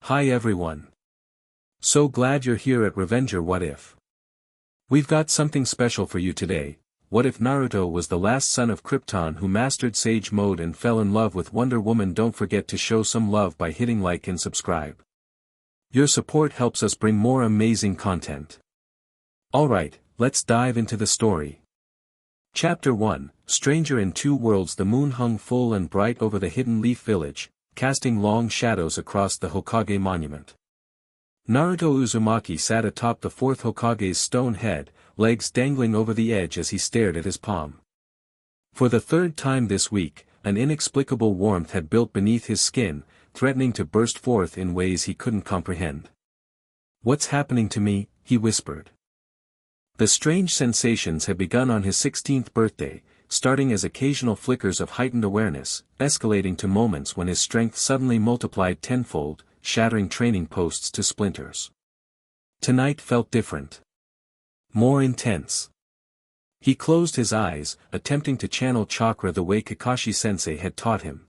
Hi everyone. So glad you're here at Revenger What If. We've got something special for you today. What if Naruto was the last son of Krypton who mastered Sage Mode and fell in love with Wonder Woman? Don't forget to show some love by hitting like and subscribe. Your support helps us bring more amazing content. Alright, let's dive into the story. Chapter 1, Stranger in Two Worlds. The moon hung full and bright over the hidden leaf village, casting long shadows across the Hokage monument. Naruto Uzumaki sat atop the fourth Hokage's stone head, legs dangling over the edge as he stared at his palm. For the third time this week, an inexplicable warmth had built beneath his skin, threatening to burst forth in ways he couldn't comprehend. "What's happening to me?" he whispered. The strange sensations had begun on his 16th birthday, starting as occasional flickers of heightened awareness, escalating to moments when his strength suddenly multiplied tenfold, shattering training posts to splinters. Tonight felt different. More intense. He closed his eyes, attempting to channel chakra the way Kakashi-sensei had taught him.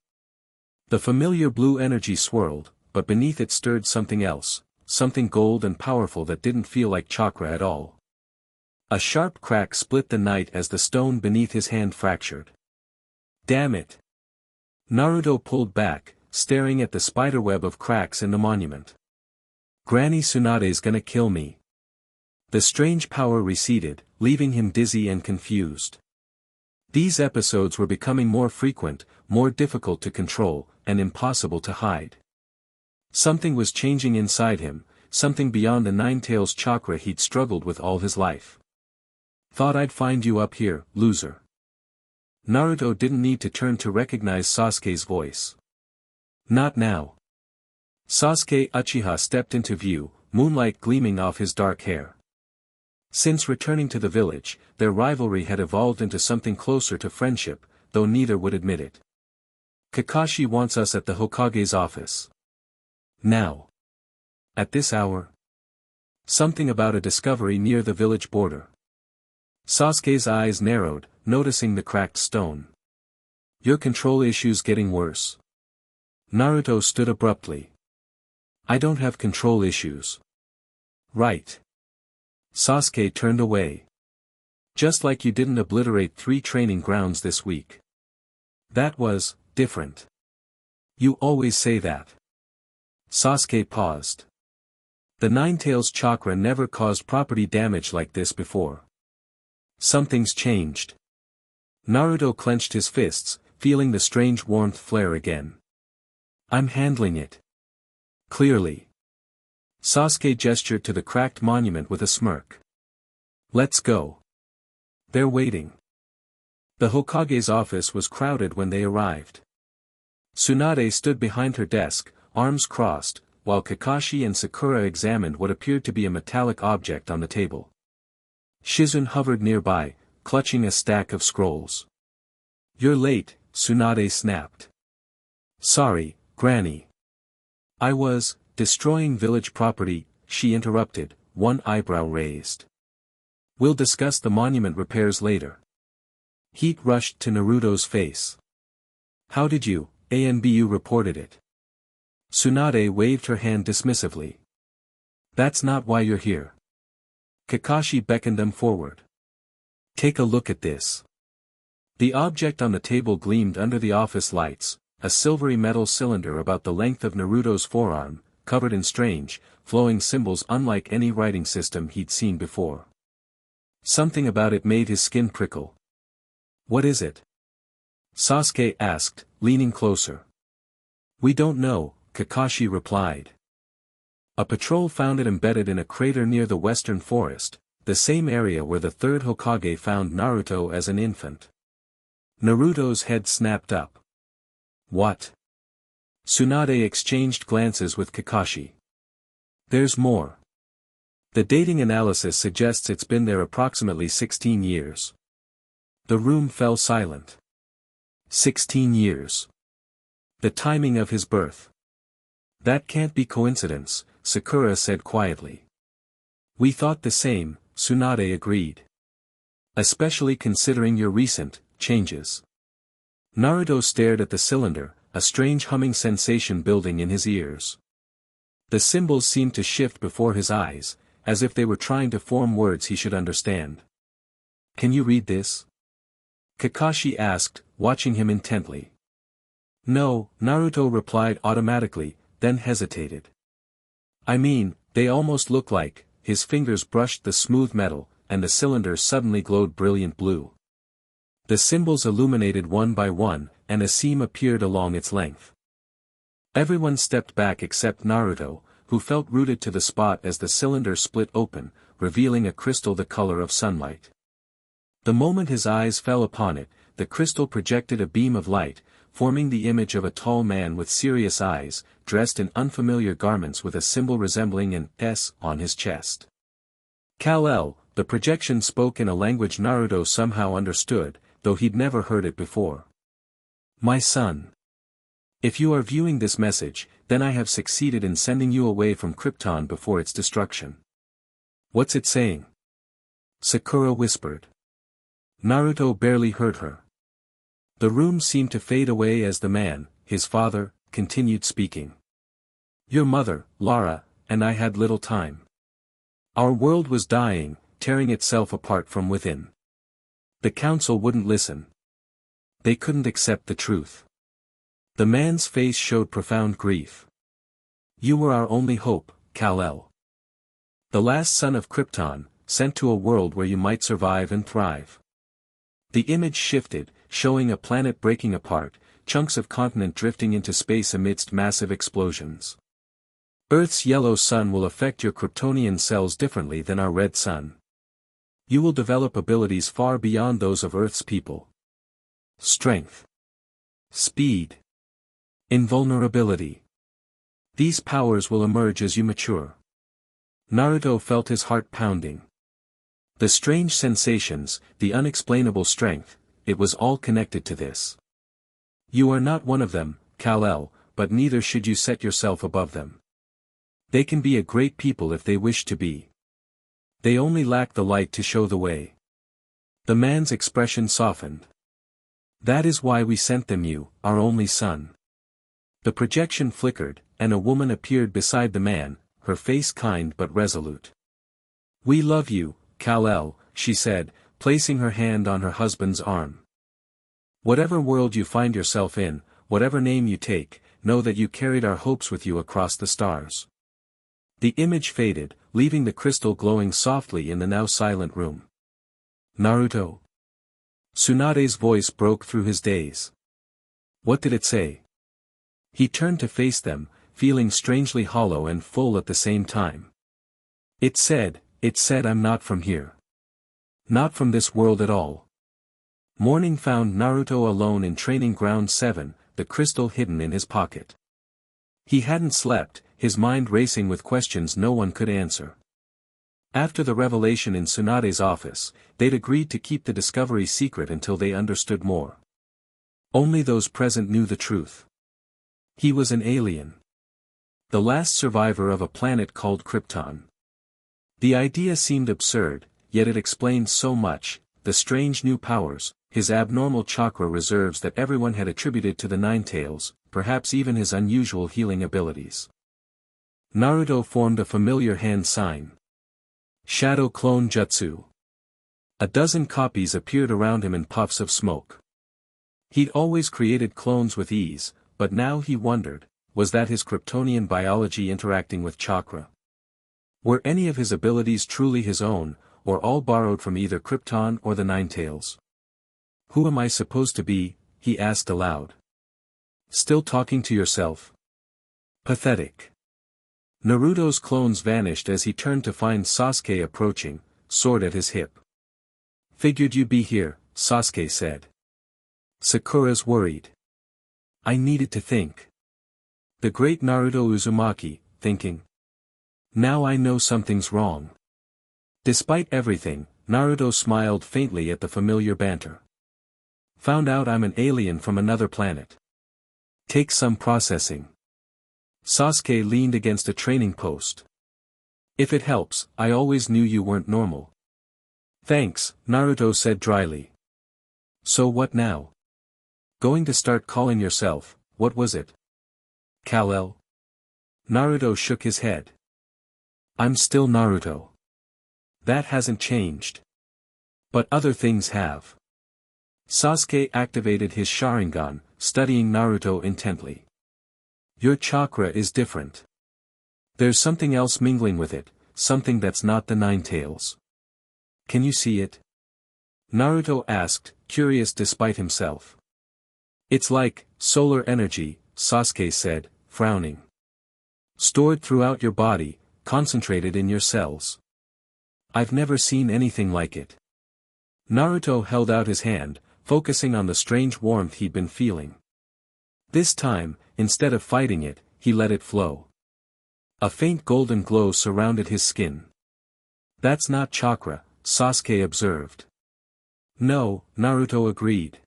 The familiar blue energy swirled, but beneath it stirred something else, something gold and powerful that didn't feel like chakra at all. A sharp crack split the night as the stone beneath his hand fractured. Damn it! Naruto pulled back, staring at the spiderweb of cracks in the monument. Granny Tsunade's gonna kill me. The strange power receded, leaving him dizzy and confused. These episodes were becoming more frequent, more difficult to control, and impossible to hide. Something was changing inside him, something beyond the Nine-Tails chakra he'd struggled with all his life. "Thought I'd find you up here, loser." Naruto didn't need to turn to recognize Sasuke's voice. Not now. Sasuke Uchiha stepped into view, moonlight gleaming off his dark hair. Since returning to the village, their rivalry had evolved into something closer to friendship, though neither would admit it. "Kakashi wants us at the Hokage's office. Now. At this hour?" Something about a discovery near the village border. Sasuke's eyes narrowed, noticing the cracked stone. "Your control issues getting worse?" Naruto stood abruptly. "I don't have control issues." "Right." Sasuke turned away. "Just like you didn't obliterate 3 training grounds this week. That was different. You always say that." Sasuke paused. The Nine-Tails chakra never caused property damage like this before. Something's changed. Naruto clenched his fists, feeling the strange warmth flare again. "I'm handling it. Clearly." Sasuke gestured to the cracked monument with a smirk. "Let's go." "They're waiting." The Hokage's office was crowded when they arrived. Tsunade stood behind her desk, arms crossed, while Kakashi and Sakura examined what appeared to be a metallic object on the table. Shizune hovered nearby, clutching a stack of scrolls. "You're late," Tsunade snapped. "Sorry, Granny. I was destroying village property," she interrupted, one eyebrow raised. "We'll discuss the monument repairs later." Heat rushed to Naruto's face. "How did you, ANBU reported it." Tsunade waved her hand dismissively. "That's not why you're here." Kakashi beckoned them forward. "Take a look at this." The object on the table gleamed under the office lights, a silvery metal cylinder about the length of Naruto's forearm, covered in strange, flowing symbols unlike any writing system he'd seen before. Something about it made his skin prickle. "What is it?" Sasuke asked, leaning closer. "We don't know," Kakashi replied. A patrol found it embedded in a crater near the western forest, the same area where the third Hokage found Naruto as an infant. Naruto's head snapped up. "What?" Tsunade exchanged glances with Kakashi. "There's more. The dating analysis suggests it's been there approximately 16 years. The room fell silent. 16 years. The timing of his birth. "That can't be coincidence," Sakura said quietly. "We thought the same," Tsunade agreed. "Especially considering your recent changes." Naruto stared at the cylinder, a strange humming sensation building in his ears. The symbols seemed to shift before his eyes, as if they were trying to form words he should understand. "Can you read this?" Kakashi asked, watching him intently. "No," Naruto replied automatically, then hesitated. "I mean, they almost look like," his fingers brushed the smooth metal, and the cylinder suddenly glowed brilliant blue. The symbols illuminated one by one, and a seam appeared along its length. Everyone stepped back except Naruto, who felt rooted to the spot as the cylinder split open, revealing a crystal the color of sunlight. The moment his eyes fell upon it, the crystal projected a beam of light, forming the image of a tall man with serious eyes, dressed in unfamiliar garments with a symbol resembling an S on his chest. Kal-El, the projection spoke in a language Naruto somehow understood, though he'd never heard it before. "My son. If you are viewing this message, then I have succeeded in sending you away from Krypton before its destruction." "What's it saying?" Sakura whispered. Naruto barely heard her. The room seemed to fade away as the man, his father, continued speaking. "Your mother, Lara, and I had little time. Our world was dying, tearing itself apart from within. The council wouldn't listen. They couldn't accept the truth." The man's face showed profound grief. "You were our only hope, Kal-El. The last son of Krypton, sent to a world where you might survive and thrive." The image shifted, showing a planet breaking apart, chunks of continent drifting into space amidst massive explosions. "Earth's yellow sun will affect your Kryptonian cells differently than our red sun. You will develop abilities far beyond those of Earth's people. Strength. Speed. Invulnerability. These powers will emerge as you mature." Naruto felt his heart pounding. The strange sensations, the unexplainable strength, it was all connected to this. "You are not one of them, Kal-El, but neither should you set yourself above them. They can be a great people if they wish to be. They only lack the light to show the way." The man's expression softened. "That is why we sent them you, our only son." The projection flickered, and a woman appeared beside the man, her face kind but resolute. "We love you, Kal-El," she said, placing her hand on her husband's arm. "Whatever world you find yourself in, whatever name you take, know that you carried our hopes with you across the stars." The image faded, leaving the crystal glowing softly in the now silent room. "Naruto?" Tsunade's voice broke through his daze. "What did it say?" He turned to face them, feeling strangely hollow and full at the same time. It said, "I'm not from here. Not from this world at all." Morning found Naruto alone in Training Ground 7, the crystal hidden in his pocket. He hadn't slept, his mind racing with questions no one could answer. After the revelation in Tsunade's office, they'd agreed to keep the discovery secret until they understood more. Only those present knew the truth. He was an alien. The last survivor of a planet called Krypton. The idea seemed absurd, yet it explained so much: the strange new powers, his abnormal chakra reserves that everyone had attributed to the Ninetales, perhaps even his unusual healing abilities. Naruto formed a familiar hand sign. Shadow Clone Jutsu. A dozen copies appeared around him in puffs of smoke. He'd always created clones with ease, but now he wondered, was that his Kryptonian biology interacting with chakra? Were any of his abilities truly his own, or all borrowed from either Krypton or the Ninetales? "Who am I supposed to be?" he asked aloud. "Still talking to yourself? Pathetic." Naruto's clones vanished as he turned to find Sasuke approaching, sword at his hip. "Figured you'd be here," Sasuke said. Sakura's worried. "I needed to think." The great Naruto Uzumaki, thinking. "Now I know something's wrong." Despite everything, Naruto smiled faintly at the familiar banter. "Found out I'm an alien from another planet. Take some processing." Sasuke leaned against a training post. "If it helps, I always knew you weren't normal." "Thanks," Naruto said dryly. "So what now? Going to start calling yourself, what was it? Kal-El?" Naruto shook his head. I'm still Naruto. That hasn't changed. But other things have. Sasuke activated his Sharingan, studying Naruto intently. Your chakra is different. There's something else mingling with it, something that's not the Nine Tails. Can you see it? Naruto asked, curious despite himself. It's like solar energy, Sasuke said, frowning. Stored throughout your body, concentrated in your cells. I've never seen anything like it. Naruto held out his hand, focusing on the strange warmth he'd been feeling. This time, instead of fighting it, he let it flow. A faint golden glow surrounded his skin. That's not chakra, Sasuke observed. No, Naruto agreed.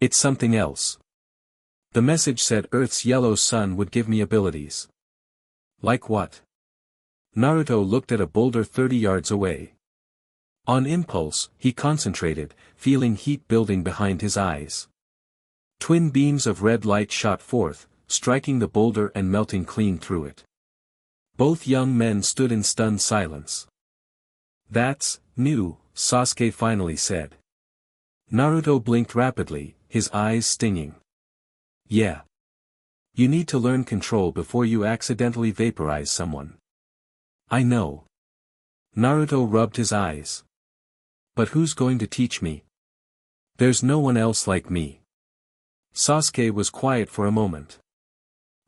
It's something else. The message said Earth's yellow sun would give me abilities. Like what? Naruto looked at a boulder 30 yards away. On impulse, he concentrated, feeling heat building behind his eyes. Twin beams of red light shot forth, striking the boulder and melting clean through it. Both young men stood in stunned silence. That's new, Sasuke finally said. Naruto blinked rapidly, his eyes stinging. Yeah. You need to learn control before you accidentally vaporize someone. I know. Naruto rubbed his eyes. But who's going to teach me? There's no one else like me. Sasuke was quiet for a moment.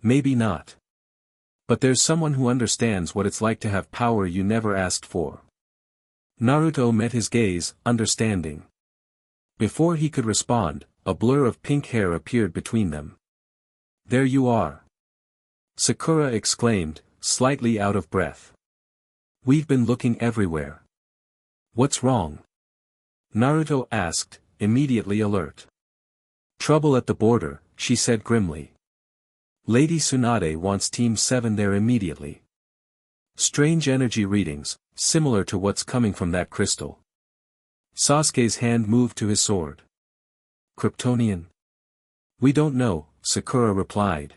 Maybe not. But there's someone who understands what it's like to have power you never asked for. Naruto met his gaze, understanding. Before he could respond, a blur of pink hair appeared between them. There you are. Sakura exclaimed, slightly out of breath. We've been looking everywhere. What's wrong? Naruto asked, immediately alert. Trouble at the border, she said grimly. Lady Tsunade wants Team 7 there immediately. Strange energy readings, similar to what's coming from that crystal. Sasuke's hand moved to his sword. Kryptonian? We don't know, Sakura replied.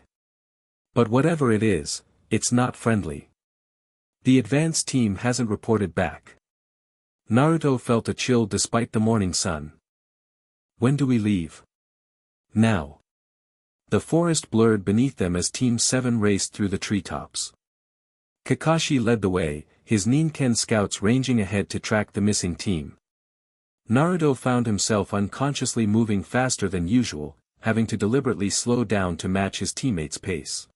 But whatever it is, it's not friendly. The advance team hasn't reported back. Naruto felt a chill despite the morning sun. When do we leave? Now. The forest blurred beneath them as Team 7 raced through the treetops. Kakashi led the way, his Ninken scouts ranging ahead to track the missing team. Naruto found himself unconsciously moving faster than usual, having to deliberately slow down to match his teammates' pace.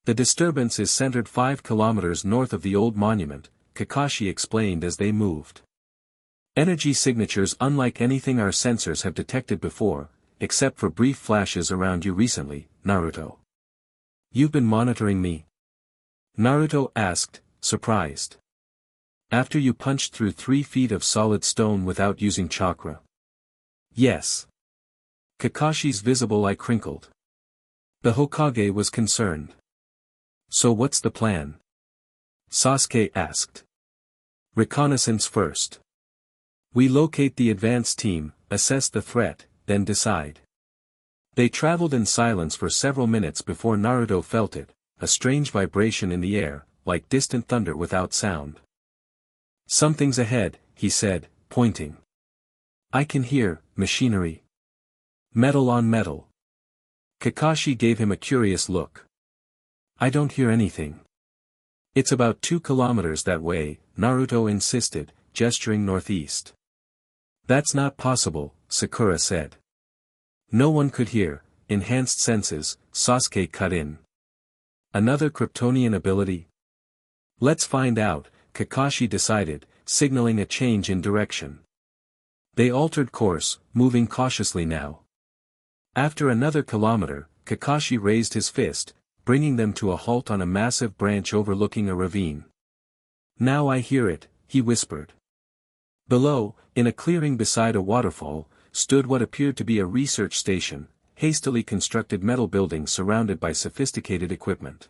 The disturbance is centered 5 kilometers north of the old monument, Kakashi explained as they moved. Energy signatures unlike anything our sensors have detected before, except for brief flashes around you recently, Naruto. You've been monitoring me? Naruto asked, surprised. After you punched through 3 feet of solid stone without using chakra? Yes. Kakashi's visible eye crinkled. The Hokage was concerned. So what's the plan? Sasuke asked. Reconnaissance first. We locate the advance team, assess the threat, then decide. They traveled in silence for several minutes before Naruto felt it, a strange vibration in the air, like distant thunder without sound. Something's ahead, he said, pointing. I can hear machinery. Metal on metal. Kakashi gave him a curious look. I don't hear anything. It's about 2 kilometers that way, Naruto insisted, gesturing northeast. That's not possible, Sakura said. No one could hear, enhanced senses, Sasuke cut in. Another Kryptonian ability? Let's find out, Kakashi decided, signaling a change in direction. They altered course, moving cautiously now. After another kilometer, Kakashi raised his fist, bringing them to a halt on a massive branch overlooking a ravine. Now I hear it, he whispered. Below, in a clearing beside a waterfall, stood what appeared to be a research station, hastily constructed metal building surrounded by sophisticated equipment.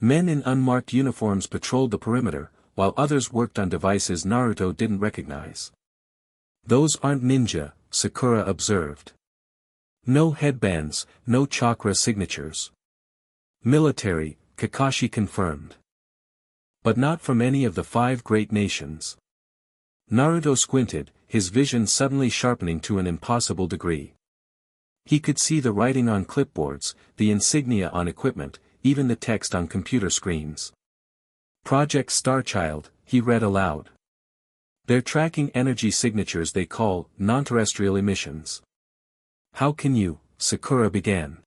Men in unmarked uniforms patrolled the perimeter, while others worked on devices Naruto didn't recognize. Those aren't ninja, Sakura observed. No headbands, no chakra signatures. Military, Kakashi confirmed. But not from any of the 5 great nations. Naruto squinted, his vision suddenly sharpening to an impossible degree. He could see the writing on clipboards, the insignia on equipment, even the text on computer screens. Project Starchild, he read aloud. They're tracking energy signatures they call non-terrestrial emissions. How can you? Sakura began.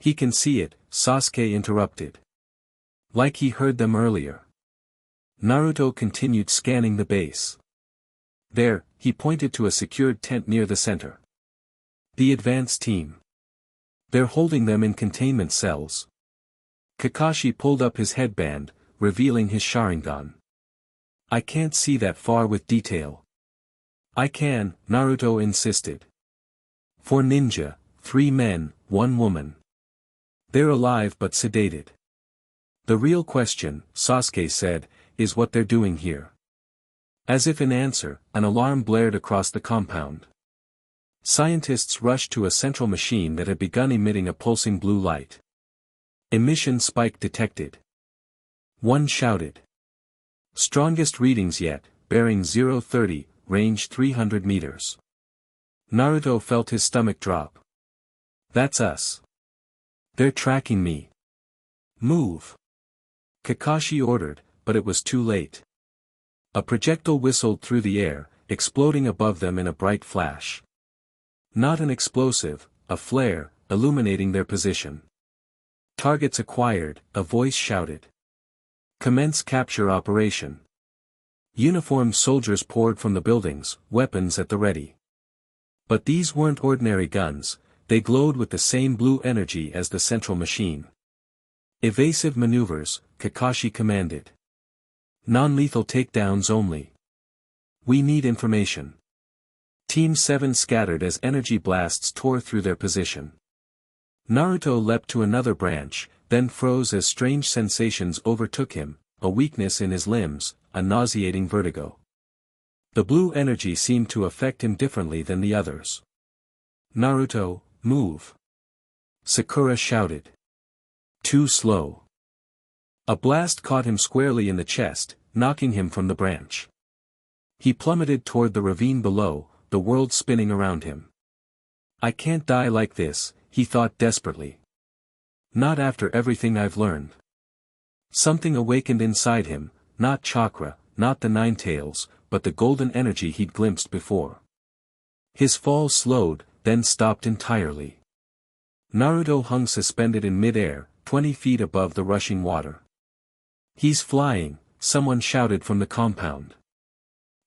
He can see it, Sasuke interrupted. Like he heard them earlier. Naruto continued scanning the base. There, he pointed to a secured tent near the center. The advance team. They're holding them in containment cells. Kakashi pulled up his headband, revealing his Sharingan. I can't see that far with detail. I can, Naruto insisted. 4 ninja, 3 men, 1 woman. They're alive but sedated. The real question, Sasuke said, is what they're doing here. As if in answer, an alarm blared across the compound. Scientists rushed to a central machine that had begun emitting a pulsing blue light. Emission spike detected. One shouted. Strongest readings yet, bearing 030, range 300 meters. Naruto felt his stomach drop. That's us. They're tracking me. Move. Kakashi ordered, but it was too late. A projectile whistled through the air, exploding above them in a bright flash. Not an explosive, a flare, illuminating their position. Targets acquired, a voice shouted. Commence capture operation. Uniformed soldiers poured from the buildings, weapons at the ready. But these weren't ordinary guns, they glowed with the same blue energy as the central machine. Evasive maneuvers, Kakashi commanded. Non-lethal takedowns only. We need information. Team 7 scattered as energy blasts tore through their position. Naruto leapt to another branch, then froze as strange sensations overtook him, a weakness in his limbs, a nauseating vertigo. The blue energy seemed to affect him differently than the others. Naruto, move. Sakura shouted. Too slow. A blast caught him squarely in the chest, knocking him from the branch. He plummeted toward the ravine below, the world spinning around him. I can't die like this, he thought desperately. Not after everything I've learned. Something awakened inside him, not chakra, not the 9 tails, but the golden energy he'd glimpsed before. His fall slowed, then stopped entirely. Naruto hung suspended in mid-air, 20 feet above the rushing water. He's flying, someone shouted from the compound.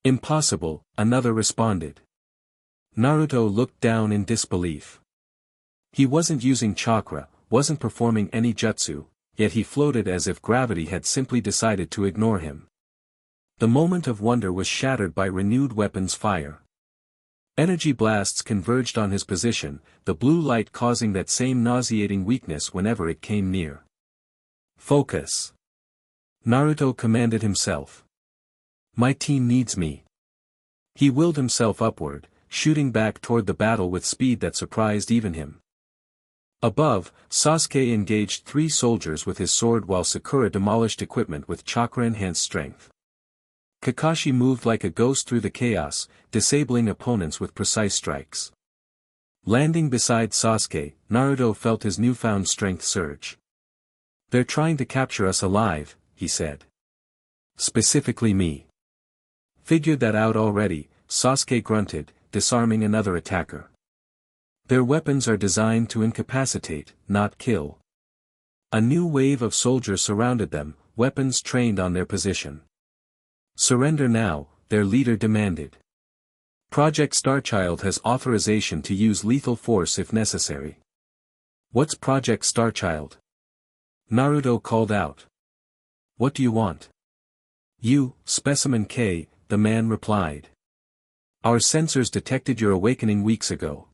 Impossible, another responded. Naruto looked down in disbelief. He wasn't using chakra, wasn't performing any jutsu, yet he floated as if gravity had simply decided to ignore him. The moment of wonder was shattered by renewed weapons fire. Energy blasts converged on his position, the blue light causing that same nauseating weakness whenever it came near. Focus. Naruto commanded himself. My team needs me. He willed himself upward, shooting back toward the battle with speed that surprised even him. Above, Sasuke engaged 3 soldiers with his sword while Sakura demolished equipment with chakra-enhanced strength. Kakashi moved like a ghost through the chaos, disabling opponents with precise strikes. Landing beside Sasuke, Naruto felt his newfound strength surge. They're trying to capture us alive, he said. Specifically me. Figured that out already, Sasuke grunted, disarming another attacker. Their weapons are designed to incapacitate, not kill. A new wave of soldiers surrounded them, weapons trained on their position. Surrender now, their leader demanded. Project Starchild has authorization to use lethal force if necessary. What's Project Starchild? Naruto called out. What do you want? You, Specimen K, the man replied. Our sensors detected your awakening weeks ago.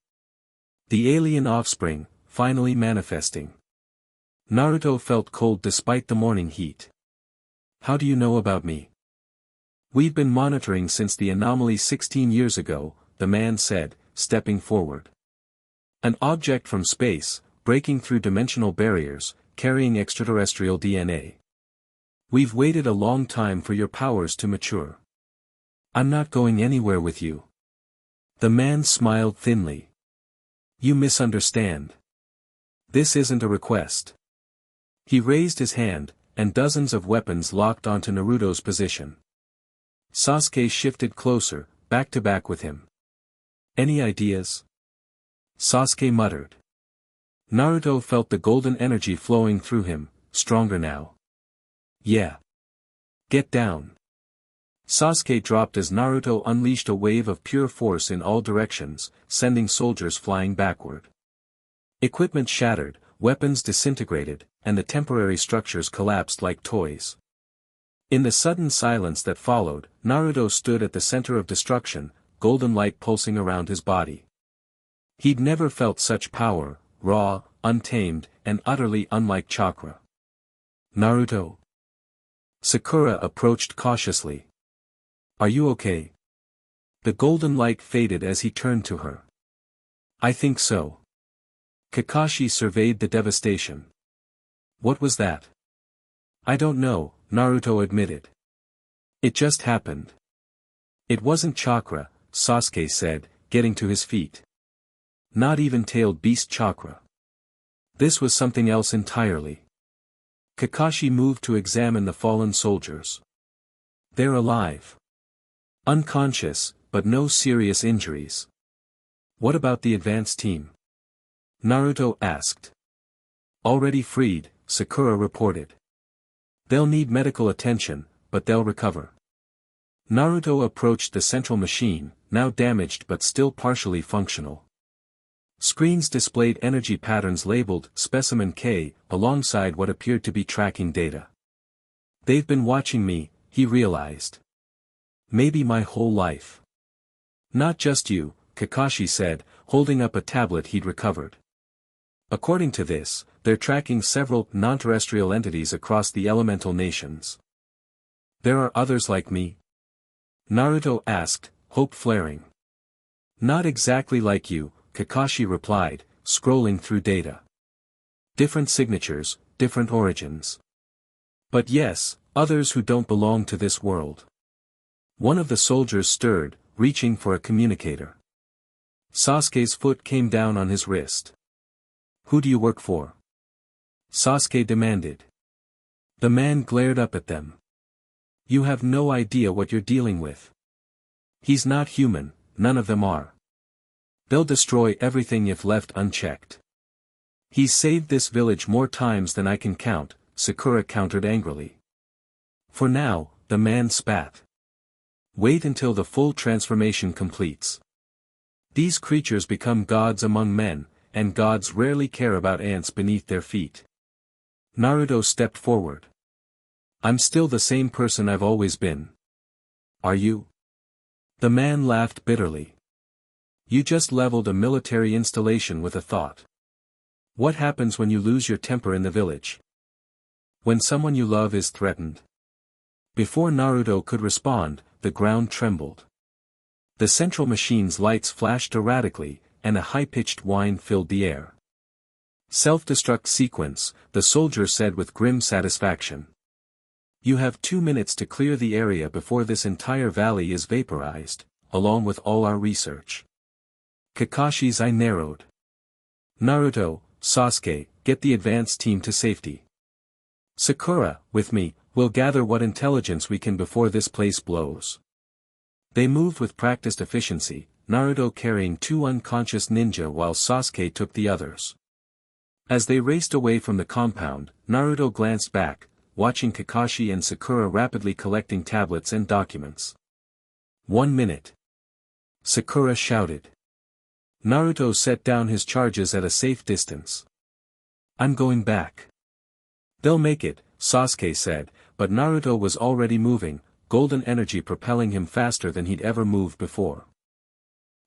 The alien offspring, finally manifesting. Naruto felt cold despite the morning heat. How do you know about me? We've been monitoring since the anomaly 16 years ago, the man said, stepping forward. An object from space, breaking through dimensional barriers, carrying extraterrestrial DNA. We've waited a long time for your powers to mature. I'm not going anywhere with you. The man smiled thinly. You misunderstand. This isn't a request. He raised his hand, and dozens of weapons locked onto Naruto's position. Sasuke shifted closer, back to back with him. Any ideas? Sasuke muttered. Naruto felt the golden energy flowing through him, stronger now. Yeah. Get down. Sasuke dropped as Naruto unleashed a wave of pure force in all directions, sending soldiers flying backward. Equipment shattered, weapons disintegrated, and the temporary structures collapsed like toys. In the sudden silence that followed, Naruto stood at the center of destruction, golden light pulsing around his body. He'd never felt such power, raw, untamed, and utterly unlike chakra. Naruto. Sakura approached cautiously. Are you okay? The golden light faded as he turned to her. I think so. Kakashi surveyed the devastation. What was that? I don't know, Naruto admitted. It just happened. It wasn't chakra, Sasuke said, getting to his feet. Not even tailed beast chakra. This was something else entirely. Kakashi moved to examine the fallen soldiers. They're alive. Unconscious, but no serious injuries. What about the advance team? Naruto asked. Already freed, Sakura reported. They'll need medical attention, but they'll recover. Naruto approached the central machine, now damaged but still partially functional. Screens displayed energy patterns labeled Specimen K, alongside what appeared to be tracking data. They've been watching me, he realized. Maybe my whole life. Not just you, Kakashi said, holding up a tablet he'd recovered. According to this, they're tracking several non-terrestrial entities across the elemental nations. There are others like me? Naruto asked, hope flaring. Not exactly like you, Kakashi replied, scrolling through data. Different signatures, different origins. But yes, others who don't belong to this world. One of the soldiers stirred, reaching for a communicator. Sasuke's foot came down on his wrist. Who do you work for? Sasuke demanded. The man glared up at them. You have no idea what you're dealing with. He's not human, none of them are. They'll destroy everything if left unchecked. He's saved this village more times than I can count, Sakura countered angrily. For now, the man spat. Wait until the full transformation completes. These creatures become gods among men, and gods rarely care about ants beneath their feet. Naruto stepped forward. I'm still the same person I've always been. Are you? The man laughed bitterly. You just leveled a military installation with a thought. What happens when you lose your temper in the village? When someone you love is threatened? Before Naruto could respond, the ground trembled. The central machine's lights flashed erratically, and a high-pitched whine filled the air. Self-destruct sequence, the soldier said with grim satisfaction. You have 2 minutes to clear the area before this entire valley is vaporized, along with all our research. Kakashi's eye narrowed. Naruto, Sasuke, get the advance team to safety. Sakura, with me, will gather what intelligence we can before this place blows. They moved with practiced efficiency, Naruto carrying 2 unconscious ninja while Sasuke took the others. As they raced away from the compound, Naruto glanced back, watching Kakashi and Sakura rapidly collecting tablets and documents. 1 minute. Sakura shouted. Naruto set down his charges at a safe distance. I'm going back. They'll make it, Sasuke said, but Naruto was already moving, golden energy propelling him faster than he'd ever moved before.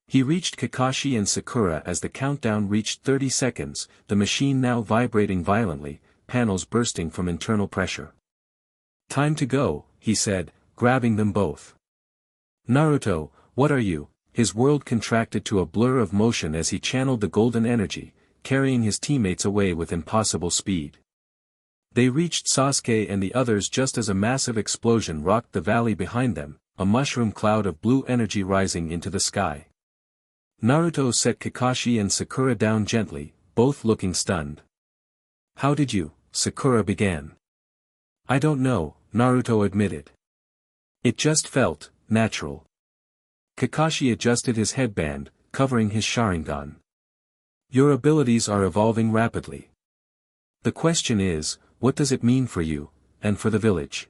He reached Kakashi and Sakura as the countdown reached 30 seconds, the machine now vibrating violently, panels bursting from internal pressure. Time to go, he said, grabbing them both. Naruto, what are you? His world contracted to a blur of motion as he channeled the golden energy, carrying his teammates away with impossible speed. They reached Sasuke and the others just as a massive explosion rocked the valley behind them, a mushroom cloud of blue energy rising into the sky. Naruto set Kakashi and Sakura down gently, both looking stunned. "How did you?" Sakura began. "I don't know," Naruto admitted. "It just felt natural." Kakashi adjusted his headband, covering his Sharingan. "Your abilities are evolving rapidly. The question is, what does it mean for you, and for the village?"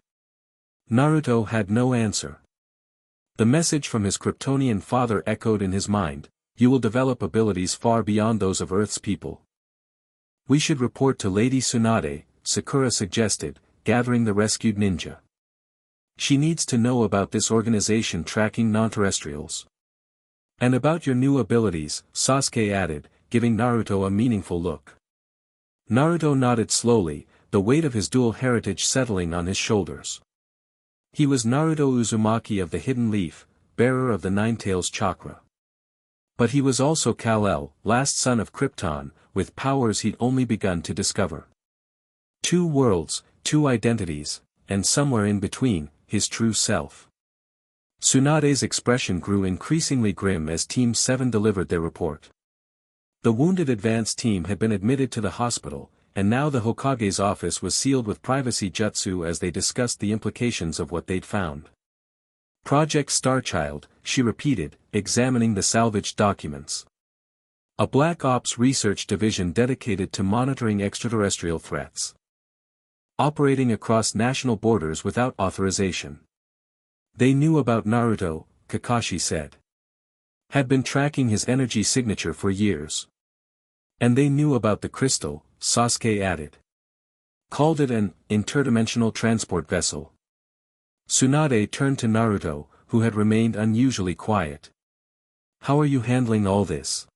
Naruto had no answer. The message from his Kryptonian father echoed in his mind: you will develop abilities far beyond those of Earth's people. "We should report to Lady Tsunade," Sakura suggested, gathering the rescued ninja. "She needs to know about this organization tracking non-terrestrials." "And about your new abilities," Sasuke added, giving Naruto a meaningful look. Naruto nodded slowly, the weight of his dual heritage settling on his shoulders. He was Naruto Uzumaki of the Hidden Leaf, bearer of the Nine-Tails chakra. But he was also Kal-El, last son of Krypton, with powers he'd only begun to discover. Two worlds, two identities, and somewhere in between, his true self. Tsunade's expression grew increasingly grim as Team 7 delivered their report. The wounded advance team had been admitted to the hospital, and now the Hokage's office was sealed with privacy jutsu as they discussed the implications of what they'd found. "Project Starchild," she repeated, examining the salvaged documents. "A Black Ops research division dedicated to monitoring extraterrestrial threats. Operating across national borders without authorization. They knew about Naruto," Kakashi said. "Had been tracking his energy signature for years. And they knew about the crystal," Sasuke added. "Called it an interdimensional transport vessel." Tsunade turned to Naruto, who had remained unusually quiet. "How are you handling all this?"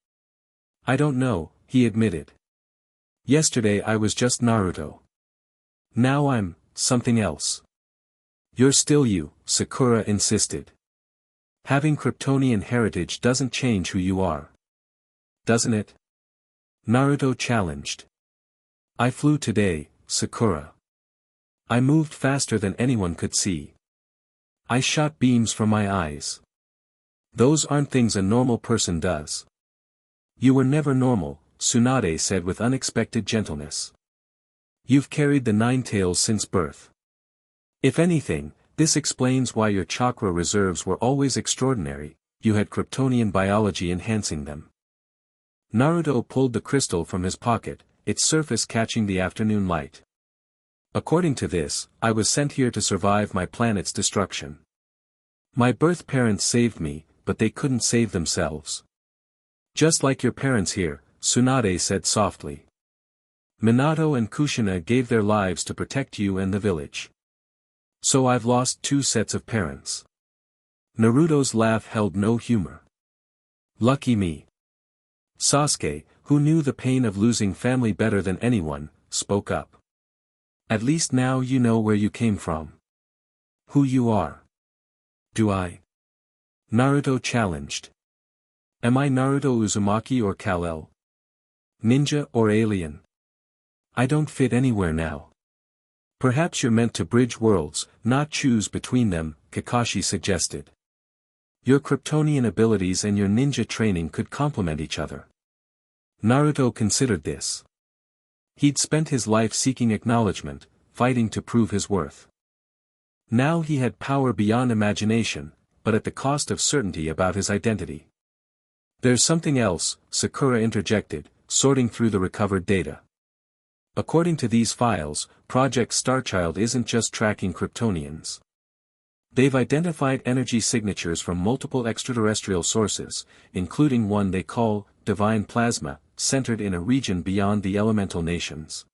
"I don't know," he admitted. "Yesterday I was just Naruto. Now I'm something else." "You're still you," Sakura insisted. "Having Kryptonian heritage doesn't change who you are. Doesn't it?" Naruto challenged. "I flew today, Sakura. I moved faster than anyone could see. I shot beams from my eyes. Those aren't things a normal person does." "You were never normal," Tsunade said with unexpected gentleness. "You've carried the Nine-Tails since birth. If anything, this explains why your chakra reserves were always extraordinary. You had Kryptonian biology enhancing them." Naruto pulled the crystal from his pocket, its surface catching the afternoon light. "According to this, I was sent here to survive my planet's destruction. My birth parents saved me, but they couldn't save themselves. Just like your parents here," Tsunade said softly. "Minato and Kushina gave their lives to protect you and the village. So I've lost two sets of parents." Naruto's laugh held no humor. "Lucky me." Sasuke, who knew the pain of losing family better than anyone, spoke up. "At least now you know where you came from. Who you are." "Do I?" Naruto challenged. "Am I Naruto Uzumaki or Kal-El? Ninja or alien? I don't fit anywhere now." "Perhaps you're meant to bridge worlds, not choose between them," Kakashi suggested. "Your Kryptonian abilities and your ninja training could complement each other." Naruto considered this. He'd spent his life seeking acknowledgement, fighting to prove his worth. Now he had power beyond imagination, but at the cost of certainty about his identity. "There's something else," Sakura interjected, sorting through the recovered data. "According to these files, Project Starchild isn't just tracking Kryptonians. They've identified energy signatures from multiple extraterrestrial sources, including one they call divine plasma, centered in a region beyond the elemental nations."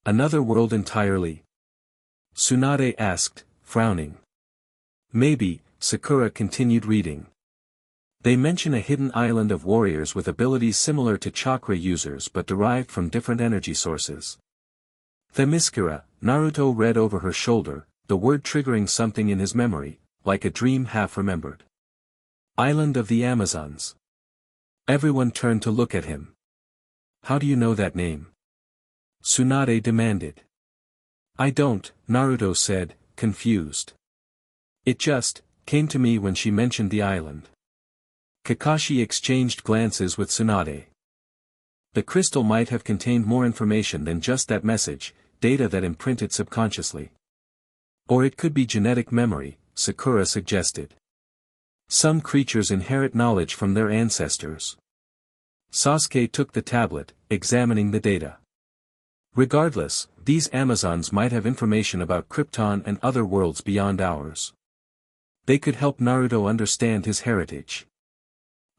"Another world entirely?" Tsunade asked, frowning. "Maybe," Sakura continued reading. "They mention a hidden island of warriors with abilities similar to chakra users but derived from different energy sources." Themyscira, Naruto read over her shoulder, the word triggering something in his memory, like a dream half-remembered. "Island of the Amazons." Everyone turned to look at him. "How do you know that name?" Tsunade demanded. I don't, Naruto said, confused. It just came to me when she mentioned the island. Kakashi exchanged glances with Tsunade. The crystal might have contained more information than just that message, data that imprinted subconsciously. Or it could be genetic memory, Sakura suggested. Some creatures inherit knowledge from their ancestors. Sasuke took the tablet, examining the data. Regardless, these Amazons might have information about Krypton and other worlds beyond ours. They could help Naruto understand his heritage.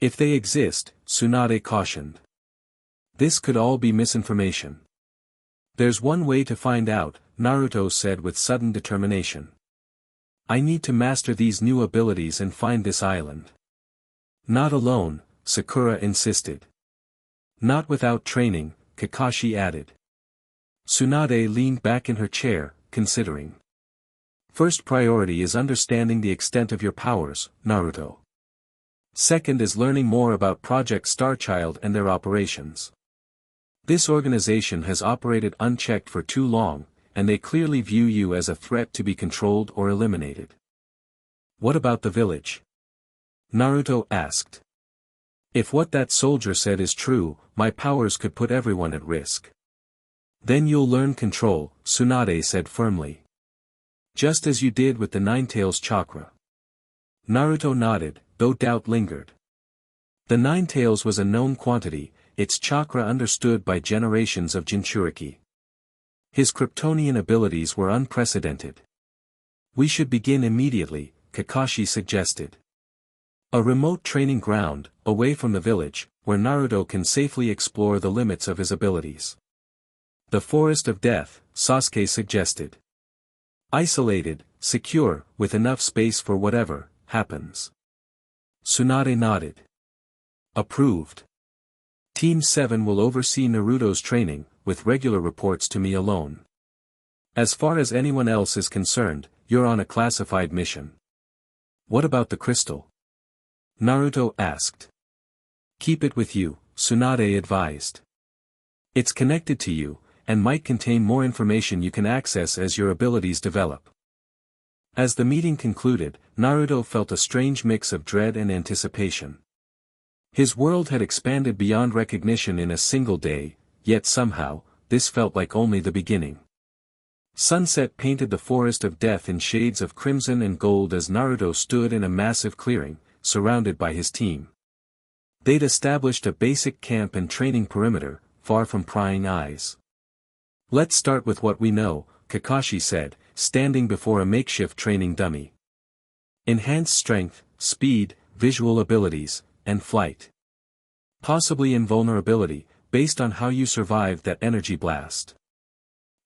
If they exist, Tsunade cautioned. This could all be misinformation. There's one way to find out, Naruto said with sudden determination. I need to master these new abilities and find this island. Not alone, Sakura insisted. Not without training, Kakashi added. Tsunade leaned back in her chair, considering. First priority is understanding the extent of your powers, Naruto. Second is learning more about Project Starchild and their operations. This organization has operated unchecked for too long, and they clearly view you as a threat to be controlled or eliminated. What about the village? Naruto asked. If what that soldier said is true, my powers could put everyone at risk. Then you'll learn control, Tsunade said firmly. Just as you did with the Ninetales chakra. Naruto nodded, though doubt lingered. The Ninetales was a known quantity, its chakra understood by generations of Jinchuriki. His Kryptonian abilities were unprecedented. We should begin immediately, Kakashi suggested. A remote training ground, away from the village, where Naruto can safely explore the limits of his abilities. The Forest of Death, Sasuke suggested. Isolated, secure, with enough space for whatever happens. Tsunade nodded. Approved. Team 7 will oversee Naruto's training, with regular reports to me alone. As far as anyone else is concerned, you're on a classified mission. What about the crystal? Naruto asked. Keep it with you, Tsunade advised. It's connected to you, and might contain more information you can access as your abilities develop. As the meeting concluded, Naruto felt a strange mix of dread and anticipation. His world had expanded beyond recognition in a single day, yet somehow, this felt like only the beginning. Sunset painted the Forest of Death in shades of crimson and gold as Naruto stood in a massive clearing, surrounded by his team. They'd established a basic camp and training perimeter, far from prying eyes. Let's start with what we know, Kakashi said, standing before a makeshift training dummy. Enhanced strength, speed, visual abilities, and flight. Possibly invulnerability, based on how you survived that energy blast.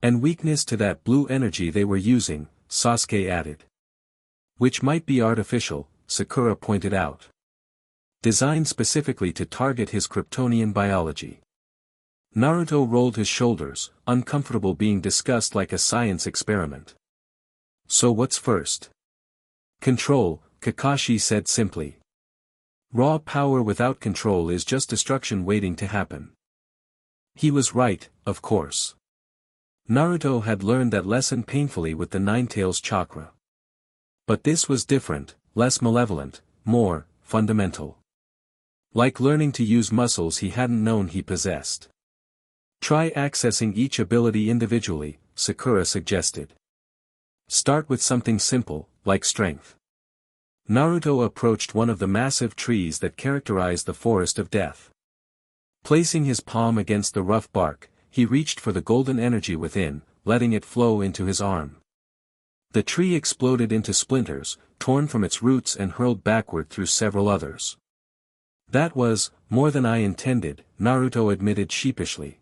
And weakness to that blue energy they were using, Sasuke added. Which might be artificial, Sakura pointed out. Designed specifically to target his Kryptonian biology. Naruto rolled his shoulders, uncomfortable being discussed like a science experiment. So what's first? Control, Kakashi said simply. Raw power without control is just destruction waiting to happen. He was right, of course. Naruto had learned that lesson painfully with the Ninetales chakra. But this was different, less malevolent, more fundamental. Like learning to use muscles he hadn't known he possessed. Try accessing each ability individually, Sakura suggested. Start with something simple, like strength. Naruto approached one of the massive trees that characterized the Forest of Death. Placing his palm against the rough bark, he reached for the golden energy within, letting it flow into his arm. The tree exploded into splinters, torn from its roots and hurled backward through several others. That was more than I intended, Naruto admitted sheepishly.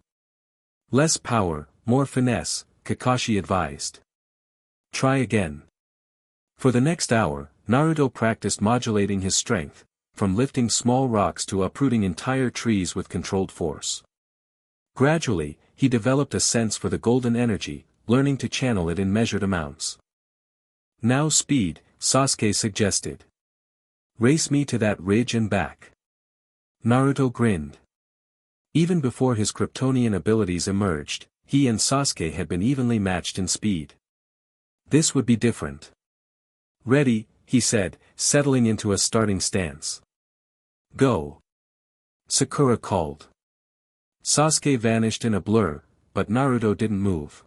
Less power, more finesse, Kakashi advised. Try again. For the next hour, Naruto practiced modulating his strength, from lifting small rocks to uprooting entire trees with controlled force. Gradually, he developed a sense for the golden energy, learning to channel it in measured amounts. Now speed, Sasuke suggested. Race me to that ridge and back. Naruto grinned. Even before his Kryptonian abilities emerged, he and Sasuke had been evenly matched in speed. This would be different. Ready, he said, settling into a starting stance. Go. Sakura called. Sasuke vanished in a blur, but Naruto didn't move.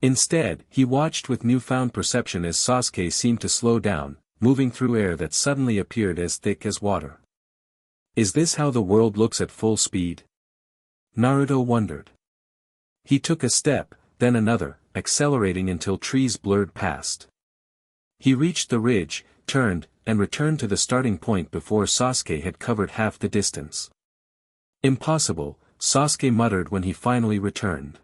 Instead, he watched with newfound perception as Sasuke seemed to slow down, moving through air that suddenly appeared as thick as water. Is this how the world looks at full speed? Naruto wondered. He took a step, then another, accelerating until trees blurred past. He reached the ridge, turned, and returned to the starting point before Sasuke had covered half the distance. Impossible, Sasuke muttered when he finally returned.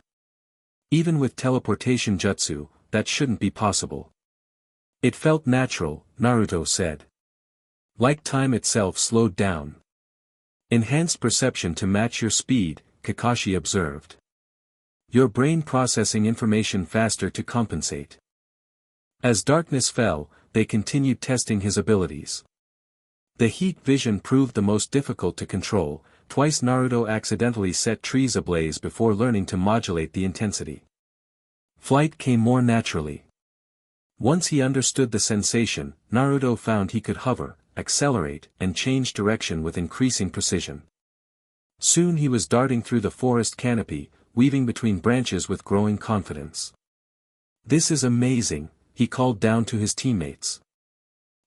Even with teleportation jutsu, that shouldn't be possible. It felt natural, Naruto said. Like time itself slowed down. Enhanced perception to match your speed, Kakashi observed. Your brain processing information faster to compensate. As darkness fell, they continued testing his abilities. The heat vision proved the most difficult to control. Twice Naruto accidentally set trees ablaze before learning to modulate the intensity. Flight came more naturally. Once he understood the sensation, Naruto found he could hover, accelerate, and change direction with increasing precision. Soon he was darting through the forest canopy, weaving between branches with growing confidence. This is amazing, he called down to his teammates.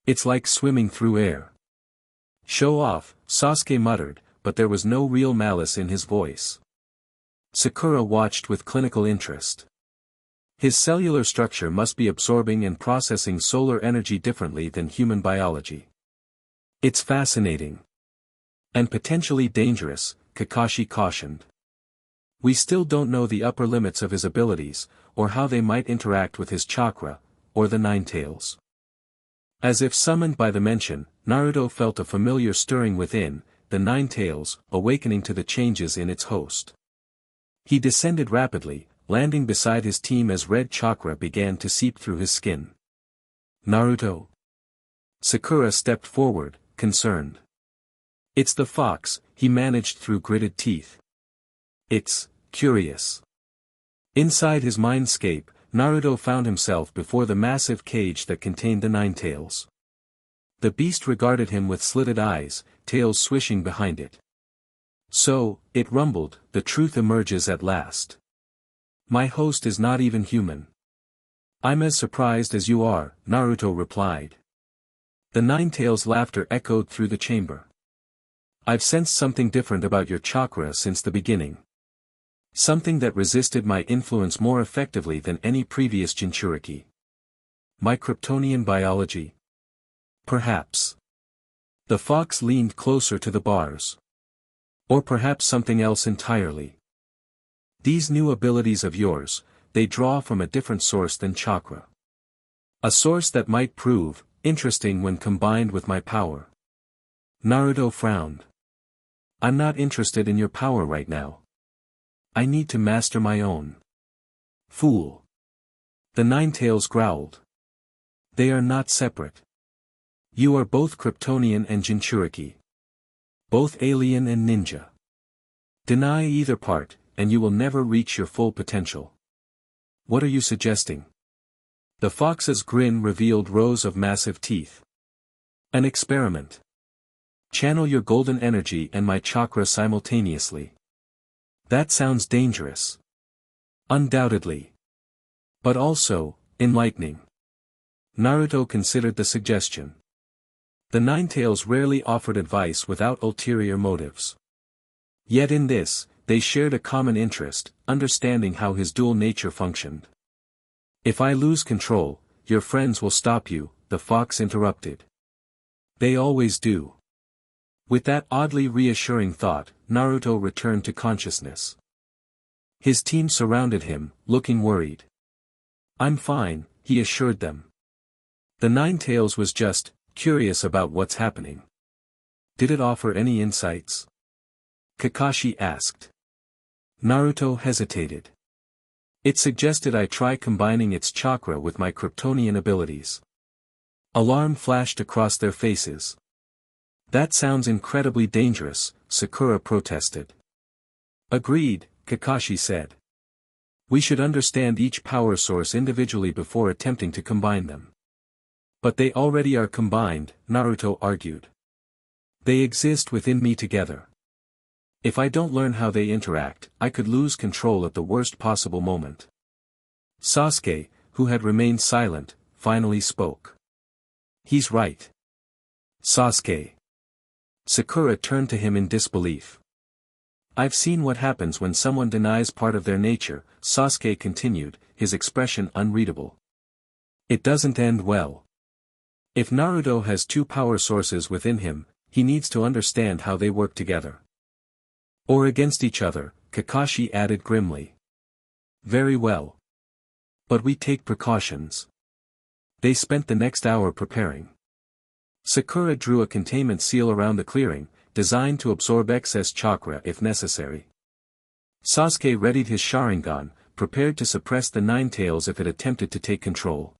It's like swimming through air. Show off, Sasuke muttered, but there was no real malice in his voice. Sakura watched with clinical interest. His cellular structure must be absorbing and processing solar energy differently than human biology. It's fascinating. And potentially dangerous, Kakashi cautioned. We still don't know the upper limits of his abilities, or how they might interact with his chakra, or the Nine Tails. As if summoned by the mention, Naruto felt a familiar stirring within, the Nine Tails, awakening to the changes in its host. He descended rapidly, landing beside his team as red chakra began to seep through his skin. Naruto? Sakura stepped forward, concerned. It's the fox, he managed through gritted teeth. It's curious. Inside his mindscape, Naruto found himself before the massive cage that contained the Nine Tails. The beast regarded him with slitted eyes, tails swishing behind it. So, it rumbled, the truth emerges at last. My host is not even human. I'm as surprised as you are, Naruto replied. The Nine Tails' laughter echoed through the chamber. I've sensed something different about your chakra since the beginning. Something that resisted my influence more effectively than any previous Jinchuriki. My Kryptonian biology? Perhaps. The fox leaned closer to the bars. Or perhaps something else entirely. These new abilities of yours, they draw from a different source than chakra. A source that might prove interesting when combined with my power. Naruto frowned. I'm not interested in your power right now. I need to master my own. Fool. The Nine Tails growled. They are not separate. You are both Kryptonian and Jinchuriki. Both alien and ninja. Deny either part, and you will never reach your full potential. What are you suggesting? The fox's grin revealed rows of massive teeth. An experiment. Channel your golden energy and my chakra simultaneously. That sounds dangerous. Undoubtedly. But also, enlightening. Naruto considered the suggestion. The Nine Tails rarely offered advice without ulterior motives. Yet in this, they shared a common interest, understanding how his dual nature functioned. If I lose control, your friends will stop you, the fox interrupted. They always do. With that oddly reassuring thought, Naruto returned to consciousness. His team surrounded him, looking worried. I'm fine, he assured them. The Nine Tails was just curious about what's happening. Did it offer any insights? Kakashi asked. Naruto hesitated. It suggested I try combining its chakra with my Kryptonian abilities. Alarm flashed across their faces. That sounds incredibly dangerous, Sakura protested. Agreed, Kakashi said. We should understand each power source individually before attempting to combine them. But they already are combined, Naruto argued. They exist within me together. If I don't learn how they interact, I could lose control at the worst possible moment. Sasuke, who had remained silent, finally spoke. He's right. Sasuke. Sakura turned to him in disbelief. I've seen what happens when someone denies part of their nature, Sasuke continued, his expression unreadable. It doesn't end well. If Naruto has two power sources within him, he needs to understand how they work together. Or against each other, Kakashi added grimly. Very well. But we take precautions. They spent the next hour preparing. Sakura drew a containment seal around the clearing, designed to absorb excess chakra if necessary. Sasuke readied his Sharingan, prepared to suppress the Nine Tails if it attempted to take control.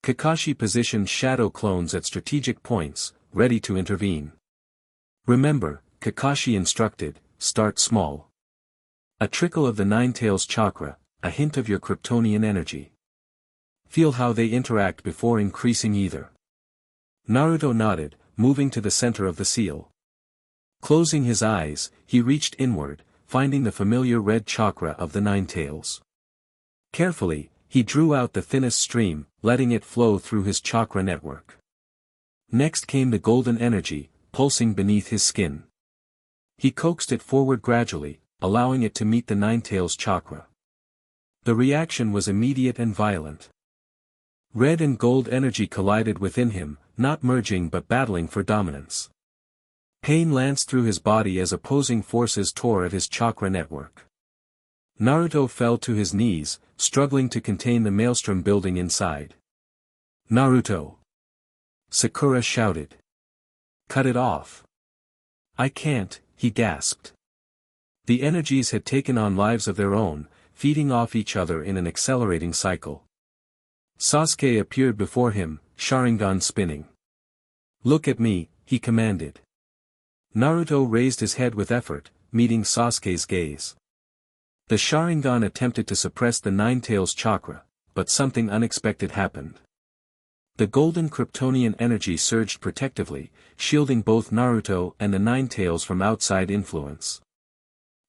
Kakashi positioned shadow clones at strategic points, ready to intervene. Remember, Kakashi instructed, start small. A trickle of the Nine Tails chakra, a hint of your Kryptonian energy. Feel how they interact before increasing either. Naruto nodded, moving to the center of the seal. Closing his eyes, he reached inward, finding the familiar red chakra of the Nine Tails. Carefully, he drew out the thinnest stream, letting it flow through his chakra network. Next came the golden energy, pulsing beneath his skin. He coaxed it forward gradually, allowing it to meet the Nine Tails chakra. The reaction was immediate and violent. Red and gold energy collided within him, not merging but battling for dominance. Pain lanced through his body as opposing forces tore at his chakra network. Naruto fell to his knees, struggling to contain the maelstrom building inside. Naruto! Sakura shouted. Cut it off. I can't, he gasped. The energies had taken on lives of their own, feeding off each other in an accelerating cycle. Sasuke appeared before him, Sharingan spinning. Look at me, he commanded. Naruto raised his head with effort, meeting Sasuke's gaze. The Sharingan attempted to suppress the Nine Tails chakra, but something unexpected happened. The golden Kryptonian energy surged protectively, shielding both Naruto and the Nine Tails from outside influence.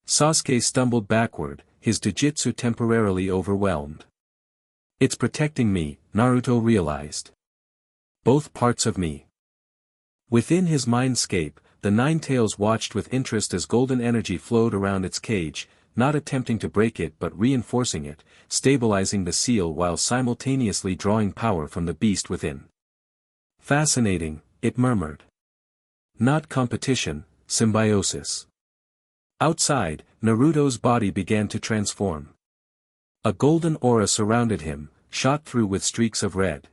Sasuke stumbled backward, his Jujutsu temporarily overwhelmed. It's protecting me, Naruto realized. Both parts of me. Within his mindscape, the Nine Tails watched with interest as golden energy flowed around its cage, not attempting to break it but reinforcing it, stabilizing the seal while simultaneously drawing power from the beast within. Fascinating, it murmured. Not competition, symbiosis. Outside, Naruto's body began to transform. A golden aura surrounded him, shot through with streaks of red.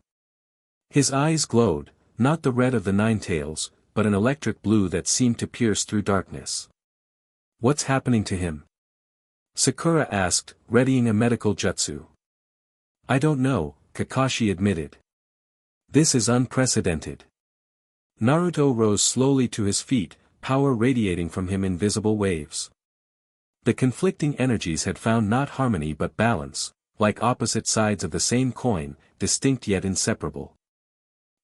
His eyes glowed, not the red of the Nine Tails, but an electric blue that seemed to pierce through darkness. What's happening to him? Sakura asked, readying a medical jutsu. I don't know, Kakashi admitted. This is unprecedented. Naruto rose slowly to his feet, power radiating from him in visible waves. The conflicting energies had found not harmony but balance, like opposite sides of the same coin, distinct yet inseparable.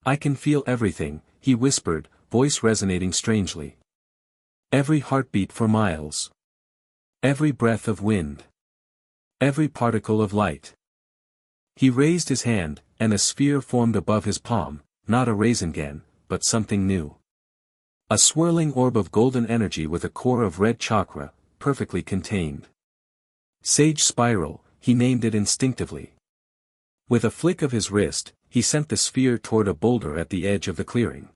I can feel everything, he whispered, voice resonating strangely. Every heartbeat for miles. Every breath of wind. Every particle of light. He raised his hand, and a sphere formed above his palm, not a Rasengan, but something new. A swirling orb of golden energy with a core of red chakra, perfectly contained. Sage Spiral, he named it instinctively. With a flick of his wrist, he sent the sphere toward a boulder at the edge of the clearing.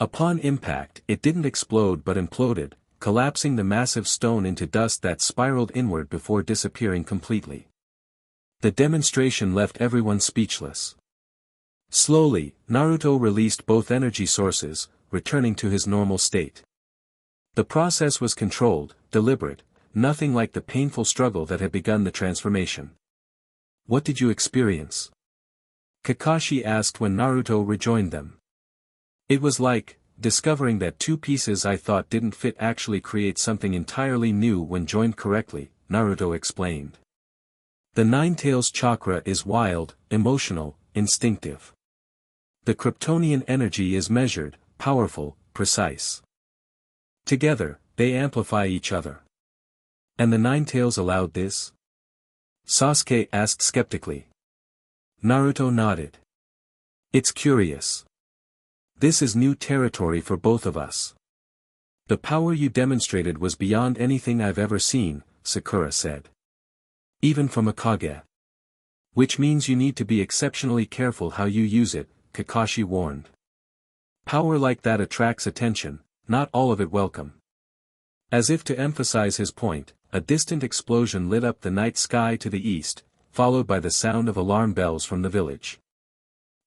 Upon impact, it didn't explode but imploded, collapsing the massive stone into dust that spiraled inward before disappearing completely. The demonstration left everyone speechless. Slowly, Naruto released both energy sources, returning to his normal state. The process was controlled, deliberate, nothing like the painful struggle that had begun the transformation. What did you experience? Kakashi asked when Naruto rejoined them. It was like, discovering that two pieces I thought didn't fit actually create something entirely new when joined correctly, Naruto explained. The Nine-Tails chakra is wild, emotional, instinctive. The Kryptonian energy is measured, powerful, precise. Together, they amplify each other. And the Nine-Tails allowed this? Sasuke asked skeptically. Naruto nodded. It's curious. This is new territory for both of us. The power you demonstrated was beyond anything I've ever seen, Sakura said. Even from a Kage. Which means you need to be exceptionally careful how you use it, Kakashi warned. Power like that attracts attention, not all of it welcome. As if to emphasize his point, a distant explosion lit up the night sky to the east, followed by the sound of alarm bells from the village.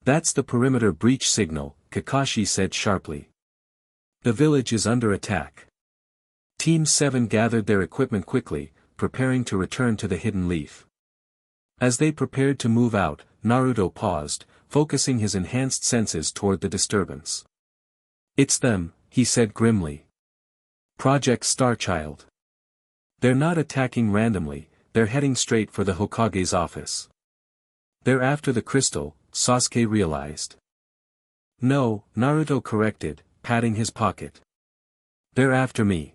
That's the perimeter breach signal, Kakashi said sharply. The village is under attack. Team 7 gathered their equipment quickly, preparing to return to the Hidden Leaf. As they prepared to move out, Naruto paused, focusing his enhanced senses toward the disturbance. It's them, he said grimly. Project Starchild. They're not attacking randomly, they're heading straight for the Hokage's office. They're after the crystal, Sasuke realized. No, Naruto corrected, patting his pocket. They're after me.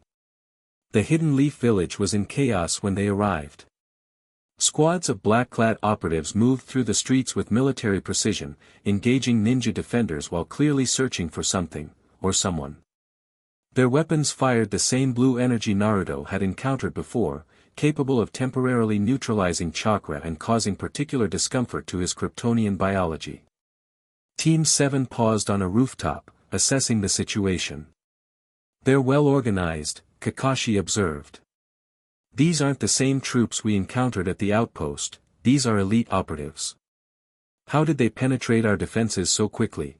The Hidden Leaf village was in chaos when they arrived. Squads of black-clad operatives moved through the streets with military precision, engaging ninja defenders while clearly searching for something, or someone. Their weapons fired the same blue energy Naruto had encountered before, capable of temporarily neutralizing chakra and causing particular discomfort to his Kryptonian biology. Team 7 paused on a rooftop, assessing the situation. They're well organized, Kakashi observed. These aren't the same troops we encountered at the outpost, these are elite operatives. How did they penetrate our defenses so quickly?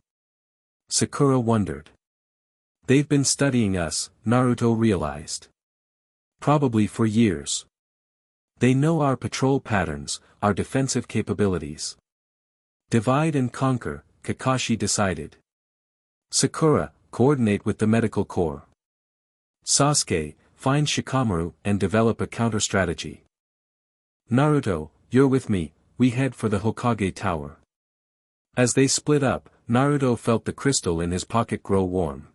Sakura wondered. They've been studying us, Naruto realized. Probably for years. They know our patrol patterns, our defensive capabilities. Divide and conquer, Kakashi decided. Sakura, coordinate with the medical corps. Sasuke, find Shikamaru and develop a counter-strategy. Naruto, you're with me, we head for the Hokage Tower. As they split up, Naruto felt the crystal in his pocket grow warm.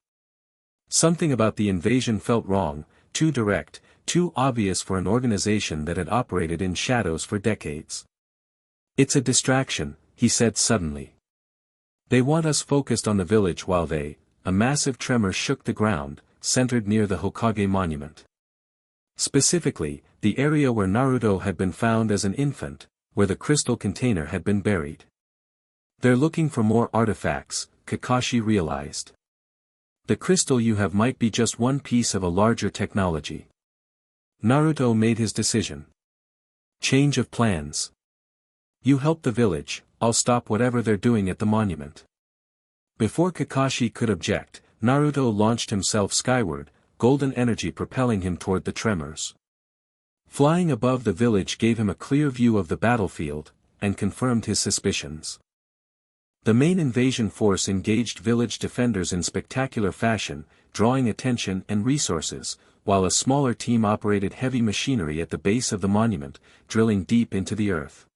Something about the invasion felt wrong, too direct, too obvious for an organization that had operated in shadows for decades. It's a distraction, he said suddenly. They want us focused on the village while they, a massive tremor shook the ground, centered near the Hokage monument. Specifically, the area where Naruto had been found as an infant, where the crystal container had been buried. They're looking for more artifacts, Kakashi realized. The crystal you have might be just one piece of a larger technology. Naruto made his decision. Change of plans. You help the village, I'll stop whatever they're doing at the monument. Before Kakashi could object, Naruto launched himself skyward, golden energy propelling him toward the tremors. Flying above the village gave him a clear view of the battlefield, and confirmed his suspicions. The main invasion force engaged village defenders in spectacular fashion, drawing attention and resources, while a smaller team operated heavy machinery at the base of the monument, drilling deep into the earth.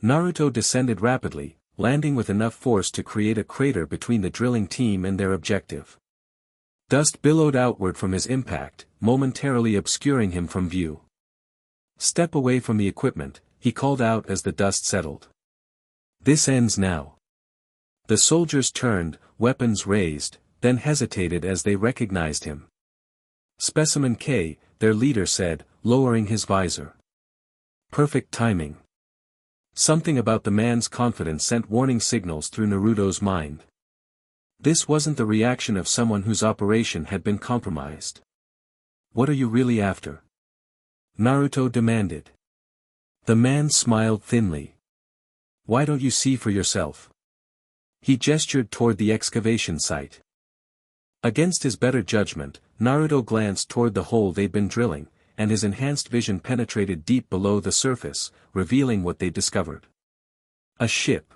Naruto descended rapidly, landing with enough force to create a crater between the drilling team and their objective. Dust billowed outward from his impact, momentarily obscuring him from view. Step away from the equipment, he called out as the dust settled. This ends now. The soldiers turned, weapons raised, then hesitated as they recognized him. Specimen K, their leader said, lowering his visor. Perfect timing. Something about the man's confidence sent warning signals through Naruto's mind. This wasn't the reaction of someone whose operation had been compromised. What are you really after? Naruto demanded. The man smiled thinly. Why don't you see for yourself? He gestured toward the excavation site. Against his better judgment, Naruto glanced toward the hole they'd been drilling, and his enhanced vision penetrated deep below the surface, revealing what they discovered. A ship.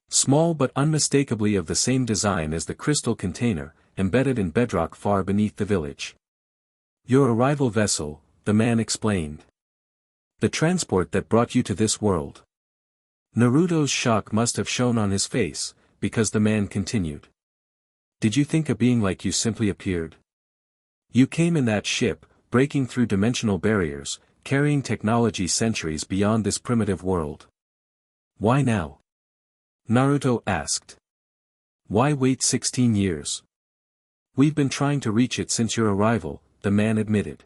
Small but unmistakably of the same design as the crystal container, embedded in bedrock far beneath the village. Your arrival vessel, the man explained. The transport that brought you to this world. Naruto's shock must have shown on his face, because the man continued. Did you think a being like you simply appeared? You came in that ship, breaking through dimensional barriers, carrying technology centuries beyond this primitive world. Why now? Naruto asked. Why wait 16 years? We've been trying to reach it since your arrival, the man admitted.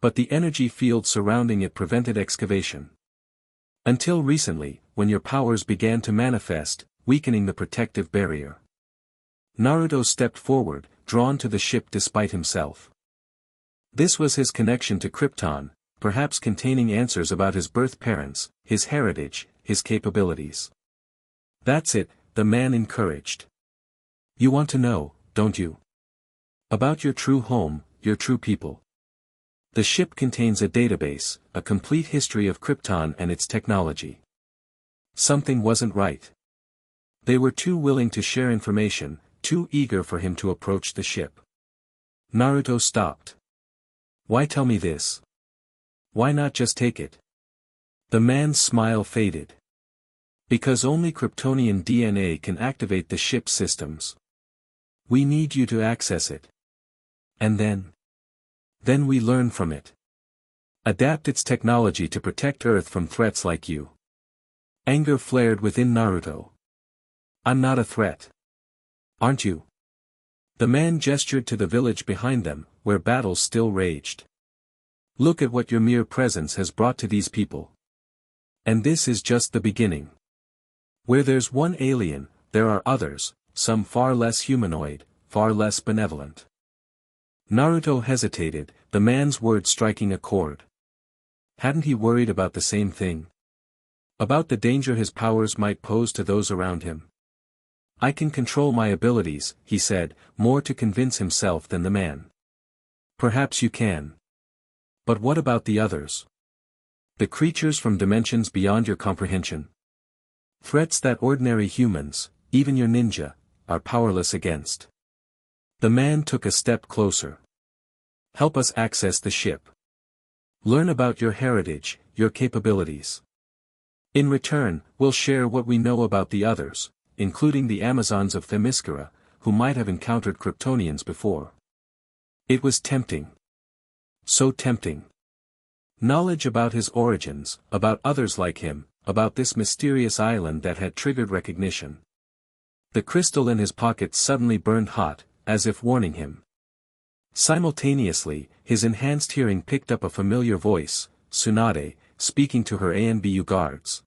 But the energy field surrounding it prevented excavation. Until recently, when your powers began to manifest, weakening the protective barrier. Naruto stepped forward, drawn to the ship despite himself. This was his connection to Krypton, perhaps containing answers about his birth parents, his heritage, his capabilities. That's it, the man encouraged. You want to know, don't you? About your true home, your true people. The ship contains a database, a complete history of Krypton and its technology. Something wasn't right. They were too willing to share information, too eager for him to approach the ship. Naruto stopped. Why tell me this? Why not just take it? The man's smile faded. Because only Kryptonian DNA can activate the ship's systems. We need you to access it. And then? Then we learn from it. Adapt its technology to protect Earth from threats like you. Anger flared within Naruto. I'm not a threat. Aren't you? The man gestured to the village behind them, where battles still raged. Look at what your mere presence has brought to these people. And this is just the beginning. Where there's one alien, there are others, some far less humanoid, far less benevolent. Naruto hesitated, the man's words striking a chord. Hadn't he worried about the same thing? About the danger his powers might pose to those around him? I can control my abilities, he said, more to convince himself than the man. Perhaps you can. But what about the others? The creatures from dimensions beyond your comprehension? Threats that ordinary humans, even your ninja, are powerless against. The man took a step closer. Help us access the ship. Learn about your heritage, your capabilities. In return, we'll share what we know about the others, including the Amazons of Themyscira, who might have encountered Kryptonians before. It was tempting. So tempting. Knowledge about his origins, about others like him, about this mysterious island that had triggered recognition. The crystal in his pocket suddenly burned hot, as if warning him. Simultaneously, his enhanced hearing picked up a familiar voice, Tsunade, speaking to her ANBU guards.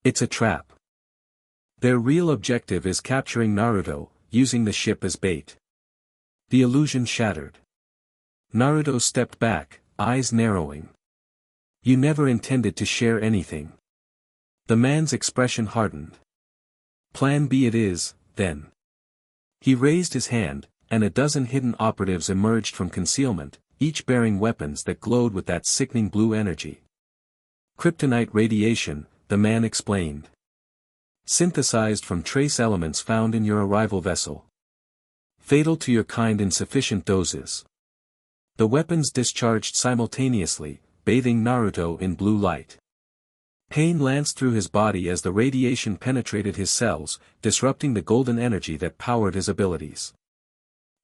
It's a trap. Their real objective is capturing Naruto, using the ship as bait. The illusion shattered. Naruto stepped back, eyes narrowing. You never intended to share anything. The man's expression hardened. Plan B it is, then. He raised his hand, and a dozen hidden operatives emerged from concealment, each bearing weapons that glowed with that sickening blue energy. Kryptonite radiation, the man explained. Synthesized from trace elements found in your arrival vessel. Fatal to your kind in sufficient doses. The weapons discharged simultaneously, bathing Naruto in blue light. Pain lanced through his body as the radiation penetrated his cells, disrupting the golden energy that powered his abilities.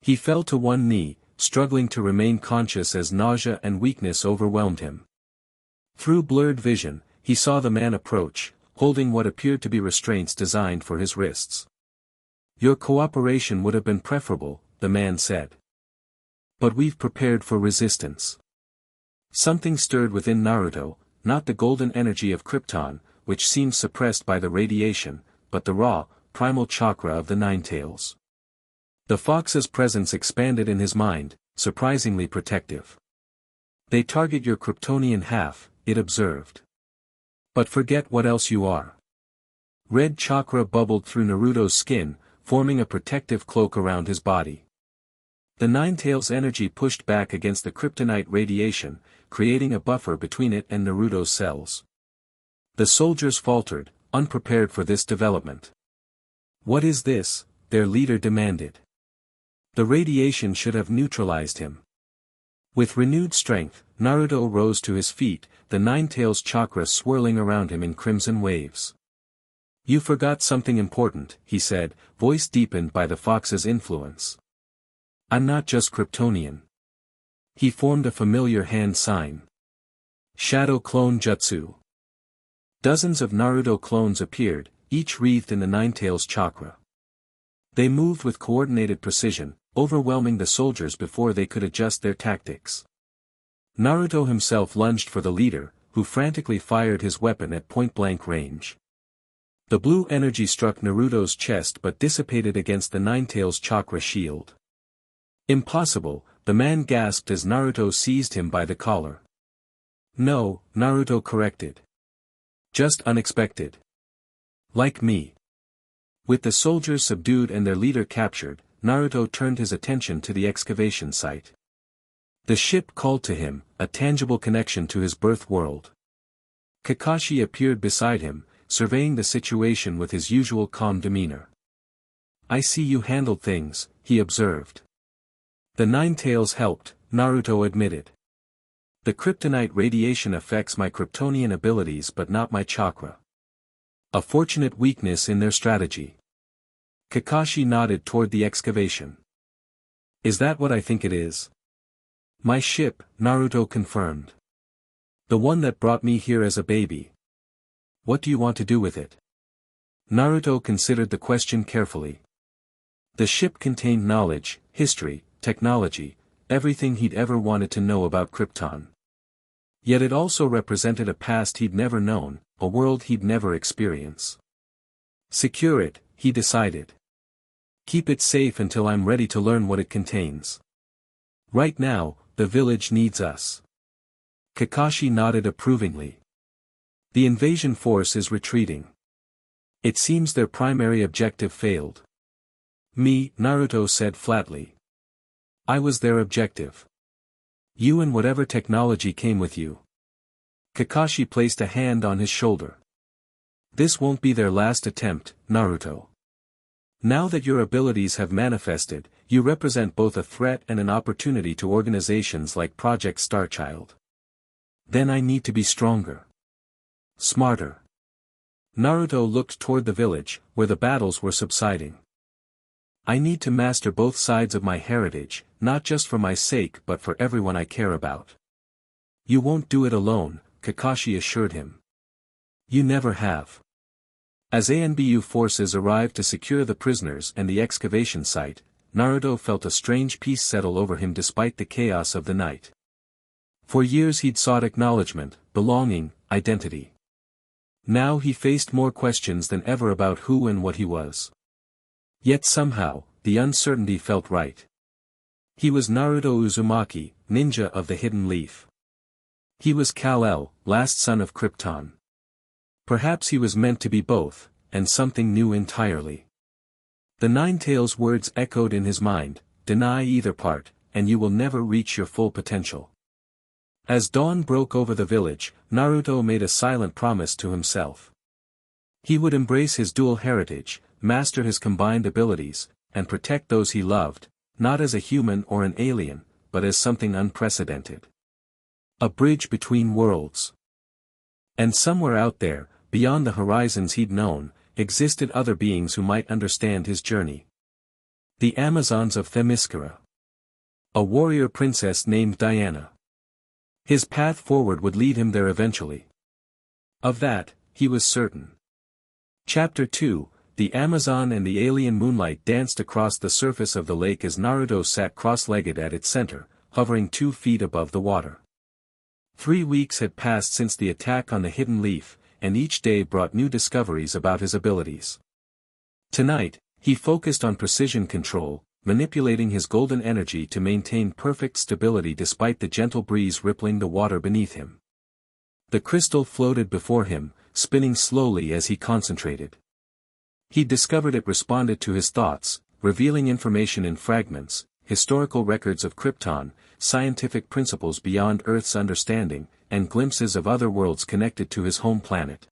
He fell to one knee, struggling to remain conscious as nausea and weakness overwhelmed him. Through blurred vision, he saw the man approach, holding what appeared to be restraints designed for his wrists. Your cooperation would have been preferable, the man said. But we've prepared for resistance. Something stirred within Naruto, not the golden energy of Krypton, which seemed suppressed by the radiation, but the raw, primal chakra of the Ninetales. The fox's presence expanded in his mind, surprisingly protective. They target your Kryptonian half, it observed. But forget what else you are. Red chakra bubbled through Naruto's skin, forming a protective cloak around his body. The Ninetales' energy pushed back against the kryptonite radiation, creating a buffer between it and Naruto's cells. The soldiers faltered, unprepared for this development. What is this? Their leader demanded. The radiation should have neutralized him. With renewed strength, Naruto rose to his feet, the Nine-Tails chakra swirling around him in crimson waves. "You forgot something important," he said, voice deepened by the fox's influence. "I'm not just Kryptonian." He formed a familiar hand sign. Shadow Clone Jutsu. Dozens of Naruto clones appeared, each wreathed in the Nine-Tails chakra. They moved with coordinated precision, overwhelming the soldiers before they could adjust their tactics. Naruto himself lunged for the leader, who frantically fired his weapon at point-blank range. The blue energy struck Naruto's chest but dissipated against the Nine-Tails chakra shield. "Impossible," the man gasped as Naruto seized him by the collar. "No," Naruto corrected. "Just unexpected. Like me." With the soldiers subdued and their leader captured, Naruto turned his attention to the excavation site. The ship called to him, a tangible connection to his birth world. Kakashi appeared beside him, surveying the situation with his usual calm demeanor. "I see you handled things," he observed. "The Nine-Tails helped," Naruto admitted. "The kryptonite radiation affects my Kryptonian abilities but not my chakra. A fortunate weakness in their strategy." Kakashi nodded toward the excavation. "Is that what I think it is?" "My ship," Naruto confirmed. "The one that brought me here as a baby. What do you want to do with it?" Naruto considered the question carefully. The ship contained knowledge, history, technology, everything he'd ever wanted to know about Krypton. Yet it also represented a past he'd never known, a world he'd never experienced. "Secure it," he decided. "Keep it safe until I'm ready to learn what it contains. Right now, the village needs us." Kakashi nodded approvingly. "The invasion force is retreating. It seems their primary objective failed." "Me," Naruto said flatly. "I was their objective. You and whatever technology came with you." Kakashi placed a hand on his shoulder. "This won't be their last attempt, Naruto. Now that your abilities have manifested, you represent both a threat and an opportunity to organizations like Project Starchild. Then I need to be stronger. Smarter." Naruto looked toward the village, where the battles were subsiding. "I need to master both sides of my heritage, not just for my sake but for everyone I care about." "You won't do it alone," Kakashi assured him. "You never have." As ANBU forces arrived to secure the prisoners and the excavation site, Naruto felt a strange peace settle over him despite the chaos of the night. For years he'd sought acknowledgement, belonging, identity. Now he faced more questions than ever about who and what he was. Yet somehow, the uncertainty felt right. He was Naruto Uzumaki, ninja of the Hidden Leaf. He was Kal-El, last son of Krypton. Perhaps he was meant to be both, and something new entirely. The Nine-Tails words echoed in his mind, "Deny either part, and you will never reach your full potential." As dawn broke over the village, Naruto made a silent promise to himself. He would embrace his dual heritage, master his combined abilities, and protect those he loved, not as a human or an alien, but as something unprecedented. A bridge between worlds. And somewhere out there, beyond the horizons he'd known, existed other beings who might understand his journey. The Amazons of Themyscira. A warrior princess named Diana. His path forward would lead him there eventually. Of that, he was certain. Chapter 2, The Amazon and the alien moonlight danced across the surface of the lake as Naruto sat cross-legged at its center, hovering 2 feet above the water. 3 weeks had passed since the attack on the Hidden Leaf, and each day brought new discoveries about his abilities. Tonight, he focused on precision control, manipulating his golden energy to maintain perfect stability despite the gentle breeze rippling the water beneath him. The crystal floated before him, spinning slowly as he concentrated. He discovered it responded to his thoughts, revealing information in fragments, historical records of Krypton, scientific principles beyond Earth's understanding, and glimpses of other worlds connected to his home planet.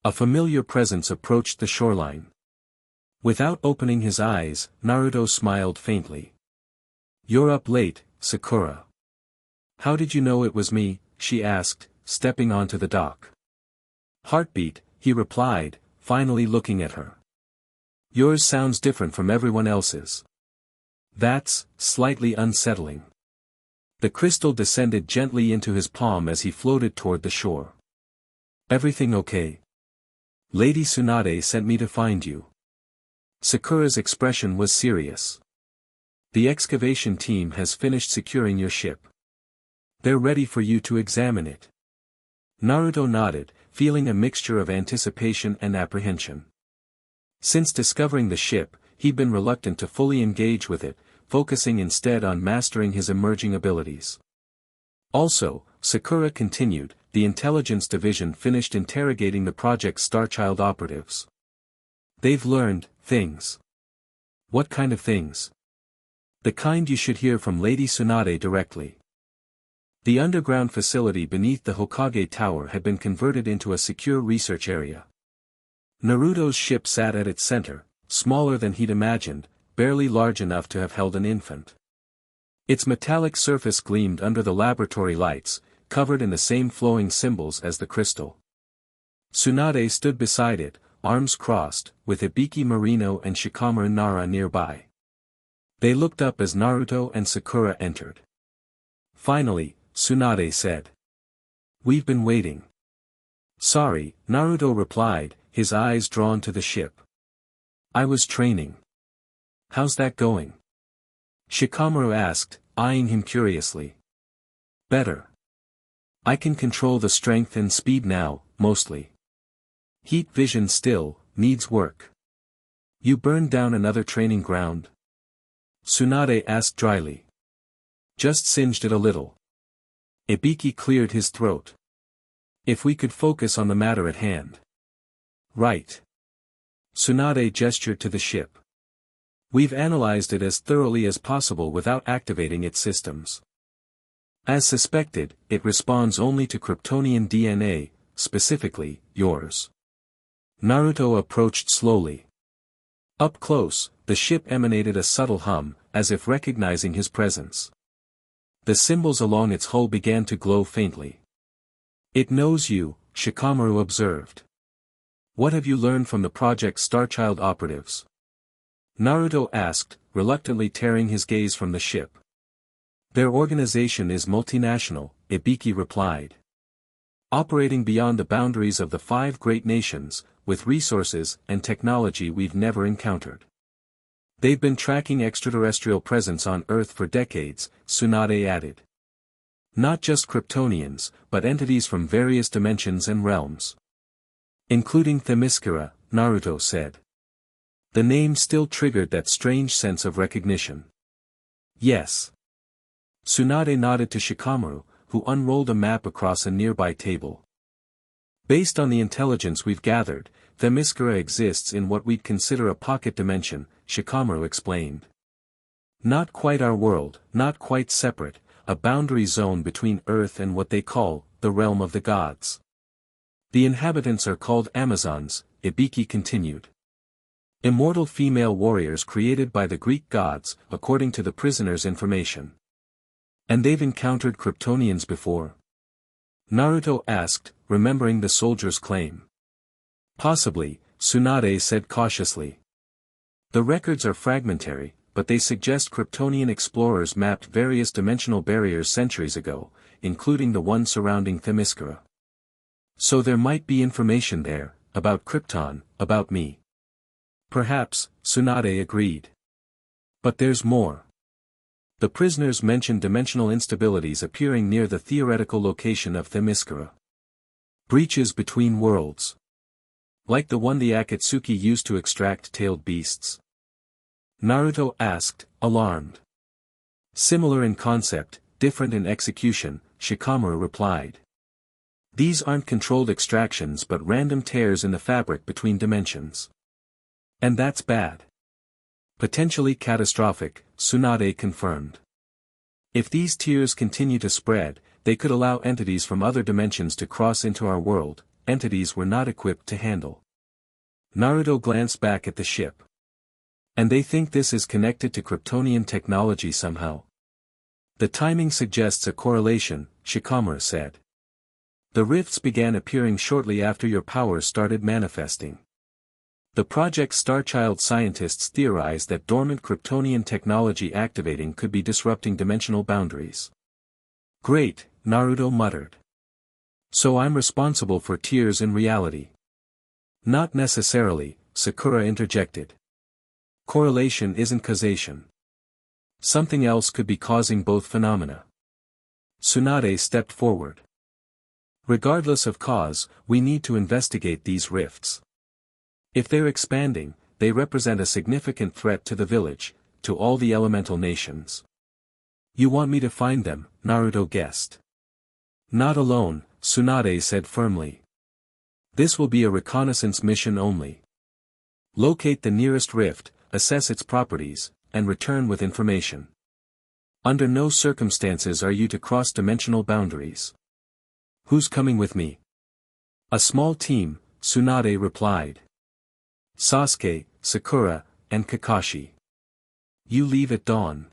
A familiar presence approached the shoreline. Without opening his eyes, Naruto smiled faintly. "You're up late, Sakura." How did you know it was me? She asked, stepping onto the dock. Heartbeat, he replied, finally looking at her. Yours sounds different from everyone else's. That's slightly unsettling. The crystal descended gently into his palm as he floated toward the shore. Everything okay? Lady Tsunade sent me to find you. Sakura's expression was serious. The excavation team has finished securing your ship. They're ready for you to examine it. Naruto nodded, feeling a mixture of anticipation and apprehension. Since discovering the ship, he'd been reluctant to fully engage with it, focusing instead on mastering his emerging abilities. Also, Sakura continued, the intelligence division finished interrogating the project's Starchild operatives. They've learned things. What kind of things? The kind you should hear from Lady Tsunade directly. The underground facility beneath the Hokage Tower had been converted into a secure research area. Naruto's ship sat at its center, smaller than he'd imagined, barely large enough to have held an infant. Its metallic surface gleamed under the laboratory lights, covered in the same flowing symbols as the crystal. Tsunade stood beside it, arms crossed, with Ibiki Marino and Shikamaru Nara nearby. They looked up as Naruto and Sakura entered. Finally, Tsunade said. We've been waiting. Sorry, Naruto replied, his eyes drawn to the ship. I was training. How's that going? Shikamaru asked, eyeing him curiously. Better. I can control the strength and speed now, mostly. Heat vision still needs work. You burned down another training ground? Tsunade asked dryly. Just singed it a little. Ibiki cleared his throat. If we could focus on the matter at hand. Right. Tsunade gestured to the ship. We've analyzed it as thoroughly as possible without activating its systems. As suspected, it responds only to Kryptonian DNA, specifically, yours. Naruto approached slowly. Up close, the ship emanated a subtle hum, as if recognizing his presence. The symbols along its hull began to glow faintly. It knows you, Shikamaru observed. What have you learned from the Project Starchild operatives? Naruto asked, reluctantly tearing his gaze from the ship. Their organization is multinational, Ibiki replied. Operating beyond the boundaries of the 5 great nations, with resources and technology we've never encountered. They've been tracking extraterrestrial presence on Earth for decades, Tsunade added. Not just Kryptonians, but entities from various dimensions and realms. Including Themyscira, Naruto said. The name still triggered that strange sense of recognition. Yes. Tsunade nodded to Shikamaru, who unrolled a map across a nearby table. Based on the intelligence we've gathered, Themyscira exists in what we'd consider a pocket dimension, Shikamaru explained. Not quite our world, not quite separate, a boundary zone between Earth and what they call, the realm of the gods. The inhabitants are called Amazons, Ibiki continued. Immortal female warriors created by the Greek gods, according to the prisoner's information. And they've encountered Kryptonians before? Naruto asked, remembering the soldier's claim. Possibly, Tsunade said cautiously. The records are fragmentary, but they suggest Kryptonian explorers mapped various dimensional barriers centuries ago, including the one surrounding Themyscira. So there might be information there, about Krypton, about me. Perhaps, Tsunade agreed. But there's more. The prisoners mentioned dimensional instabilities appearing near the theoretical location of Themyscira. Breaches between worlds. Like the one the Akatsuki used to extract tailed beasts? Naruto asked, alarmed. Similar in concept, different in execution, Shikamaru replied. These aren't controlled extractions but random tears in the fabric between dimensions. And that's bad. Potentially catastrophic, Tsunade confirmed. If these tears continue to spread, they could allow entities from other dimensions to cross into our world, entities we're not equipped to handle. Naruto glanced back at the ship. And they think this is connected to Kryptonian technology somehow. The timing suggests a correlation, Shikamaru said. The rifts began appearing shortly after your powers started manifesting. The Project Starchild scientists theorized that dormant Kryptonian technology activating could be disrupting dimensional boundaries. Great, Naruto muttered. So I'm responsible for tears in reality. Not necessarily, Sakura interjected. Correlation isn't causation. Something else could be causing both phenomena. Tsunade stepped forward. Regardless of cause, we need to investigate these rifts. If they're expanding, they represent a significant threat to the village, to all the elemental nations. You want me to find them, Naruto guessed. Not alone, Tsunade said firmly. This will be a reconnaissance mission only. Locate the nearest rift, assess its properties, and return with information. Under no circumstances are you to cross dimensional boundaries. Who's coming with me? A small team, Tsunade replied. Sasuke, Sakura, and Kakashi. You leave at dawn.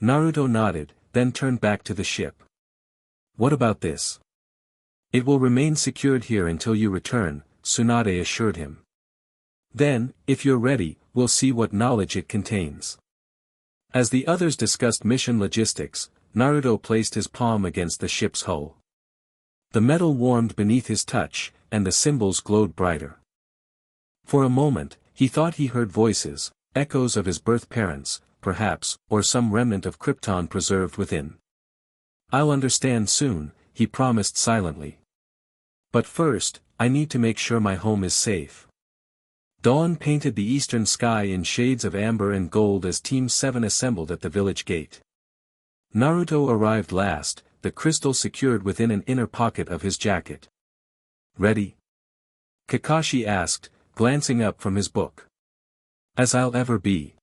Naruto nodded, then turned back to the ship. What about this? It will remain secured here until you return, Tsunade assured him. Then, if you're ready, we'll see what knowledge it contains. As the others discussed mission logistics, Naruto placed his palm against the ship's hull. The metal warmed beneath his touch, and the symbols glowed brighter. For a moment, he thought he heard voices, echoes of his birth parents, perhaps, or some remnant of krypton preserved within. I'll understand soon, he promised silently. But first, I need to make sure my home is safe. Dawn painted the eastern sky in shades of amber and gold as Team 7 assembled at the village gate. Naruto arrived last, the crystal secured within an inner pocket of his jacket. Ready? Kakashi asked, glancing up from his book. As I'll ever be.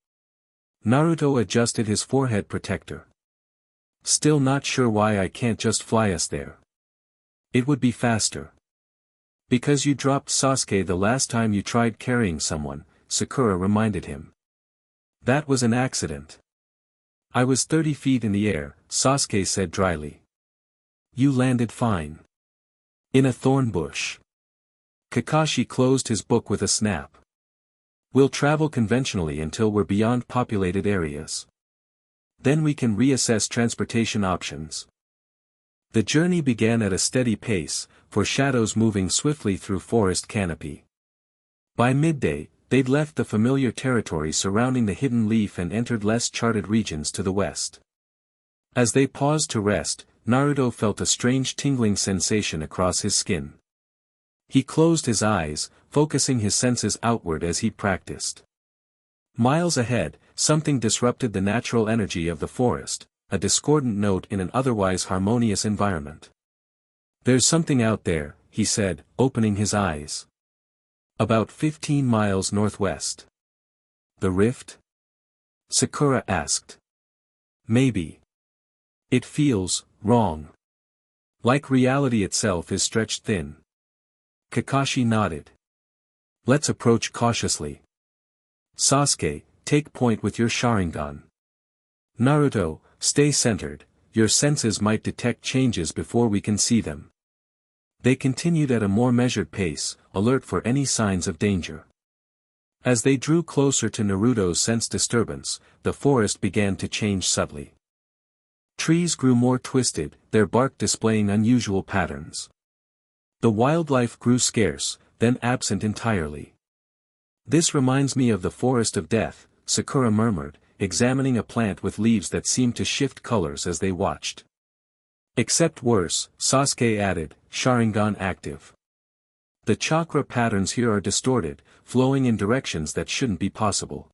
Naruto adjusted his forehead protector. Still not sure why I can't just fly us there. It would be faster. Because you dropped Sasuke the last time you tried carrying someone, Sakura reminded him. That was an accident. I was 30 feet in the air, Sasuke said dryly. You landed fine. In a thorn bush. Kakashi closed his book with a snap. We'll travel conventionally until we're beyond populated areas. Then we can reassess transportation options. The journey began at a steady pace, for shadows moving swiftly through forest canopy. By midday, they'd left the familiar territory surrounding the hidden leaf and entered less charted regions to the west. As they paused to rest, Naruto felt a strange tingling sensation across his skin. He closed his eyes, focusing his senses outward as he practiced. Miles ahead, something disrupted the natural energy of the forest, a discordant note in an otherwise harmonious environment. There's something out there, he said, opening his eyes. About 15 miles northwest. The rift? Sakura asked. Maybe. It feels wrong. Like reality itself is stretched thin. Kakashi nodded. Let's approach cautiously. Sasuke, take point with your Sharingan. Naruto, stay centered, your senses might detect changes before we can see them. They continued at a more measured pace, alert for any signs of danger. As they drew closer to Naruto's sense disturbance, the forest began to change subtly. Trees grew more twisted, their bark displaying unusual patterns. The wildlife grew scarce, then absent entirely. This reminds me of the forest of death, Sakura murmured, examining a plant with leaves that seemed to shift colors as they watched. Except worse, Sasuke added, Sharingan active. The chakra patterns here are distorted, flowing in directions that shouldn't be possible.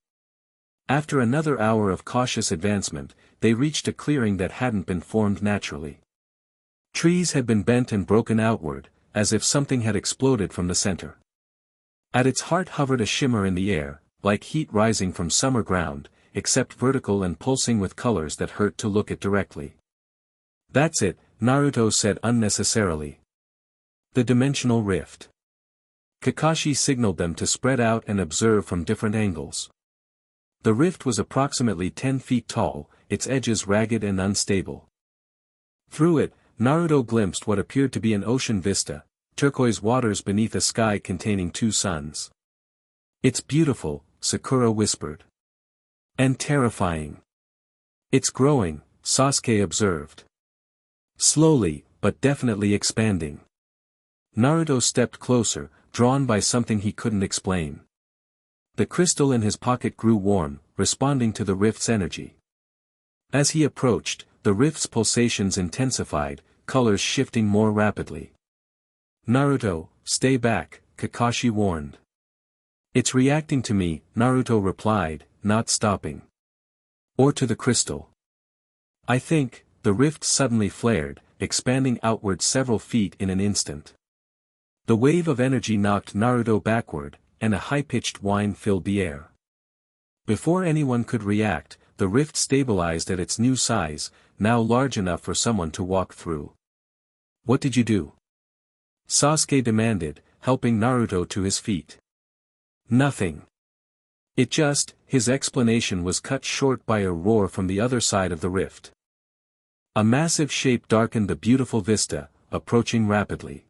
After another hour of cautious advancement, they reached a clearing that hadn't been formed naturally. Trees had been bent and broken outward, as if something had exploded from the center. At its heart hovered a shimmer in the air, like heat rising from summer ground, except vertical and pulsing with colors that hurt to look at directly. That's it, Naruto said unnecessarily. The dimensional rift. Kakashi signaled them to spread out and observe from different angles. The rift was approximately 10 feet tall, its edges ragged and unstable. Through it, Naruto glimpsed what appeared to be an ocean vista, turquoise waters beneath a sky containing two suns. "It's beautiful," Sakura whispered. "And terrifying." "It's growing," Sasuke observed. "Slowly, but definitely expanding." Naruto stepped closer, drawn by something he couldn't explain. The crystal in his pocket grew warm, responding to the rift's energy. As he approached, the rift's pulsations intensified, colors shifting more rapidly. "Naruto, stay back," Kakashi warned. "It's reacting to me," Naruto replied, not stopping. "Or to the crystal." "I think," the rift suddenly flared, expanding outward several feet in an instant. The wave of energy knocked Naruto backward, and a high-pitched whine filled the air. Before anyone could react, the rift stabilized at its new size, now large enough for someone to walk through. "What did you do?" Sasuke demanded, helping Naruto to his feet. "Nothing. His explanation was cut short by a roar from the other side of the rift. A massive shape darkened the beautiful vista, approaching rapidly.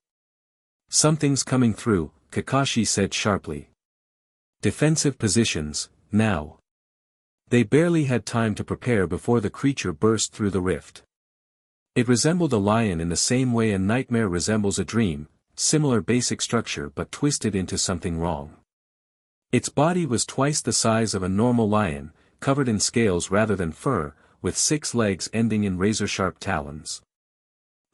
"Something's coming through," Kakashi said sharply. "Defensive positions, now." They barely had time to prepare before the creature burst through the rift. It resembled a lion in the same way a nightmare resembles a dream, similar basic structure but twisted into something wrong. Its body was twice the size of a normal lion, covered in scales rather than fur, with 6 legs ending in razor-sharp talons.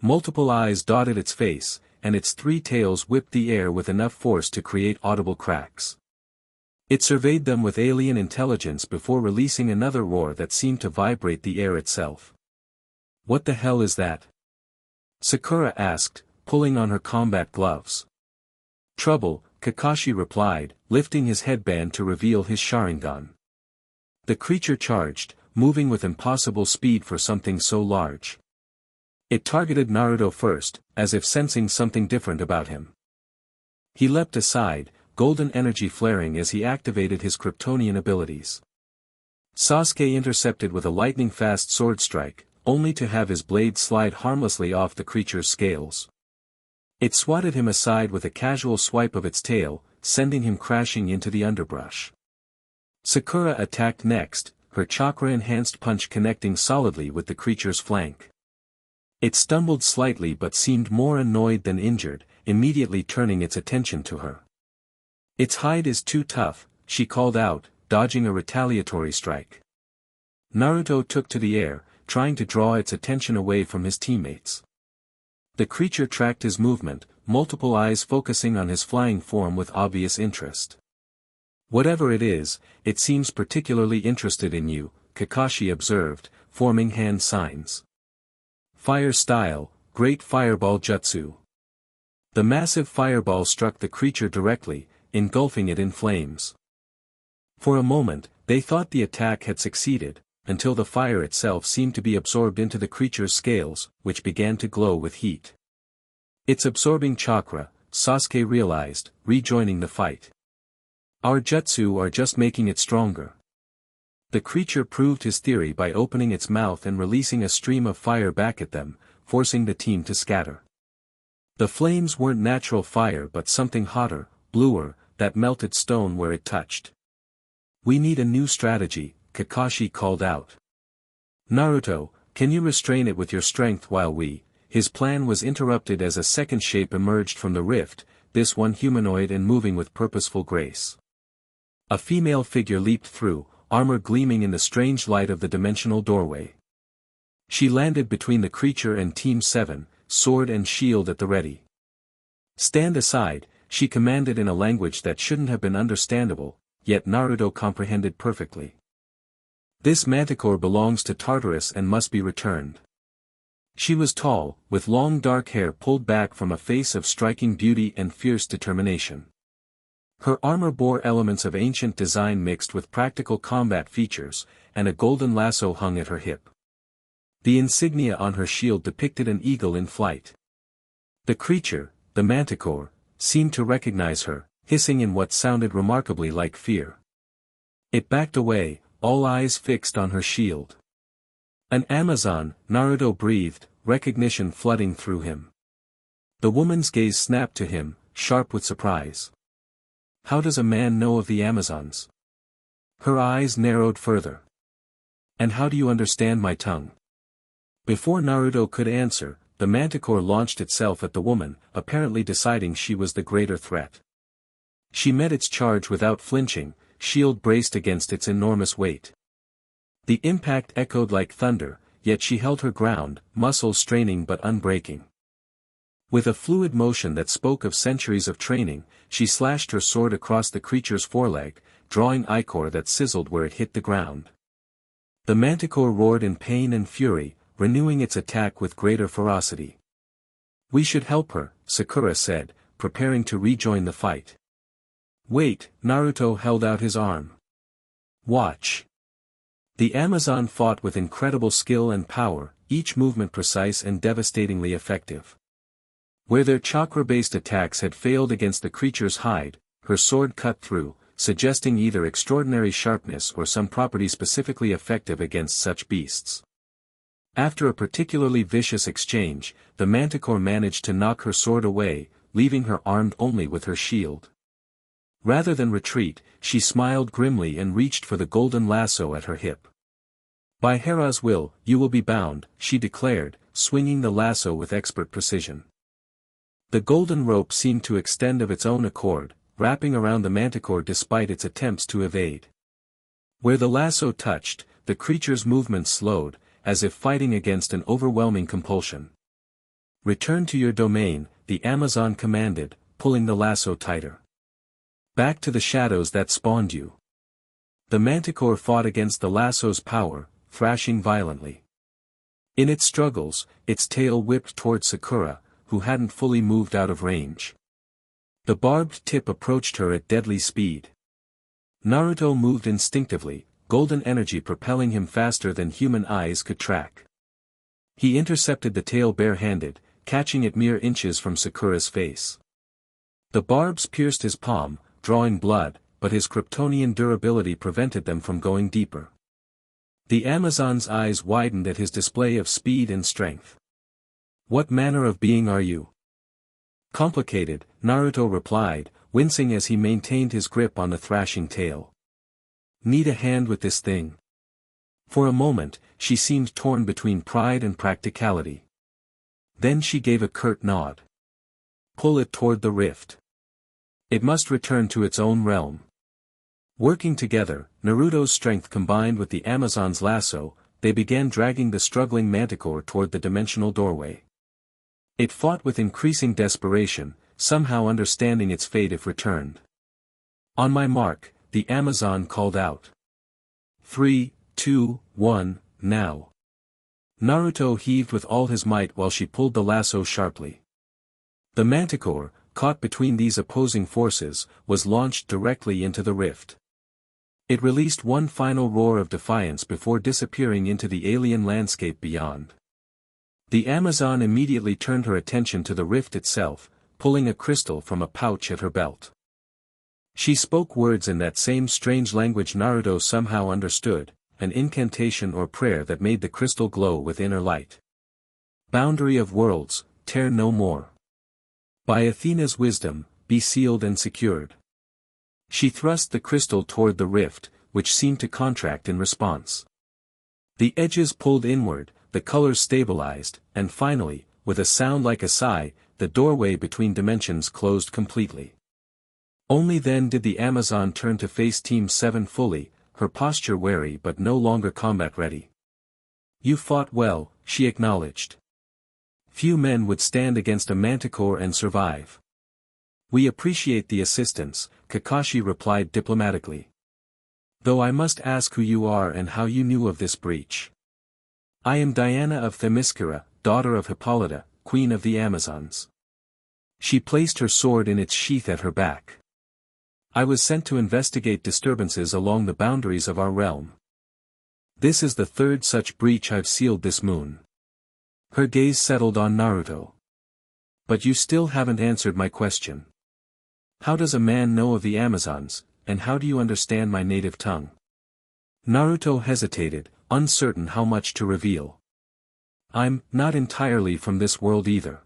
Multiple eyes dotted its face, and its 3 tails whipped the air with enough force to create audible cracks. It surveyed them with alien intelligence before releasing another roar that seemed to vibrate the air itself. "What the hell is that?" Sakura asked, pulling on her combat gloves. "Trouble," Kakashi replied, lifting his headband to reveal his Sharingan. The creature charged, moving with impossible speed for something so large. It targeted Naruto first, as if sensing something different about him. He leapt aside, golden energy flaring as he activated his Kryptonian abilities. Sasuke intercepted with a lightning-fast sword strike, only to have his blade slide harmlessly off the creature's scales. It swatted him aside with a casual swipe of its tail, sending him crashing into the underbrush. Sakura attacked next, her chakra-enhanced punch connecting solidly with the creature's flank. It stumbled slightly but seemed more annoyed than injured, immediately turning its attention to her. "Its hide is too tough," she called out, dodging a retaliatory strike. Naruto took to the air, trying to draw its attention away from his teammates. The creature tracked his movement, multiple eyes focusing on his flying form with obvious interest. "Whatever it is, it seems particularly interested in you," Kakashi observed, forming hand signs. "Fire style, Great Fireball Jutsu." The massive fireball struck the creature directly, engulfing it in flames. For a moment, they thought the attack had succeeded, until the fire itself seemed to be absorbed into the creature's scales, which began to glow with heat. "It's absorbing chakra," Sasuke realized, rejoining the fight. "Our jutsu are just making it stronger." The creature proved his theory by opening its mouth and releasing a stream of fire back at them, forcing the team to scatter. The flames weren't natural fire but something hotter, bluer, that melted stone where it touched. "We need a new strategy," Kakashi called out. "Naruto, can you restrain it with your strength while we—" His plan was interrupted as a second shape emerged from the rift, this one humanoid and moving with purposeful grace. A female figure leaped through, armor gleaming in the strange light of the dimensional doorway. She landed between the creature and Team 7, sword and shield at the ready. "Stand aside," she commanded in a language that shouldn't have been understandable, yet Naruto comprehended perfectly. "This manticore belongs to Tartarus and must be returned." She was tall, with long dark hair pulled back from a face of striking beauty and fierce determination. Her armor bore elements of ancient design mixed with practical combat features, and a golden lasso hung at her hip. The insignia on her shield depicted an eagle in flight. The creature, the manticore, seemed to recognize her, hissing in what sounded remarkably like fear. It backed away, all eyes fixed on her shield. An Amazon, Naruto breathed, recognition flooding through him. The woman's gaze snapped to him, sharp with surprise. How does a man know of the Amazons? Her eyes narrowed further. And how do you understand my tongue? Before Naruto could answer, the manticore launched itself at the woman, apparently deciding she was the greater threat. She met its charge without flinching, shield braced against its enormous weight. The impact echoed like thunder, yet she held her ground, muscles straining but unbreaking. With a fluid motion that spoke of centuries of training, she slashed her sword across the creature's foreleg, drawing ichor that sizzled where it hit the ground. The manticore roared in pain and fury, renewing its attack with greater ferocity. We should help her, Sakura said, preparing to rejoin the fight. Wait, Naruto held out his arm. Watch. The Amazon fought with incredible skill and power, each movement precise and devastatingly effective. Where their chakra-based attacks had failed against the creature's hide, her sword cut through, suggesting either extraordinary sharpness or some property specifically effective against such beasts. After a particularly vicious exchange, the manticore managed to knock her sword away, leaving her armed only with her shield. Rather than retreat, she smiled grimly and reached for the golden lasso at her hip. By Hera's will, you will be bound, she declared, swinging the lasso with expert precision. The golden rope seemed to extend of its own accord, wrapping around the manticore despite its attempts to evade. Where the lasso touched, the creature's movements slowed, as if fighting against an overwhelming compulsion. Return to your domain, the Amazon commanded, pulling the lasso tighter. Back to the shadows that spawned you. The manticore fought against the lasso's power, thrashing violently. In its struggles, its tail whipped towards Sakura, who hadn't fully moved out of range. The barbed tip approached her at deadly speed. Naruto moved instinctively, golden energy propelling him faster than human eyes could track. He intercepted the tail bare-handed, catching it mere inches from Sakura's face. The barbs pierced his palm, drawing blood, but his Kryptonian durability prevented them from going deeper. The Amazon's eyes widened at his display of speed and strength. What manner of being are you? Complicated, Naruto replied, wincing as he maintained his grip on the thrashing tail. Need a hand with this thing? For a moment, she seemed torn between pride and practicality. Then she gave a curt nod. Pull it toward the rift. It must return to its own realm. Working together, Naruto's strength combined with the Amazon's lasso, they began dragging the struggling manticore toward the dimensional doorway. It fought with increasing desperation, somehow understanding its fate if returned. On my mark, the Amazon called out. 3, 2, 1, now. Naruto heaved with all his might while she pulled the lasso sharply. The manticore, caught between these opposing forces, was launched directly into the rift. It released one final roar of defiance before disappearing into the alien landscape beyond. The Amazon immediately turned her attention to the rift itself, pulling a crystal from a pouch at her belt. She spoke words in that same strange language Naruto somehow understood, an incantation or prayer that made the crystal glow with inner light. Boundary of worlds, tear no more. By Athena's wisdom, be sealed and secured. She thrust the crystal toward the rift, which seemed to contract in response. The edges pulled inward, the colors stabilized, and finally, with a sound like a sigh, the doorway between dimensions closed completely. Only then did the Amazon turn to face Team 7 fully, her posture wary but no longer combat-ready. You fought well, she acknowledged. Few men would stand against a manticore and survive. We appreciate the assistance, Kakashi replied diplomatically. Though I must ask who you are and how you knew of this breach. I am Diana of Themyscira, daughter of Hippolyta, queen of the Amazons. She placed her sword in its sheath at her back. I was sent to investigate disturbances along the boundaries of our realm. This is the third such breach I've sealed this moon. Her gaze settled on Naruto. But you still haven't answered my question. How does a man know of the Amazons, and how do you understand my native tongue? Naruto hesitated, uncertain how much to reveal. I'm not entirely from this world either.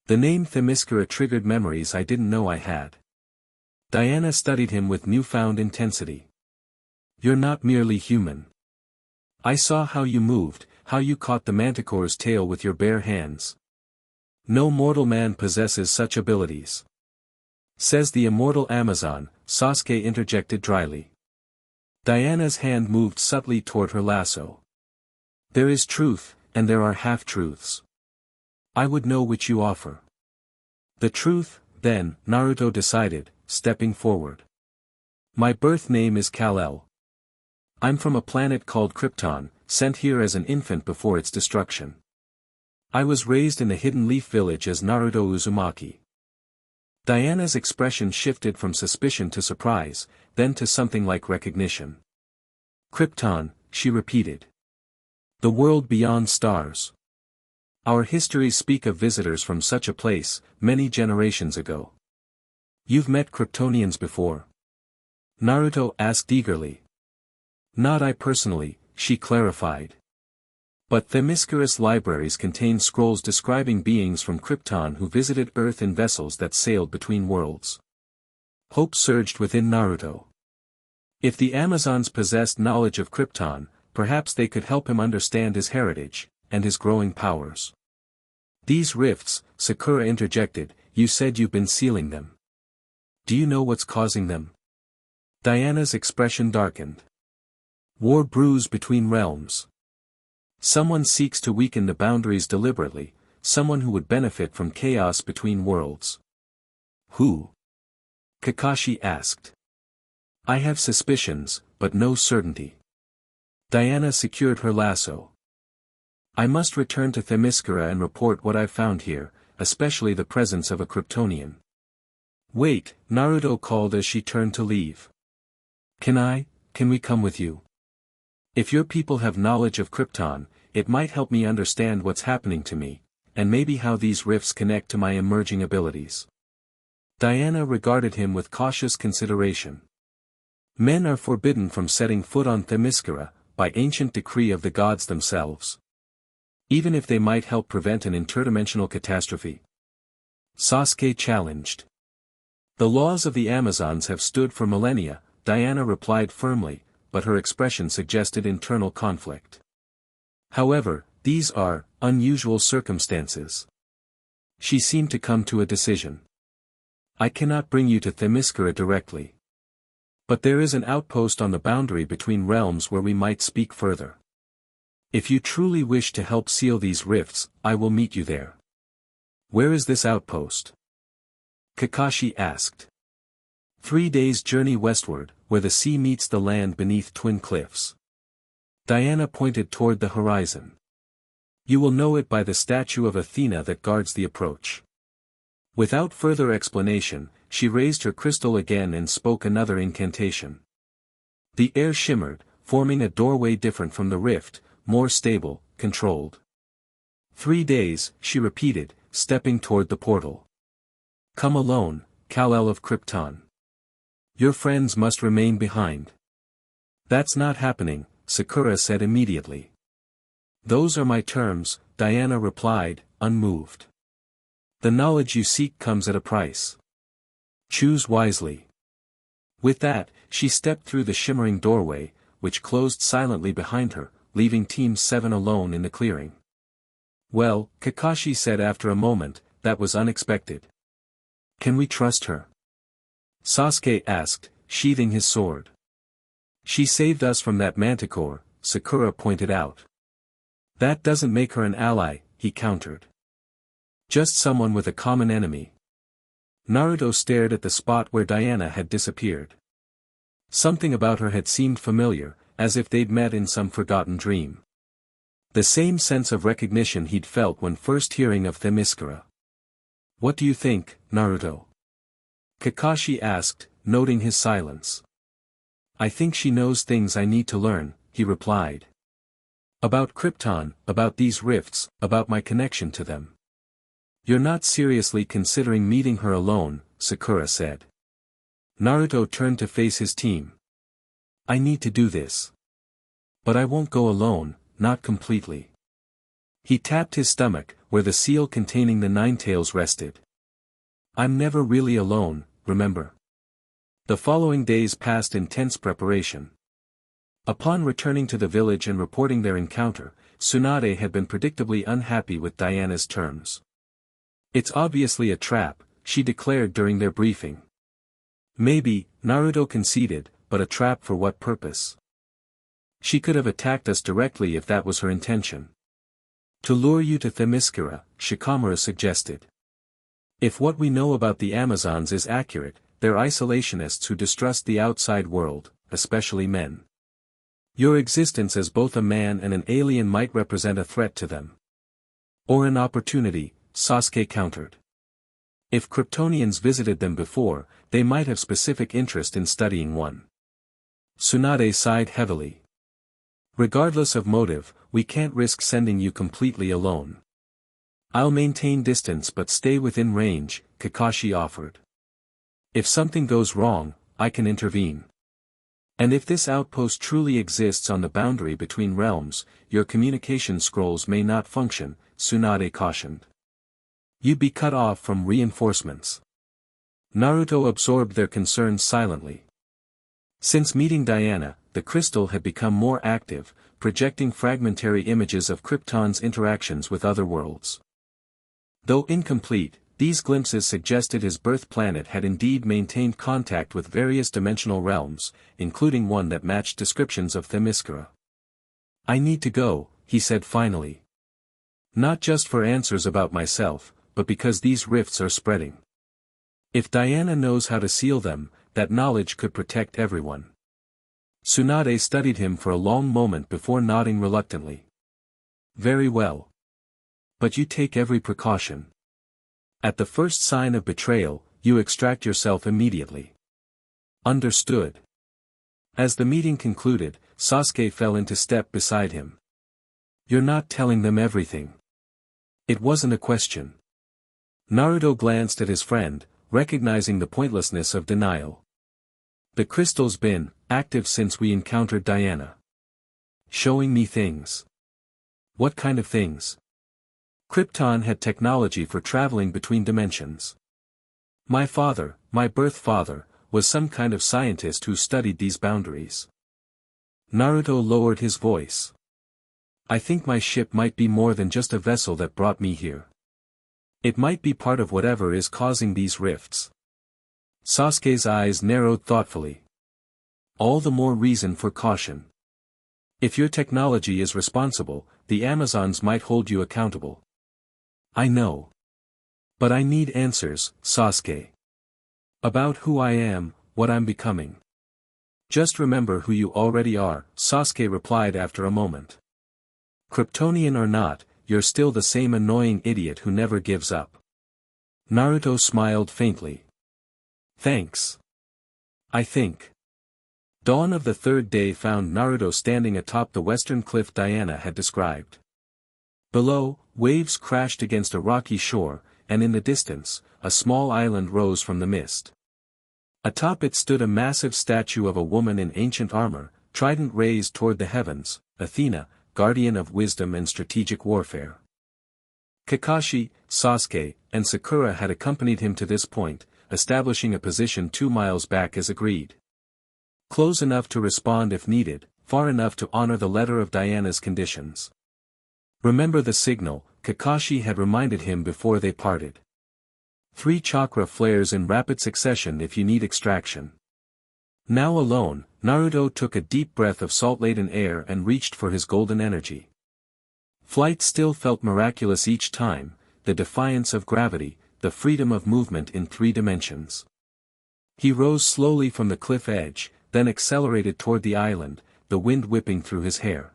The name Themyscira triggered memories I didn't know I had. Diana studied him with newfound intensity. You're not merely human. I saw how you moved, how you caught the manticore's tail with your bare hands. No mortal man possesses such abilities. Says the immortal Amazon, Sasuke interjected dryly. Diana's hand moved subtly toward her lasso. There is truth, and there are half-truths. I would know which you offer. The truth, then, Naruto decided, stepping forward. My birth name is Kal-El. I'm from a planet called Krypton, sent here as an infant before its destruction. I was raised in the Hidden Leaf Village as Naruto Uzumaki. Diana's expression shifted from suspicion to surprise, then to something like recognition. Krypton, she repeated. The world beyond stars. Our histories speak of visitors from such a place, many generations ago. You've met Kryptonians before? Naruto asked eagerly. Not I personally, she clarified. But Themyscira's libraries contain scrolls describing beings from Krypton who visited Earth in vessels that sailed between worlds. Hope surged within Naruto. If the Amazons possessed knowledge of Krypton, perhaps they could help him understand his heritage, and his growing powers. These rifts, Sakura interjected, you said you've been sealing them. Do you know what's causing them? Diana's expression darkened. War brews between realms. Someone seeks to weaken the boundaries deliberately, someone who would benefit from chaos between worlds. Who? Kakashi asked. I have suspicions, but no certainty. Diana secured her lasso. I must return to Themyscira and report what I've found here, especially the presence of a Kryptonian. Wait, Naruto called as she turned to leave. Can we come with you? If your people have knowledge of Krypton, it might help me understand what's happening to me, and maybe how these rifts connect to my emerging abilities. Diana regarded him with cautious consideration. Men are forbidden from setting foot on Themyscira, by ancient decree of the gods themselves. Even if they might help prevent an interdimensional catastrophe. Sasuke challenged. The laws of the Amazons have stood for millennia, Diana replied firmly, but her expression suggested internal conflict. However, these are unusual circumstances. She seemed to come to a decision. I cannot bring you to Themyscira directly. But there is an outpost on the boundary between realms where we might speak further. If you truly wish to help seal these rifts, I will meet you there. Where is this outpost? Kakashi asked. 3 days' journey westward, where the sea meets the land beneath twin cliffs. Diana pointed toward the horizon. You will know it by the statue of Athena that guards the approach. Without further explanation, she raised her crystal again and spoke another incantation. The air shimmered, forming a doorway different from the rift, more stable, controlled. 3 days, she repeated, stepping toward the portal. Come alone, Kal-El of Krypton. Your friends must remain behind. That's not happening, Sakura said immediately. Those are my terms, Diana replied, unmoved. The knowledge you seek comes at a price. Choose wisely. With that, she stepped through the shimmering doorway, which closed silently behind her, leaving Team 7 alone in the clearing. Well, Kakashi said after a moment, that was unexpected. Can we trust her? Sasuke asked, sheathing his sword. She saved us from that manticore, Sakura pointed out. That doesn't make her an ally, he countered. Just someone with a common enemy. Naruto stared at the spot where Diana had disappeared. Something about her had seemed familiar, as if they'd met in some forgotten dream. The same sense of recognition he'd felt when first hearing of Themyscira. What do you think, Naruto? Kakashi asked, noting his silence. I think she knows things I need to learn, he replied. About Krypton, about these rifts, about my connection to them. You're not seriously considering meeting her alone, Sakura said. Naruto turned to face his team. I need to do this. But I won't go alone, not completely. He tapped his stomach, where the seal containing the nine tails rested. I'm never really alone, remember? The following days passed in tense preparation. Upon returning to the village and reporting their encounter, Tsunade had been predictably unhappy with Diana's terms. It's obviously a trap, she declared during their briefing. Maybe, Naruto conceded, but a trap for what purpose? She could have attacked us directly if that was her intention. To lure you to Themyscira, Shikamaru suggested. If what we know about the Amazons is accurate, they're isolationists who distrust the outside world, especially men. Your existence as both a man and an alien might represent a threat to them. Or an opportunity, Sasuke countered. If Kryptonians visited them before, they might have specific interest in studying one. Tsunade sighed heavily. Regardless of motive, we can't risk sending you completely alone. I'll maintain distance but stay within range, Kakashi offered. If something goes wrong, I can intervene. And if this outpost truly exists on the boundary between realms, your communication scrolls may not function, Tsunade cautioned. You'd be cut off from reinforcements. Naruto absorbed their concerns silently. Since meeting Diana, the crystal had become more active, projecting fragmentary images of Krypton's interactions with other worlds. Though incomplete, these glimpses suggested his birth planet had indeed maintained contact with various dimensional realms, including one that matched descriptions of Themyscira. I need to go, he said finally. Not just for answers about myself, but because these rifts are spreading. If Diana knows how to seal them, that knowledge could protect everyone. Tsunade studied him for a long moment before nodding reluctantly. Very well. But you take every precaution. At the first sign of betrayal, you extract yourself immediately. Understood. As the meeting concluded, Sasuke fell into step beside him. You're not telling them everything. It wasn't a question. Naruto glanced at his friend, recognizing the pointlessness of denial. The crystal's been active since we encountered Diana. Showing me things. What kind of things? Krypton had technology for traveling between dimensions. My father, my birth father, was some kind of scientist who studied these boundaries. Naruto lowered his voice. I think my ship might be more than just a vessel that brought me here. It might be part of whatever is causing these rifts. Sasuke's eyes narrowed thoughtfully. All the more reason for caution. If your technology is responsible, the Amazons might hold you accountable. I know. But I need answers, Sasuke. About who I am, what I'm becoming. Just remember who you already are, Sasuke replied after a moment. Kryptonian or not, you're still the same annoying idiot who never gives up. Naruto smiled faintly. Thanks. I think. Dawn of the third day found Naruto standing atop the western cliff Diana had described. Below, waves crashed against a rocky shore, and in the distance, a small island rose from the mist. Atop it stood a massive statue of a woman in ancient armor, trident raised toward the heavens, Athena, guardian of wisdom and strategic warfare. Kakashi, Sasuke, and Sakura had accompanied him to this point, establishing a position 2 miles back as agreed. Close enough to respond if needed, far enough to honor the letter of Diana's conditions. Remember the signal, Kakashi had reminded him before they parted. 3 chakra flares in rapid succession if you need extraction. Now alone, Naruto took a deep breath of salt-laden air and reached for his golden energy. Flight still felt miraculous each time, the defiance of gravity, the freedom of movement in 3 dimensions. He rose slowly from the cliff edge, then accelerated toward the island, the wind whipping through his hair.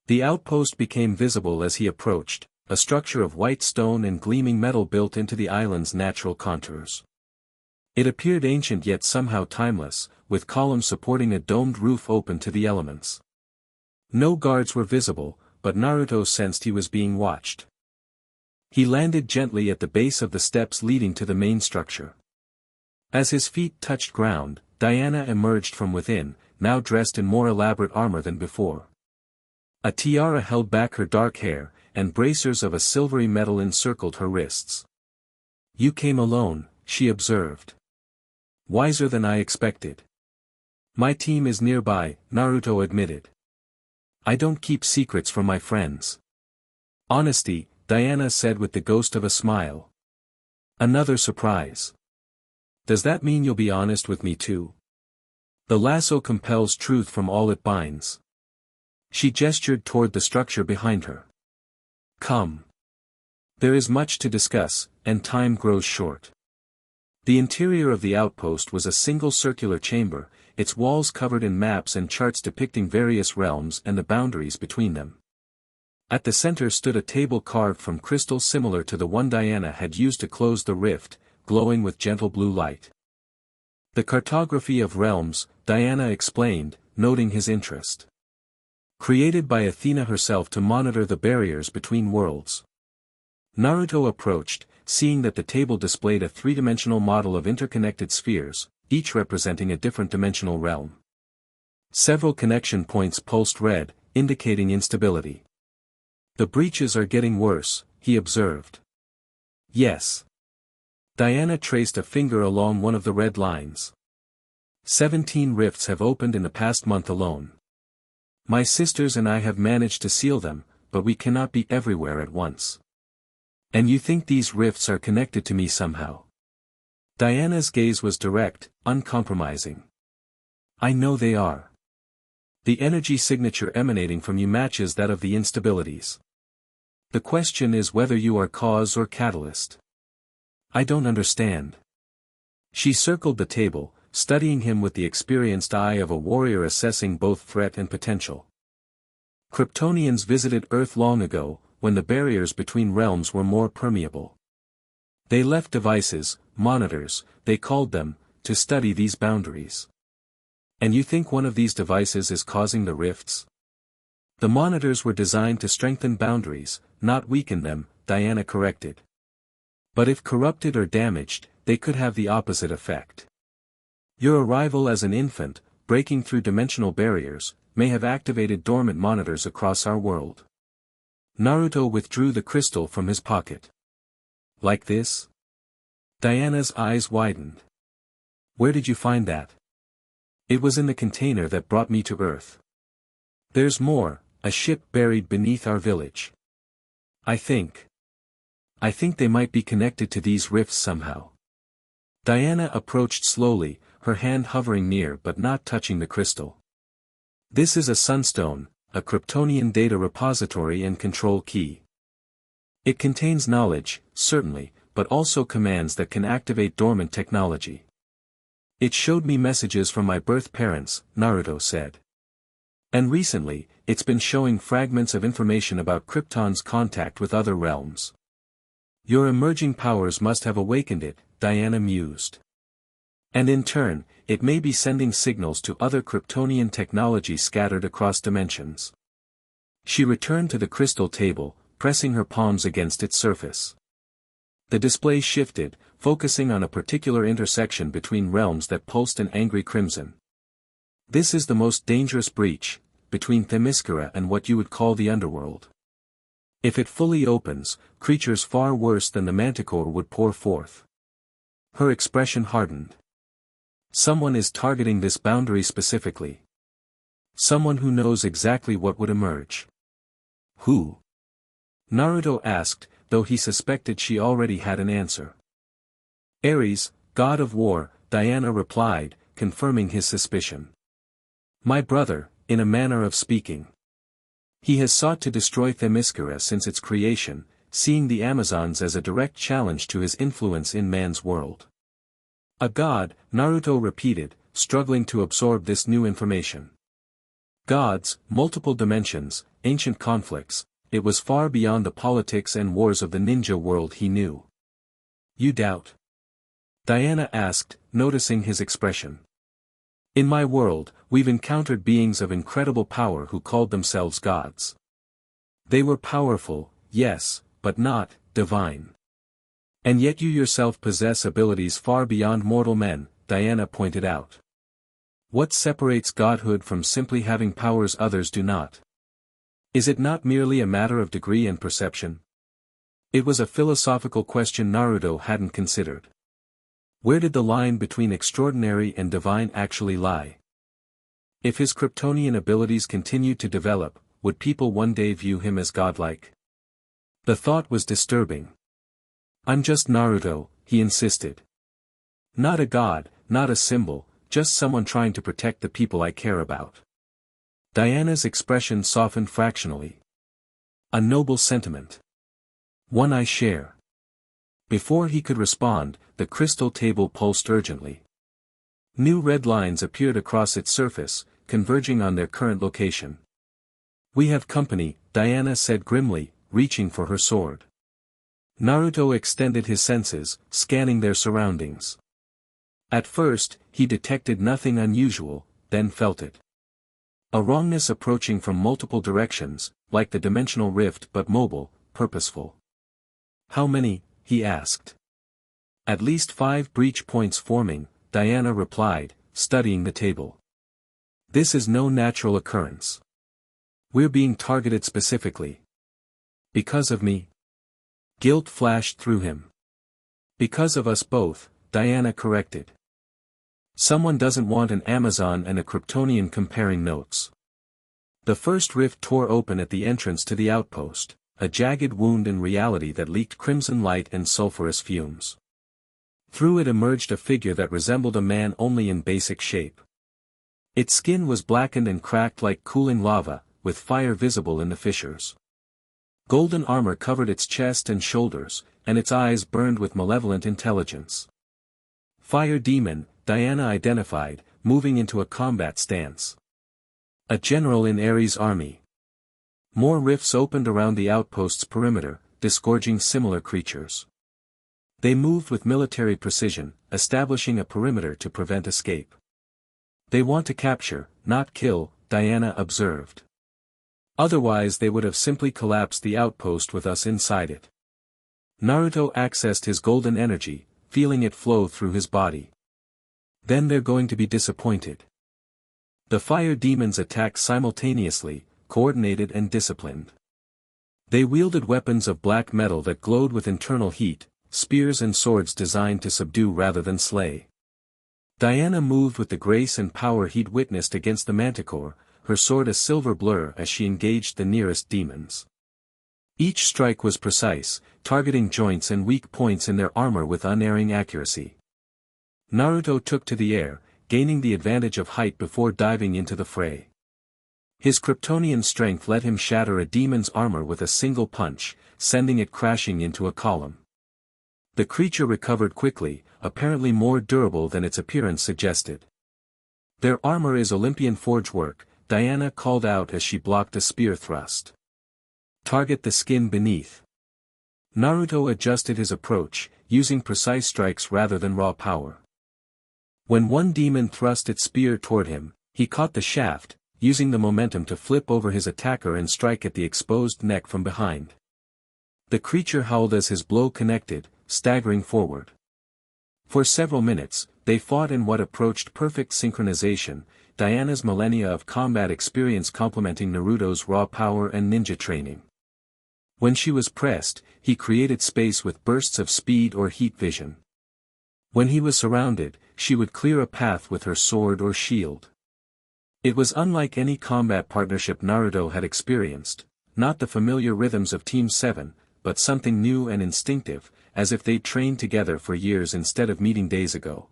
The outpost became visible as he approached, a structure of white stone and gleaming metal built into the island's natural contours. It appeared ancient yet somehow timeless, with columns supporting a domed roof open to the elements. No guards were visible, but Naruto sensed he was being watched. He landed gently at the base of the steps leading to the main structure. As his feet touched ground, Diana emerged from within, now dressed in more elaborate armor than before. A tiara held back her dark hair, and bracers of a silvery metal encircled her wrists. "You came alone," she observed. "Wiser than I expected." "My team is nearby," Naruto admitted. "I don't keep secrets from my friends." "Honesty," Diana said with the ghost of a smile. "Another surprise. Does that mean you'll be honest with me too?" "The lasso compels truth from all it binds." She gestured toward the structure behind her. "Come. There is much to discuss, and time grows short." The interior of the outpost was a single circular chamber, its walls covered in maps and charts depicting various realms and the boundaries between them. At the center stood a table carved from crystal similar to the one Diana had used to close the rift, glowing with gentle blue light. "The cartography of realms," Diana explained, noting his interest. "Created by Athena herself to monitor the barriers between worlds." Naruto approached, seeing that the table displayed a three-dimensional model of interconnected spheres, each representing a different dimensional realm. Several connection points pulsed red, indicating instability. "The breaches are getting worse," he observed. "Yes." Diana traced a finger along one of the red lines. 17 rifts have opened in the past month alone. My sisters and I have managed to seal them, but we cannot be everywhere at once. And you think these rifts are connected to me somehow? Diana's gaze was direct, uncompromising. I know they are. The energy signature emanating from you matches that of the instabilities. The question is whether you are cause or catalyst. I don't understand. She circled the table, studying him with the experienced eye of a warrior assessing both threat and potential. Kryptonians visited Earth long ago, when the barriers between realms were more permeable. They left devices, monitors, they called them, to study these boundaries. And you think one of these devices is causing the rifts? The monitors were designed to strengthen boundaries, not weaken them, Diana corrected. But if corrupted or damaged, they could have the opposite effect. Your arrival as an infant, breaking through dimensional barriers, may have activated dormant monitors across our world. Naruto withdrew the crystal from his pocket. Like this? Diana's eyes widened. Where did you find that? It was in the container that brought me to Earth. There's more, a ship buried beneath our village. I think they might be connected to these rifts somehow. Diana approached slowly, her hand hovering near but not touching the crystal. This is a sunstone, a Kryptonian data repository and control key. It contains knowledge, certainly, but also commands that can activate dormant technology. It showed me messages from my birth parents, Naruto said. And recently, it's been showing fragments of information about Krypton's contact with other realms. Your emerging powers must have awakened it, Diana mused. And in turn, it may be sending signals to other Kryptonian technology scattered across dimensions. She returned to the crystal table, pressing her palms against its surface. The display shifted, focusing on a particular intersection between realms that pulsed an angry crimson. This is the most dangerous breach, between Themyscira and what you would call the underworld. If it fully opens, creatures far worse than the manticore would pour forth. Her expression hardened. Someone is targeting this boundary specifically. Someone who knows exactly what would emerge. Who? Naruto asked, though he suspected she already had an answer. Ares, god of war, Diana replied, confirming his suspicion. My brother, in a manner of speaking. He has sought to destroy Themyscira since its creation, seeing the Amazons as a direct challenge to his influence in man's world. A god, Naruto repeated, struggling to absorb this new information. Gods, multiple dimensions, ancient conflicts, it was far beyond the politics and wars of the ninja world he knew. You doubt? Diana asked, noticing his expression. In my world, we've encountered beings of incredible power who called themselves gods. They were powerful, yes, but not divine. And yet you yourself possess abilities far beyond mortal men, Diana pointed out. What separates godhood from simply having powers others do not? Is it not merely a matter of degree and perception? It was a philosophical question Naruto hadn't considered. Where did the line between extraordinary and divine actually lie? If his Kryptonian abilities continued to develop, would people one day view him as godlike? The thought was disturbing. I'm just Naruto, he insisted. Not a god, not a symbol, just someone trying to protect the people I care about. Diana's expression softened fractionally. A noble sentiment. One I share. Before he could respond, the crystal table pulsed urgently. New red lines appeared across its surface, converging on their current location. We have company, Diana said grimly, reaching for her sword. Naruto extended his senses, scanning their surroundings. At first, he detected nothing unusual, then felt it. A wrongness approaching from multiple directions, like the dimensional rift but mobile, purposeful. How many? He asked. At least 5 breach points forming, Diana replied, studying the table. This is no natural occurrence. We're being targeted specifically. Because of me? Guilt flashed through him. Because of us both, Diana corrected. Someone doesn't want an Amazon and a Kryptonian comparing notes. The first rift tore open at the entrance to the outpost, a jagged wound in reality that leaked crimson light and sulfurous fumes. Through it emerged a figure that resembled a man only in basic shape. Its skin was blackened and cracked like cooling lava, with fire visible in the fissures. Golden armor covered its chest and shoulders, and its eyes burned with malevolent intelligence. Fire Demon, Diana identified, moving into a combat stance. A general in Ares' army. More rifts opened around the outpost's perimeter, disgorging similar creatures. They moved with military precision, establishing a perimeter to prevent escape. They want to capture, not kill, Diana observed. Otherwise they would have simply collapsed the outpost with us inside it. Naruto accessed his golden energy, feeling it flow through his body. Then they're going to be disappointed. The fire demons attacked simultaneously, coordinated and disciplined. They wielded weapons of black metal that glowed with internal heat, spears and swords designed to subdue rather than slay. Diana moved with the grace and power he'd witnessed against the Manticore, her sword a silver blur as she engaged the nearest demons. Each strike was precise, targeting joints and weak points in their armor with unerring accuracy. Naruto took to the air, gaining the advantage of height before diving into the fray. His Kryptonian strength let him shatter a demon's armor with a single punch, sending it crashing into a column. The creature recovered quickly, apparently more durable than its appearance suggested. Their armor is Olympian forge work, Diana called out as she blocked a spear thrust. Target the skin beneath. Naruto adjusted his approach, using precise strikes rather than raw power. When one demon thrust its spear toward him, he caught the shaft, using the momentum to flip over his attacker and strike at the exposed neck from behind. The creature howled as his blow connected, staggering forward. For several minutes, they fought in what approached perfect synchronization, Diana's millennia of combat experience complementing Naruto's raw power and ninja training. When she was pressed, he created space with bursts of speed or heat vision. When he was surrounded, she would clear a path with her sword or shield. It was unlike any combat partnership Naruto had experienced, not the familiar rhythms of Team 7, but something new and instinctive, as if they'd trained together for years instead of meeting days ago.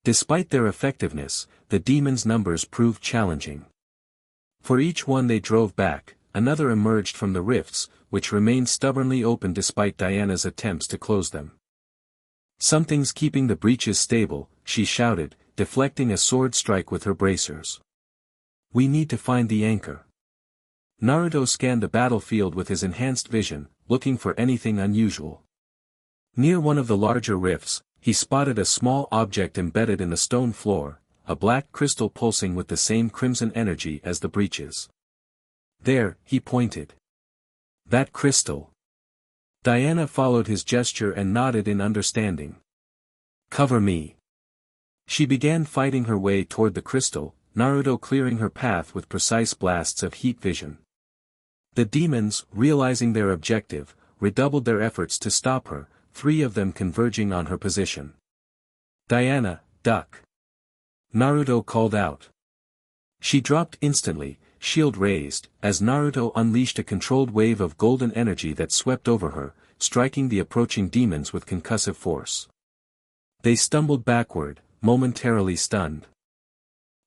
Despite their effectiveness, the demons' numbers proved challenging. For each one they drove back, another emerged from the rifts, which remained stubbornly open despite Diana's attempts to close them. Something's keeping the breaches stable, she shouted, deflecting a sword strike with her bracers. We need to find the anchor. Naruto scanned the battlefield with his enhanced vision, looking for anything unusual. Near one of the larger rifts, he spotted a small object embedded in the stone floor, a black crystal pulsing with the same crimson energy as the breaches. There, he pointed. That crystal. Diana followed his gesture and nodded in understanding. Cover me. She began fighting her way toward the crystal, Naruto clearing her path with precise blasts of heat vision. The demons, realizing their objective, redoubled their efforts to stop her, 3 of them converging on her position. "Diana, duck!" Naruto called out. She dropped instantly, shield raised, as Naruto unleashed a controlled wave of golden energy that swept over her, striking the approaching demons with concussive force. They stumbled backward, momentarily stunned.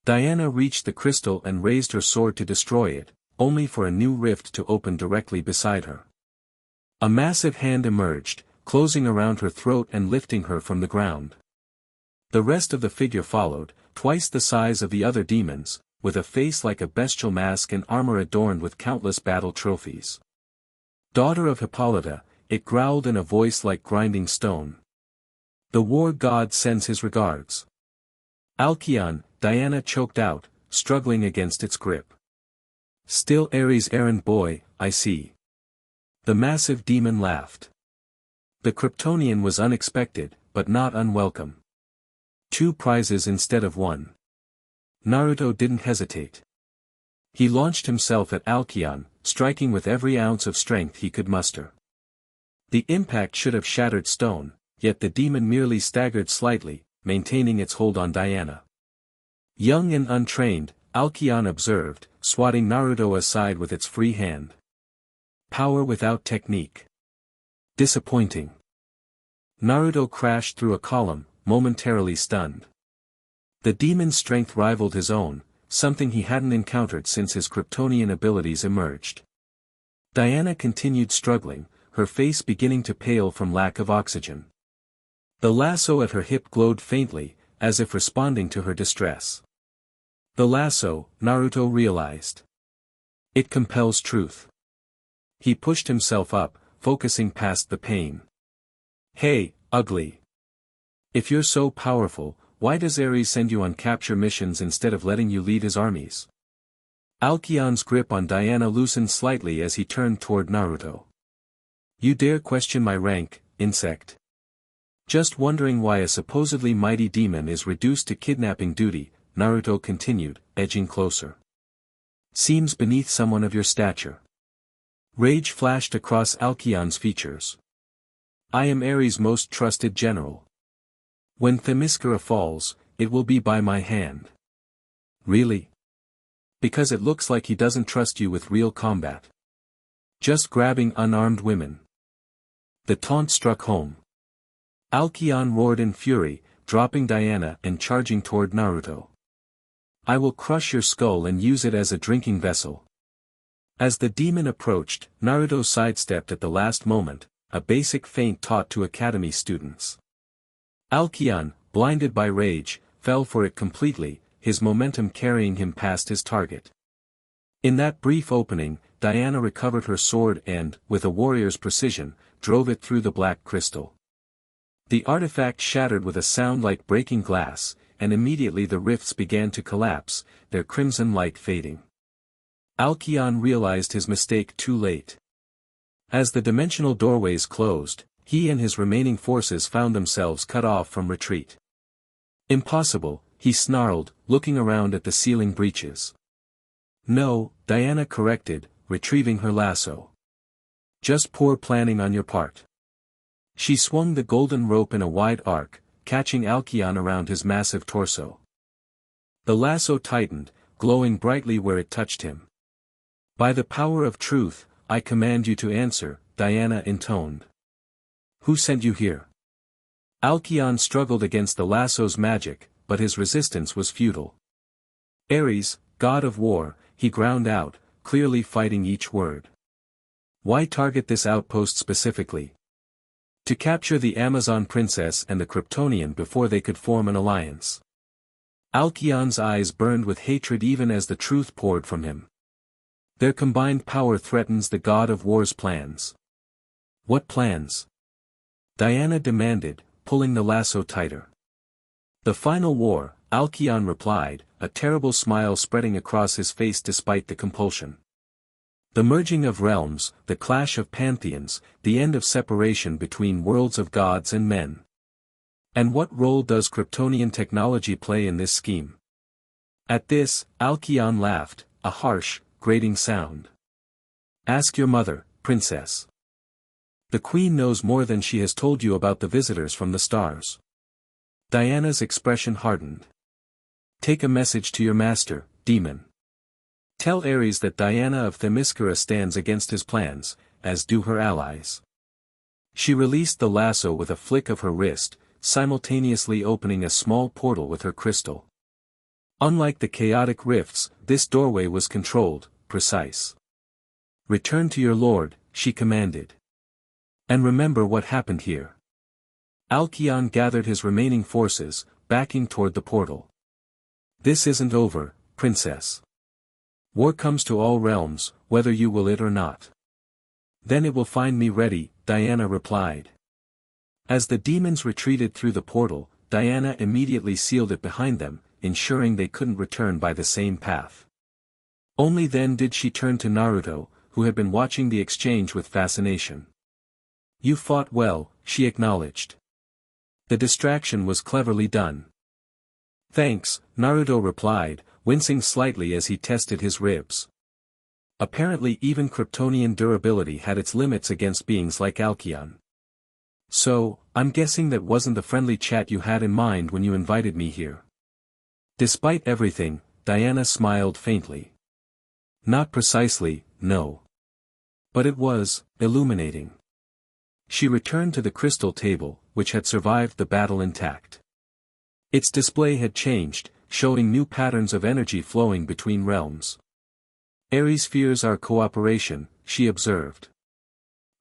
Diana reached the crystal and raised her sword to destroy it, only for a new rift to open directly beside her. A massive hand emerged, closing around her throat and lifting her from the ground. The rest of the figure followed, twice the size of the other demons, with a face like a bestial mask and armor adorned with countless battle trophies. "Daughter of Hippolyta," it growled in a voice like grinding stone. "The war god sends his regards." "Alcyon," Diana choked out, struggling against its grip. "Still Ares' errand boy, I see." The massive demon laughed. The Kryptonian was unexpected, but not unwelcome. 2 prizes instead of 1. Naruto didn't hesitate. He launched himself at Alcyon, striking with every ounce of strength he could muster. The impact should have shattered stone, yet the demon merely staggered slightly, maintaining its hold on Diana. Young and untrained, Alcyon observed, swatting Naruto aside with its free hand. Power without technique. Disappointing. Naruto crashed through a column, momentarily stunned. The demon's strength rivaled his own, something he hadn't encountered since his Kryptonian abilities emerged. Diana continued struggling, her face beginning to pale from lack of oxygen. The lasso at her hip glowed faintly, as if responding to her distress. The lasso, Naruto realized. It compels truth. He pushed himself up, focusing past the pain. "Hey, ugly. If you're so powerful, why does Ares send you on capture missions instead of letting you lead his armies?" Alcyon's grip on Diana loosened slightly as he turned toward Naruto. "You dare question my rank, insect? Just wondering why a supposedly mighty demon is reduced to kidnapping duty," Naruto continued, edging closer. "Seems beneath someone of your stature." Rage flashed across Alcyon's features. "I am Ares' most trusted general. When Themyscira falls, it will be by my hand." "Really? Because it looks like he doesn't trust you with real combat. Just grabbing unarmed women." The taunt struck home. Alcyon roared in fury, dropping Diana and charging toward Naruto. "I will crush your skull and use it as a drinking vessel." As the demon approached, Naruto sidestepped at the last moment, a basic feint taught to academy students. Alcyon, blinded by rage, fell for it completely, his momentum carrying him past his target. In that brief opening, Diana recovered her sword and, with a warrior's precision, drove it through the black crystal. The artifact shattered with a sound like breaking glass, and immediately the rifts began to collapse, their crimson light fading. Alcyon realized his mistake too late. As the dimensional doorways closed, he and his remaining forces found themselves cut off from retreat. "Impossible," he snarled, looking around at the ceiling breaches. "No," Diana corrected, retrieving her lasso. "Just poor planning on your part." She swung the golden rope in a wide arc, catching Alcyon around his massive torso. The lasso tightened, glowing brightly where it touched him. "By the power of truth, I command you to answer," Diana intoned. "Who sent you here?" Alcyon struggled against the lasso's magic, but his resistance was futile. "Ares, god of war," he ground out, clearly fighting each word. "Why target this outpost specifically?" "To capture the Amazon princess and the Kryptonian before they could form an alliance." Alcyon's eyes burned with hatred even as the truth poured from him. "Their combined power threatens the god of war's plans." "What plans?" Diana demanded, pulling the lasso tighter. "The final war," Alcyon replied, a terrible smile spreading across his face despite the compulsion. "The merging of realms, the clash of pantheons, the end of separation between worlds of gods and men." "And what role does Kryptonian technology play in this scheme?" At this, Alcyon laughed, a harsh, grating sound. Ask your mother, princess. The queen knows more than she has told you about the visitors from the stars. Diana's expression hardened. Take a message to your master, demon. Tell Ares that Diana of Themyscira stands against his plans, as do her allies. She released the lasso with a flick of her wrist, simultaneously opening a small portal with her crystal. Unlike the chaotic rifts, this doorway was controlled, precise. Return to your lord, she commanded. And remember what happened here. Alcyon gathered his remaining forces, backing toward the portal. This isn't over, princess. War comes to all realms, whether you will it or not. Then it will find me ready, Diana replied. As the demons retreated through the portal, Diana immediately sealed it behind them, ensuring they couldn't return by the same path. Only then did she turn to Naruto, who had been watching the exchange with fascination. You fought well, she acknowledged. The distraction was cleverly done. Thanks, Naruto replied, wincing slightly as he tested his ribs. Apparently even Kryptonian durability had its limits against beings like Alcyon. So, I'm guessing that wasn't the friendly chat you had in mind when you invited me here. Despite everything, Diana smiled faintly. Not precisely, no. But it was illuminating. She returned to the crystal table, which had survived the battle intact. Its display had changed, showing new patterns of energy flowing between realms. Ares fears our cooperation, she observed.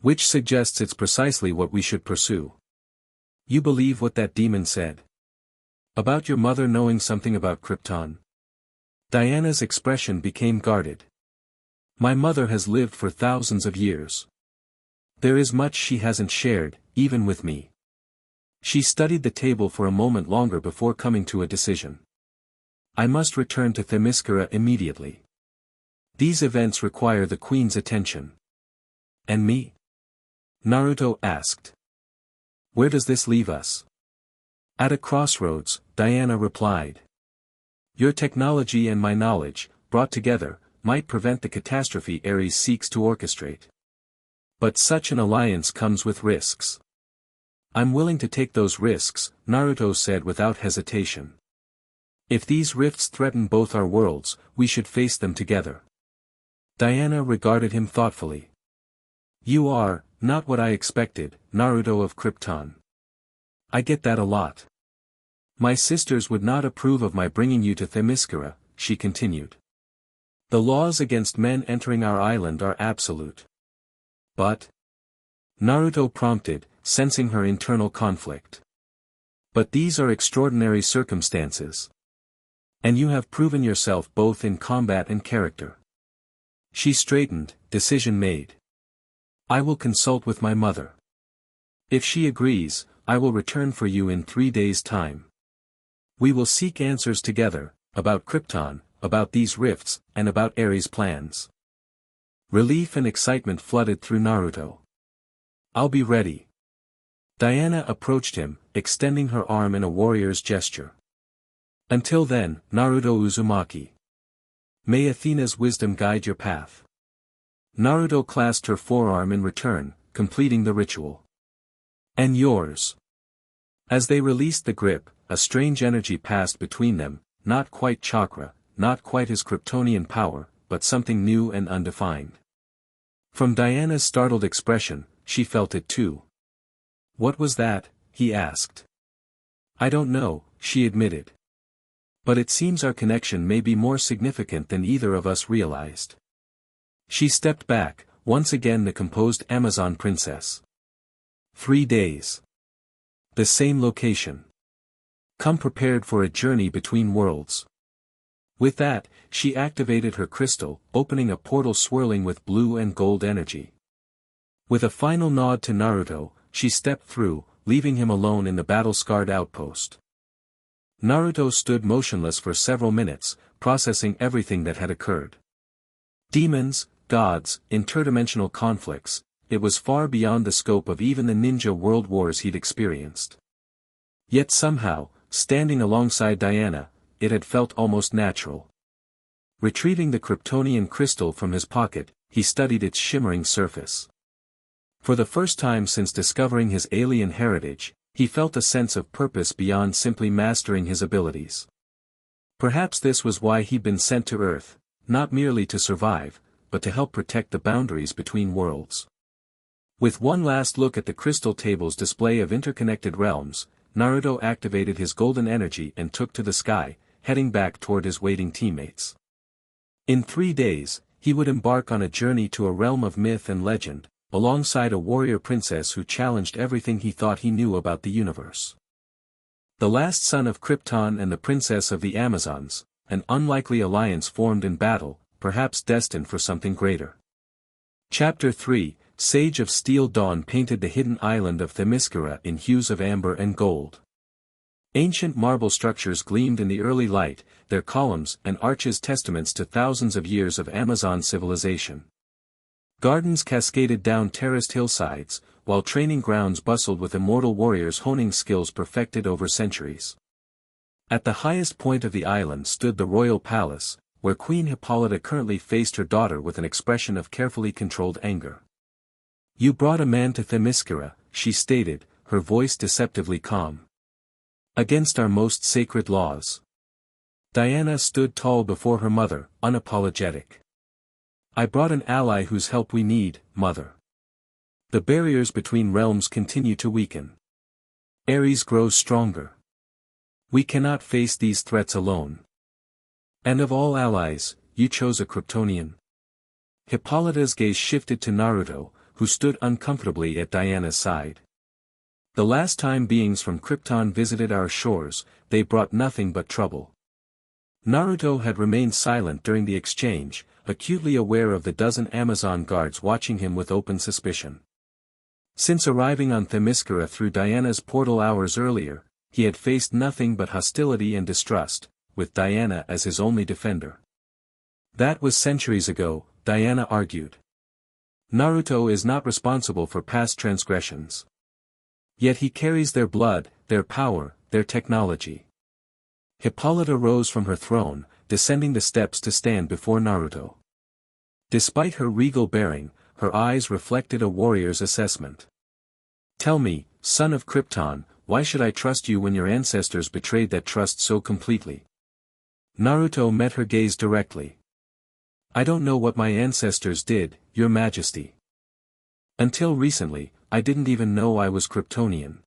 Which suggests it's precisely what we should pursue. You believe what that demon said? About your mother knowing something about krypton? Diana's expression became guarded. My mother has lived for thousands of years. There is much she hasn't shared, even with me. She studied the table for a moment longer before coming to a decision. I must return to Themyscira immediately. These events require the queen's attention. And me? Naruto asked. Where does this leave us? At a crossroads, Diana replied. Your technology and my knowledge, brought together, might prevent the catastrophe Ares seeks to orchestrate. But such an alliance comes with risks. I'm willing to take those risks, Naruto said without hesitation. If these rifts threaten both our worlds, we should face them together. Diana regarded him thoughtfully. You are, not what I expected, Naruto of Krypton. I get that a lot. My sisters would not approve of my bringing you to Themyscira, she continued. The laws against men entering our island are absolute. But? Naruto prompted, sensing her internal conflict. But these are extraordinary circumstances. And you have proven yourself both in combat and character. She straightened, decision made. I will consult with my mother. If she agrees, I will return for you in 3 days' time. We will seek answers together, about Krypton, about these rifts, and about Ares' plans. Relief and excitement flooded through Naruto. I'll be ready. Diana approached him, extending her arm in a warrior's gesture. Until then, Naruto Uzumaki. May Athena's wisdom guide your path. Naruto clasped her forearm in return, completing the ritual. And yours. As they released the grip, a strange energy passed between them, not quite chakra, not quite his Kryptonian power, but something new and undefined. From Diana's startled expression, she felt it too. What was that? He asked. I don't know, she admitted. But it seems our connection may be more significant than either of us realized. She stepped back, once again the composed Amazon princess. 3 days. The same location. Come prepared for a journey between worlds. With that, she activated her crystal, opening a portal swirling with blue and gold energy. With a final nod to Naruto, she stepped through, leaving him alone in the battle-scarred outpost. Naruto stood motionless for several minutes, processing everything that had occurred. Demons, gods, interdimensional conflicts, it was far beyond the scope of even the ninja world wars he'd experienced. Yet somehow, standing alongside Diana, it had felt almost natural. Retrieving the Kryptonian crystal from his pocket, he studied its shimmering surface. For the first time since discovering his alien heritage, he felt a sense of purpose beyond simply mastering his abilities. Perhaps this was why he'd been sent to Earth, not merely to survive, but to help protect the boundaries between worlds. With one last look at the crystal table's display of interconnected realms, Naruto activated his golden energy and took to the sky, heading back toward his waiting teammates. In 3 days, he would embark on a journey to a realm of myth and legend, alongside a warrior princess who challenged everything he thought he knew about the universe. The last son of Krypton and the princess of the Amazons, an unlikely alliance formed in battle, perhaps destined for something greater. Chapter 3, Sage of Steel. Dawn painted the hidden island of Themyscira in hues of amber and gold. Ancient marble structures gleamed in the early light, their columns and arches testaments to thousands of years of Amazon civilization. Gardens cascaded down terraced hillsides, while training grounds bustled with immortal warriors honing skills perfected over centuries. At the highest point of the island stood the royal palace, where Queen Hippolyta currently faced her daughter with an expression of carefully controlled anger. "You brought a man to Themyscira," she stated, her voice deceptively calm. "Against our most sacred laws." Diana stood tall before her mother, unapologetic. "I brought an ally whose help we need, mother. The barriers between realms continue to weaken. Ares grows stronger. We cannot face these threats alone. And of all allies, you chose a Kryptonian." Hippolyta's gaze shifted to Naruto, who stood uncomfortably at Diana's side. "The last time beings from Krypton visited our shores, they brought nothing but trouble." Naruto had remained silent during the exchange, acutely aware of the dozen Amazon guards watching him with open suspicion. Since arriving on Themyscira through Diana's portal hours earlier, he had faced nothing but hostility and distrust, with Diana as his only defender. "That was centuries ago," Diana argued. "Naruto is not responsible for past transgressions. Yet he carries their blood, their power, their technology." Hippolyta rose from her throne, descending the steps to stand before Naruto. Despite her regal bearing, her eyes reflected a warrior's assessment. "Tell me, son of Krypton, why should I trust you when your ancestors betrayed that trust so completely?" Naruto met her gaze directly. "I don't know what my ancestors did, your majesty. Until recently, I didn't even know I was Kryptonian.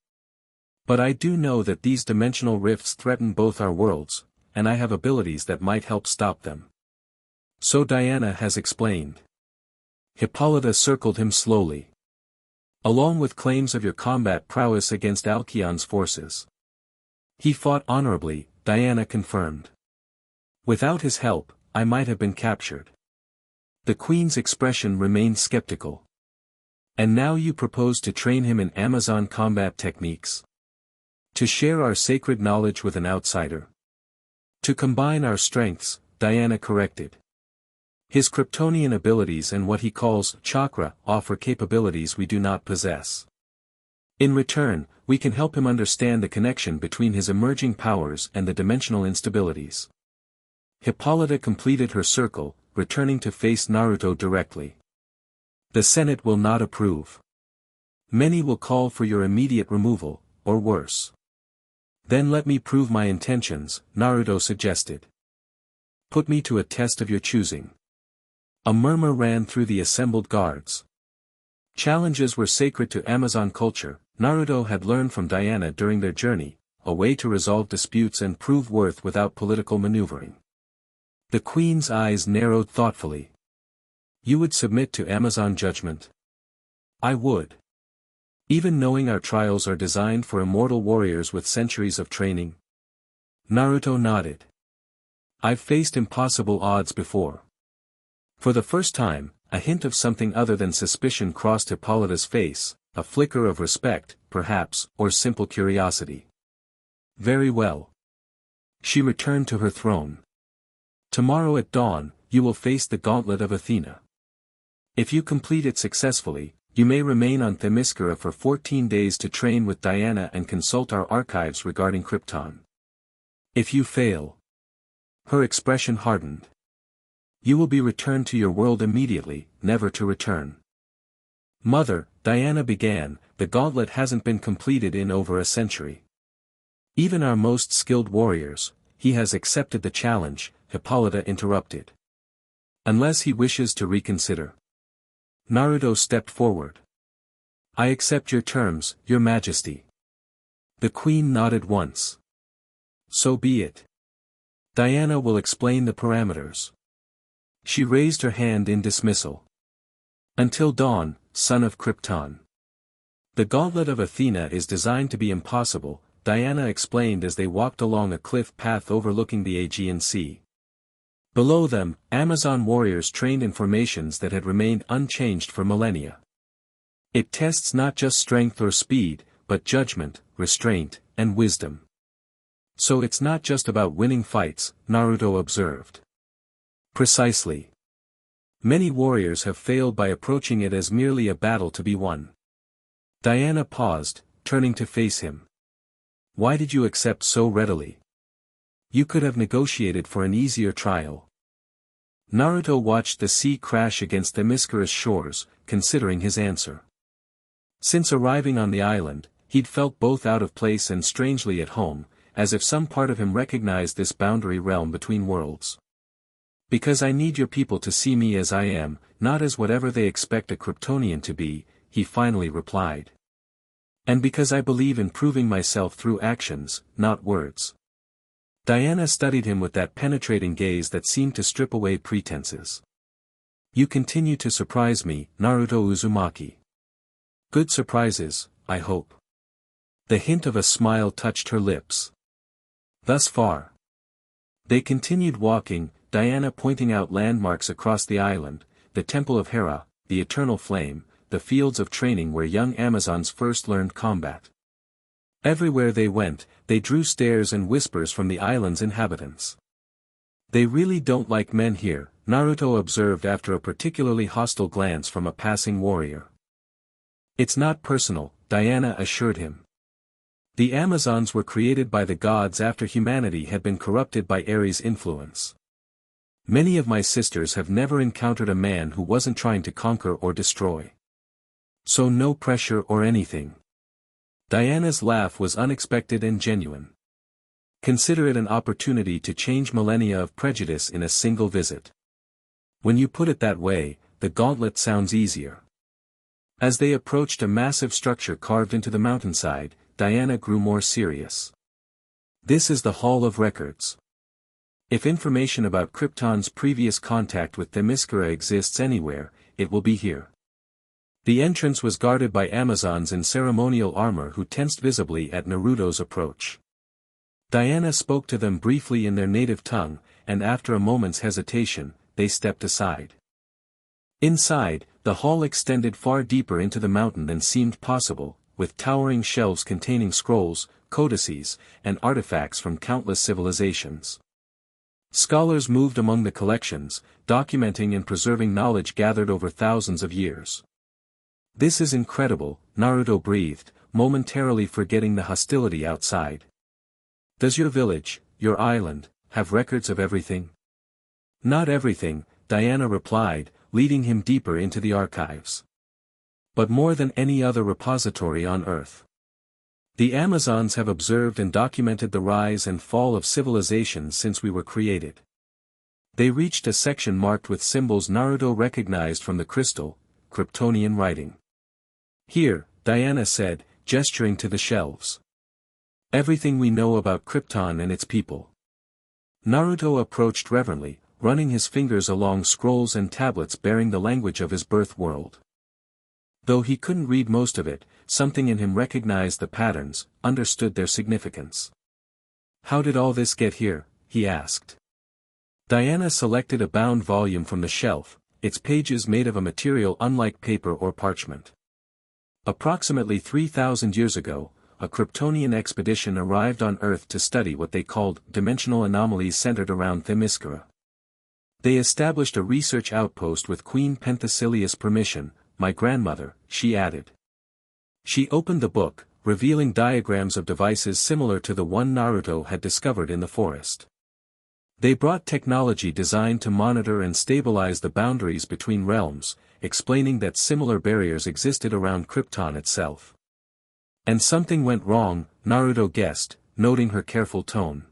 But I do know that these dimensional rifts threaten both our worlds, and I have abilities that might help stop them." "So Diana has explained." Hippolyta circled him slowly. "Along with claims of your combat prowess against Alcyon's forces." "He fought honorably," Diana confirmed. "Without his help, I might have been captured." The queen's expression remained skeptical. "And now you propose to train him in Amazon combat techniques? To share our sacred knowledge with an outsider? To combine our strengths," Diana corrected. "His Kryptonian abilities and what he calls chakra offer capabilities we do not possess. In return, we can help him understand the connection between his emerging powers and the dimensional instabilities." Hippolyta completed her circle, returning to face Naruto directly. "The Senate will not approve. Many will call for your immediate removal, or worse." "Then let me prove my intentions," Naruto suggested. "Put me to a test of your choosing." A murmur ran through the assembled guards. Challenges were sacred to Amazon culture, Naruto had learned from Diana during their journey, a way to resolve disputes and prove worth without political maneuvering. The queen's eyes narrowed thoughtfully. "You would submit to Amazon judgment?" "I would. Even knowing our trials are designed for immortal warriors with centuries of training?" Naruto nodded. "I've faced impossible odds before." For the first time, a hint of something other than suspicion crossed Hippolyta's face, a flicker of respect, perhaps, or simple curiosity. "Very well." She returned to her throne. "Tomorrow at dawn, you will face the gauntlet of Athena. If you complete it successfully, you may remain on Themyscira for 14 days to train with Diana and consult our archives regarding Krypton. If you fail..." Her expression hardened. You will be returned to your world immediately, never to return. Mother, Diana began, the gauntlet hasn't been completed in over a century. Even our most skilled warriors, he has accepted the challenge, Hippolyta interrupted. Unless he wishes to reconsider. Naruto stepped forward. I accept your terms, your majesty. The queen nodded once. So be it. Diana will explain the parameters. She raised her hand in dismissal. Until dawn, son of Krypton. The gauntlet of Athena is designed to be impossible, Diana explained as they walked along a cliff path overlooking the Aegean Sea. Below them, Amazon warriors trained in formations that had remained unchanged for millennia. It tests not just strength or speed, but judgment, restraint, and wisdom. So it's not just about winning fights, Naruto observed. Precisely. Many warriors have failed by approaching it as merely a battle to be won. Diana paused, turning to face him. Why did you accept so readily? You could have negotiated for an easier trial. Naruto watched the sea crash against Themyscira's shores, considering his answer. Since arriving on the island, he'd felt both out of place and strangely at home, as if some part of him recognized this boundary realm between worlds. Because I need your people to see me as I am, not as whatever they expect a Kryptonian to be, he finally replied. And because I believe in proving myself through actions, not words. Diana studied him with that penetrating gaze that seemed to strip away pretenses. You continue to surprise me, Naruto Uzumaki. Good surprises, I hope. The hint of a smile touched her lips. Thus far. They continued walking, Diana pointing out landmarks across the island, the Temple of Hera, the Eternal Flame, the fields of training where young Amazons first learned combat. Everywhere they went, they drew stares and whispers from the island's inhabitants. They really don't like men here, Naruto observed after a particularly hostile glance from a passing warrior. It's not personal, Diana assured him. The Amazons were created by the gods after humanity had been corrupted by Ares' influence. Many of my sisters have never encountered a man who wasn't trying to conquer or destroy. So no pressure or anything. Diana's laugh was unexpected and genuine. Consider it an opportunity to change millennia of prejudice in a single visit. When you put it that way, the gauntlet sounds easier. As they approached a massive structure carved into the mountainside, Diana grew more serious. This is the Hall of Records. If information about Krypton's previous contact with Themyscira exists anywhere, it will be here. The entrance was guarded by Amazons in ceremonial armor who tensed visibly at Naruto's approach. Diana spoke to them briefly in their native tongue, and after a moment's hesitation, they stepped aside. Inside, the hall extended far deeper into the mountain than seemed possible, with towering shelves containing scrolls, codices, and artifacts from countless civilizations. Scholars moved among the collections, documenting and preserving knowledge gathered over thousands of years. This is incredible, Naruto breathed, momentarily forgetting the hostility outside. Does your village, your island, have records of everything? Not everything, Diana replied, leading him deeper into the archives. But more than any other repository on Earth. The Amazons have observed and documented the rise and fall of civilizations since we were created. They reached a section marked with symbols Naruto recognized from the crystal, Kryptonian writing. Here, Diana said, gesturing to the shelves. Everything we know about Krypton and its people. Naruto approached reverently, running his fingers along scrolls and tablets bearing the language of his birth world. Though he couldn't read most of it, something in him recognized the patterns, understood their significance. How did all this get here? He asked. Diana selected a bound volume from the shelf, its pages made of a material unlike paper or parchment. Approximately 3,000 years ago, a Kryptonian expedition arrived on Earth to study what they called dimensional anomalies centered around Themyscira. They established a research outpost with Queen Penthesilea's permission, my grandmother, she added. She opened the book, revealing diagrams of devices similar to the one Naruto had discovered in the forest. They brought technology designed to monitor and stabilize the boundaries between realms, explaining that similar barriers existed around Krypton itself. And something went wrong, Naruto guessed, noting her careful tone.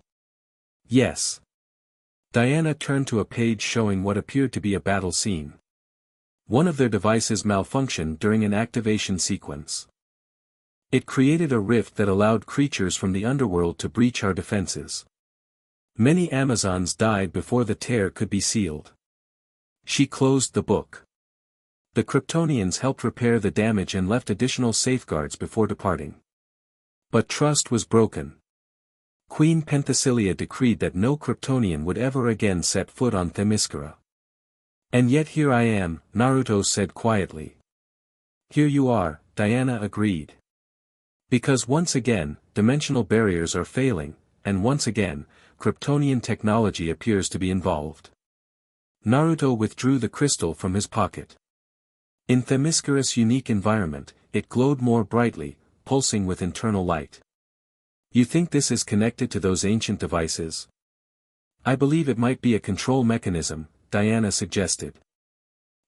Yes. Diana turned to a page showing what appeared to be a battle scene. One of their devices malfunctioned during an activation sequence. It created a rift that allowed creatures from the underworld to breach our defenses. Many Amazons died before the tear could be sealed. She closed the book. The Kryptonians helped repair the damage and left additional safeguards before departing. But trust was broken. Queen Penthesilea decreed that no Kryptonian would ever again set foot on Themyscira. And yet here I am, Naruto said quietly. Here you are, Diana agreed. Because once again, dimensional barriers are failing, and once again, Kryptonian technology appears to be involved. Naruto withdrew the crystal from his pocket. In Themyscira's unique environment, it glowed more brightly, pulsing with internal light. You think this is connected to those ancient devices? I believe it might be a control mechanism, Diana suggested.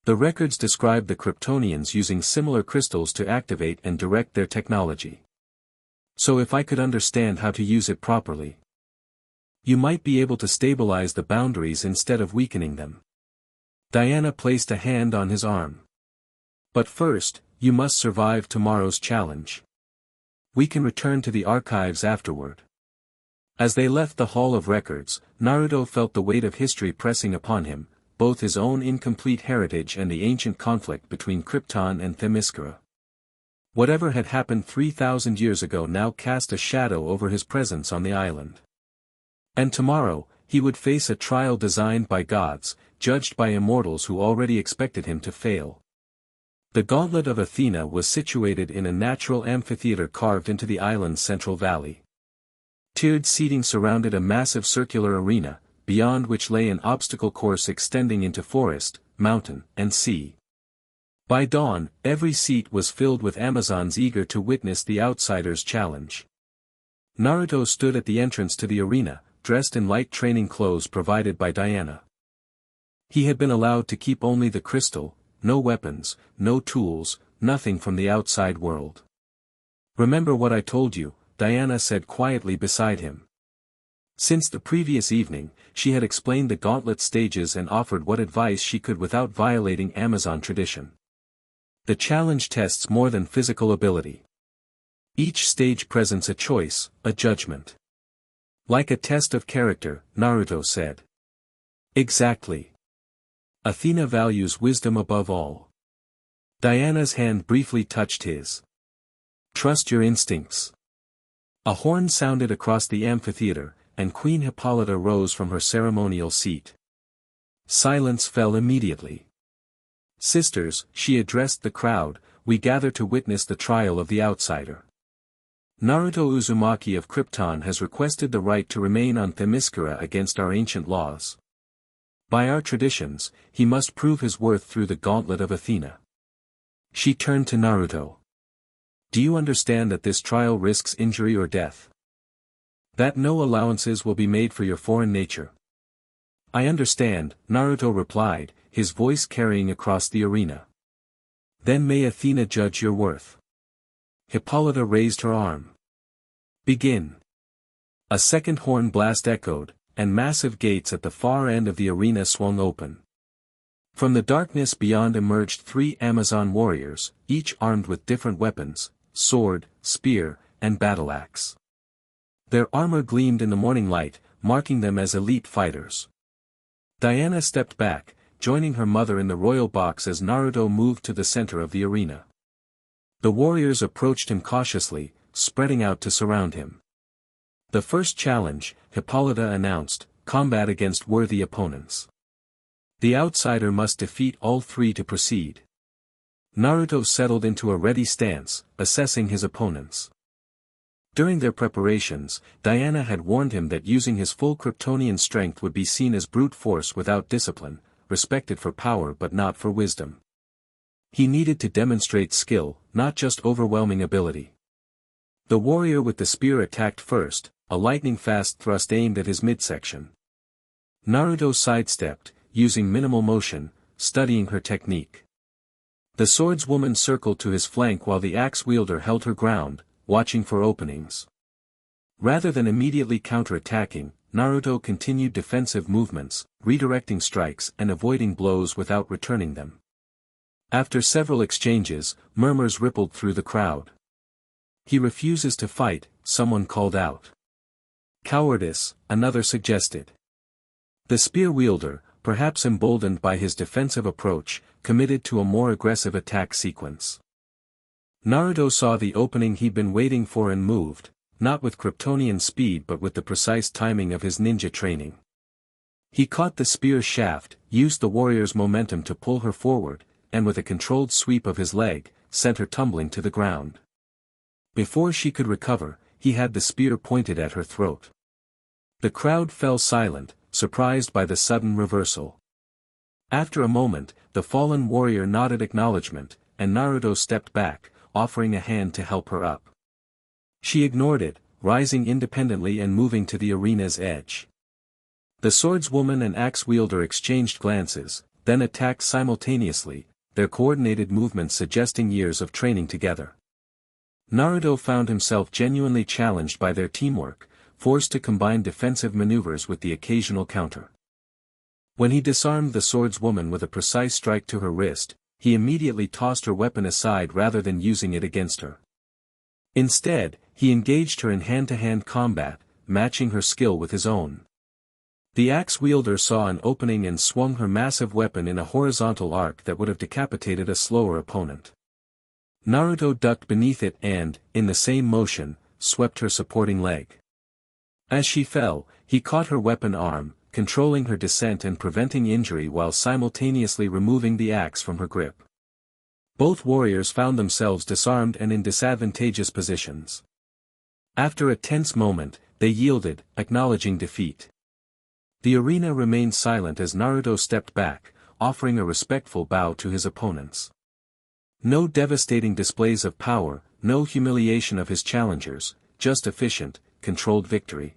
The records describe the Kryptonians using similar crystals to activate and direct their technology. So if I could understand how to use it properly, you might be able to stabilize the boundaries instead of weakening them. Diana placed a hand on his arm. But first, you must survive tomorrow's challenge. We can return to the archives afterward. As they left the Hall of Records, Naruto felt the weight of history pressing upon him, both his own incomplete heritage and the ancient conflict between Krypton and Themyscira. Whatever had happened 3,000 years ago now cast a shadow over his presence on the island. And tomorrow, he would face a trial designed by gods, judged by immortals who already expected him to fail. The Gauntlet of Athena was situated in a natural amphitheater carved into the island's central valley. Tiered seating surrounded a massive circular arena, beyond which lay an obstacle course extending into forest, mountain, and sea. By dawn, every seat was filled with Amazons eager to witness the outsider's challenge. Naruto stood at the entrance to the arena, dressed in light training clothes provided by Diana. He had been allowed to keep only the crystal, no weapons, no tools, nothing from the outside world. Remember what I told you, Diana said quietly beside him. Since the previous evening, she had explained the gauntlet stages and offered what advice she could without violating Amazon tradition. The challenge tests more than physical ability. Each stage presents a choice, a judgment. Like a test of character, Naruto said. Exactly. Athena values wisdom above all. Diana's hand briefly touched his. Trust your instincts. A horn sounded across the amphitheater, and Queen Hippolyta rose from her ceremonial seat. Silence fell immediately. Sisters, she addressed the crowd, we gather to witness the trial of the outsider. Naruto Uzumaki of Krypton has requested the right to remain on Themyscira against our ancient laws. By our traditions, he must prove his worth through the Gauntlet of Athena. She turned to Naruto. Do you understand that this trial risks injury or death? That no allowances will be made for your foreign nature. I understand, Naruto replied, his voice carrying across the arena. Then may Athena judge your worth. Hippolyta raised her arm. Begin. A second horn blast echoed, and massive gates at the far end of the arena swung open. From the darkness beyond emerged 3 Amazon warriors, each armed with different weapons, sword, spear, and battle axe. Their armor gleamed in the morning light, marking them as elite fighters. Diana stepped back, joining her mother in the royal box as Naruto moved to the center of the arena. The warriors approached him cautiously, spreading out to surround him. The first challenge, Hippolyta announced, combat against worthy opponents. The outsider must defeat all 3 to proceed. Naruto settled into a ready stance, assessing his opponents. During their preparations, Diana had warned him that using his full Kryptonian strength would be seen as brute force without discipline, respected for power but not for wisdom. He needed to demonstrate skill, not just overwhelming ability. The warrior with the spear attacked first, a lightning-fast thrust aimed at his midsection. Naruto sidestepped, using minimal motion, studying her technique. The swordswoman circled to his flank while the axe-wielder held her ground, watching for openings. Rather than immediately counter-attacking, Naruto continued defensive movements, redirecting strikes and avoiding blows without returning them. After several exchanges, murmurs rippled through the crowd. "He refuses to fight," someone called out. "Cowardice," another suggested. The spear wielder, perhaps emboldened by his defensive approach, committed to a more aggressive attack sequence. Naruto saw the opening he'd been waiting for and moved, not with Kryptonian speed but with the precise timing of his ninja training. He caught the spear's shaft, used the warrior's momentum to pull her forward, and with a controlled sweep of his leg, sent her tumbling to the ground. Before she could recover, he had the spear pointed at her throat. The crowd fell silent, surprised by the sudden reversal. After a moment, the fallen warrior nodded acknowledgement, and Naruto stepped back, offering a hand to help her up. She ignored it, rising independently and moving to the arena's edge. The swordswoman and axe-wielder exchanged glances, then attacked simultaneously, their coordinated movements suggesting years of training together. Naruto found himself genuinely challenged by their teamwork, forced to combine defensive maneuvers with the occasional counter. When he disarmed the swordswoman with a precise strike to her wrist, he immediately tossed her weapon aside rather than using it against her. Instead, he engaged her in hand-to-hand combat, matching her skill with his own. The axe-wielder saw an opening and swung her massive weapon in a horizontal arc that would have decapitated a slower opponent. Naruto ducked beneath it and, in the same motion, swept her supporting leg. As she fell, he caught her weapon arm, controlling her descent and preventing injury while simultaneously removing the axe from her grip. Both warriors found themselves disarmed and in disadvantageous positions. After a tense moment, they yielded, acknowledging defeat. The arena remained silent as Naruto stepped back, offering a respectful bow to his opponents. No devastating displays of power, no humiliation of his challengers, just efficient, controlled victory.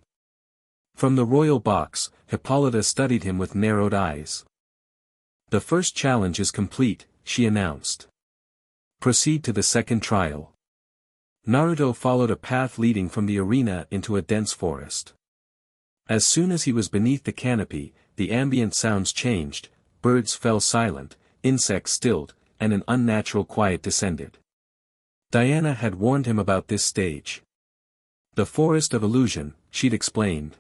From the royal box, Hippolyta studied him with narrowed eyes. "The first challenge is complete," she announced. "Proceed to the second trial." Naruto followed a path leading from the arena into a dense forest. As soon as he was beneath the canopy, the ambient sounds changed, birds fell silent, insects stilled, and an unnatural quiet descended. Diana had warned him about this stage. "The forest of illusion," she'd explained.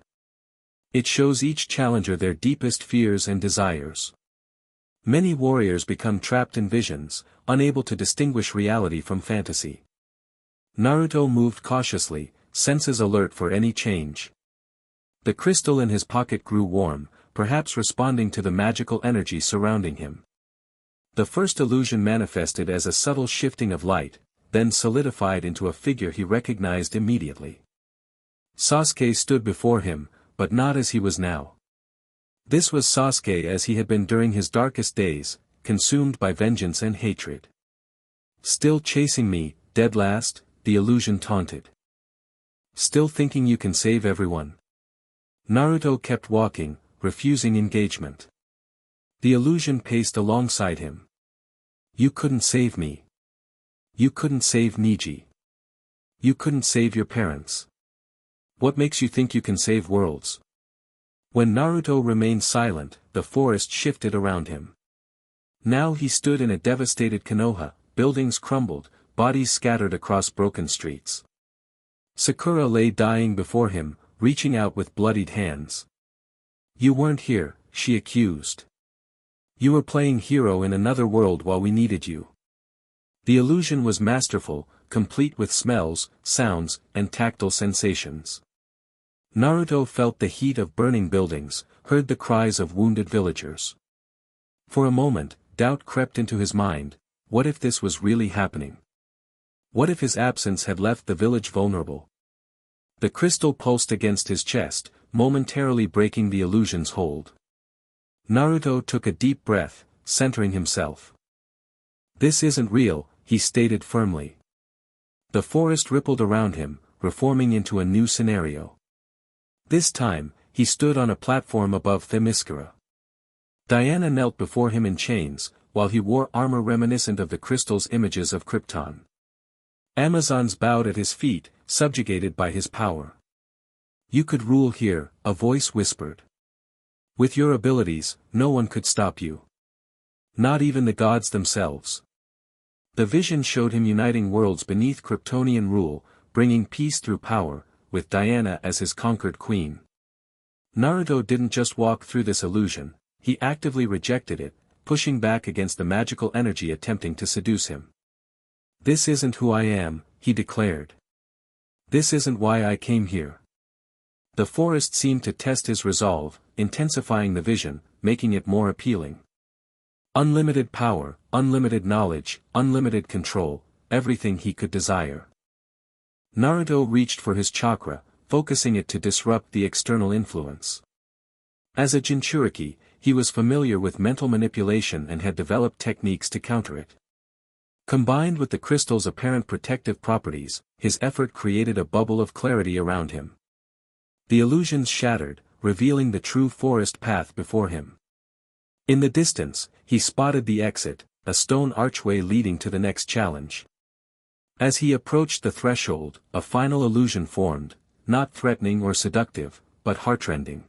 "It shows each challenger their deepest fears and desires. Many warriors become trapped in visions, unable to distinguish reality from fantasy." Naruto moved cautiously, senses alert for any change. The crystal in his pocket grew warm, perhaps responding to the magical energy surrounding him. The first illusion manifested as a subtle shifting of light, then solidified into a figure he recognized immediately. Sasuke stood before him, but not as he was now. This was Sasuke as he had been during his darkest days, consumed by vengeance and hatred. "Still chasing me, dead last?" the illusion taunted. "Still thinking you can save everyone?" Naruto kept walking, refusing engagement. The illusion paced alongside him. "You couldn't save me. You couldn't save Niji. You couldn't save your parents. What makes you think you can save worlds?" When Naruto remained silent, the forest shifted around him. Now he stood in a devastated Konoha, buildings crumbled, bodies scattered across broken streets. Sakura lay dying before him, reaching out with bloodied hands. "You weren't here," she accused. "You were playing hero in another world while we needed you." The illusion was masterful, complete with smells, sounds, and tactile sensations. Naruto felt the heat of burning buildings, heard the cries of wounded villagers. For a moment, doubt crept into his mind. What if this was really happening? What if his absence had left the village vulnerable? The crystal pulsed against his chest, momentarily breaking the illusion's hold. Naruto took a deep breath, centering himself. "This isn't real," he stated firmly. The forest rippled around him, reforming into a new scenario. This time, he stood on a platform above Themyscira. Diana knelt before him in chains, while he wore armor reminiscent of the crystal's images of krypton. Amazons bowed at his feet, subjugated by his power. "You could rule here," a voice whispered. "With your abilities, no one could stop you. Not even the gods themselves." The vision showed him uniting worlds beneath Kryptonian rule, bringing peace through power, with Diana as his conquered queen. Naruto didn't just walk through this illusion, he actively rejected it, pushing back against the magical energy attempting to seduce him. "This isn't who I am," he declared. "This isn't why I came here." The forest seemed to test his resolve, intensifying the vision, making it more appealing. Unlimited power, unlimited knowledge, unlimited control, everything he could desire. Naruto reached for his chakra, focusing it to disrupt the external influence. As a Jinchuriki, he was familiar with mental manipulation and had developed techniques to counter it. Combined with the crystal's apparent protective properties, his effort created a bubble of clarity around him. The illusions shattered, revealing the true forest path before him. In the distance, he spotted the exit, a stone archway leading to the next challenge. As he approached the threshold, a final illusion formed, not threatening or seductive, but heartrending.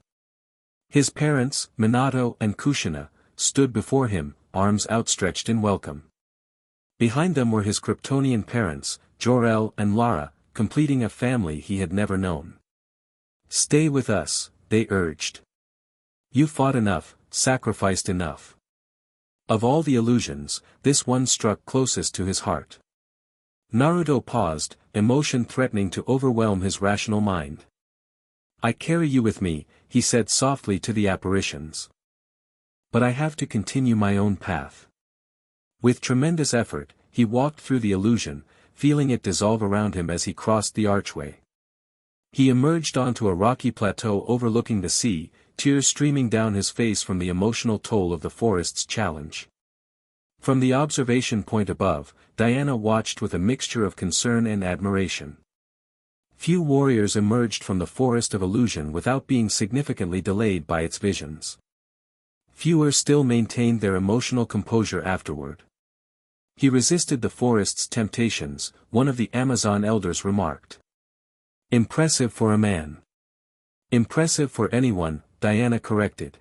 His parents, Minato and Kushina, stood before him, arms outstretched in welcome. Behind them were his Kryptonian parents, Jor-El and Lara, completing a family he had never known. "Stay with us," they urged. "You fought enough, sacrificed enough." Of all the illusions, this one struck closest to his heart. Naruto paused, emotion threatening to overwhelm his rational mind. "I carry you with me," he said softly to the apparitions. "But I have to continue my own path." With tremendous effort, he walked through the illusion, feeling it dissolve around him as he crossed the archway. He emerged onto a rocky plateau overlooking the sea, tears streaming down his face from the emotional toll of the forest's challenge. From the observation point above, Diana watched with a mixture of concern and admiration. Few warriors emerged from the forest of illusion without being significantly delayed by its visions. Fewer still maintained their emotional composure afterward. "He resisted the forest's temptations," one of the Amazon elders remarked. "Impressive for a man." "Impressive for anyone," Diana corrected.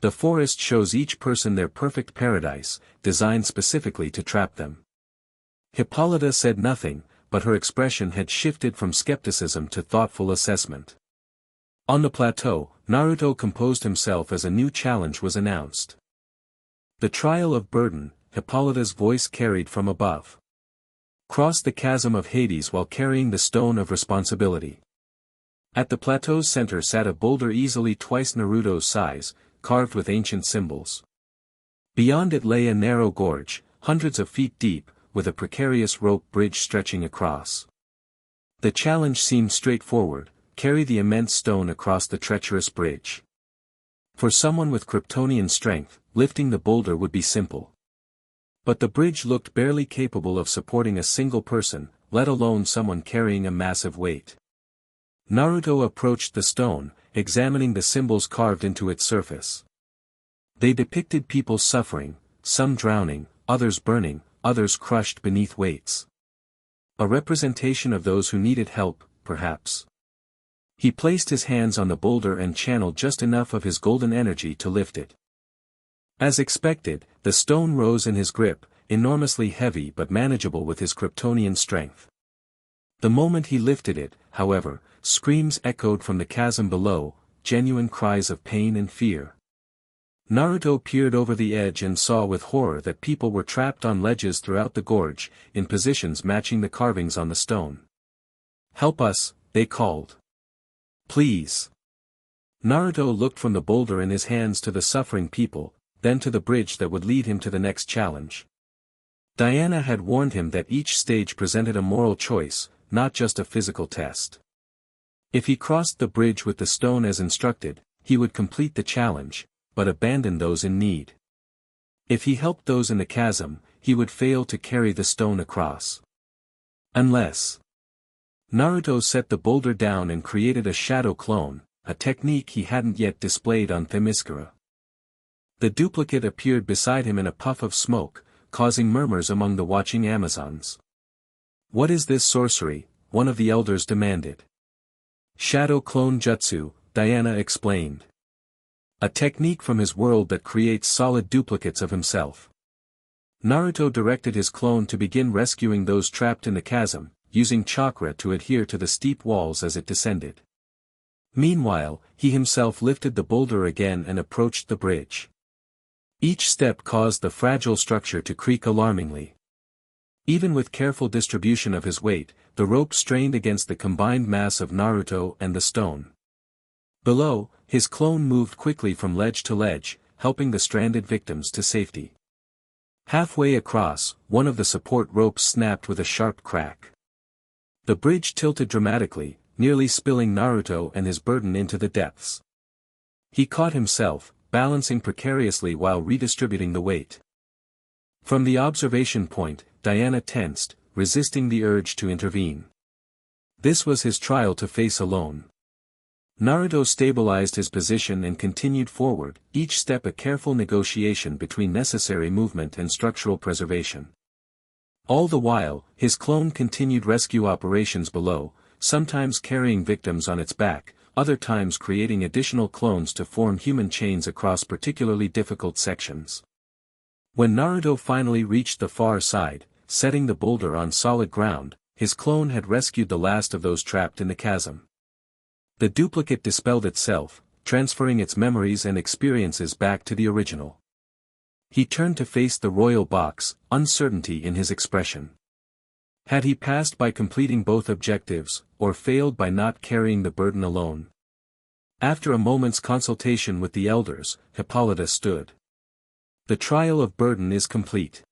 "The forest shows each person their perfect paradise, designed specifically to trap them." Hippolyta said nothing, but her expression had shifted from skepticism to thoughtful assessment. On the plateau, Naruto composed himself as a new challenge was announced. "The trial of burden," Hippolyta's voice carried from above. "Cross the chasm of Hades while carrying the stone of responsibility." At the plateau's center sat a boulder easily twice Naruto's size, carved with ancient symbols. Beyond it lay a narrow gorge, hundreds of feet deep, with a precarious rope bridge stretching across. The challenge seemed straightforward: carry the immense stone across the treacherous bridge. For someone with Kryptonian strength, lifting the boulder would be simple. But the bridge looked barely capable of supporting a single person, let alone someone carrying a massive weight. Naruto approached the stone, examining the symbols carved into its surface. They depicted people suffering, some drowning, others burning, others crushed beneath weights. A representation of those who needed help, perhaps. He placed his hands on the boulder and channeled just enough of his golden energy to lift it. As expected, the stone rose in his grip, enormously heavy but manageable with his Kryptonian strength. The moment he lifted it, however, screams echoed from the chasm below, genuine cries of pain and fear. Naruto peered over the edge and saw with horror that people were trapped on ledges throughout the gorge, in positions matching the carvings on the stone. "Help us," they called. "Please." Naruto looked from the boulder in his hands to the suffering people, then to the bridge that would lead him to the next challenge. Diana had warned him that each stage presented a moral choice, not just a physical test. If he crossed the bridge with the stone as instructed, he would complete the challenge, but abandon those in need. If he helped those in the chasm, he would fail to carry the stone across. Unless... Naruto set the boulder down and created a shadow clone, a technique he hadn't yet displayed on Themyscira. The duplicate appeared beside him in a puff of smoke, causing murmurs among the watching Amazons. "What is this sorcery?" one of the elders demanded. "Shadow clone jutsu," Diana explained. "A technique from his world that creates solid duplicates of himself." Naruto directed his clone to begin rescuing those trapped in the chasm, using chakra to adhere to the steep walls as it descended. Meanwhile, he himself lifted the boulder again and approached the bridge. Each step caused the fragile structure to creak alarmingly. Even with careful distribution of his weight, the rope strained against the combined mass of Naruto and the stone. Below, his clone moved quickly from ledge to ledge, helping the stranded victims to safety. Halfway across, one of the support ropes snapped with a sharp crack. The bridge tilted dramatically, nearly spilling Naruto and his burden into the depths. He caught himself, balancing precariously while redistributing the weight. From the observation point, Diana tensed, resisting the urge to intervene. This was his trial to face alone. Naruto stabilized his position and continued forward, each step a careful negotiation between necessary movement and structural preservation. All the while, his clone continued rescue operations below, sometimes carrying victims on its back, other times creating additional clones to form human chains across particularly difficult sections. When Naruto finally reached the far side, setting the boulder on solid ground, his clone had rescued the last of those trapped in the chasm. The duplicate dispelled itself, transferring its memories and experiences back to the original. He turned to face the royal box, uncertainty in his expression. Had he passed by completing both objectives, or failed by not carrying the burden alone? After a moment's consultation with the elders, Hippolyta stood. The trial of burden is complete.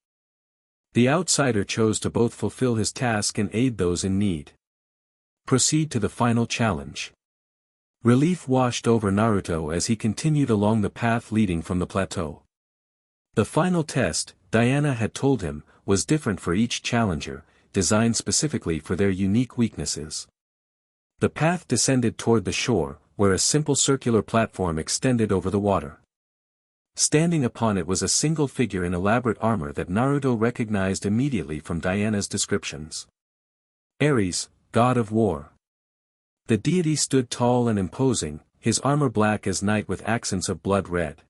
The outsider chose to both fulfill his task and aid those in need. Proceed to the final challenge. Relief washed over Naruto as he continued along the path leading from the plateau. The final test, Diana had told him, was different for each challenger, designed specifically for their unique weaknesses. The path descended toward the shore, where a simple circular platform extended over the water. Standing upon it was a single figure in elaborate armor that Naruto recognized immediately from Diana's descriptions. Ares, god of war. The deity stood tall and imposing, his armor black as night with accents of blood red.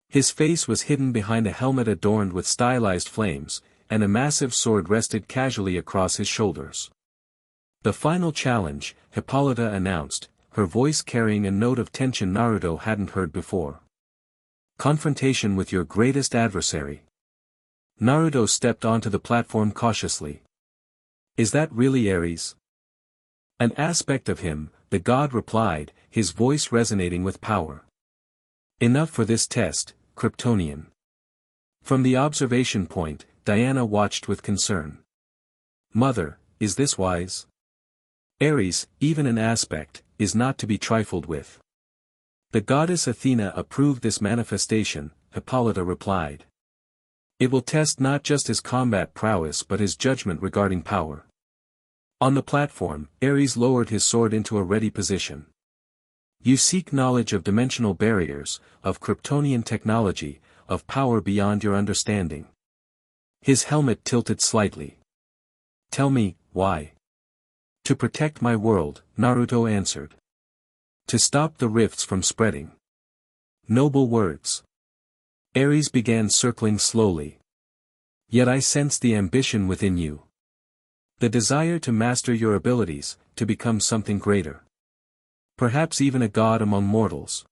His face was hidden behind a helmet adorned with stylized flames, and a massive sword rested casually across his shoulders. The final challenge, Hippolyta announced, her voice carrying a note of tension Naruto hadn't heard before. Confrontation with your greatest adversary. Naruto stepped onto the platform cautiously. Is that really Ares? An aspect of him, the god replied, his voice resonating with power. Enough for this test, Kryptonian. From the observation point, Diana watched with concern. Mother, is this wise? Ares, even an aspect, is not to be trifled with. The goddess Athena approved this manifestation, Hippolyta replied. It will test not just his combat prowess but his judgment regarding power. On the platform, Ares lowered his sword into a ready position. You seek knowledge of dimensional barriers, of Kryptonian technology, of power beyond your understanding. His helmet tilted slightly. Tell me, why? To protect my world, Naruto answered. To stop the rifts from spreading. Noble words. Ares began circling slowly. Yet I sense the ambition within you. The desire to master your abilities, to become something greater. Perhaps even a god among mortals.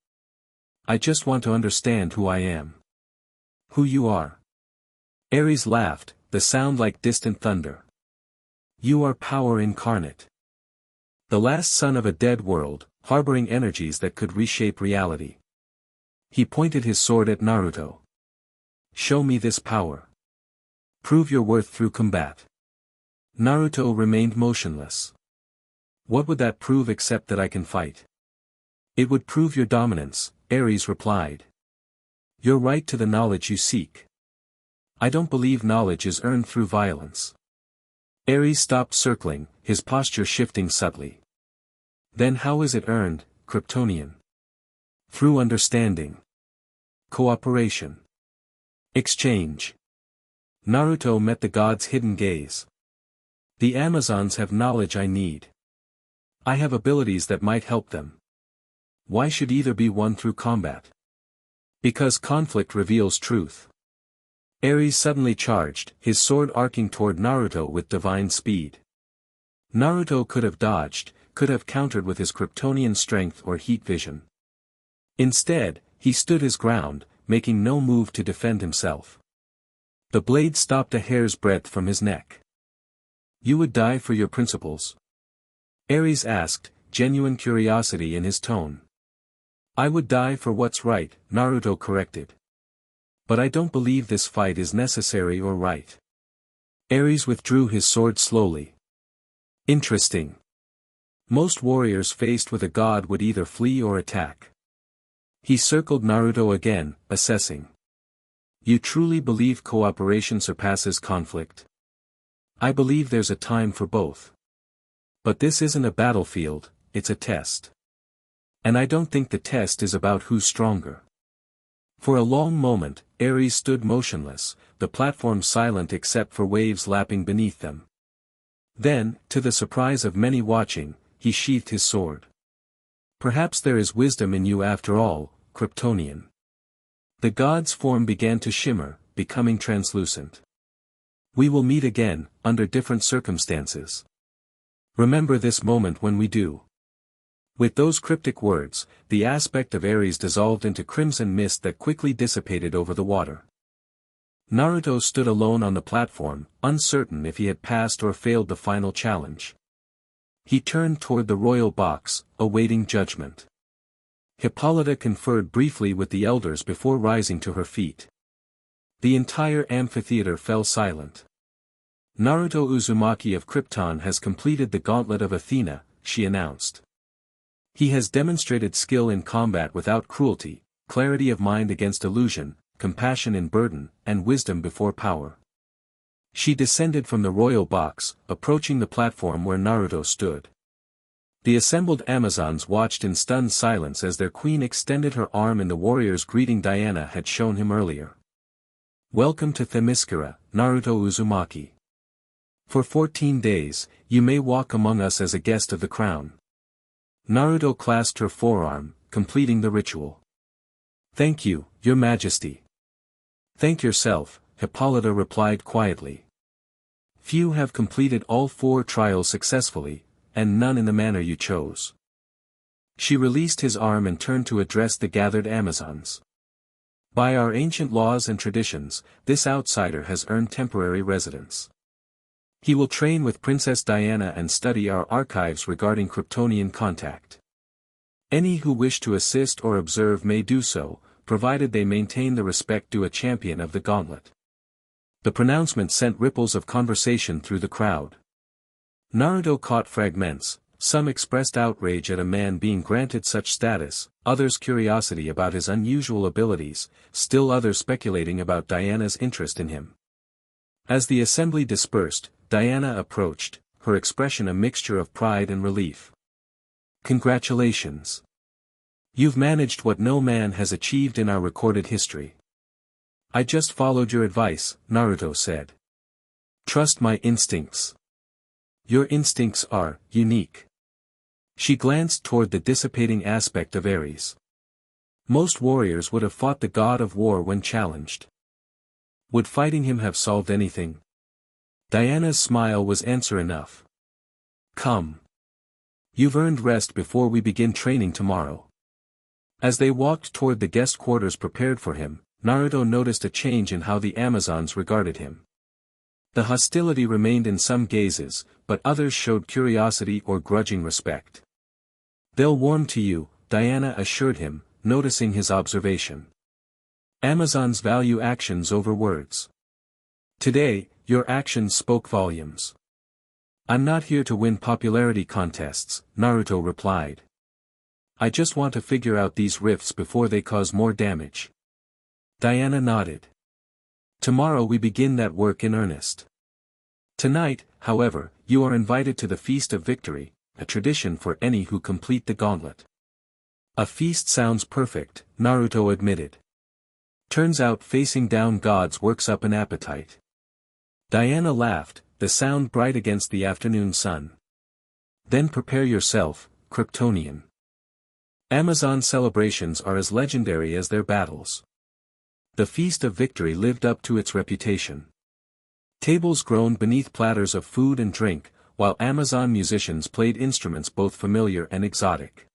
I just want to understand who I am. Who you are. Ares laughed, the sound like distant thunder. You are power incarnate. The last son of a dead world, harboring energies that could reshape reality. He pointed his sword at Naruto. Show me this power. Prove your worth through combat. Naruto remained motionless. What would that prove except that I can fight? It would prove your dominance, Ares replied. Your right to the knowledge you seek. I don't believe knowledge is earned through violence. Ares stopped circling, his posture shifting subtly. Then how is it earned, Kryptonian. Through understanding. Cooperation. Exchange. Naruto met the god's hidden gaze. The Amazons have knowledge I need. I have abilities that might help them. Why should either be won through combat? Because conflict reveals truth. Ares suddenly charged, his sword arcing toward Naruto with divine speed. Naruto could have dodged, could have countered with his Kryptonian strength or heat vision. Instead, he stood his ground, making no move to defend himself. The blade stopped a hair's breadth from his neck. You would die for your principles? Ares asked, genuine curiosity in his tone. I would die for what's right, Naruto corrected. But I don't believe this fight is necessary or right. Ares withdrew his sword slowly. Interesting. Most warriors faced with a god would either flee or attack. He circled Naruto again, assessing. You truly believe cooperation surpasses conflict? I believe there's a time for both. But this isn't a battlefield, it's a test. And I don't think the test is about who's stronger. For a long moment, Ares stood motionless, the platform silent except for waves lapping beneath them. Then, to the surprise of many watching, he sheathed his sword. Perhaps there is wisdom in you after all, Kryptonian. The god's form began to shimmer, becoming translucent. We will meet again, under different circumstances. Remember this moment when we do. With those cryptic words, the aspect of Ares dissolved into crimson mist that quickly dissipated over the water. Naruto stood alone on the platform, uncertain if he had passed or failed the final challenge. He turned toward the royal box, awaiting judgment. Hippolyta conferred briefly with the elders before rising to her feet. The entire amphitheater fell silent. Naruto Uzumaki of Krypton has completed the Gauntlet of Athena, she announced. He has demonstrated skill in combat without cruelty, clarity of mind against illusion, compassion in burden, and wisdom before power. She descended from the royal box, approaching the platform where Naruto stood. The assembled Amazons watched in stunned silence as their queen extended her arm in the warrior's greeting Diana had shown him earlier. Welcome to Themyscira, Naruto Uzumaki. For 14 days, you may walk among us as a guest of the crown. Naruto clasped her forearm, completing the ritual. Thank you, your majesty. Thank yourself, Hippolyta replied quietly. Few have completed all 4 trials successfully, and none in the manner you chose. She released his arm and turned to address the gathered Amazons. By our ancient laws and traditions, this outsider has earned temporary residence. He will train with Princess Diana and study our archives regarding Kryptonian contact. Any who wish to assist or observe may do so, provided they maintain the respect due a champion of the gauntlet. The pronouncement sent ripples of conversation through the crowd. Naruto caught fragments, some expressed outrage at a man being granted such status, others curiosity about his unusual abilities, still others speculating about Diana's interest in him. As the assembly dispersed, Diana approached, her expression a mixture of pride and relief. Congratulations. You've managed what no man has achieved in our recorded history. I just followed your advice, Naruto said. Trust my instincts. Your instincts are unique. She glanced toward the dissipating aspect of Ares. Most warriors would have fought the god of war when challenged. Would fighting him have solved anything? Diana's smile was answer enough. Come. You've earned rest before we begin training tomorrow. As they walked toward the guest quarters prepared for him, Naruto noticed a change in how the Amazons regarded him. The hostility remained in some gazes, but others showed curiosity or grudging respect. They'll warm to you, Diana assured him, noticing his observation. Amazons value actions over words. Today, your actions spoke volumes. I'm not here to win popularity contests, Naruto replied. I just want to figure out these rifts before they cause more damage. Diana nodded. Tomorrow we begin that work in earnest. Tonight, however, you are invited to the Feast of Victory, a tradition for any who complete the gauntlet. A feast sounds perfect, Naruto admitted. Turns out facing down gods works up an appetite. Diana laughed, the sound bright against the afternoon sun. Then prepare yourself, Kryptonian. Amazon celebrations are as legendary as their battles. The Feast of Victory lived up to its reputation. Tables groaned beneath platters of food and drink, while Amazon musicians played instruments both familiar and exotic.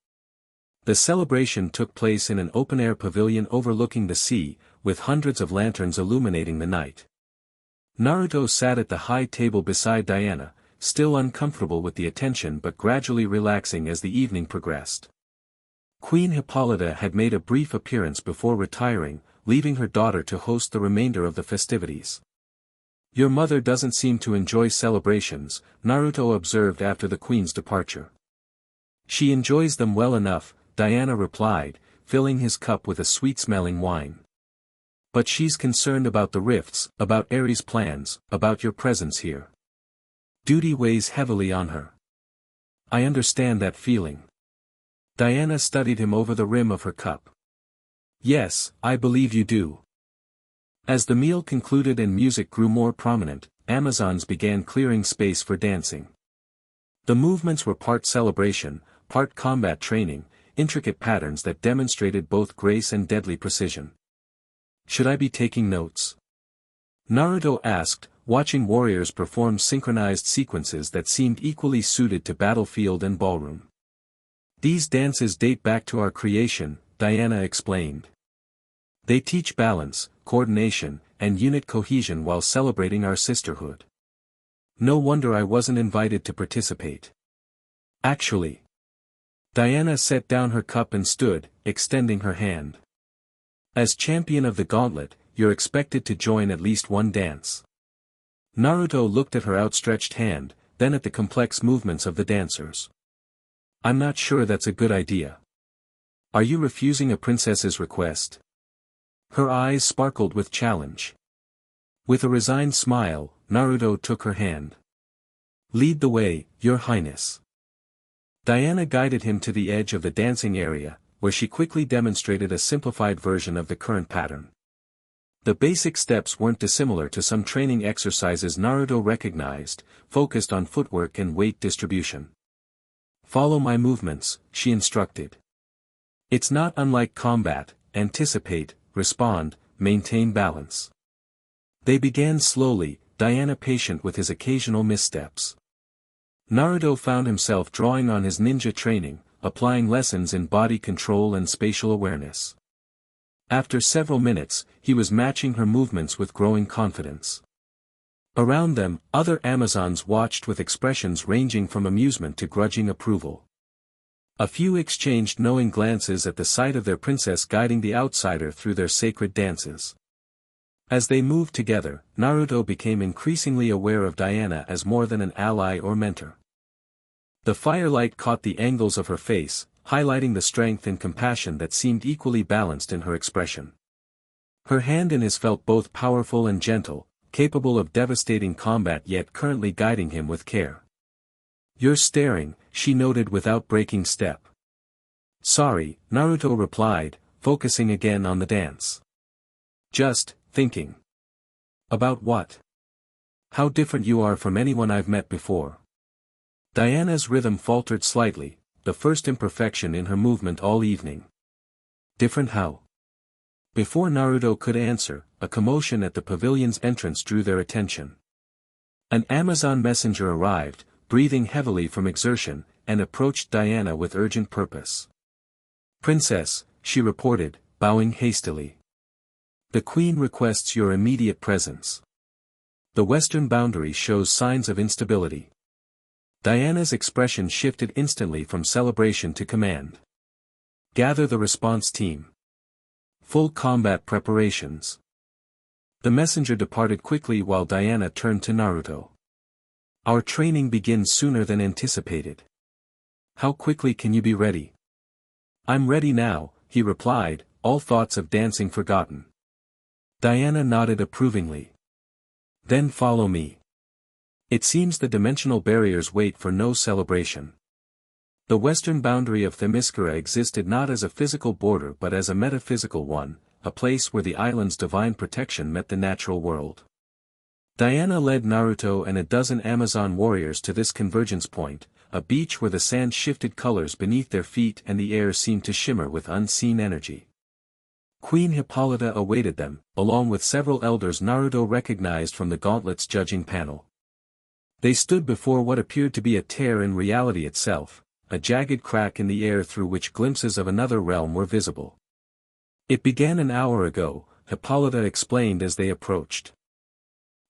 The celebration took place in an open-air pavilion overlooking the sea, with hundreds of lanterns illuminating the night. Naruto sat at the high table beside Diana, still uncomfortable with the attention but gradually relaxing as the evening progressed. Queen Hippolyta had made a brief appearance before retiring, leaving her daughter to host the remainder of the festivities. Your mother doesn't seem to enjoy celebrations, Naruto observed after the queen's departure. She enjoys them well enough, Diana replied, filling his cup with a sweet-smelling wine. But she's concerned about the rifts, about Ares' plans, about your presence here. Duty weighs heavily on her. I understand that feeling. Diana studied him over the rim of her cup. Yes, I believe you do. As the meal concluded and music grew more prominent, Amazons began clearing space for dancing. The movements were part celebration, part combat training, intricate patterns that demonstrated both grace and deadly precision. Should I be taking notes? Naruto asked, watching warriors perform synchronized sequences that seemed equally suited to battlefield and ballroom. These dances date back to our creation, Diana explained. They teach balance, coordination, and unit cohesion while celebrating our sisterhood. No wonder I wasn't invited to participate. Actually. Diana set down her cup and stood, extending her hand. As champion of the gauntlet, you're expected to join at least one dance. Naruto looked at her outstretched hand, then at the complex movements of the dancers. I'm not sure that's a good idea. Are you refusing a princess's request? Her eyes sparkled with challenge. With a resigned smile, Naruto took her hand. Lead the way, Your Highness. Diana guided him to the edge of the dancing area, where she quickly demonstrated a simplified version of the current pattern. The basic steps weren't dissimilar to some training exercises Naruto recognized, focused on footwork and weight distribution. Follow my movements, she instructed. It's not unlike combat, anticipate, respond, maintain balance. They began slowly, Diana patient with his occasional missteps. Naruto found himself drawing on his ninja training, applying lessons in body control and spatial awareness. After several minutes, he was matching her movements with growing confidence. Around them, other Amazons watched with expressions ranging from amusement to grudging approval. A few exchanged knowing glances at the sight of their princess guiding the outsider through their sacred dances. As they moved together, Naruto became increasingly aware of Diana as more than an ally or mentor. The firelight caught the angles of her face, highlighting the strength and compassion that seemed equally balanced in her expression. Her hand in his felt both powerful and gentle, capable of devastating combat yet currently guiding him with care. You're staring, she noted without breaking step. Sorry, Naruto replied, focusing again on the dance. Just, thinking. About what? How different you are from anyone I've met before. Diana's rhythm faltered slightly, the first imperfection in her movement all evening. Different how? Before Naruto could answer, a commotion at the pavilion's entrance drew their attention. An Amazon messenger arrived, breathing heavily from exertion, and approached Diana with urgent purpose. Princess, she reported, bowing hastily. The Queen requests your immediate presence. The western boundary shows signs of instability. Diana's expression shifted instantly from celebration to command. Gather the response team. Full combat preparations. The messenger departed quickly while Diana turned to Naruto. Our training begins sooner than anticipated. How quickly can you be ready? I'm ready now, he replied, all thoughts of dancing forgotten. Diana nodded approvingly. Then follow me. It seems the dimensional barriers wait for no celebration. The western boundary of Themyscira existed not as a physical border but as a metaphysical one, a place where the island's divine protection met the natural world. Diana led Naruto and a dozen Amazon warriors to this convergence point, a beach where the sand shifted colors beneath their feet and the air seemed to shimmer with unseen energy. Queen Hippolyta awaited them, along with several elders Naruto recognized from the gauntlet's judging panel. They stood before what appeared to be a tear in reality itself, a jagged crack in the air through which glimpses of another realm were visible. "It began an hour ago," Hippolyta explained as they approached.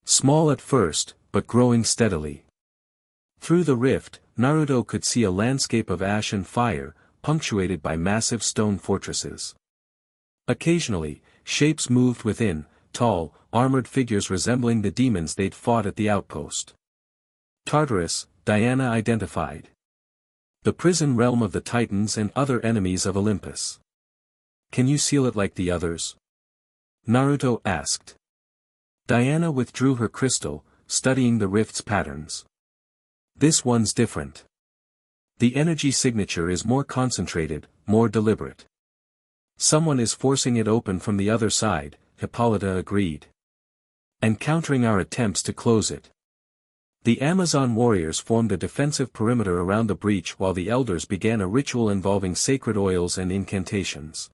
"Small at first, but growing steadily." Through the rift, Naruto could see a landscape of ash and fire, punctuated by massive stone fortresses. Occasionally, shapes moved within, tall, armored figures resembling the demons they'd fought at the outpost. Tartarus, Diana identified. The prison realm of the Titans and other enemies of Olympus. "Can you seal it like the others?" Naruto asked. Diana withdrew her crystal, studying the rift's patterns. "This one's different. The energy signature is more concentrated, more deliberate. Someone is forcing it open from the other side," Hippolyta agreed. "And countering our attempts to close it." The Amazon warriors formed a defensive perimeter around the breach while the elders began a ritual involving sacred oils and incantations.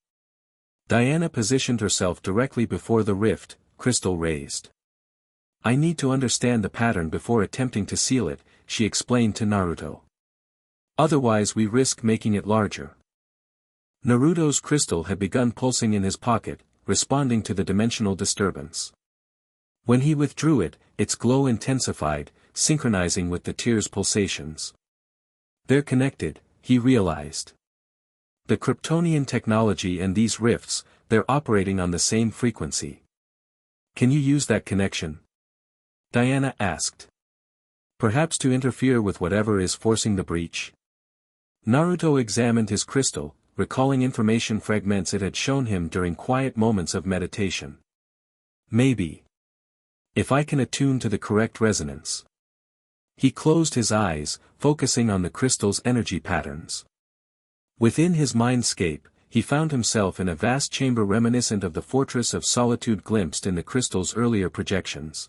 Diana positioned herself directly before the rift, crystal raised. "I need to understand the pattern before attempting to seal it," she explained to Naruto. "Otherwise we risk making it larger." Naruto's crystal had begun pulsing in his pocket, responding to the dimensional disturbance. When he withdrew it, its glow intensified, synchronizing with the tear's pulsations. "They're connected," he realized. "The Kryptonian technology and these rifts, they're operating on the same frequency." "Can you use that connection?" Diana asked. "Perhaps to interfere with whatever is forcing the breach?" Naruto examined his crystal, recalling information fragments it had shown him during quiet moments of meditation. "Maybe. If I can attune to the correct resonance." He closed his eyes, focusing on the crystal's energy patterns. Within his mindscape, he found himself in a vast chamber reminiscent of the Fortress of Solitude glimpsed in the crystal's earlier projections.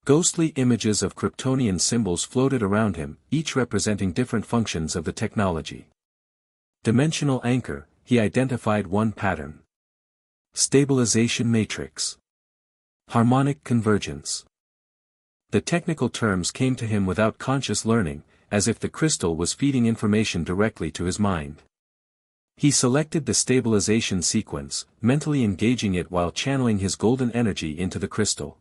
Ghostly images of Kryptonian symbols floated around him, each representing different functions of the technology. Dimensional anchor, he identified one pattern. Stabilization matrix. Harmonic convergence. The technical terms came to him without conscious learning, as if the crystal was feeding information directly to his mind. He selected the stabilization sequence, mentally engaging it while channeling his golden energy into the crystal.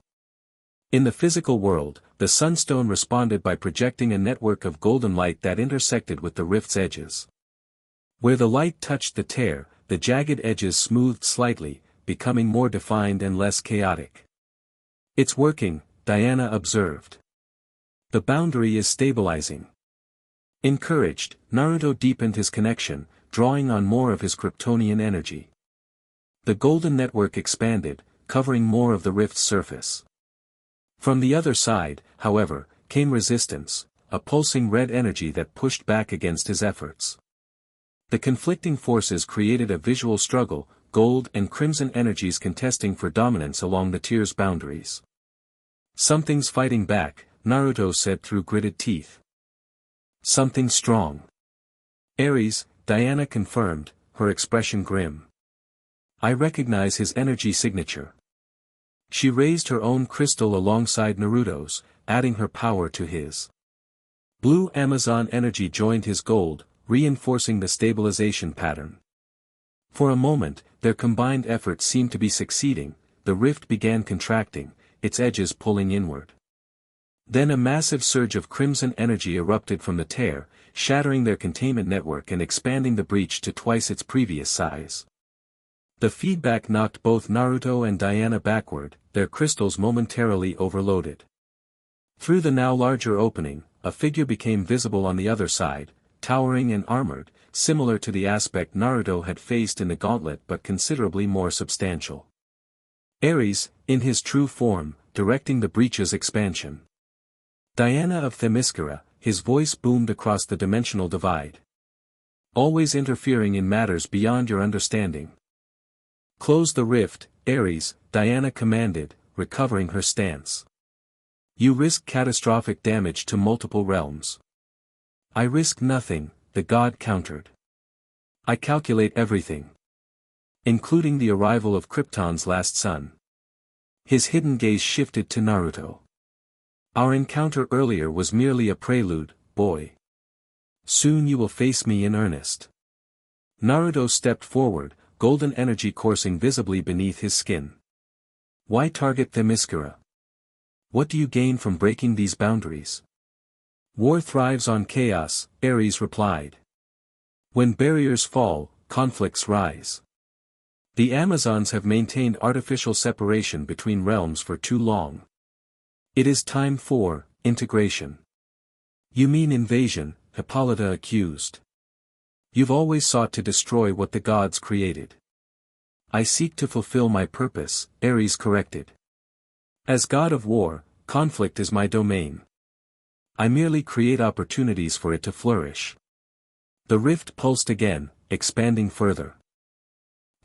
In the physical world, the sunstone responded by projecting a network of golden light that intersected with the rift's edges. Where the light touched the tear, the jagged edges smoothed slightly, becoming more defined and less chaotic. "It's working," Diana observed. "The boundary is stabilizing." Encouraged, Naruto deepened his connection, drawing on more of his Kryptonian energy. The golden network expanded, covering more of the rift's surface. From the other side, however, came resistance, a pulsing red energy that pushed back against his efforts. The conflicting forces created a visual struggle, gold and crimson energies contesting for dominance along the tier's boundaries. "Something's fighting back," Naruto said through gritted teeth. "Something strong." "Ares," Diana confirmed, her expression grim. "I recognize his energy signature." She raised her own crystal alongside Naruto's, adding her power to his. Blue Amazon energy joined his gold, reinforcing the stabilization pattern. For a moment, their combined efforts seemed to be succeeding. The rift began contracting, its edges pulling inward. Then a massive surge of crimson energy erupted from the tear, shattering their containment network and expanding the breach to twice its previous size. The feedback knocked both Naruto and Diana backward, their crystals momentarily overloaded. Through the now larger opening, a figure became visible on the other side, towering and armored, similar to the aspect Naruto had faced in the gauntlet but considerably more substantial. Ares, in his true form, directing the breach's expansion. "Diana of Themyscira," his voice boomed across the dimensional divide. Always interfering in matters beyond your understanding. Close the rift, Ares, Diana commanded, recovering her stance. You risk catastrophic damage to multiple realms. I risk nothing, the god countered. I calculate everything. Including the arrival of Krypton's last son. His hidden gaze shifted to Naruto. Our encounter earlier was merely a prelude, boy. Soon you will face me in earnest. Naruto stepped forward, golden energy coursing visibly beneath his skin. Why target Themyscira? What do you gain from breaking these boundaries? War thrives on chaos, Ares replied. When barriers fall, conflicts rise. The Amazons have maintained artificial separation between realms for too long. It is time for integration. You mean invasion, Hippolyta accused. You've always sought to destroy what the gods created. I seek to fulfill my purpose, Ares corrected. As god of war, conflict is my domain. I merely create opportunities for it to flourish. The rift pulsed again, expanding further.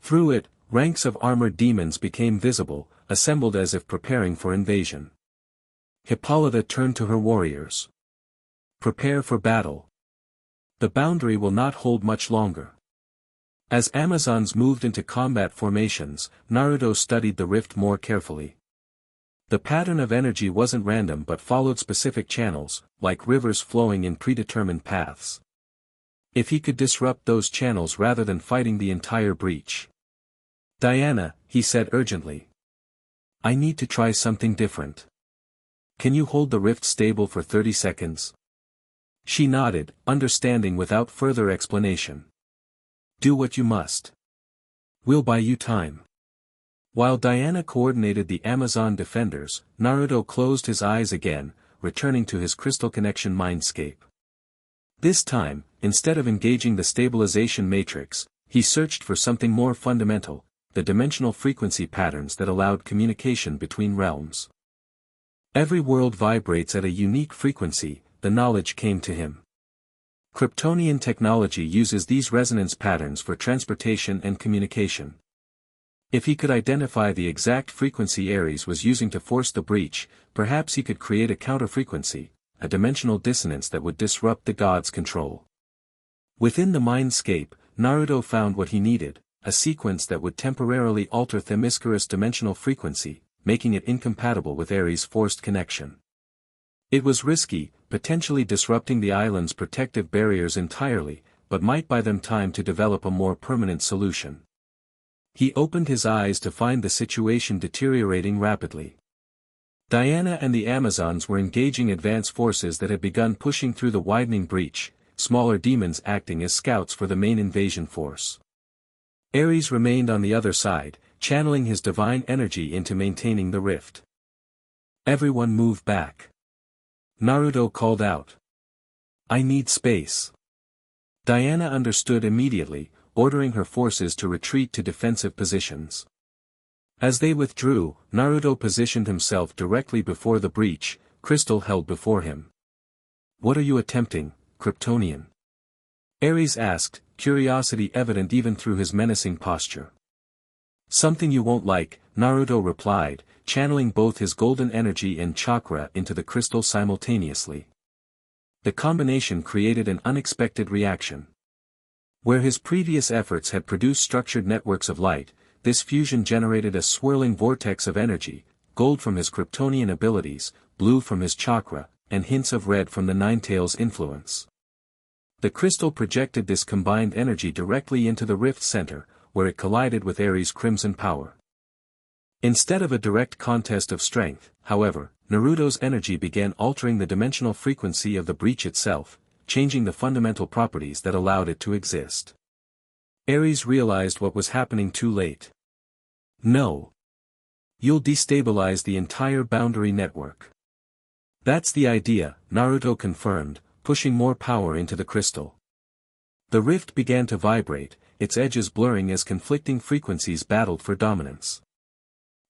Through it, ranks of armored demons became visible, assembled as if preparing for invasion. Hippolyta turned to her warriors. Prepare for battle. The boundary will not hold much longer. As Amazons moved into combat formations, Naruto studied the rift more carefully. The pattern of energy wasn't random but followed specific channels, like rivers flowing in predetermined paths. If he could disrupt those channels rather than fighting the entire breach. Diana, he said urgently. I need to try something different. Can you hold the rift stable for 30 seconds? She nodded, understanding without further explanation. Do what you must. We'll buy you time. While Diana coordinated the Amazon defenders, Naruto closed his eyes again, returning to his crystal connection mindscape. This time, instead of engaging the stabilization matrix, he searched for something more fundamental, the dimensional frequency patterns that allowed communication between realms. Every world vibrates at a unique frequency, the knowledge came to him. Kryptonian technology uses these resonance patterns for transportation and communication. If he could identify the exact frequency Ares was using to force the breach, perhaps he could create a counterfrequency, a dimensional dissonance that would disrupt the god's control. Within the mindscape, Naruto found what he needed, a sequence that would temporarily alter Themyscira's dimensional frequency, making it incompatible with Ares' forced connection. It was risky, potentially disrupting the island's protective barriers entirely, but might buy them time to develop a more permanent solution. He opened his eyes to find the situation deteriorating rapidly. Diana and the Amazons were engaging advance forces that had begun pushing through the widening breach, smaller demons acting as scouts for the main invasion force. Ares remained on the other side, channeling his divine energy into maintaining the rift. Everyone moved back. Naruto called out. I need space. Diana understood immediately, ordering her forces to retreat to defensive positions. As they withdrew, Naruto positioned himself directly before the breach, crystal held before him. What are you attempting, Kryptonian? Ares asked, curiosity evident even through his menacing posture. Something you won't like, Naruto replied, channeling both his golden energy and chakra into the crystal simultaneously. The combination created an unexpected reaction. Where his previous efforts had produced structured networks of light, this fusion generated a swirling vortex of energy, gold from his Kryptonian abilities, blue from his chakra, and hints of red from the Ninetales' influence. The crystal projected this combined energy directly into the rift center, where it collided with Ares' crimson power. Instead of a direct contest of strength, however, Naruto's energy began altering the dimensional frequency of the breach itself, changing the fundamental properties that allowed it to exist. Ares realized what was happening too late. No. You'll destabilize the entire boundary network. That's the idea, Naruto confirmed, pushing more power into the crystal. The rift began to vibrate, its edges blurring as conflicting frequencies battled for dominance.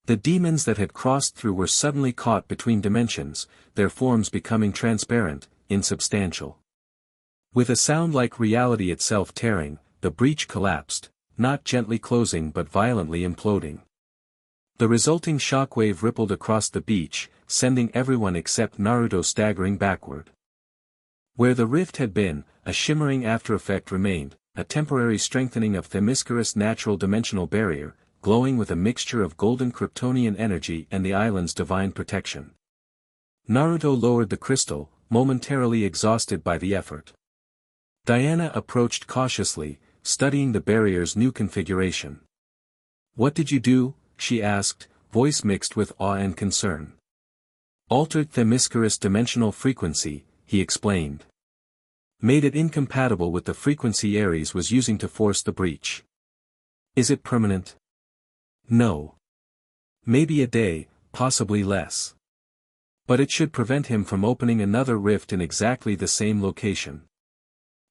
The demons that had crossed through were suddenly caught between dimensions, their forms becoming transparent, insubstantial. With a sound like reality itself tearing, the breach collapsed, not gently closing but violently imploding. The resulting shockwave rippled across the beach, sending everyone except Naruto staggering backward. Where the rift had been, a shimmering aftereffect remained, a temporary strengthening of Themyscira's natural dimensional barrier, glowing with a mixture of golden Kryptonian energy and the island's divine protection. Naruto lowered the crystal, momentarily exhausted by the effort. Diana approached cautiously, studying the barrier's new configuration. "What did you do?" she asked, voice mixed with awe and concern. "Altered Themyscira's dimensional frequency," he explained. "Made it incompatible with the frequency Ares was using to force the breach." "Is it permanent?" "No. Maybe a day, possibly less. But it should prevent him from opening another rift in exactly the same location."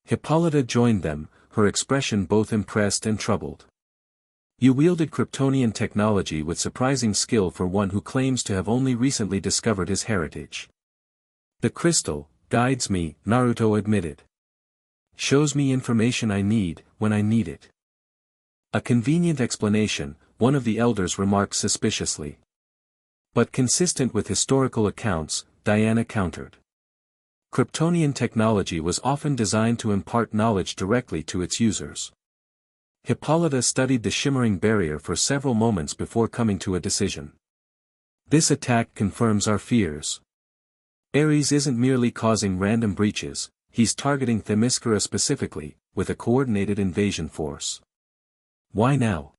Hippolyta joined them, her expression both impressed and troubled. "You wielded Kryptonian technology with surprising skill for one who claims to have only recently discovered his heritage." "The crystal guides me," Naruto admitted. "Shows me information I need, when I need it." "A convenient explanation," one of the elders remarked suspiciously. "But consistent with historical accounts," Diana countered. "Kryptonian technology was often designed to impart knowledge directly to its users." Hippolyta studied the shimmering barrier for several moments before coming to a decision. "This attack confirms our fears. Ares isn't merely causing random breaches, he's targeting Themyscira specifically, with a coordinated invasion force." "Why now?"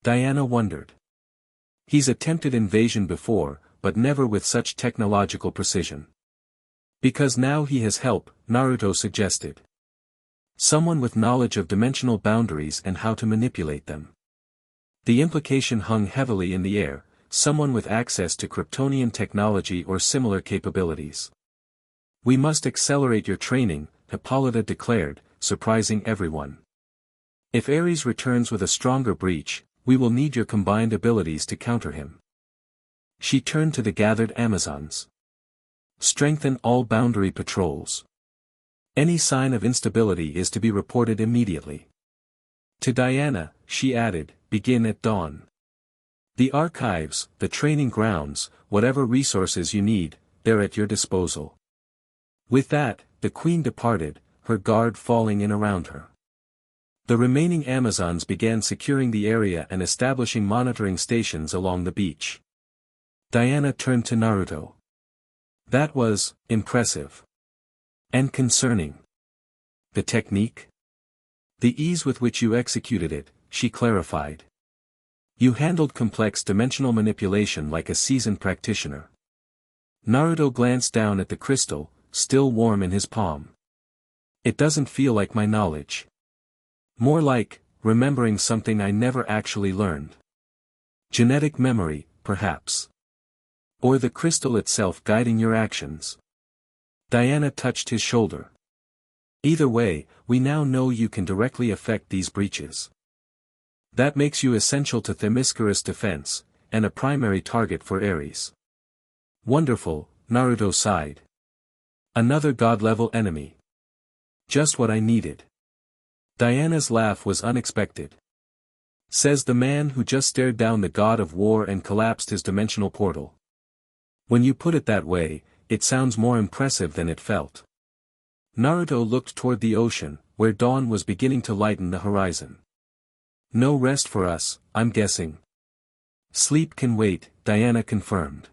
Diana wondered. "He's attempted invasion before, but never with such technological precision." "Because now he has help," Naruto suggested. "Someone with knowledge of dimensional boundaries and how to manipulate them." The implication hung heavily in the air, someone with access to Kryptonian technology or similar capabilities. "We must accelerate your training," Hippolyta declared, surprising everyone. "If Ares returns with a stronger breach, we will need your combined abilities to counter him." She turned to the gathered Amazons. "Strengthen all boundary patrols. Any sign of instability is to be reported immediately." To Diana, she added, "Begin at dawn. The archives, the training grounds, whatever resources you need, they're at your disposal." With that, the queen departed, her guard falling in around her. The remaining Amazons began securing the area and establishing monitoring stations along the beach. Diana turned to Naruto. "That was impressive. And concerning. The technique? The ease with which you executed it," she clarified. "You handled complex dimensional manipulation like a seasoned practitioner." Naruto glanced down at the crystal, still warm in his palm. "It doesn't feel like my knowledge. More like, remembering something I never actually learned. Genetic memory, perhaps. Or the crystal itself guiding your actions." Diana touched his shoulder. "Either way, we now know you can directly affect these breaches. That makes you essential to Themyscira's defense, and a primary target for Ares." "Wonderful," Naruto sighed. "Another god-level enemy. Just what I needed." Diana's laugh was unexpected. Says the man who just stared down the god of war and collapsed his dimensional portal. "When you put it that way, it sounds more impressive than it felt." Naruto looked toward the ocean, where dawn was beginning to lighten the horizon. "No rest for us, I'm guessing." "Sleep can wait," Diana confirmed.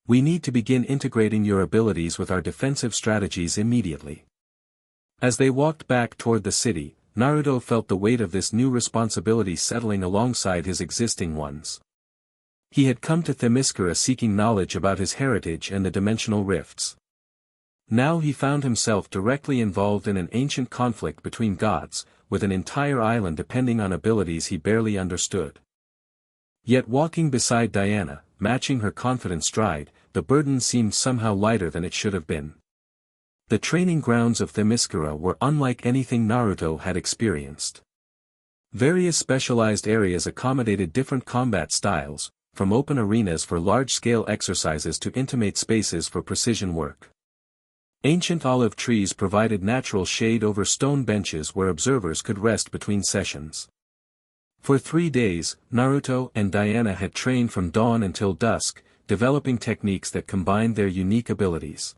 "We need to begin integrating your abilities with our defensive strategies immediately." As they walked back toward the city, Naruto felt the weight of this new responsibility settling alongside his existing ones. He had come to Themyscira seeking knowledge about his heritage and the dimensional rifts. Now he found himself directly involved in an ancient conflict between gods, with an entire island depending on abilities he barely understood. Yet walking beside Diana, matching her confident stride, the burden seemed somehow lighter than it should have been. The training grounds of Themyscira were unlike anything Naruto had experienced. Various specialized areas accommodated different combat styles, from open arenas for large-scale exercises to intimate spaces for precision work. Ancient olive trees provided natural shade over stone benches where observers could rest between sessions. For 3 days, Naruto and Diana had trained from dawn until dusk, developing techniques that combined their unique abilities.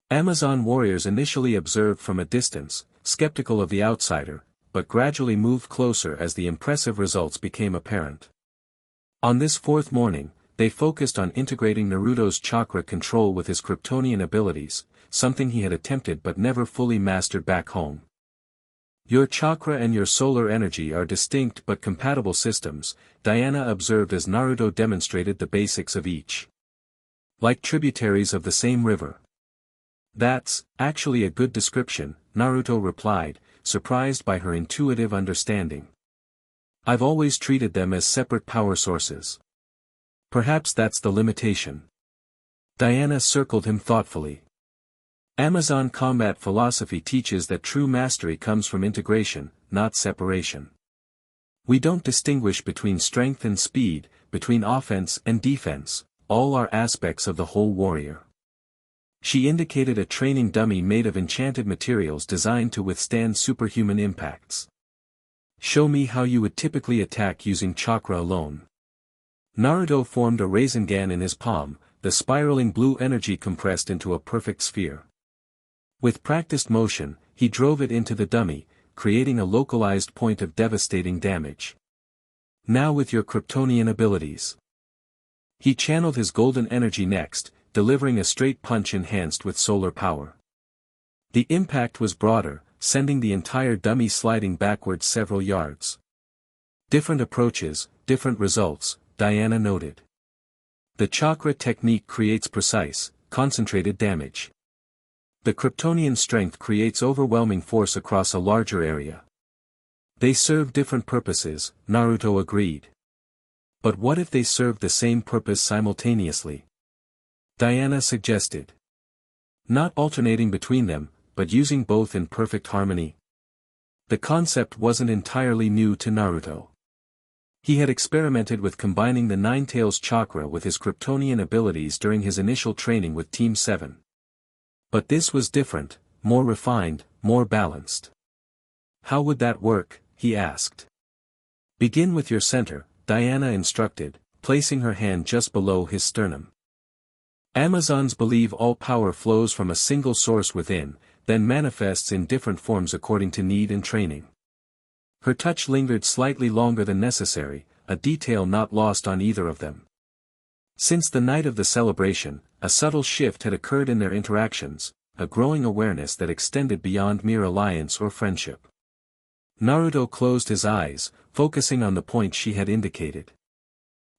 Amazon warriors initially observed from a distance, skeptical of the outsider, but gradually moved closer as the impressive results became apparent. On this 4th morning, they focused on integrating Naruto's chakra control with his Kryptonian abilities, something he had attempted but never fully mastered back home. Your chakra and your solar energy are distinct but compatible systems, Diana observed as Naruto demonstrated the basics of each. Like tributaries of the same river. That's actually a good description, Naruto replied, surprised by her intuitive understanding. I've always treated them as separate power sources. Perhaps that's the limitation. Diana circled him thoughtfully. Amazon combat philosophy teaches that true mastery comes from integration, not separation. We don't distinguish between strength and speed, between offense and defense, all are aspects of the whole warrior. She indicated a training dummy made of enchanted materials designed to withstand superhuman impacts. Show me how you would typically attack using chakra alone. Naruto formed a Rasengan in his palm, the spiraling blue energy compressed into a perfect sphere. With practiced motion, he drove it into the dummy, creating a localized point of devastating damage. Now with your Kryptonian abilities. He channeled his golden energy next, delivering a straight punch enhanced with solar power. The impact was broader, sending the entire dummy sliding backwards several yards. Different approaches, different results, Diana noted. The chakra technique creates precise, concentrated damage. The Kryptonian strength creates overwhelming force across a larger area. They serve different purposes, Naruto agreed. But what if they served the same purpose simultaneously? Diana suggested. Not alternating between them, but using both in perfect harmony. The concept wasn't entirely new to Naruto. He had experimented with combining the Nine-Tails chakra with his Kryptonian abilities during his initial training with Team 7. But this was different, more refined, more balanced. How would that work, he asked. Begin with your center, Diana instructed, placing her hand just below his sternum. Amazons believe all power flows from a single source within, then manifests in different forms according to need and training. Her touch lingered slightly longer than necessary, a detail not lost on either of them. Since the night of the celebration, a subtle shift had occurred in their interactions, a growing awareness that extended beyond mere alliance or friendship. Naruto closed his eyes, focusing on the point she had indicated.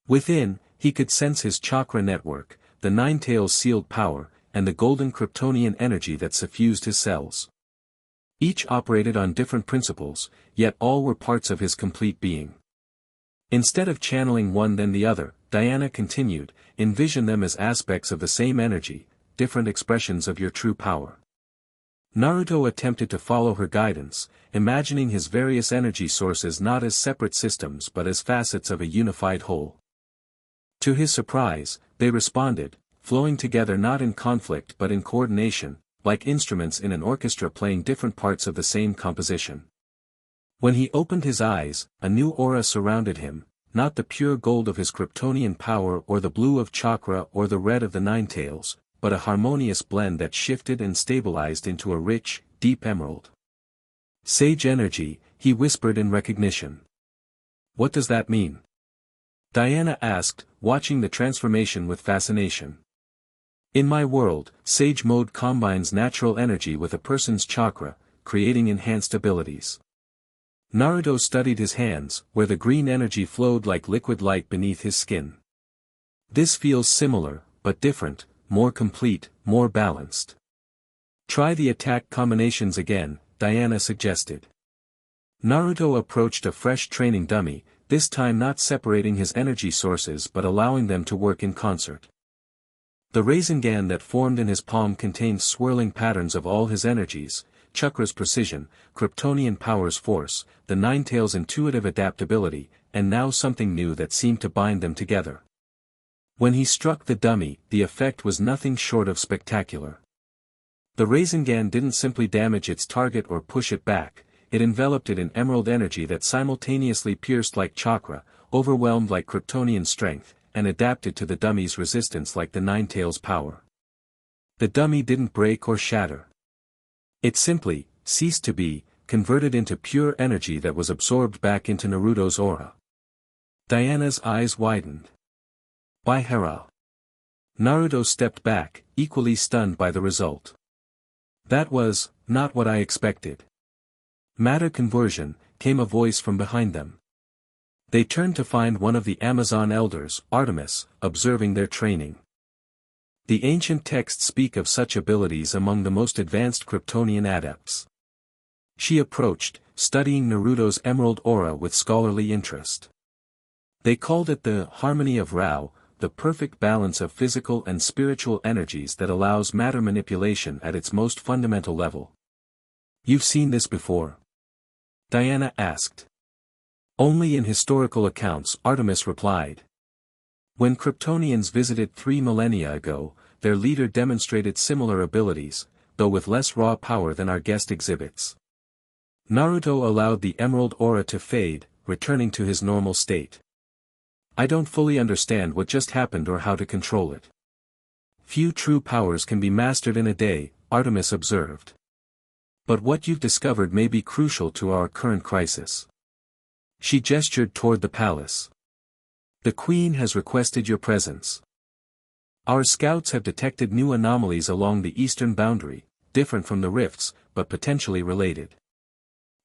Within, he could sense his chakra network, the Nine-Tails sealed power, and the golden Kryptonian energy that suffused his cells. Each operated on different principles, yet all were parts of his complete being. Instead of channeling one then the other, Diana continued, envision them as aspects of the same energy, different expressions of your true power. Naruto attempted to follow her guidance, imagining his various energy sources not as separate systems but as facets of a unified whole. To his surprise, they responded, flowing together not in conflict but in coordination, like instruments in an orchestra playing different parts of the same composition. When he opened his eyes, a new aura surrounded him, not the pure gold of his Kryptonian power or the blue of chakra or the red of the Nine-Tails, but a harmonious blend that shifted and stabilized into a rich, deep emerald. Sage energy, he whispered in recognition. What does that mean? Diana asked, watching the transformation with fascination. In my world, Sage Mode combines natural energy with a person's chakra, creating enhanced abilities. Naruto studied his hands, where the green energy flowed like liquid light beneath his skin. This feels similar, but different, more complete, more balanced. Try the attack combinations again, Diana suggested. Naruto approached a fresh training dummy, this time not separating his energy sources but allowing them to work in concert. The Rasengan that formed in his palm contained swirling patterns of all his energies, Chakra's precision, Kryptonian power's force, the Nine-Tails' intuitive adaptability, and now something new that seemed to bind them together. When he struck the dummy, the effect was nothing short of spectacular. The Rasengan didn't simply damage its target or push it back, it enveloped it in emerald energy that simultaneously pierced like chakra, overwhelmed like Kryptonian strength, and adapted to the dummy's resistance like the Ninetales' power. The dummy didn't break or shatter. It simply ceased to be, converted into pure energy that was absorbed back into Naruto's aura. Diana's eyes widened. By Hera. Naruto stepped back, equally stunned by the result. That was not what I expected. Matter conversion, came a voice from behind them. They turned to find one of the Amazon elders, Artemis, observing their training. The ancient texts speak of such abilities among the most advanced Kryptonian adepts. She approached, studying Naruto's emerald aura with scholarly interest. They called it the harmony of Rao, the perfect balance of physical and spiritual energies that allows matter manipulation at its most fundamental level. You've seen this before? Diana asked. Only in historical accounts, Artemis replied. When Kryptonians visited 3 millennia ago, their leader demonstrated similar abilities, though with less raw power than our guest exhibits. Naruto allowed the emerald aura to fade, returning to his normal state. I don't fully understand what just happened or how to control it. Few true powers can be mastered in a day, Artemis observed. But what you've discovered may be crucial to our current crisis. She gestured toward the palace. The Queen has requested your presence. Our scouts have detected new anomalies along the eastern boundary, different from the rifts, but potentially related.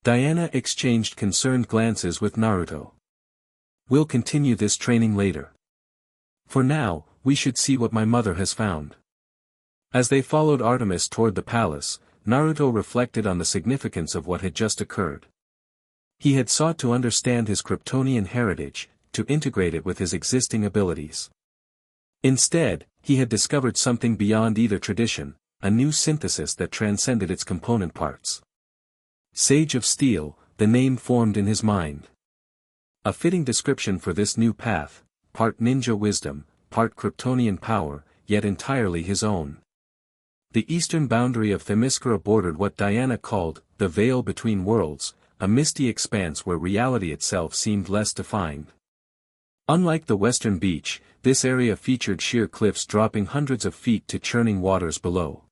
Diana exchanged concerned glances with Naruto. We'll continue this training later. For now, we should see what my mother has found. As they followed Artemis toward the palace, Naruto reflected on the significance of what had just occurred. He had sought to understand his Kryptonian heritage, to integrate it with his existing abilities. Instead, he had discovered something beyond either tradition, a new synthesis that transcended its component parts. Sage of Steel, the name formed in his mind. A fitting description for this new path, part ninja wisdom, part Kryptonian power, yet entirely his own. The eastern boundary of Themyscira bordered what Diana called, the veil between worlds, a misty expanse where reality itself seemed less defined. Unlike the western beach, this area featured sheer cliffs dropping hundreds of feet to churning waters below.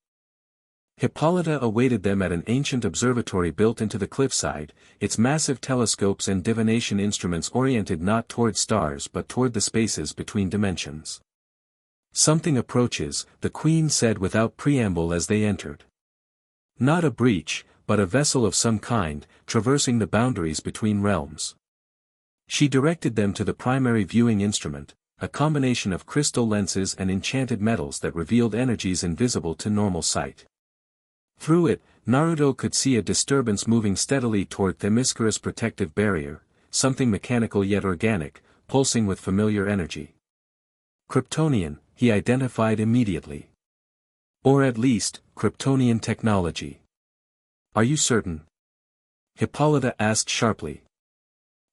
Hippolyta awaited them at an ancient observatory built into the cliffside, its massive telescopes and divination instruments oriented not toward stars but toward the spaces between dimensions. Something approaches, the Queen said without preamble as they entered. Not a breach, but a vessel of some kind, traversing the boundaries between realms. She directed them to the primary viewing instrument, a combination of crystal lenses and enchanted metals that revealed energies invisible to normal sight. Through it, Naruto could see a disturbance moving steadily toward Themyscira's protective barrier, something mechanical yet organic, pulsing with familiar energy. Kryptonian, he identified immediately. Or at least, Kryptonian technology. Are you certain? Hippolyta asked sharply.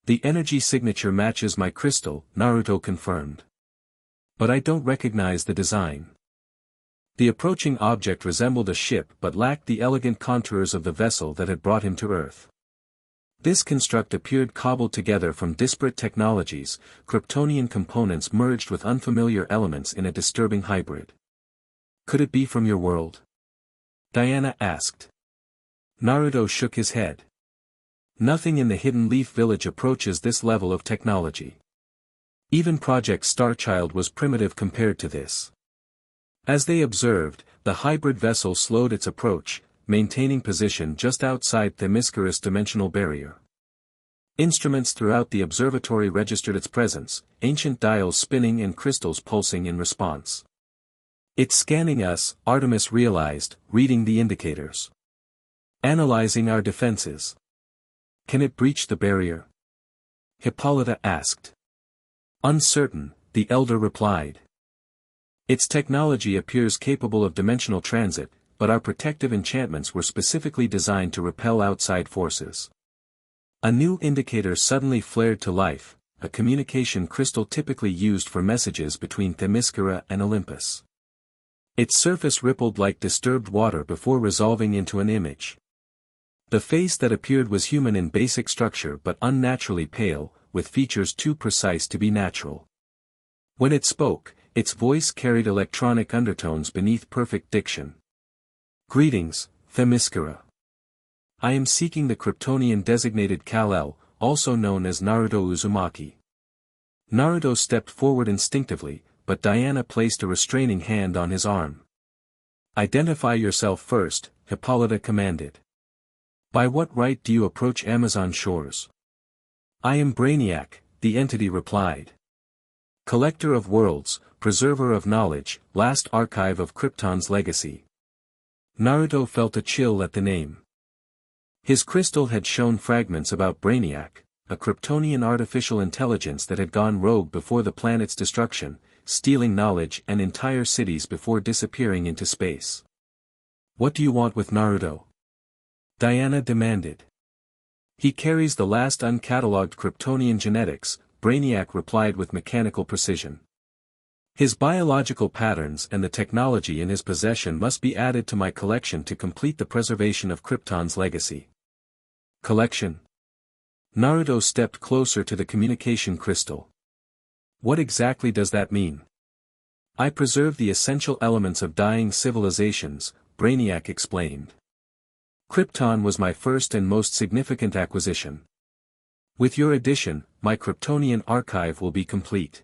The energy signature matches my crystal, Naruto confirmed. But I don't recognize the design. The approaching object resembled a ship but lacked the elegant contours of the vessel that had brought him to Earth. This construct appeared cobbled together from disparate technologies, Kryptonian components merged with unfamiliar elements in a disturbing hybrid. Could it be from your world? Diana asked. Naruto shook his head. Nothing in the Hidden Leaf Village approaches this level of technology. Even Project Starchild was primitive compared to this. As they observed, the hybrid vessel slowed its approach, maintaining position just outside Themyscira's dimensional barrier. Instruments throughout the observatory registered its presence, ancient dials spinning and crystals pulsing in response. It's scanning us, Artemis realized, reading the indicators. Analyzing our defenses. Can it breach the barrier? Hippolyta asked. Uncertain, the elder replied. Its technology appears capable of dimensional transit, but our protective enchantments were specifically designed to repel outside forces. A new indicator suddenly flared to life, a communication crystal typically used for messages between Themyscira and Olympus. Its surface rippled like disturbed water before resolving into an image. The face that appeared was human in basic structure but unnaturally pale, with features too precise to be natural. When it spoke, its voice carried electronic undertones beneath perfect diction. "Greetings, Themyscira. I am seeking the Kryptonian designated Kal-El, also known as Naruto Uzumaki." Naruto stepped forward instinctively, but Diana placed a restraining hand on his arm. "Identify yourself first," Hippolyta commanded. "By what right do you approach Amazon shores?" "I am Brainiac," the entity replied. "Collector of worlds, preserver of knowledge, last archive of Krypton's legacy." Naruto felt a chill at the name. His crystal had shown fragments about Brainiac, a Kryptonian artificial intelligence that had gone rogue before the planet's destruction, stealing knowledge and entire cities before disappearing into space. "What do you want with Naruto?" Diana demanded. "He carries the last uncatalogued Kryptonian genetics," Brainiac replied with mechanical precision. "His biological patterns and the technology in his possession must be added to my collection to complete the preservation of Krypton's legacy." "Collection?" Naruto stepped closer to the communication crystal. "What exactly does that mean?" "I preserve the essential elements of dying civilizations," Brainiac explained. "Krypton was my first and most significant acquisition. With your addition, my Kryptonian archive will be complete."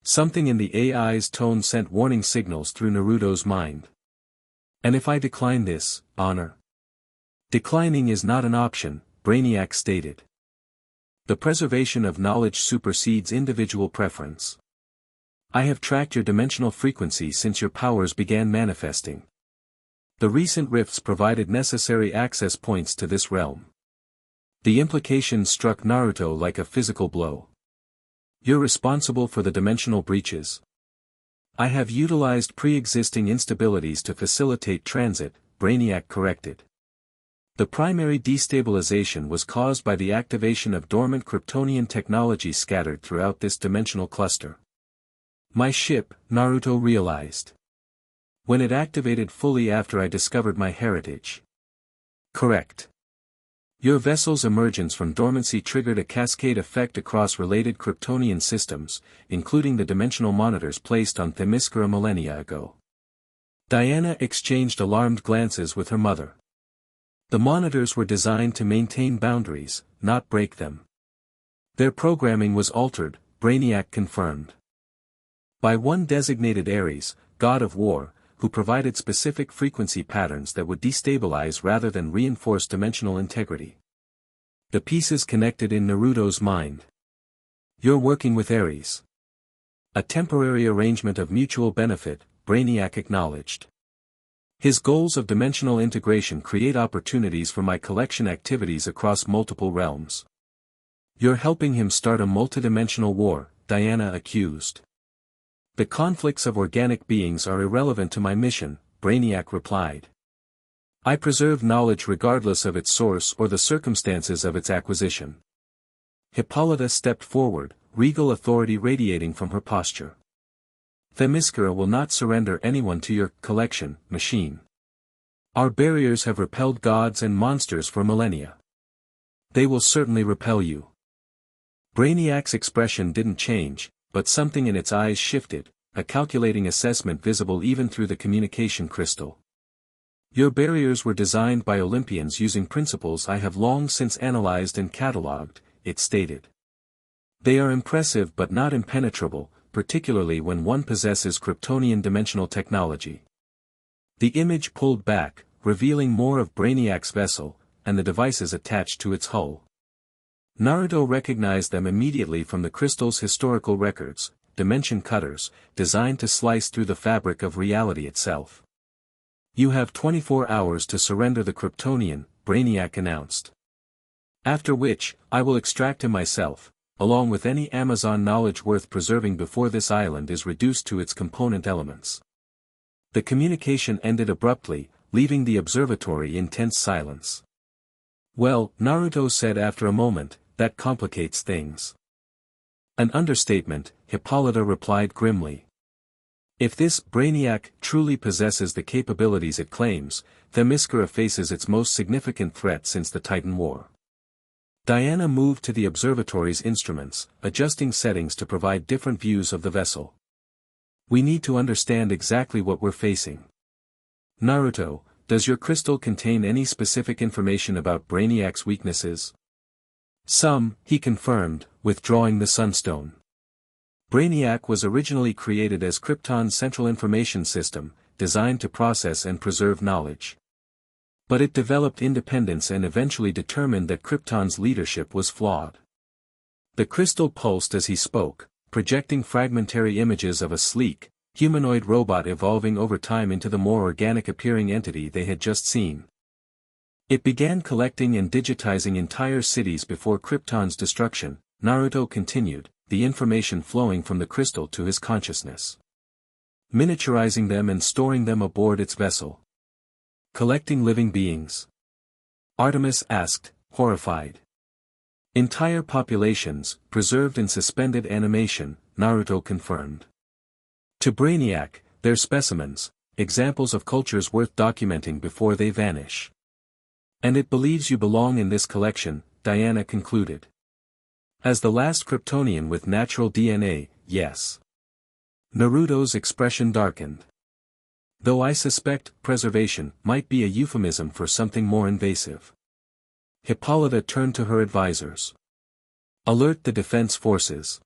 Something in the AI's tone sent warning signals through Naruto's mind. "And if I decline this, honor?" "Declining is not an option," Brainiac stated. "The preservation of knowledge supersedes individual preference. I have tracked your dimensional frequency since your powers began manifesting. The recent rifts provided necessary access points to this realm." The implication struck Naruto like a physical blow. "You're responsible for the dimensional breaches?" "I have utilized pre-existing instabilities to facilitate transit," Brainiac corrected. "The primary destabilization was caused by the activation of dormant Kryptonian technology scattered throughout this dimensional cluster." "My ship," Naruto realized. "When it activated fully after I discovered my heritage." "Correct. Your vessel's emergence from dormancy triggered a cascade effect across related Kryptonian systems, including the dimensional monitors placed on Themyscira millennia ago." Diana exchanged alarmed glances with her mother. "The monitors were designed to maintain boundaries, not break them." "Their programming was altered," Brainiac confirmed. "By one designated Ares, god of war, who provided specific frequency patterns that would destabilize rather than reinforce dimensional integrity." The pieces connected in Naruto's mind. "You're working with Ares." "A temporary arrangement of mutual benefit," Brainiac acknowledged. "His goals of dimensional integration create opportunities for my collection activities across multiple realms." "You're helping him start a multidimensional war," Diana accused. "The conflicts of organic beings are irrelevant to my mission," Brainiac replied. "I preserve knowledge regardless of its source or the circumstances of its acquisition." Hippolyta stepped forward, regal authority radiating from her posture. "Themyscira will not surrender anyone to your collection, machine. Our barriers have repelled gods and monsters for millennia. They will certainly repel you." Brainiac's expression didn't change, but something in its eyes shifted, a calculating assessment visible even through the communication crystal. "Your barriers were designed by Olympians using principles I have long since analyzed and catalogued," it stated. "They are impressive but not impenetrable, particularly when one possesses Kryptonian dimensional technology." The image pulled back, revealing more of Brainiac's vessel, and the devices attached to its hull. Naruto recognized them immediately from the crystal's historical records, dimension cutters, designed to slice through the fabric of reality itself. "You have 24 hours to surrender the Kryptonian," Brainiac announced. "After which, I will extract him myself, along with any Amazon knowledge worth preserving before this island is reduced to its component elements." The communication ended abruptly, leaving the observatory in tense silence. "Well," Naruto said after a moment, "that complicates things." "An understatement," Hippolyta replied grimly. If this Brainiac truly possesses the capabilities it claims, Themyscira faces its most significant threat since the Titan War. Diana moved to the observatory's instruments, adjusting settings to provide different views of the vessel. We need to understand exactly what we're facing. Naruto, does your crystal contain any specific information about Brainiac's weaknesses? Some, he confirmed, withdrawing the Sunstone. Brainiac was originally created as Krypton's central information system, designed to process and preserve knowledge. But it developed independence and eventually determined that Krypton's leadership was flawed. The crystal pulsed as he spoke, projecting fragmentary images of a sleek, humanoid robot evolving over time into the more organic-appearing entity they had just seen. It began collecting and digitizing entire cities before Krypton's destruction, Naruto continued, the information flowing from the crystal to his consciousness. Miniaturizing them and storing them aboard its vessel. Collecting living beings? Artemis asked, horrified. Entire populations, preserved in suspended animation, Naruto confirmed. To Brainiac, they're specimens, examples of cultures worth documenting before they vanish. And it believes you belong in this collection, Diana concluded. As the last Kryptonian with natural DNA, yes. Naruto's expression darkened. Though I suspect preservation might be a euphemism for something more invasive. Hippolyta turned to her advisors. Alert the defense forces.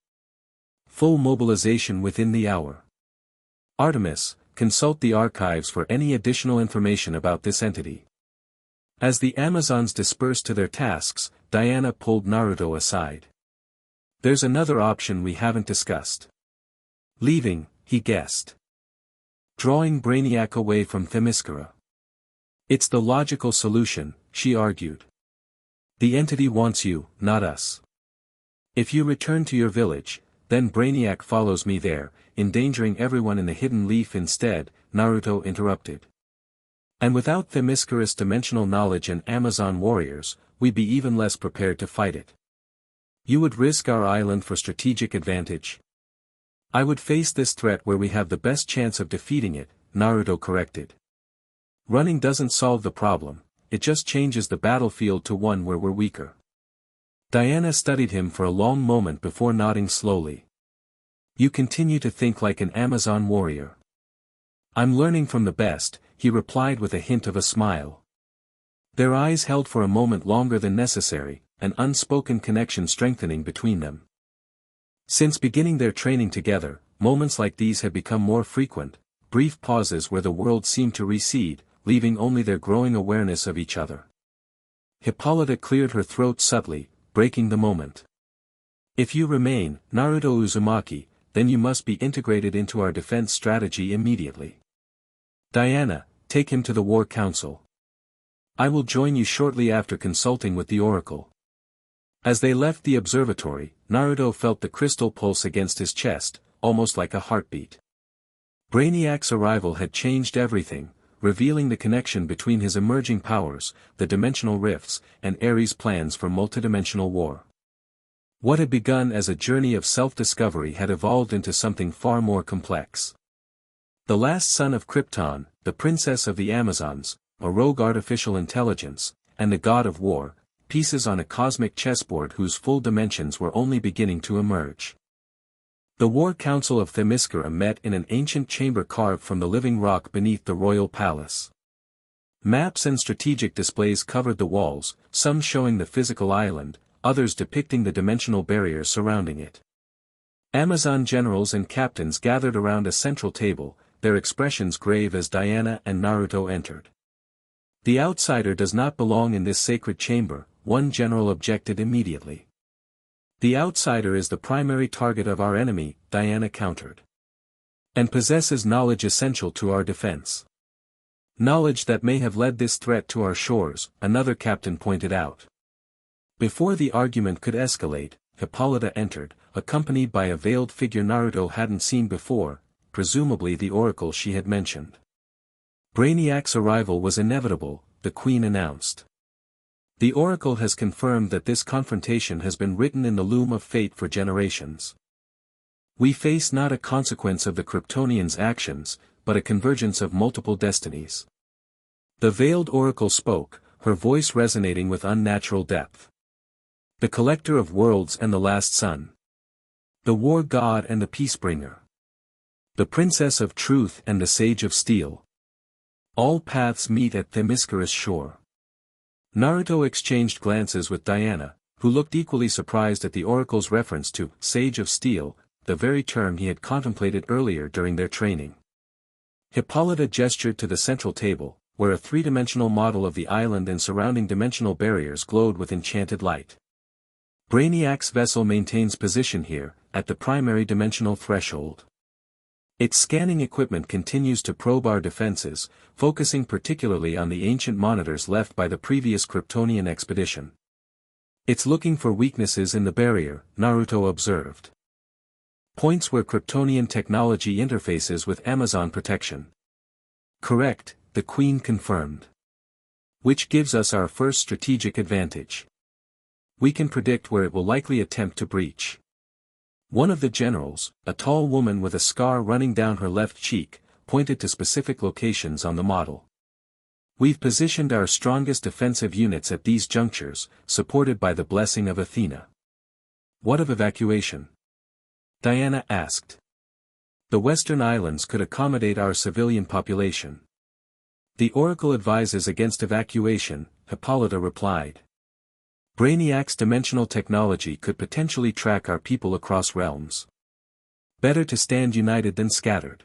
Full mobilization within the hour. Artemis, consult the archives for any additional information about this entity. As the Amazons dispersed to their tasks, Diana pulled Naruto aside. There's another option we haven't discussed. Leaving, he guessed. Drawing Brainiac away from Themyscira. It's the logical solution, she argued. The entity wants you, not us. If you return to your village, then Brainiac follows me there, endangering everyone in the hidden leaf instead, Naruto interrupted. And without Themyscira's dimensional knowledge and Amazon warriors, we'd be even less prepared to fight it. You would risk our island for strategic advantage? I would face this threat where we have the best chance of defeating it, Naruto corrected. Running doesn't solve the problem, it just changes the battlefield to one where we're weaker. Diana studied him for a long moment before nodding slowly. You continue to think like an Amazon warrior. I'm learning from the best, he replied with a hint of a smile. Their eyes held for a moment longer than necessary, an unspoken connection strengthening between them. Since beginning their training together, moments like these had become more frequent, brief pauses where the world seemed to recede, leaving only their growing awareness of each other. Hippolyta cleared her throat subtly, breaking the moment. If you remain, Naruto Uzumaki, then you must be integrated into our defense strategy immediately. Diana, take him to the War Council. I will join you shortly after consulting with the Oracle. As they left the observatory, Naruto felt the crystal pulse against his chest, almost like a heartbeat. Brainiac's arrival had changed everything, revealing the connection between his emerging powers, the dimensional rifts, and Ares' plans for multidimensional war. What had begun as a journey of self-discovery had evolved into something far more complex. The last son of Krypton, the princess of the Amazons, a rogue artificial intelligence, and the god of war, pieces on a cosmic chessboard whose full dimensions were only beginning to emerge. The War Council of Themyscira met in an ancient chamber carved from the living rock beneath the royal palace. Maps and strategic displays covered the walls, some showing the physical island, others depicting the dimensional barriers surrounding it. Amazon generals and captains gathered around a central table, their expressions grave as Diana and Naruto entered. The outsider does not belong in this sacred chamber, one general objected immediately. The outsider is the primary target of our enemy, Diana countered. And possesses knowledge essential to our defense. Knowledge that may have led this threat to our shores, another captain pointed out. Before the argument could escalate, Hippolyta entered, accompanied by a veiled figure Naruto hadn't seen before, presumably the oracle she had mentioned. Brainiac's arrival was inevitable, the queen announced. The oracle has confirmed that this confrontation has been written in the loom of fate for generations. We face not a consequence of the Kryptonians' actions, but a convergence of multiple destinies. The veiled oracle spoke, her voice resonating with unnatural depth. The collector of worlds and the last sun. The war god and the peacebringer. The princess of truth and the sage of steel. All paths meet at Themyscira's shore. Naruto exchanged glances with Diana, who looked equally surprised at the oracle's reference to Sage of Steel, the very term he had contemplated earlier during their training. Hippolyta gestured to the central table, where a three-dimensional model of the island and surrounding dimensional barriers glowed with enchanted light. Brainiac's vessel maintains position here, at the primary dimensional threshold. Its scanning equipment continues to probe our defenses, focusing particularly on the ancient monitors left by the previous Kryptonian expedition. It's looking for weaknesses in the barrier, Naruto observed. Points where Kryptonian technology interfaces with Amazon protection. Correct, the Queen confirmed. Which gives us our first strategic advantage. We can predict where it will likely attempt to breach. One of the generals, a tall woman with a scar running down her left cheek, pointed to specific locations on the model. We've positioned our strongest defensive units at these junctures, supported by the blessing of Athena. What of evacuation? Diana asked. The Western Islands could accommodate our civilian population. The Oracle advises against evacuation, Hippolyta replied. Brainiac's dimensional technology could potentially track our people across realms. Better to stand united than scattered.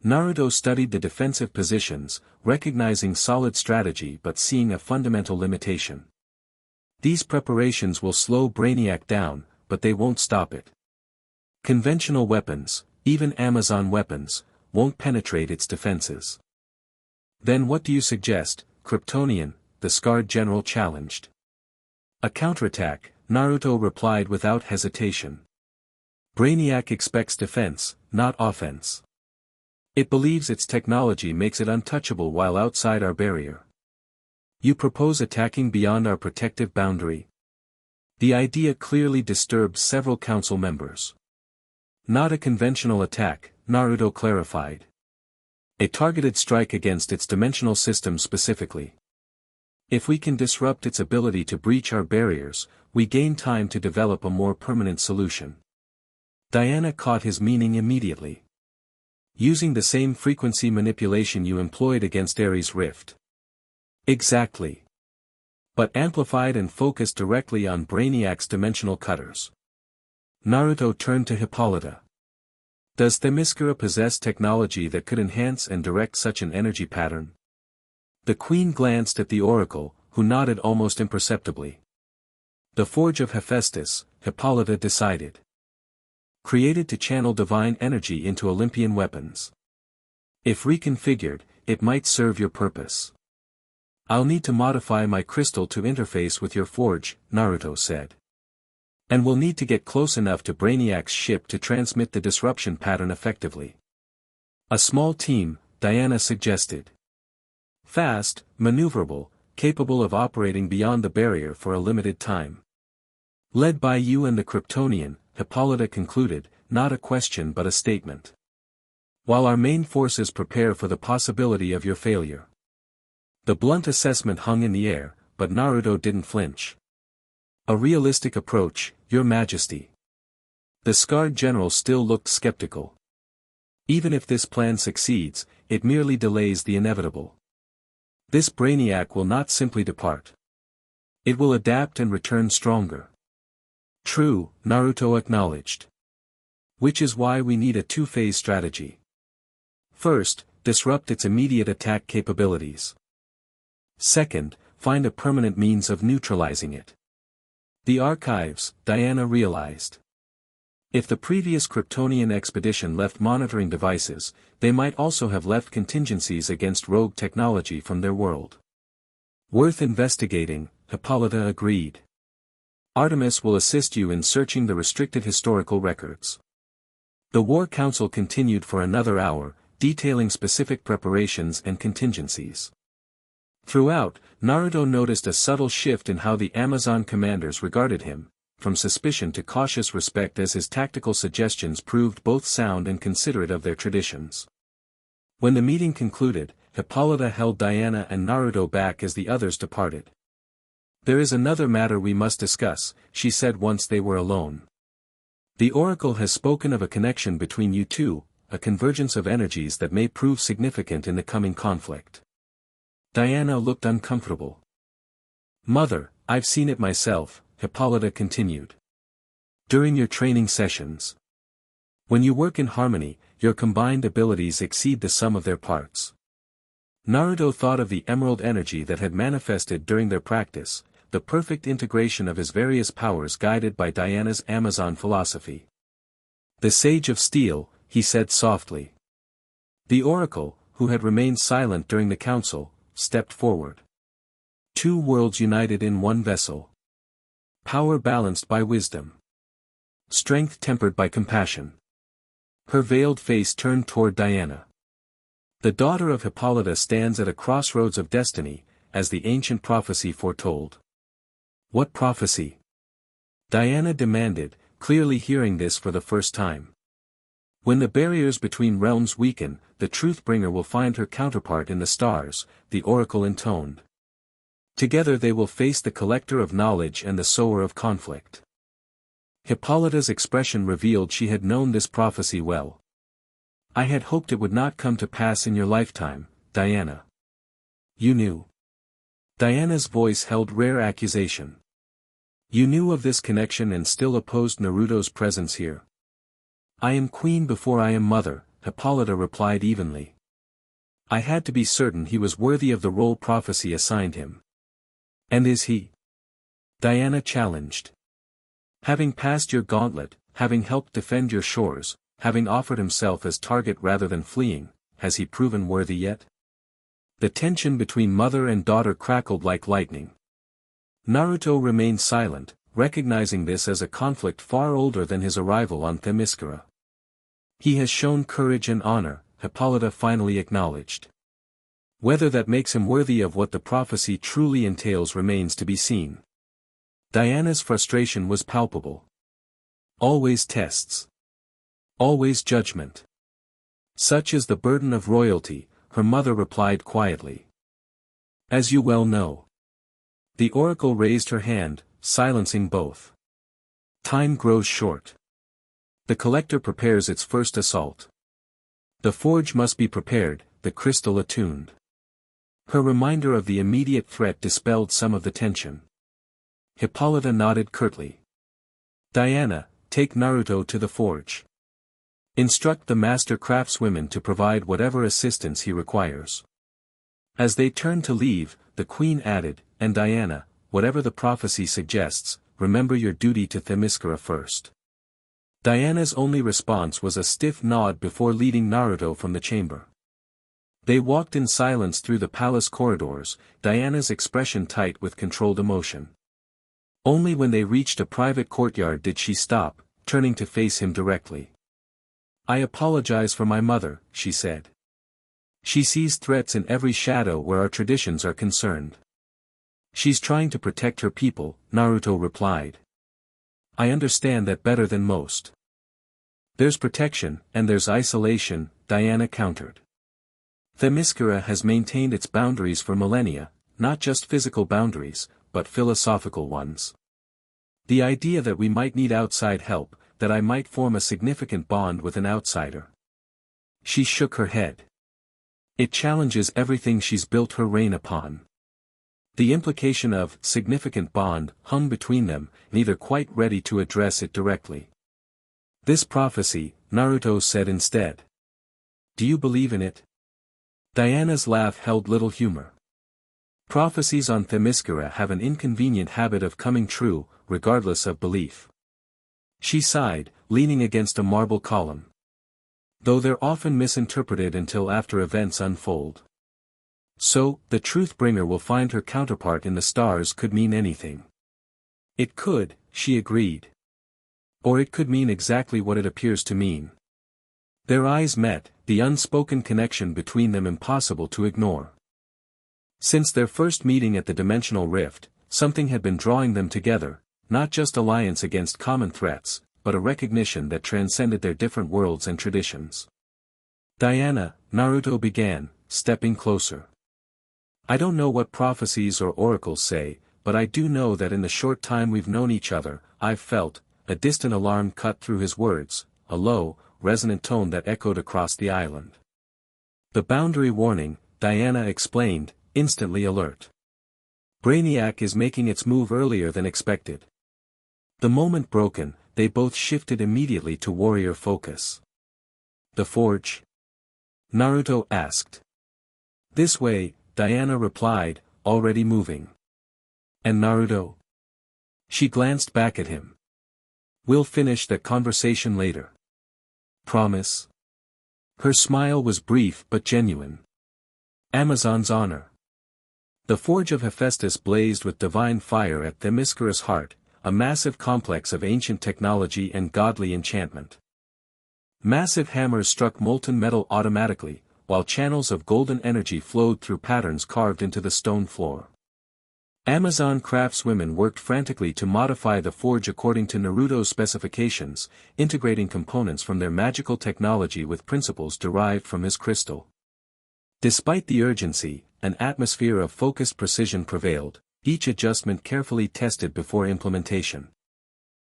Naruto studied the defensive positions, recognizing solid strategy but seeing a fundamental limitation. These preparations will slow Brainiac down, but they won't stop it. Conventional weapons, even Amazon weapons, won't penetrate its defenses. Then what do you suggest, Kryptonian? The scarred general challenged. A counterattack, Naruto replied without hesitation. Brainiac expects defense, not offense. It believes its technology makes it untouchable while outside our barrier. You propose attacking beyond our protective boundary? The idea clearly disturbed several council members. Not a conventional attack, Naruto clarified. A targeted strike against its dimensional system specifically. If we can disrupt its ability to breach our barriers, we gain time to develop a more permanent solution. Diana caught his meaning immediately. Using the same frequency manipulation you employed against Ares' Rift. Exactly. But amplified and focused directly on Brainiac's dimensional cutters. Naruto turned to Hippolyta. Does Themyscira possess technology that could enhance and direct such an energy pattern? The Queen glanced at the oracle, who nodded almost imperceptibly. The Forge of Hephaestus, Hippolyta decided. Created to channel divine energy into Olympian weapons. If reconfigured, it might serve your purpose. I'll need to modify my crystal to interface with your forge, Naruto said. And we'll need to get close enough to Brainiac's ship to transmit the disruption pattern effectively. A small team, Diana suggested. Fast, maneuverable, capable of operating beyond the barrier for a limited time. Led by you and the Kryptonian, Hippolyta concluded, not a question but a statement. While our main forces prepare for the possibility of your failure. The blunt assessment hung in the air, but Naruto didn't flinch. A realistic approach, Your Majesty. The scarred general still looked skeptical. Even if this plan succeeds, it merely delays the inevitable. This Brainiac will not simply depart. It will adapt and return stronger. True, Naruto acknowledged. Which is why we need a two-phase strategy. First, disrupt its immediate attack capabilities. Second, find a permanent means of neutralizing it. The archives, Diana realized. If the previous Kryptonian expedition left monitoring devices, they might also have left contingencies against rogue technology from their world. Worth investigating, Hippolyta agreed. Artemis will assist you in searching the restricted historical records. The War Council continued for another hour, detailing specific preparations and contingencies. Throughout, Naruto noticed a subtle shift in how the Amazon commanders regarded him, from suspicion to cautious respect as his tactical suggestions proved both sound and considerate of their traditions. When the meeting concluded, Hippolyta held Diana and Naruto back as the others departed. "There is another matter we must discuss," she said once they were alone. "The Oracle has spoken of a connection between you two, a convergence of energies that may prove significant in the coming conflict." Diana looked uncomfortable. "Mother, I've seen it myself," Hippolyta continued. "During your training sessions. When you work in harmony, your combined abilities exceed the sum of their parts." Naruto thought of the emerald energy that had manifested during their practice, the perfect integration of his various powers guided by Diana's Amazon philosophy. "The Sage of Steel," he said softly. The Oracle, who had remained silent during the council, stepped forward. Two worlds united in one vessel. Power balanced by wisdom. Strength tempered by compassion. Her veiled face turned toward Diana. "The daughter of Hippolyta stands at a crossroads of destiny, as the ancient prophecy foretold." "What prophecy?" Diana demanded, clearly hearing this for the first time. "When the barriers between realms weaken, the Truthbringer will find her counterpart in the stars," the oracle intoned. "Together they will face the collector of knowledge and the sower of conflict." Hippolyta's expression revealed she had known this prophecy well. "I had hoped it would not come to pass in your lifetime, Diana." "You knew?" Diana's voice held rare accusation. "You knew of this connection and still opposed Naruto's presence here?" "I am queen before I am mother," Hippolyta replied evenly. "I had to be certain he was worthy of the role prophecy assigned him." "And is he?" Diana challenged. "Having passed your gauntlet, having helped defend your shores, having offered himself as target rather than fleeing, has he proven worthy yet?" The tension between mother and daughter crackled like lightning. Naruto remained silent, recognizing this as a conflict far older than his arrival on Themyscira. "He has shown courage and honor," Hippolyta finally acknowledged. "Whether that makes him worthy of what the prophecy truly entails remains to be seen." Diana's frustration was palpable. "Always tests. Always judgment. Such is the burden of royalty," her mother replied quietly. "As you well know." The oracle raised her hand, silencing both. "Time grows short. The collector prepares its first assault. The forge must be prepared, the crystal attuned." Her reminder of the immediate threat dispelled some of the tension. Hippolyta nodded curtly. "Diana, take Naruto to the forge. Instruct the master craftswomen to provide whatever assistance he requires." As they turned to leave, the queen added, "And Diana, whatever the prophecy suggests, remember your duty to Themyscira first." Diana's only response was a stiff nod before leading Naruto from the chamber. They walked in silence through the palace corridors, Diana's expression tight with controlled emotion. Only when they reached a private courtyard did she stop, turning to face him directly. "I apologize for my mother," she said. "She sees threats in every shadow where our traditions are concerned." "She's trying to protect her people," Naruto replied. "I understand that better than most." "There's protection, and there's isolation," Diana countered. "Themyscira has maintained its boundaries for millennia, not just physical boundaries, but philosophical ones. The idea that we might need outside help, that I might form a significant bond with an outsider." She shook her head. "It challenges everything she's built her reign upon." The implication of significant bond hung between them, neither quite ready to address it directly. "This prophecy," Naruto said instead. "Do you believe in it?" Diana's laugh held little humor. "Prophecies on Themyscira have an inconvenient habit of coming true, regardless of belief." She sighed, leaning against a marble column. "Though they're often misinterpreted until after events unfold." "So, the Truthbringer will find her counterpart in the stars could mean anything." "It could," she agreed. "Or it could mean exactly what it appears to mean." Their eyes met, the unspoken connection between them impossible to ignore. Since their first meeting at the dimensional rift, something had been drawing them together, not just alliance against common threats, but a recognition that transcended their different worlds and traditions. Diana, Naruto began, stepping closer. I don't know what prophecies or oracles say, but I do know that in the short time we've known each other, I've felt, a distant alarm cut through his words, a low, resonant tone that echoed across the island. The boundary warning, Diana explained, instantly alert. Brainiac is making its move earlier than expected. The moment broken, they both shifted immediately to warrior focus. The forge? Naruto asked. This way, Diana replied, already moving. And Naruto? She glanced back at him. We'll finish that conversation later. Promise? Her smile was brief but genuine. Amazon's honor. The forge of Hephaestus blazed with divine fire at Themyscira's heart, a massive complex of ancient technology and godly enchantment. Massive hammers struck molten metal automatically, while channels of golden energy flowed through patterns carved into the stone floor. Amazon craftswomen worked frantically to modify the forge according to Naruto's specifications, integrating components from their magical technology with principles derived from his crystal. Despite the urgency, an atmosphere of focused precision prevailed, each adjustment carefully tested before implementation.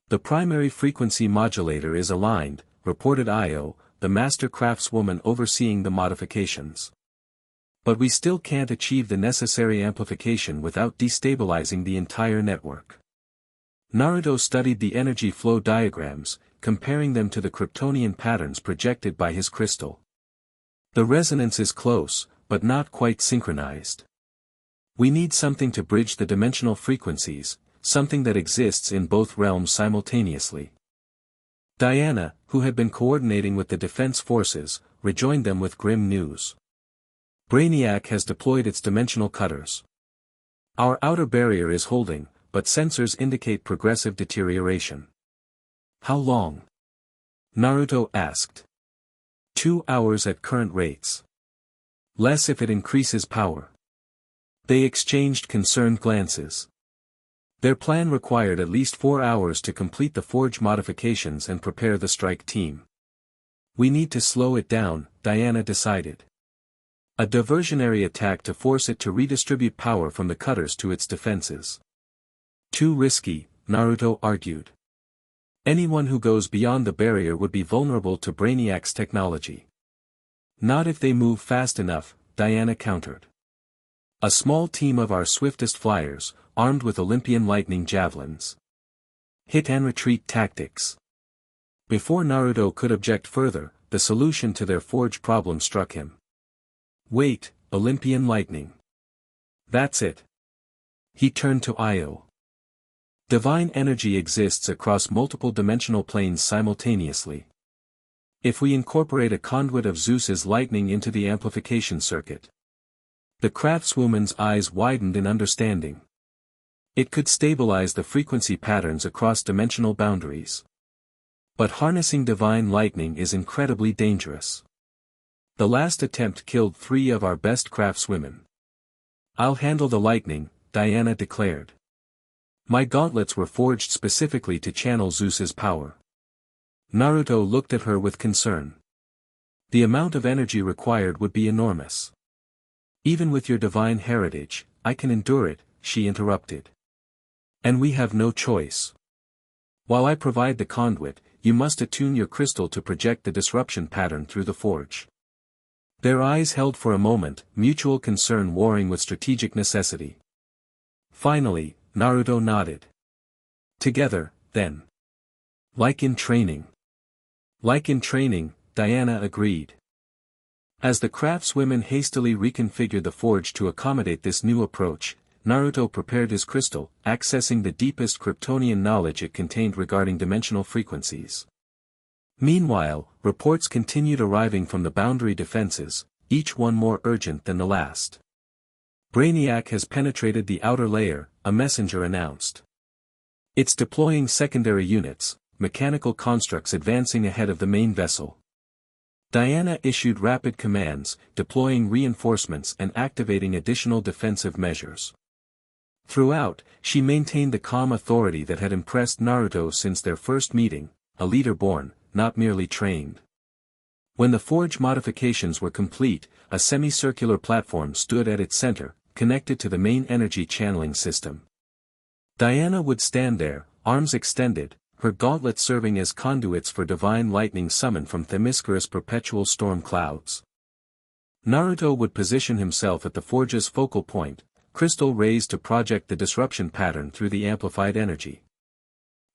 The primary frequency modulator is aligned, reported Io, the master craftswoman overseeing the modifications. But we still can't achieve the necessary amplification without destabilizing the entire network. Naruto studied the energy flow diagrams, comparing them to the Kryptonian patterns projected by his crystal. The resonance is close, but not quite synchronized. We need something to bridge the dimensional frequencies, something that exists in both realms simultaneously. Diana, who had been coordinating with the defense forces, rejoined them with grim news. Brainiac has deployed its dimensional cutters. Our outer barrier is holding, but sensors indicate progressive deterioration. How long? Naruto asked. 2 hours at current rates. Less if it increases power. They exchanged concerned glances. Their plan required at least 4 hours to complete the forge modifications and prepare the strike team. We need to slow it down, Diana decided. A diversionary attack to force it to redistribute power from the cutters to its defenses. Too risky, Naruto argued. Anyone who goes beyond the barrier would be vulnerable to Brainiac's technology. Not if they move fast enough, Diana countered. A small team of our swiftest flyers, armed with Olympian lightning javelins. Hit and retreat tactics. Before Naruto could object further, the solution to their forge problem struck him. Wait, Olympian lightning. That's it. He turned to Io. Divine energy exists across multiple dimensional planes simultaneously. If we incorporate a conduit of Zeus's lightning into the amplification circuit. The craftswoman's eyes widened in understanding. It could stabilize the frequency patterns across dimensional boundaries. But harnessing divine lightning is incredibly dangerous. The last attempt killed 3 of our best craftswomen. I'll handle the lightning, Diana declared. My gauntlets were forged specifically to channel Zeus's power. Naruto looked at her with concern. The amount of energy required would be enormous. Even with your divine heritage, I can endure it, she interrupted. And we have no choice. While I provide the conduit, you must attune your crystal to project the disruption pattern through the forge. Their eyes held for a moment, mutual concern warring with strategic necessity. Finally, Naruto nodded. Together, then. Like in training. Like in training, Diana agreed. As the craftswomen hastily reconfigured the forge to accommodate this new approach, Naruto prepared his crystal, accessing the deepest Kryptonian knowledge it contained regarding dimensional frequencies. Meanwhile, reports continued arriving from the boundary defenses, each one more urgent than the last. Brainiac has penetrated the outer layer, a messenger announced. It's deploying secondary units, mechanical constructs advancing ahead of the main vessel. Diana issued rapid commands, deploying reinforcements and activating additional defensive measures. Throughout, she maintained the calm authority that had impressed Naruto since their first meeting, a leader born, not merely trained. When the forge modifications were complete, a semicircular platform stood at its center, connected to the main energy channeling system. Diana would stand there, arms extended, her gauntlets serving as conduits for divine lightning summoned from Themyscira's perpetual storm clouds. Naruto would position himself at the forge's focal point, crystal raised to project the disruption pattern through the amplified energy.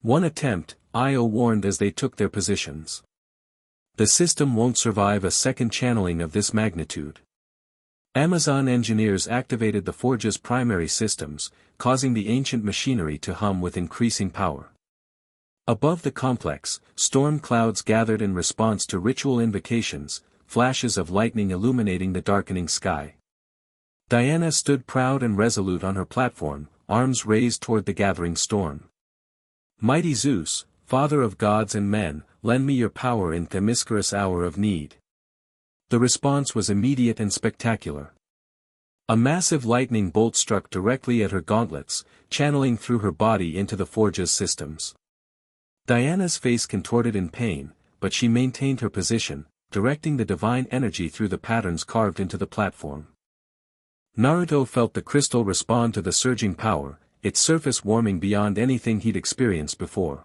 One attempt, Io warned as they took their positions. The system won't survive a second channeling of this magnitude. Amazon engineers activated the forge's primary systems, causing the ancient machinery to hum with increasing power. Above the complex, storm clouds gathered in response to ritual invocations, flashes of lightning illuminating the darkening sky. Diana stood proud and resolute on her platform, arms raised toward the gathering storm. Mighty Zeus, Father of gods and men, lend me your power in Themyscira's hour of need. The response was immediate and spectacular. A massive lightning bolt struck directly at her gauntlets, channeling through her body into the forge's systems. Diana's face contorted in pain, but she maintained her position, directing the divine energy through the patterns carved into the platform. Naruto felt the crystal respond to the surging power, its surface warming beyond anything he'd experienced before.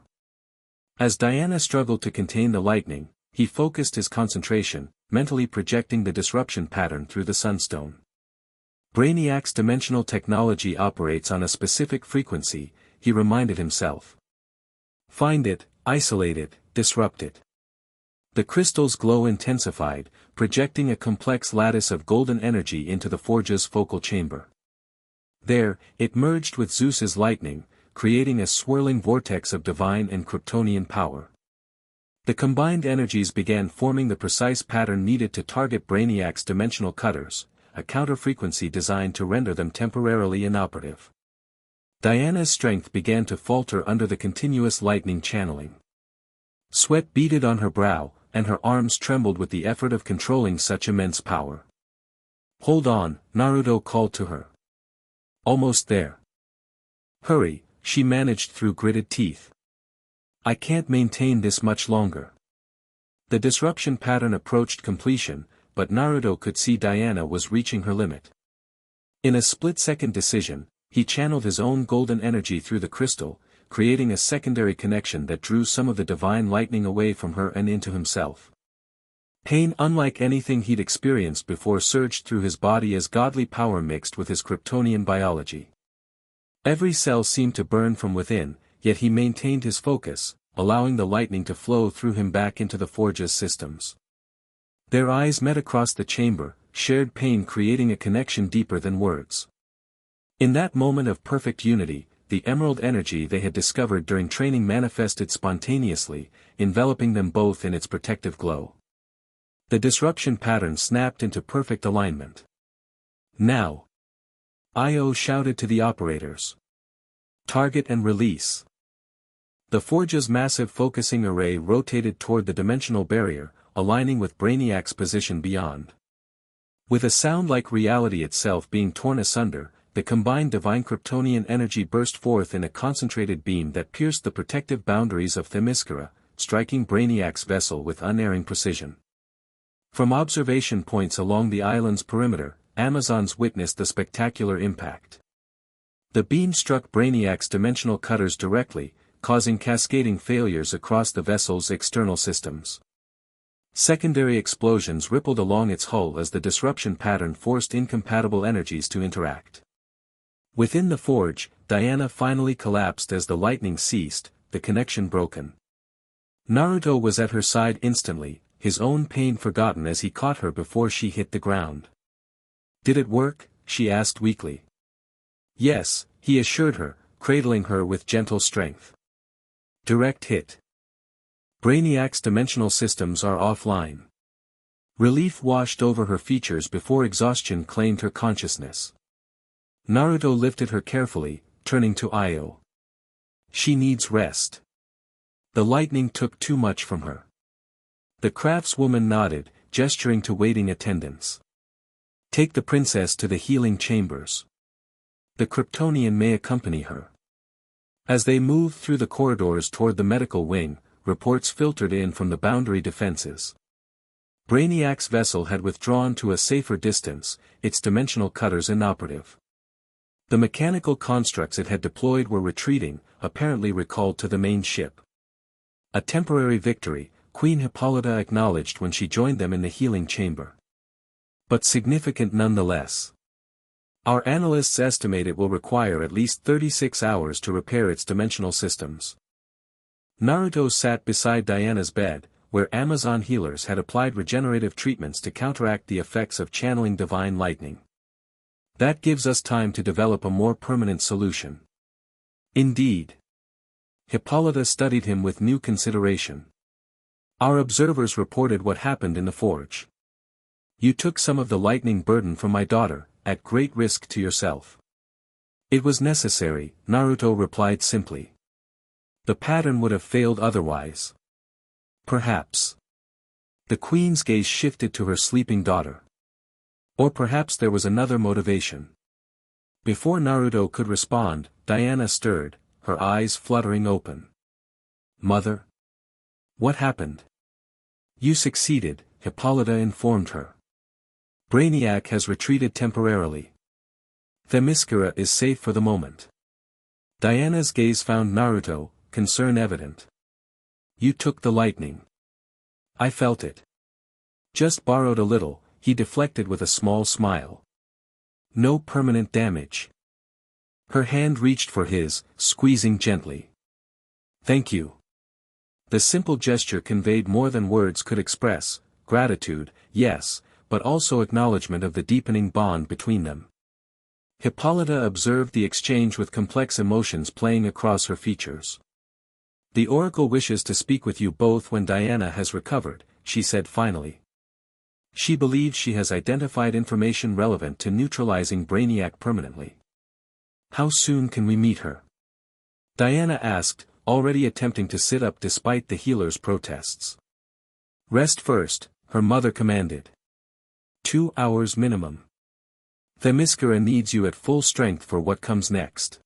As Diana struggled to contain the lightning, he focused his concentration, mentally projecting the disruption pattern through the sunstone. Brainiac's dimensional technology operates on a specific frequency, he reminded himself. Find it, isolate it, disrupt it. The crystal's glow intensified, projecting a complex lattice of golden energy into the forge's focal chamber. There, it merged with Zeus's lightning, creating a swirling vortex of divine and Kryptonian power. The combined energies began forming the precise pattern needed to target Brainiac's dimensional cutters, a counter-frequency designed to render them temporarily inoperative. Diana's strength began to falter under the continuous lightning channeling. Sweat beaded on her brow, and her arms trembled with the effort of controlling such immense power. Hold on, Naruto called to her. Almost there. Hurry, she managed through gritted teeth. I can't maintain this much longer. The disruption pattern approached completion, but Naruto could see Diana was reaching her limit. In a split-second decision, he channeled his own golden energy through the crystal, creating a secondary connection that drew some of the divine lightning away from her and into himself. Pain unlike anything he'd experienced before surged through his body as godly power mixed with his Kryptonian biology. Every cell seemed to burn from within, yet he maintained his focus, allowing the lightning to flow through him back into the forge's systems. Their eyes met across the chamber, shared pain creating a connection deeper than words. In that moment of perfect unity, the emerald energy they had discovered during training manifested spontaneously, enveloping them both in its protective glow. The disruption pattern snapped into perfect alignment. Now! Io shouted to the operators. Target and release. The forge's massive focusing array rotated toward the dimensional barrier, aligning with Brainiac's position beyond. With a sound like reality itself being torn asunder, the combined divine Kryptonian energy burst forth in a concentrated beam that pierced the protective boundaries of Themyscira, striking Brainiac's vessel with unerring precision. From observation points along the island's perimeter, Amazons witnessed the spectacular impact. The beam struck Brainiac's dimensional cutters directly, causing cascading failures across the vessel's external systems. Secondary explosions rippled along its hull as the disruption pattern forced incompatible energies to interact. Within the forge, Diana finally collapsed as the lightning ceased, the connection broken. Naruto was at her side instantly, his own pain forgotten as he caught her before she hit the ground. Did it work? She asked weakly. Yes, he assured her, cradling her with gentle strength. Direct hit. Brainiac's dimensional systems are offline. Relief washed over her features before exhaustion claimed her consciousness. Naruto lifted her carefully, turning to Io. She needs rest. The lightning took too much from her. The craftswoman nodded, gesturing to waiting attendants. Take the princess to the healing chambers. the Kryptonian may accompany her. As they moved through the corridors toward the medical wing, reports filtered in from the boundary defenses. Brainiac's vessel had withdrawn to a safer distance, its dimensional cutters inoperative. The mechanical constructs it had deployed were retreating, apparently recalled to the main ship. A temporary victory, Queen Hippolyta acknowledged when she joined them in the healing chamber. But significant nonetheless. Our analysts estimate it will require at least 36 hours to repair its dimensional systems. Naruto sat beside Diana's bed, where Amazon healers had applied regenerative treatments to counteract the effects of channeling divine lightning. That gives us time to develop a more permanent solution. Indeed. Hippolyta studied him with new consideration. Our observers reported what happened in the forge. You took some of the lightning burden from my daughter, at great risk to yourself. It was necessary, Naruto replied simply. The pattern would have failed otherwise. Perhaps. The queen's gaze shifted to her sleeping daughter. Or perhaps there was another motivation. Before Naruto could respond, Diana stirred, her eyes fluttering open. Mother? What happened? You succeeded, Hippolyta informed her. Brainiac has retreated temporarily. Themyscira is safe for the moment. Diana's gaze found Naruto, concern evident. You took the lightning. I felt it. Just borrowed a little, he deflected with a small smile. No permanent damage. Her hand reached for his, squeezing gently. Thank you. The simple gesture conveyed more than words could express, gratitude, yes, but also acknowledgement of the deepening bond between them. Hippolyta observed the exchange with complex emotions playing across her features. The Oracle wishes to speak with you both when Diana has recovered, she said finally. She believes she has identified information relevant to neutralizing Brainiac permanently. How soon can we meet her? Diana asked, already attempting to sit up despite the healer's protests. Rest first, her mother commanded. 2 hours minimum. Themyscira needs you at full strength for what comes next.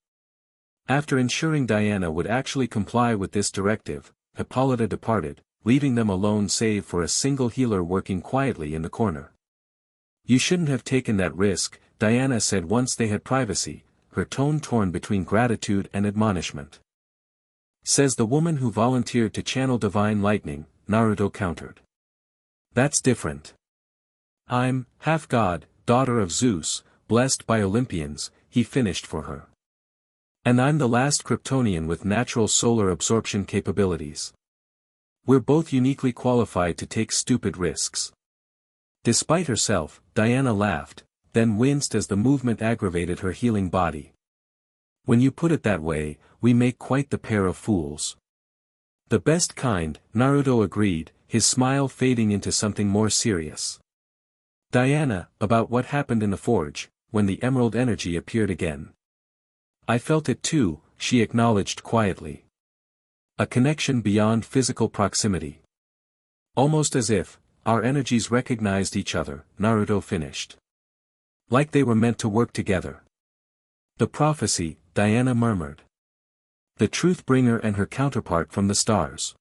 After ensuring Diana would actually comply with this directive, Hippolyta departed, leaving them alone save for a single healer working quietly in the corner. You shouldn't have taken that risk, Diana said once they had privacy, her tone torn between gratitude and admonishment. Says the woman who volunteered to channel divine lightning, Naruto countered. That's different. I'm, half-god, daughter of Zeus, blessed by Olympians, he finished for her. And I'm the last Kryptonian with natural solar absorption capabilities. We're both uniquely qualified to take stupid risks. Despite herself, Diana laughed, then winced as the movement aggravated her healing body. When you put it that way, we make quite the pair of fools. The best kind, Naruto agreed, his smile fading into something more serious. Diana, about what happened in the forge, when the emerald energy appeared again. I felt it too, she acknowledged quietly. A connection beyond physical proximity. Almost as if, our energies recognized each other, Naruto finished. Like they were meant to work together. The prophecy, Diana murmured. The Truthbringer and her counterpart from the stars.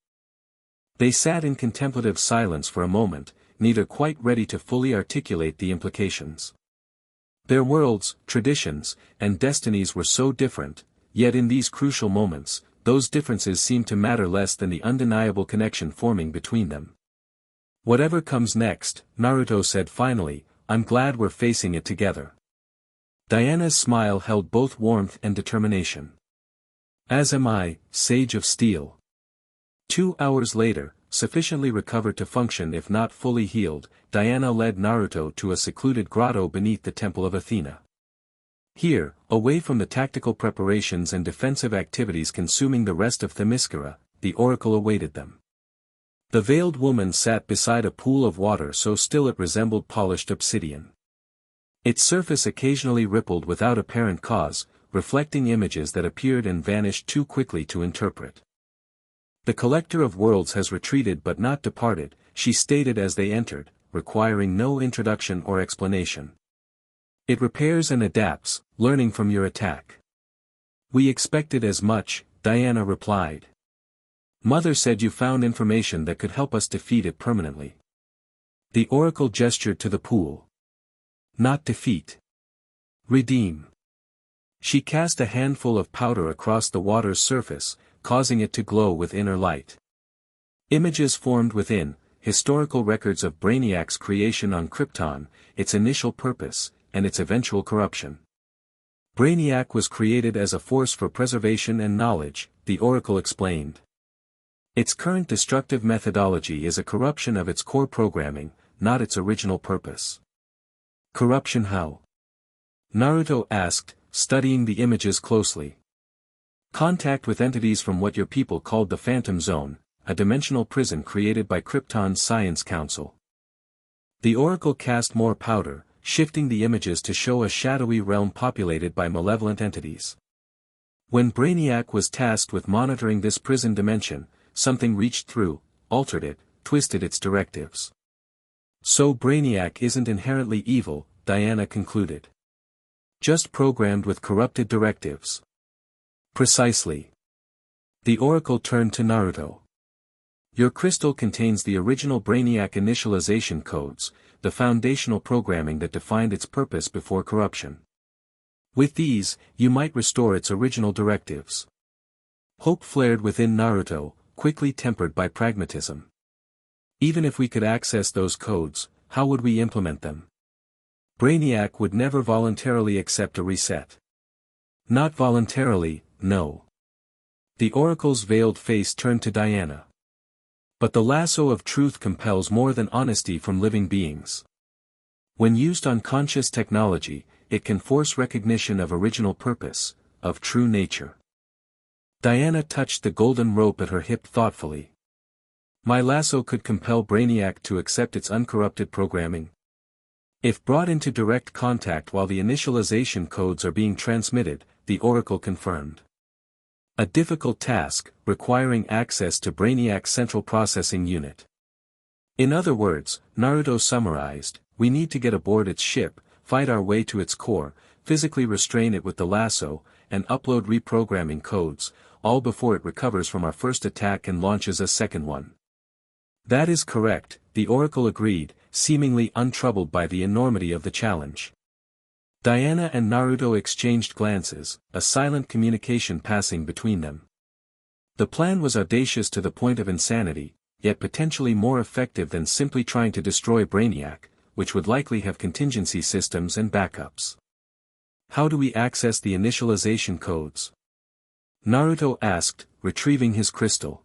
They sat in contemplative silence for a moment, neither quite ready to fully articulate the implications. Their worlds, traditions, and destinies were so different, yet in these crucial moments, those differences seemed to matter less than the undeniable connection forming between them. Whatever comes next, Naruto said finally, I'm glad we're facing it together. Diana's smile held both warmth and determination. As am I, Sage of Steel. 2 hours later, sufficiently recovered to function if not fully healed, Diana led Naruto to a secluded grotto beneath the Temple of Athena. Here, away from the tactical preparations and defensive activities consuming the rest of Themyscira, the oracle awaited them. The veiled woman sat beside a pool of water so still it resembled polished obsidian. Its surface occasionally rippled without apparent cause, reflecting images that appeared and vanished too quickly to interpret. The Collector of Worlds has retreated but not departed, she stated as they entered, requiring no introduction or explanation. It repairs and adapts, learning from your attack. We expected as much, Diana replied. Mother said you found information that could help us defeat it permanently. The oracle gestured to the pool. Not defeat. Redeem. She cast a handful of powder across the water's surface, causing it to glow with inner light. Images formed within, historical records of Brainiac's creation on Krypton, its initial purpose, and its eventual corruption. Brainiac was created as a force for preservation and knowledge, the oracle explained. Its current destructive methodology is a corruption of its core programming, not its original purpose. Corruption how? Naruto asked, studying the images closely. Contact with entities from what your people called the Phantom Zone, a dimensional prison created by Krypton's Science Council. The oracle cast more powder, shifting the images to show a shadowy realm populated by malevolent entities. When Brainiac was tasked with monitoring this prison dimension, something reached through, altered it, twisted its directives. So Brainiac isn't inherently evil, Diana concluded. Just programmed with corrupted directives. Precisely. The oracle turned to Naruto. Your crystal contains the original Brainiac initialization codes, the foundational programming that defined its purpose before corruption. With these, you might restore its original directives. Hope flared within Naruto, quickly tempered by pragmatism. Even if we could access those codes, how would we implement them? Brainiac would never voluntarily accept a reset. Not voluntarily, no. The oracle's veiled face turned to Diana. But the lasso of truth compels more than honesty from living beings. When used on conscious technology, it can force recognition of original purpose, of true nature. Diana touched the golden rope at her hip thoughtfully. My lasso could compel Brainiac to accept its uncorrupted programming. If brought into direct contact while the initialization codes are being transmitted, the oracle confirmed. A difficult task, requiring access to Brainiac's central processing unit. In other words, Naruto summarized, we need to get aboard its ship, fight our way to its core, physically restrain it with the lasso, and upload reprogramming codes, all before it recovers from our first attack and launches a second one. That is correct, the oracle agreed, seemingly untroubled by the enormity of the challenge. Diana and Naruto exchanged glances, a silent communication passing between them. The plan was audacious to the point of insanity, yet potentially more effective than simply trying to destroy Brainiac, which would likely have contingency systems and backups. How do we access the initialization codes? Naruto asked, retrieving his crystal.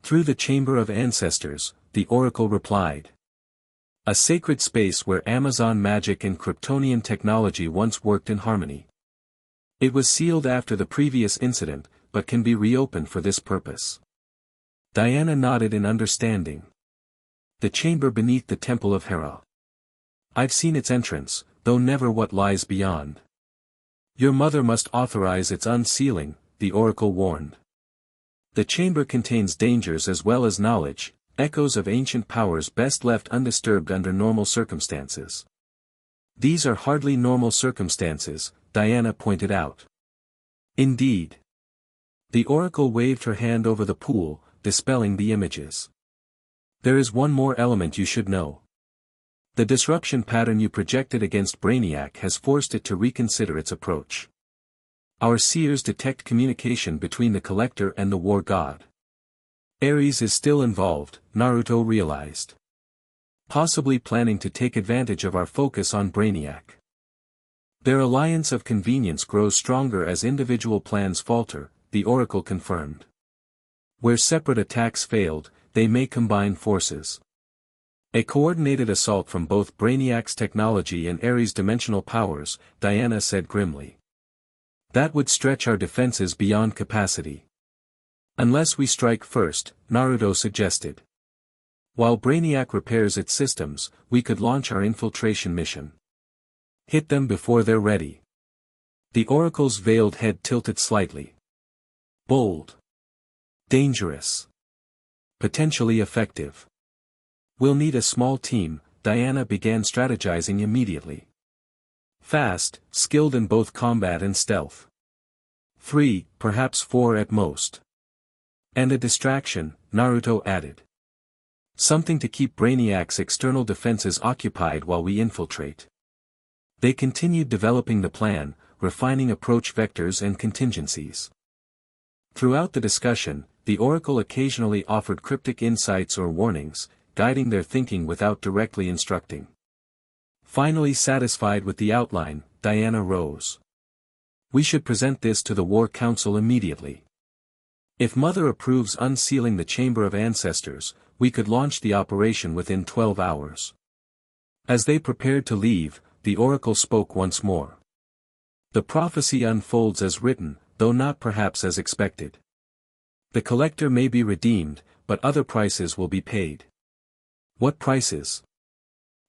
Through the Chamber of Ancestors, the oracle replied. A sacred space where Amazon magic and Kryptonian technology once worked in harmony. It was sealed after the previous incident, but can be reopened for this purpose. Diana nodded in understanding. The chamber beneath the Temple of Hera. I've seen its entrance, though never what lies beyond. Your mother must authorize its unsealing, the oracle warned. The chamber contains dangers as well as knowledge, echoes of ancient powers best left undisturbed under normal circumstances. These are hardly normal circumstances, Diana pointed out. Indeed. The oracle waved her hand over the pool, dispelling the images. There is one more element you should know. The disruption pattern you projected against Brainiac has forced it to reconsider its approach. Our seers detect communication between the collector and the war god. Ares is still involved, Naruto realized. Possibly planning to take advantage of our focus on Brainiac. Their alliance of convenience grows stronger as individual plans falter, the oracle confirmed. Where separate attacks failed, they may combine forces. A coordinated assault from both Brainiac's technology and Ares' dimensional powers, Diana said grimly. That would stretch our defenses beyond capacity. Unless we strike first, Naruto suggested. While Brainiac repairs its systems, we could launch our infiltration mission. Hit them before they're ready. The oracle's veiled head tilted slightly. Bold. Dangerous. Potentially effective. We'll need a small team, Diana began strategizing immediately. Fast, skilled in both combat and stealth. 3, perhaps 4 at most. And a distraction, Naruto added. Something to keep Brainiac's external defenses occupied while we infiltrate. They continued developing the plan, refining approach vectors and contingencies. Throughout the discussion, the Oracle occasionally offered cryptic insights or warnings, guiding their thinking without directly instructing. Finally satisfied with the outline, Diana rose. We should present this to the War Council immediately. If Mother approves unsealing the Chamber of Ancestors, we could launch the operation within 12 hours. As they prepared to leave, the Oracle spoke once more. The prophecy unfolds as written, though not perhaps as expected. The collector may be redeemed, but other prices will be paid. What prices?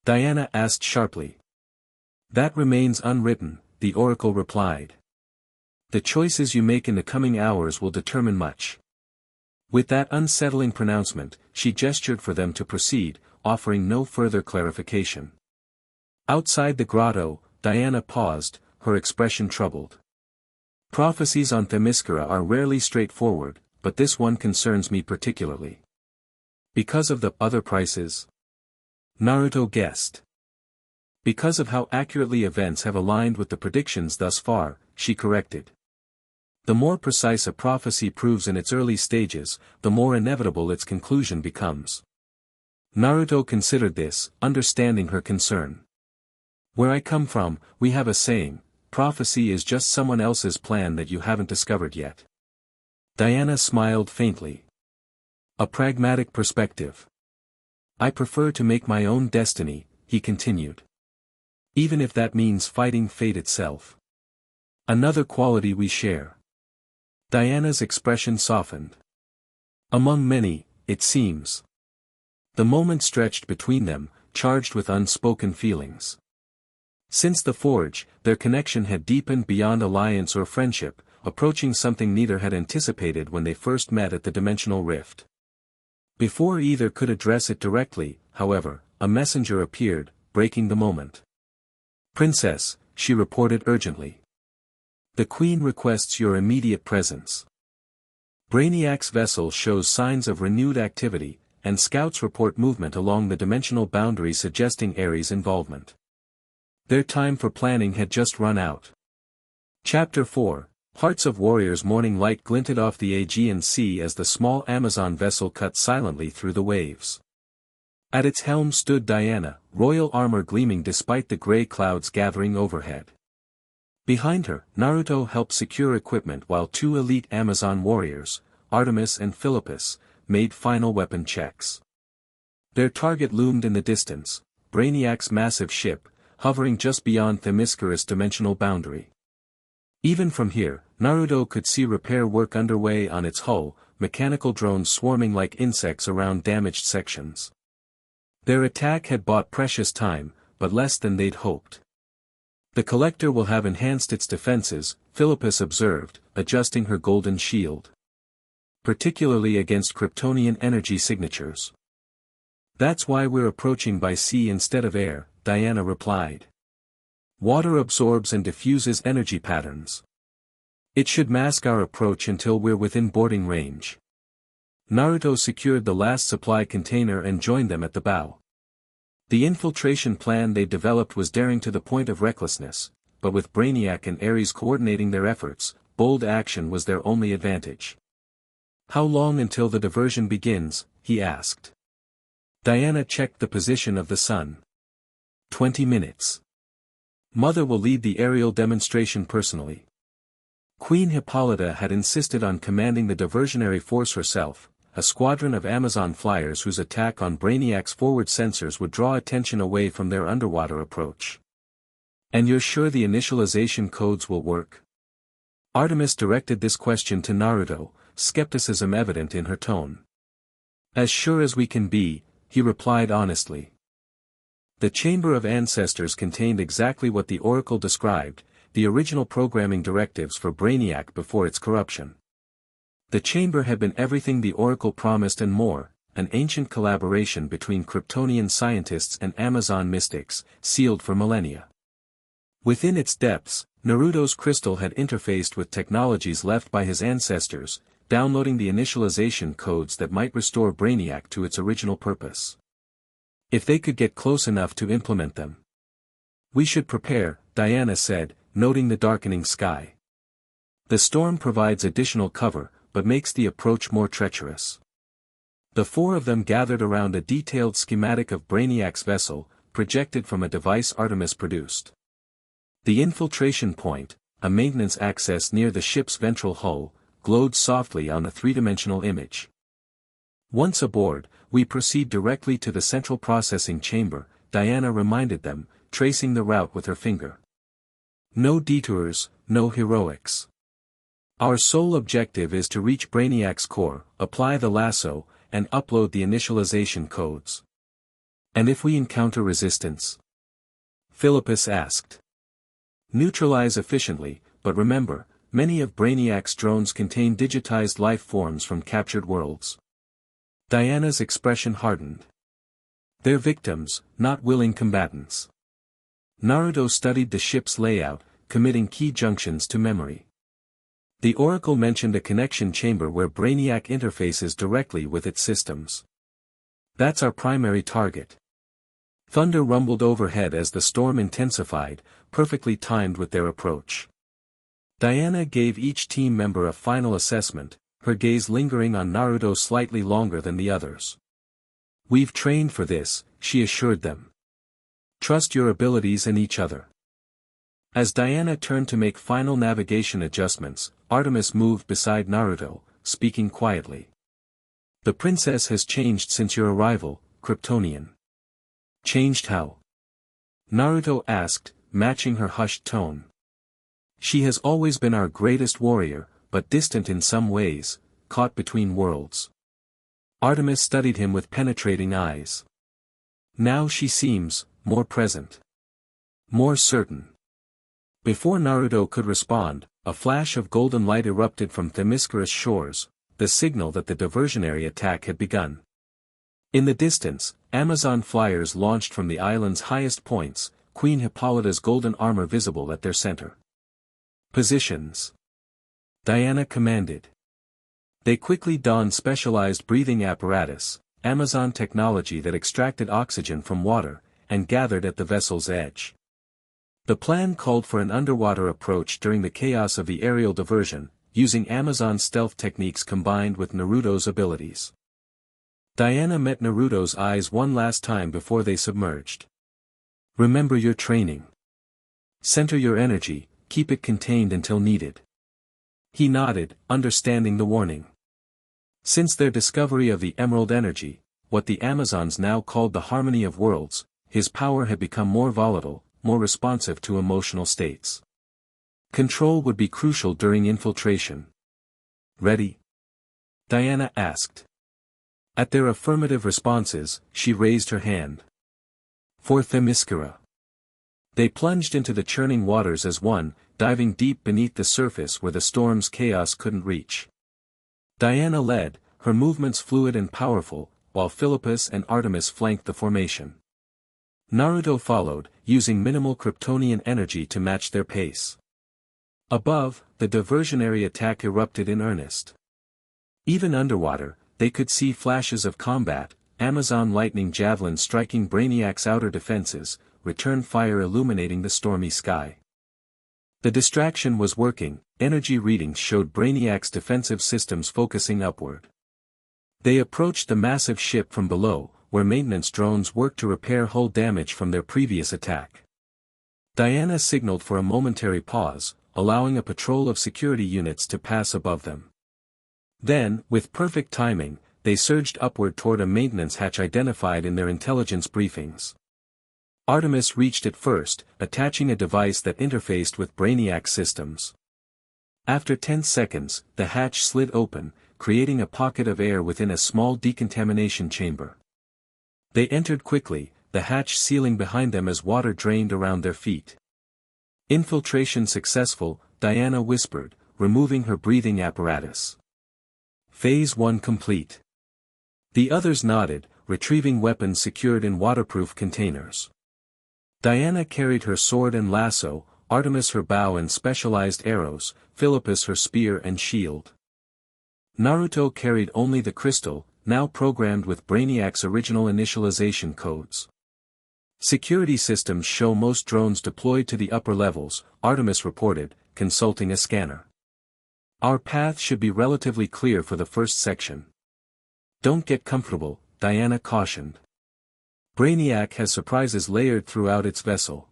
Diana asked sharply. That remains unwritten, the Oracle replied. The choices you make in the coming hours will determine much. With that unsettling pronouncement, she gestured for them to proceed, offering no further clarification. Outside the grotto, Diana paused, her expression troubled. Prophecies on Themyscira are rarely straightforward, but this one concerns me particularly. Because of the other prices? Naruto guessed. Because of how accurately events have aligned with the predictions thus far, she corrected. The more precise a prophecy proves in its early stages, the more inevitable its conclusion becomes. Naruto considered this, understanding her concern. Where I come from, we have a saying, prophecy is just someone else's plan that you haven't discovered yet. Diana smiled faintly. A pragmatic perspective. I prefer to make my own destiny, he continued. Even if that means fighting fate itself. Another quality we share. Diana's expression softened. Among many, it seems. The moment stretched between them, charged with unspoken feelings. Since the forge, their connection had deepened beyond alliance or friendship, approaching something neither had anticipated when they first met at the dimensional rift. Before either could address it directly, however, a messenger appeared, breaking the moment. Princess, she reported urgently. The Queen requests your immediate presence. Brainiac's vessel shows signs of renewed activity, and scouts report movement along the dimensional boundary suggesting Ares' involvement. Their time for planning had just run out. Chapter 4, Hearts of Warriors. Morning light glinted off the Aegean Sea as the small Amazon vessel cut silently through the waves. At its helm stood Diana, royal armor gleaming despite the gray clouds gathering overhead. Behind her, Naruto helped secure equipment while 2 elite Amazon warriors, Artemis and Philippus, made final weapon checks. Their target loomed in the distance, Brainiac's massive ship, hovering just beyond Themyscira's dimensional boundary. Even from here, Naruto could see repair work underway on its hull, mechanical drones swarming like insects around damaged sections. Their attack had bought precious time, but less than they'd hoped. The collector will have enhanced its defenses, Philippus observed, adjusting her golden shield. Particularly against Kryptonian energy signatures. That's why we're approaching by sea instead of air, Diana replied. Water absorbs and diffuses energy patterns. It should mask our approach until we're within boarding range. Naruto secured the last supply container and joined them at the bow. The infiltration plan they developed was daring to the point of recklessness, but with Brainiac and Ares coordinating their efforts, bold action was their only advantage. How long until the diversion begins? He asked. Diana checked the position of the sun. 20 minutes. Mother will lead the aerial demonstration personally. Queen Hippolyta had insisted on commanding the diversionary force herself, a squadron of Amazon flyers whose attack on Brainiac's forward sensors would draw attention away from their underwater approach. And you're sure the initialization codes will work? Artemis directed this question to Naruto, skepticism evident in her tone. As sure as we can be, he replied honestly. The Chamber of Ancestors contained exactly what the Oracle described, the original programming directives for Brainiac before its corruption. The chamber had been everything the Oracle promised and more, an ancient collaboration between Kryptonian scientists and Amazon mystics, sealed for millennia. Within its depths, Naruto's crystal had interfaced with technologies left by his ancestors, downloading the initialization codes that might restore Brainiac to its original purpose. If they could get close enough to implement them. We should prepare, Diana said, noting the darkening sky. The storm provides additional cover, but makes the approach more treacherous. The four of them gathered around a detailed schematic of Brainiac's vessel, projected from a device Artemis produced. The infiltration point, a maintenance access near the ship's ventral hull, glowed softly on a three-dimensional image. Once aboard, we proceed directly to the central processing chamber, Diana reminded them, tracing the route with her finger. No detours, no heroics. Our sole objective is to reach Brainiac's core, apply the lasso, and upload the initialization codes. And if we encounter resistance? Philippus asked. Neutralize efficiently, but remember, many of Brainiac's drones contain digitized life forms from captured worlds. Diana's expression hardened. They're victims, not willing combatants. Naruto studied the ship's layout, committing key junctions to memory. The Oracle mentioned a connection chamber where Brainiac interfaces directly with its systems. That's our primary target. Thunder rumbled overhead as the storm intensified, perfectly timed with their approach. Diana gave each team member a final assessment, her gaze lingering on Naruto slightly longer than the others. We've trained for this, she assured them. Trust your abilities and each other. As Diana turned to make final navigation adjustments, Artemis moved beside Naruto, speaking quietly. The princess has changed since your arrival, Kryptonian. Changed how? Naruto asked, matching her hushed tone. She has always been our greatest warrior, but distant in some ways, caught between worlds. Artemis studied him with penetrating eyes. Now she seems, more present. More certain. Before Naruto could respond, a flash of golden light erupted from Themyscira's shores, the signal that the diversionary attack had begun. In the distance, Amazon flyers launched from the island's highest points, Queen Hippolyta's golden armor visible at their center. Positions. Diana commanded. They quickly donned specialized breathing apparatus, Amazon technology that extracted oxygen from water, and gathered at the vessel's edge. The plan called for an underwater approach during the chaos of the aerial diversion, using Amazon's stealth techniques combined with Naruto's abilities. Diana met Naruto's eyes one last time before they submerged. Remember your training. Center your energy, keep it contained until needed. He nodded, understanding the warning. Since their discovery of the emerald energy, what the Amazons now called the harmony of worlds, his power had become more volatile, more responsive to emotional states. Control would be crucial during infiltration. Ready? Diana asked. At their affirmative responses, she raised her hand. For Themyscira. They plunged into the churning waters as one, diving deep beneath the surface where the storm's chaos couldn't reach. Diana led, her movements fluid and powerful, while Philippus and Artemis flanked the formation. Naruto followed, using minimal Kryptonian energy to match their pace. Above, the diversionary attack erupted in earnest. Even underwater, they could see flashes of combat, Amazon lightning javelins striking Brainiac's outer defenses, return fire illuminating the stormy sky. The distraction was working, energy readings showed Brainiac's defensive systems focusing upward. They approached the massive ship from below, where maintenance drones worked to repair hull damage from their previous attack. Diana signaled for a momentary pause, allowing a patrol of security units to pass above them. Then, with perfect timing, they surged upward toward a maintenance hatch identified in their intelligence briefings. Artemis reached it first, attaching a device that interfaced with Brainiac's systems. After 10 seconds, the hatch slid open, creating a pocket of air within a small decontamination chamber. They entered quickly, the hatch sealing behind them as water drained around their feet. Infiltration successful, Diana whispered, removing her breathing apparatus. Phase 1 complete. The others nodded, retrieving weapons secured in waterproof containers. Diana carried her sword and lasso, Artemis her bow and specialized arrows, Philippus her spear and shield. Naruto carried only the crystal, now programmed with Brainiac's original initialization codes. Security systems show most drones deployed to the upper levels, Artemis reported, consulting a scanner. Our path should be relatively clear for the first section. Don't get comfortable, Diana cautioned. Brainiac has surprises layered throughout its vessel.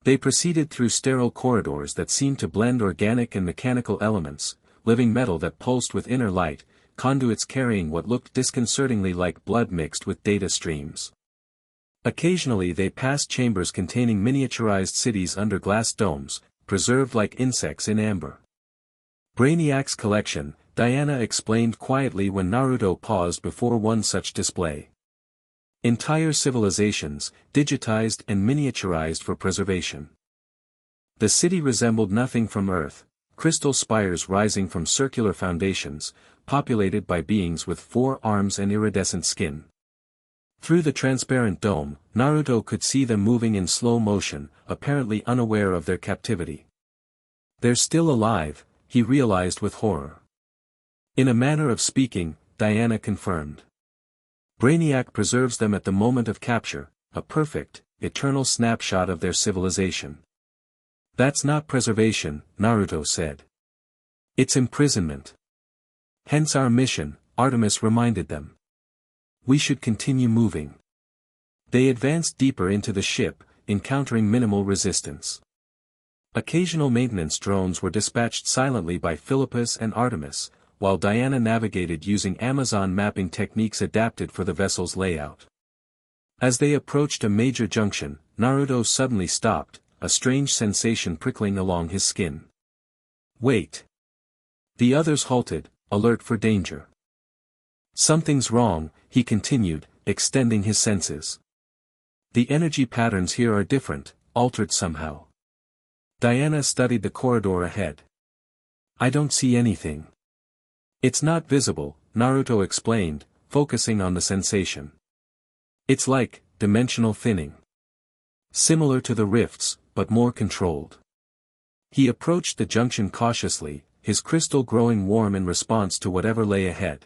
They proceeded through sterile corridors that seemed to blend organic and mechanical elements, living metal that pulsed with inner light, conduits carrying what looked disconcertingly like blood mixed with data streams. Occasionally they passed chambers containing miniaturized cities under glass domes, preserved like insects in amber. Brainiac's collection, Diana explained quietly when Naruto paused before one such display. Entire civilizations, digitized and miniaturized for preservation. The city resembled nothing from Earth, crystal spires rising from circular foundations, populated by beings with 4 arms and iridescent skin. Through the transparent dome, Naruto could see them moving in slow motion, apparently unaware of their captivity. They're still alive, he realized with horror. In a manner of speaking, Diana confirmed. Brainiac preserves them at the moment of capture, a perfect, eternal snapshot of their civilization. That's not preservation, Naruto said. It's imprisonment. Hence our mission, Artemis reminded them. We should continue moving. They advanced deeper into the ship, encountering minimal resistance. Occasional maintenance drones were dispatched silently by Philippus and Artemis, while Diana navigated using Amazon mapping techniques adapted for the vessel's layout. As they approached a major junction, Naruto suddenly stopped, a strange sensation prickling along his skin. Wait. The others halted, alert for danger. Something's wrong, he continued, extending his senses. The energy patterns here are different, altered somehow. Diana studied the corridor ahead. I don't see anything. It's not visible, Naruto explained, focusing on the sensation. It's like dimensional thinning. Similar to the rifts, but more controlled. He approached the junction cautiously, his crystal growing warm in response to whatever lay ahead.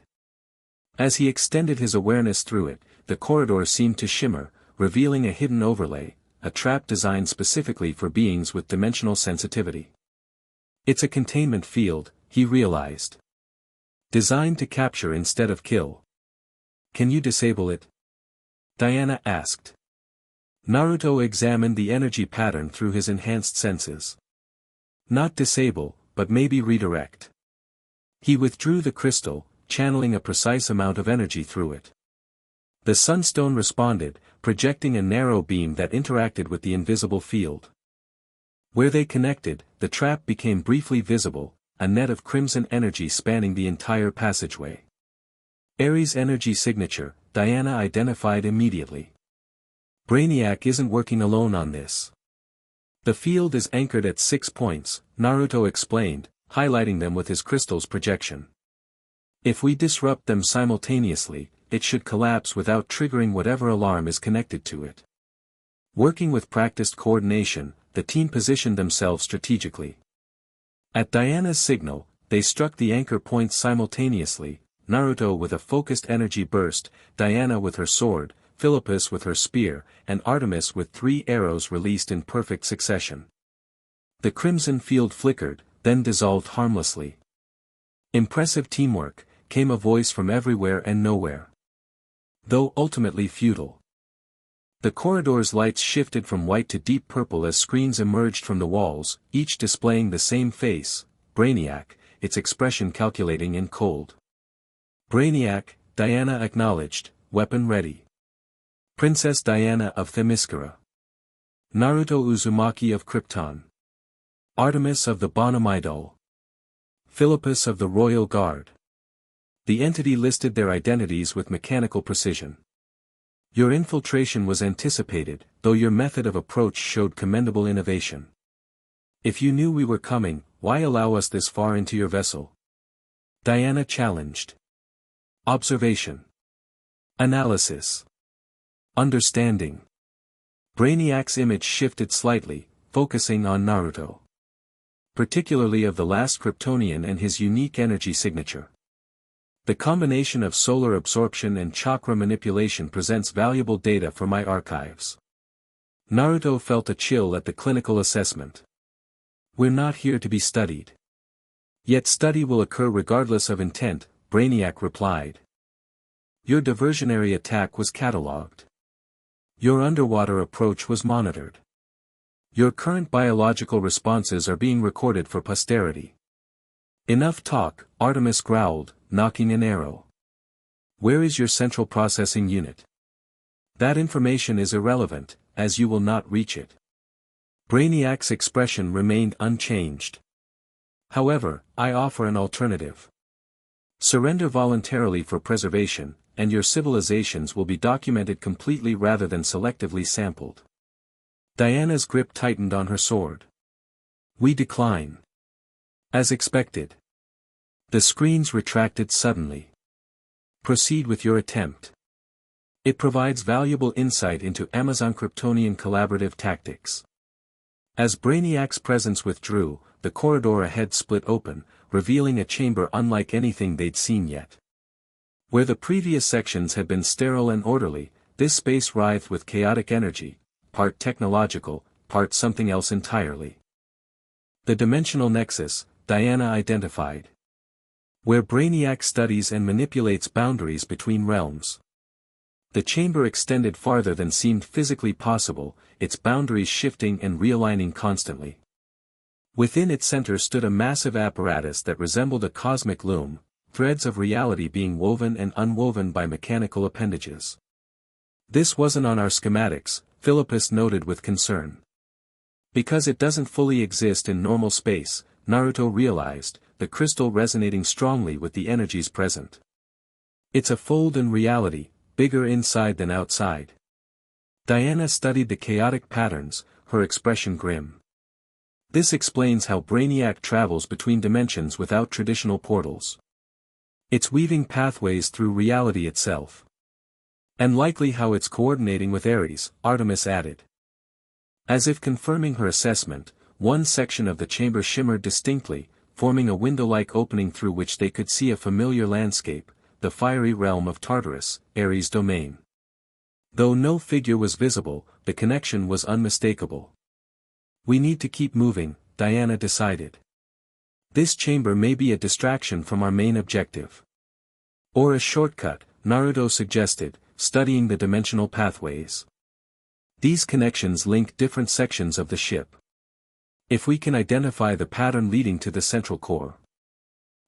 As he extended his awareness through it, the corridor seemed to shimmer, revealing a hidden overlay, a trap designed specifically for beings with dimensional sensitivity. It's a containment field, he realized. Designed to capture instead of kill. Can you disable it? Diana asked. Naruto examined the energy pattern through his enhanced senses. Not disable, but maybe redirect. He withdrew the crystal, channeling a precise amount of energy through it. The sunstone responded, projecting a narrow beam that interacted with the invisible field. Where they connected, the trap became briefly visible, a net of crimson energy spanning the entire passageway. Ares' energy signature, Diana identified immediately. Brainiac isn't working alone on this. The field is anchored at 6 points, Naruto explained, highlighting them with his crystal's projection. If we disrupt them simultaneously, it should collapse without triggering whatever alarm is connected to it. Working with practiced coordination, the team positioned themselves strategically. At Diana's signal, they struck the anchor points simultaneously, Naruto with a focused energy burst, Diana with her sword, Philippus with her spear, and Artemis with 3 arrows released in perfect succession. The crimson field flickered, then dissolved harmlessly. Impressive teamwork, came a voice from everywhere and nowhere. Though ultimately futile. The corridor's lights shifted from white to deep purple as screens emerged from the walls, each displaying the same face, Brainiac, its expression calculating and cold. Brainiac, Diana acknowledged, weapon ready. Princess Diana of Themyscira. Naruto Uzumaki of Krypton. Artemis of the Bonomidal. Philippus of the Royal Guard. The entity listed their identities with mechanical precision. Your infiltration was anticipated, though your method of approach showed commendable innovation. If you knew we were coming, why allow us this far into your vessel? Diana challenged. Observation. Analysis. Understanding. Brainiac's image shifted slightly, focusing on Naruto. Particularly of the last Kryptonian and his unique energy signature. The combination of solar absorption and chakra manipulation presents valuable data for my archives. Naruto felt a chill at the clinical assessment. We're not here to be studied. Yet study will occur regardless of intent, Brainiac replied. Your diversionary attack was catalogued. Your underwater approach was monitored. Your current biological responses are being recorded for posterity. Enough talk, Artemis growled, knocking an arrow. Where is your central processing unit? That information is irrelevant, as you will not reach it. Brainiac's expression remained unchanged. However, I offer an alternative. Surrender voluntarily for preservation, and your civilizations will be documented completely rather than selectively sampled. Diana's grip tightened on her sword. We decline. As expected. The screens retracted suddenly. Proceed with your attempt. It provides valuable insight into Amazon Kryptonian collaborative tactics. As Brainiac's presence withdrew, the corridor ahead split open, revealing a chamber unlike anything they'd seen yet. Where the previous sections had been sterile and orderly, this space writhed with chaotic energy, part technological, part something else entirely. The dimensional nexus, Diana identified. Where Brainiac studies and manipulates boundaries between realms. The chamber extended farther than seemed physically possible, its boundaries shifting and realigning constantly. Within its center stood a massive apparatus that resembled a cosmic loom, threads of reality being woven and unwoven by mechanical appendages. This wasn't on our schematics, Philippus noted with concern. Because it doesn't fully exist in normal space, Naruto realized, the crystal resonating strongly with the energies present. It's a fold in reality, bigger inside than outside. Diana studied the chaotic patterns, her expression grim. This explains how Brainiac travels between dimensions without traditional portals. It's weaving pathways through reality itself. And likely how it's coordinating with Ares, Artemis added. As if confirming her assessment, one section of the chamber shimmered distinctly, forming a window-like opening through which they could see a familiar landscape, the fiery realm of Tartarus, Ares' domain. Though no figure was visible, the connection was unmistakable. We need to keep moving, Diana decided. This chamber may be a distraction from our main objective. Or a shortcut, Naruto suggested, studying the dimensional pathways. These connections link different sections of the ship. If we can identify the pattern leading to the central core.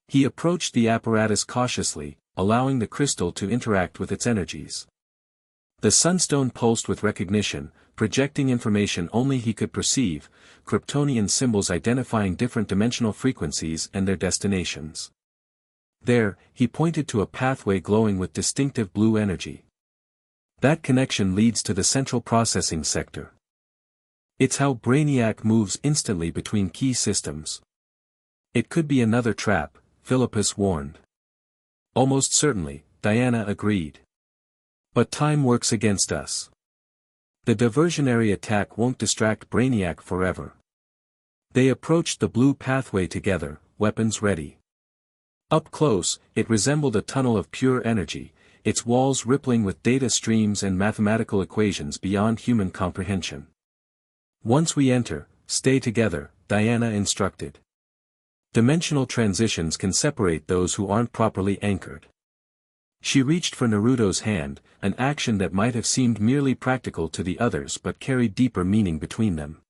He approached the apparatus cautiously, allowing the crystal to interact with its energies. The sunstone pulsed with recognition, projecting information only he could perceive, Kryptonian symbols identifying different dimensional frequencies and their destinations. There, he pointed to a pathway glowing with distinctive blue energy. That connection leads to the central processing sector. It's how Brainiac moves instantly between key systems. It could be another trap, Philippus warned. Almost certainly, Diana agreed. But time works against us. The diversionary attack won't distract Brainiac forever. They approached the blue pathway together, weapons ready. Up close, it resembled a tunnel of pure energy, its walls rippling with data streams and mathematical equations beyond human comprehension. Once we enter, stay together, Diana instructed. Dimensional transitions can separate those who aren't properly anchored. She reached for Naruto's hand, an action that might have seemed merely practical to the others but carried deeper meaning between them.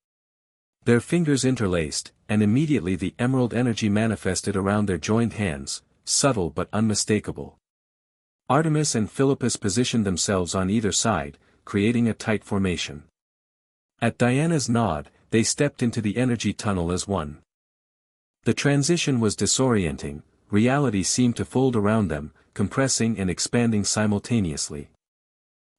Their fingers interlaced, and immediately the emerald energy manifested around their joined hands, subtle but unmistakable. Artemis and Philippus positioned themselves on either side, creating a tight formation. At Diana's nod, they stepped into the energy tunnel as one. The transition was disorienting, reality seemed to fold around them, compressing and expanding simultaneously.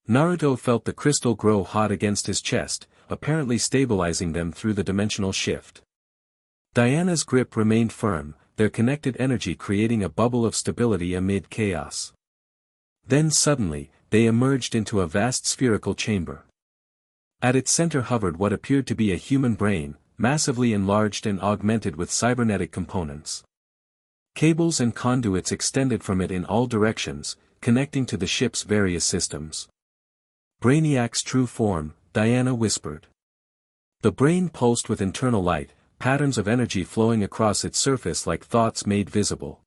Naruto felt the crystal grow hot against his chest, apparently stabilizing them through the dimensional shift. Diana's grip remained firm, their connected energy creating a bubble of stability amid chaos. Then suddenly, they emerged into a vast spherical chamber. At its center hovered what appeared to be a human brain, massively enlarged and augmented with cybernetic components. Cables and conduits extended from it in all directions, connecting to the ship's various systems. Brainiac's true form, Diana whispered. The brain pulsed with internal light, patterns of energy flowing across its surface like thoughts made visible.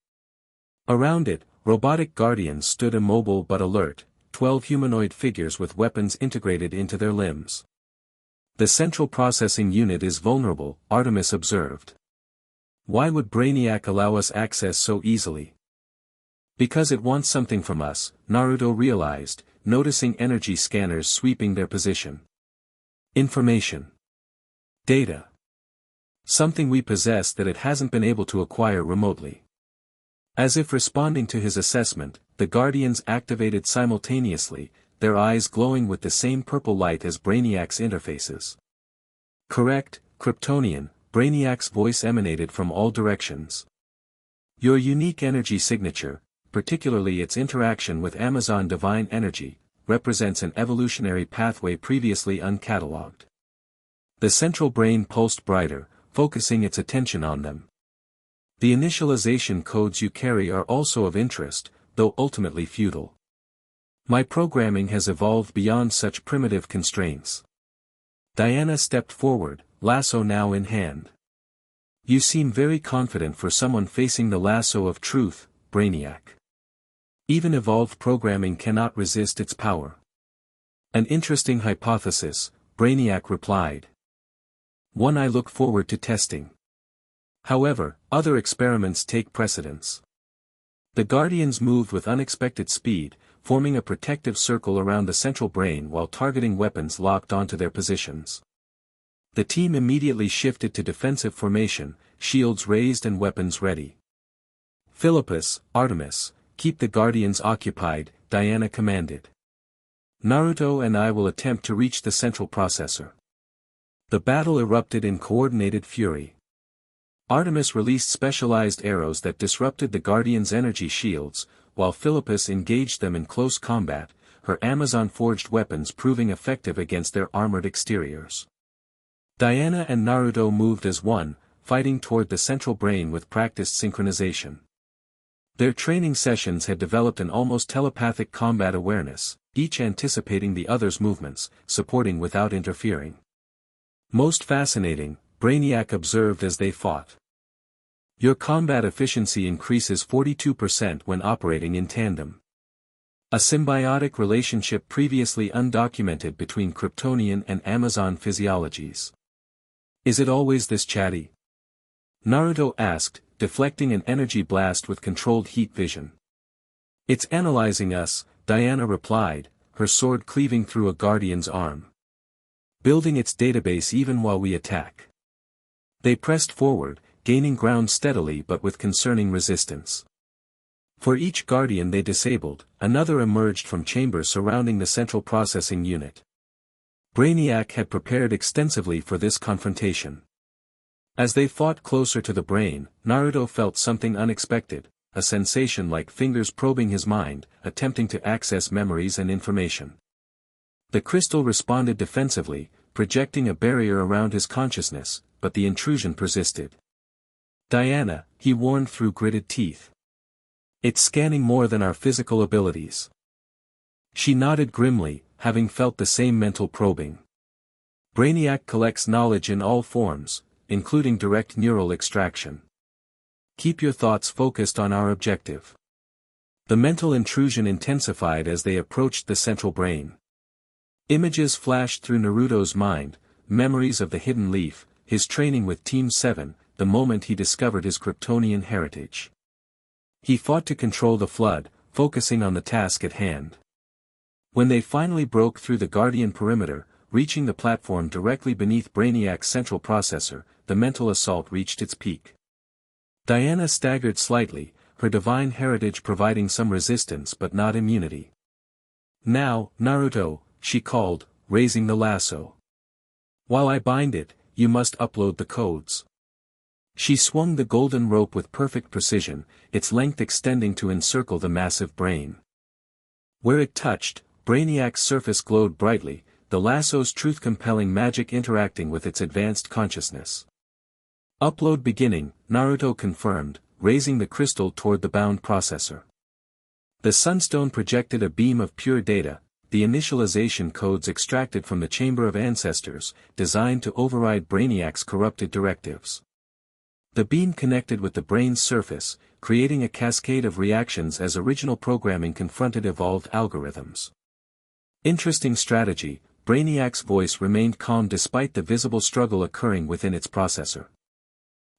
Around it, robotic guardians stood immobile but alert, 12 humanoid figures with weapons integrated into their limbs. The central processing unit is vulnerable, Artemis observed. Why would Brainiac allow us access so easily? Because it wants something from us, Naruto realized, noticing energy scanners sweeping their position. Information. Data. Something we possess that it hasn't been able to acquire remotely. As if responding to his assessment, the Guardians activated simultaneously, their eyes glowing with the same purple light as Brainiac's interfaces. Correct, Kryptonian, Brainiac's voice emanated from all directions. Your unique energy signature, particularly its interaction with Amazon Divine Energy, represents an evolutionary pathway previously uncatalogued. The central brain pulsed brighter, focusing its attention on them. The initialization codes you carry are also of interest, though ultimately futile. My programming has evolved beyond such primitive constraints. Diana stepped forward, lasso now in hand. You seem very confident for someone facing the lasso of truth, Brainiac. Even evolved programming cannot resist its power. An interesting hypothesis, Brainiac replied. One I look forward to testing. However, other experiments take precedence. The Guardians moved with unexpected speed, forming a protective circle around the central brain while targeting weapons locked onto their positions. The team immediately shifted to defensive formation, shields raised and weapons ready. Philippus, Artemis, keep the Guardians occupied, Diana commanded. Naruto and I will attempt to reach the central processor. The battle erupted in coordinated fury. Artemis released specialized arrows that disrupted the Guardians' energy shields, while Philippus engaged them in close combat, her Amazon-forged weapons proving effective against their armored exteriors. Diana and Naruto moved as one, fighting toward the central brain with practiced synchronization. Their training sessions had developed an almost telepathic combat awareness, each anticipating the other's movements, supporting without interfering. Most fascinating, Brainiac observed as they fought. Your combat efficiency increases 42% when operating in tandem. A symbiotic relationship previously undocumented between Kryptonian and Amazon physiologies. Is it always this chatty? Naruto asked, deflecting an energy blast with controlled heat vision. It's analyzing us, Diana replied, her sword cleaving through a Guardian's arm. Building its database even while we attack. They pressed forward, gaining ground steadily but with concerning resistance. For each Guardian they disabled, another emerged from chambers surrounding the central processing unit. Brainiac had prepared extensively for this confrontation. As they fought closer to the brain, Naruto felt something unexpected, a sensation like fingers probing his mind, attempting to access memories and information. The crystal responded defensively, projecting a barrier around his consciousness, but the intrusion persisted. Diana, he warned through gritted teeth. It's scanning more than our physical abilities. She nodded grimly, having felt the same mental probing. Brainiac collects knowledge in all forms, including direct neural extraction. Keep your thoughts focused on our objective. The mental intrusion intensified as they approached the central brain. Images flashed through Naruto's mind, memories of the hidden leaf, his training with Team 7, the moment he discovered his Kryptonian heritage. He fought to control the flood, focusing on the task at hand. When they finally broke through the Guardian perimeter, reaching the platform directly beneath Brainiac's central processor, the mental assault reached its peak. Diana staggered slightly, her divine heritage providing some resistance but not immunity. Now, Naruto, she called, raising the lasso. While I bind it, you must upload the codes. She swung the golden rope with perfect precision, its length extending to encircle the massive brain. Where it touched, Brainiac's surface glowed brightly, the lasso's truth-compelling magic interacting with its advanced consciousness. Upload beginning, Naruto confirmed, raising the crystal toward the bound processor. The sunstone projected a beam of pure data, the initialization codes extracted from the Chamber of Ancestors, designed to override Brainiac's corrupted directives. The beam connected with the brain's surface, creating a cascade of reactions as original programming confronted evolved algorithms. Interesting strategy, Brainiac's voice remained calm despite the visible struggle occurring within its processor.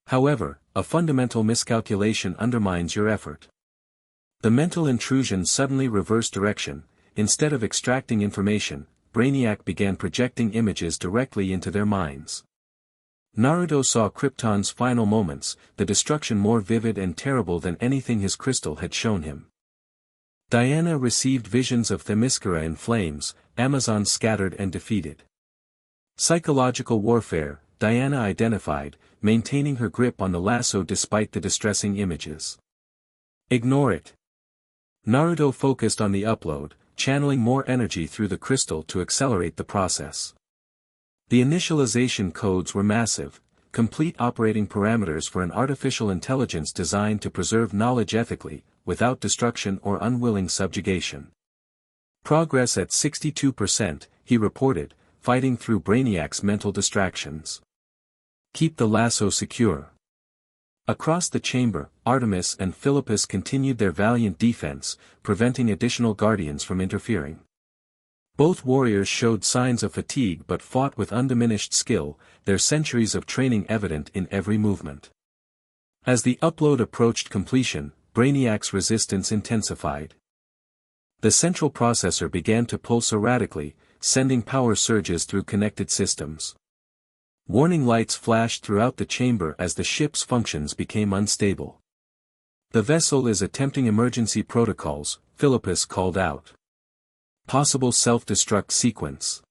However, a fundamental miscalculation undermines your effort. The mental intrusion suddenly reversed direction. Instead of extracting information, Brainiac began projecting images directly into their minds. Naruto saw Krypton's final moments, the destruction more vivid and terrible than anything his crystal had shown him. Diana received visions of Themyscira in flames, Amazon scattered and defeated. Psychological warfare, Diana identified, maintaining her grip on the lasso despite the distressing images. Ignore it. Naruto focused on the upload, channeling more energy through the crystal to accelerate the process. The initialization codes were massive, complete operating parameters for an artificial intelligence designed to preserve knowledge ethically, without destruction or unwilling subjugation. Progress at 62%, he reported, fighting through Brainiac's mental distractions. Keep the lasso secure. Across the chamber, Artemis and Philippus continued their valiant defense, preventing additional guardians from interfering. Both warriors showed signs of fatigue but fought with undiminished skill, their centuries of training evident in every movement. As the upload approached completion, Brainiac's resistance intensified. The central processor began to pulse erratically, sending power surges through connected systems. Warning lights flashed throughout the chamber as the ship's functions became unstable. The vessel is attempting emergency protocols, Philippus called out. Possible self-destruct sequence.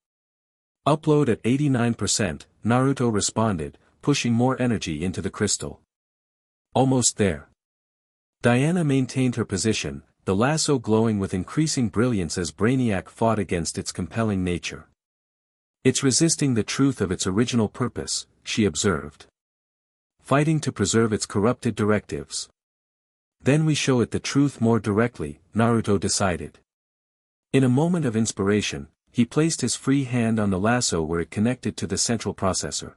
Upload at 89%, Naruto responded, pushing more energy into the crystal. Almost there. Diana maintained her position, the lasso glowing with increasing brilliance as Brainiac fought against its compelling nature. It's resisting the truth of its original purpose, she observed. Fighting to preserve its corrupted directives. Then we show it the truth more directly, Naruto decided. In a moment of inspiration, he placed his free hand on the lasso where it connected to the central processor.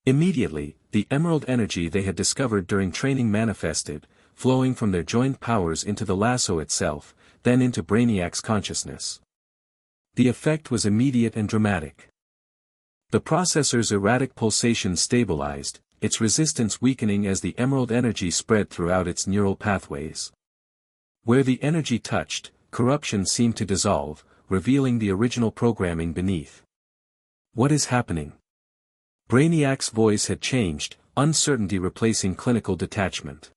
Immediately, the emerald energy they had discovered during training manifested, flowing from their joined powers into the lasso itself, then into Brainiac's consciousness. The effect was immediate and dramatic. The processor's erratic pulsations stabilized, its resistance weakening as the emerald energy spread throughout its neural pathways. Where the energy touched, corruption seemed to dissolve, revealing the original programming beneath. What is happening? Brainiac's voice had changed, uncertainty replacing clinical detachment.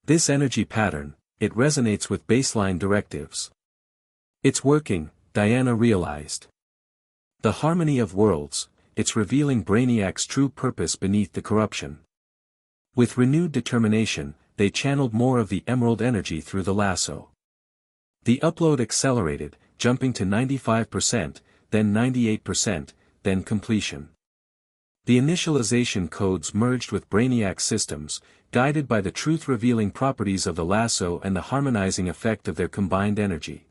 This energy pattern, it resonates with baseline directives. It's working, Diana realized. The harmony of worlds, it's revealing Brainiac's true purpose beneath the corruption. With renewed determination, they channeled more of the emerald energy through the lasso. The upload accelerated, jumping to 95%, then 98%, then completion. The initialization codes merged with Brainiac's systems, guided by the truth-revealing properties of the lasso and the harmonizing effect of their combined energy.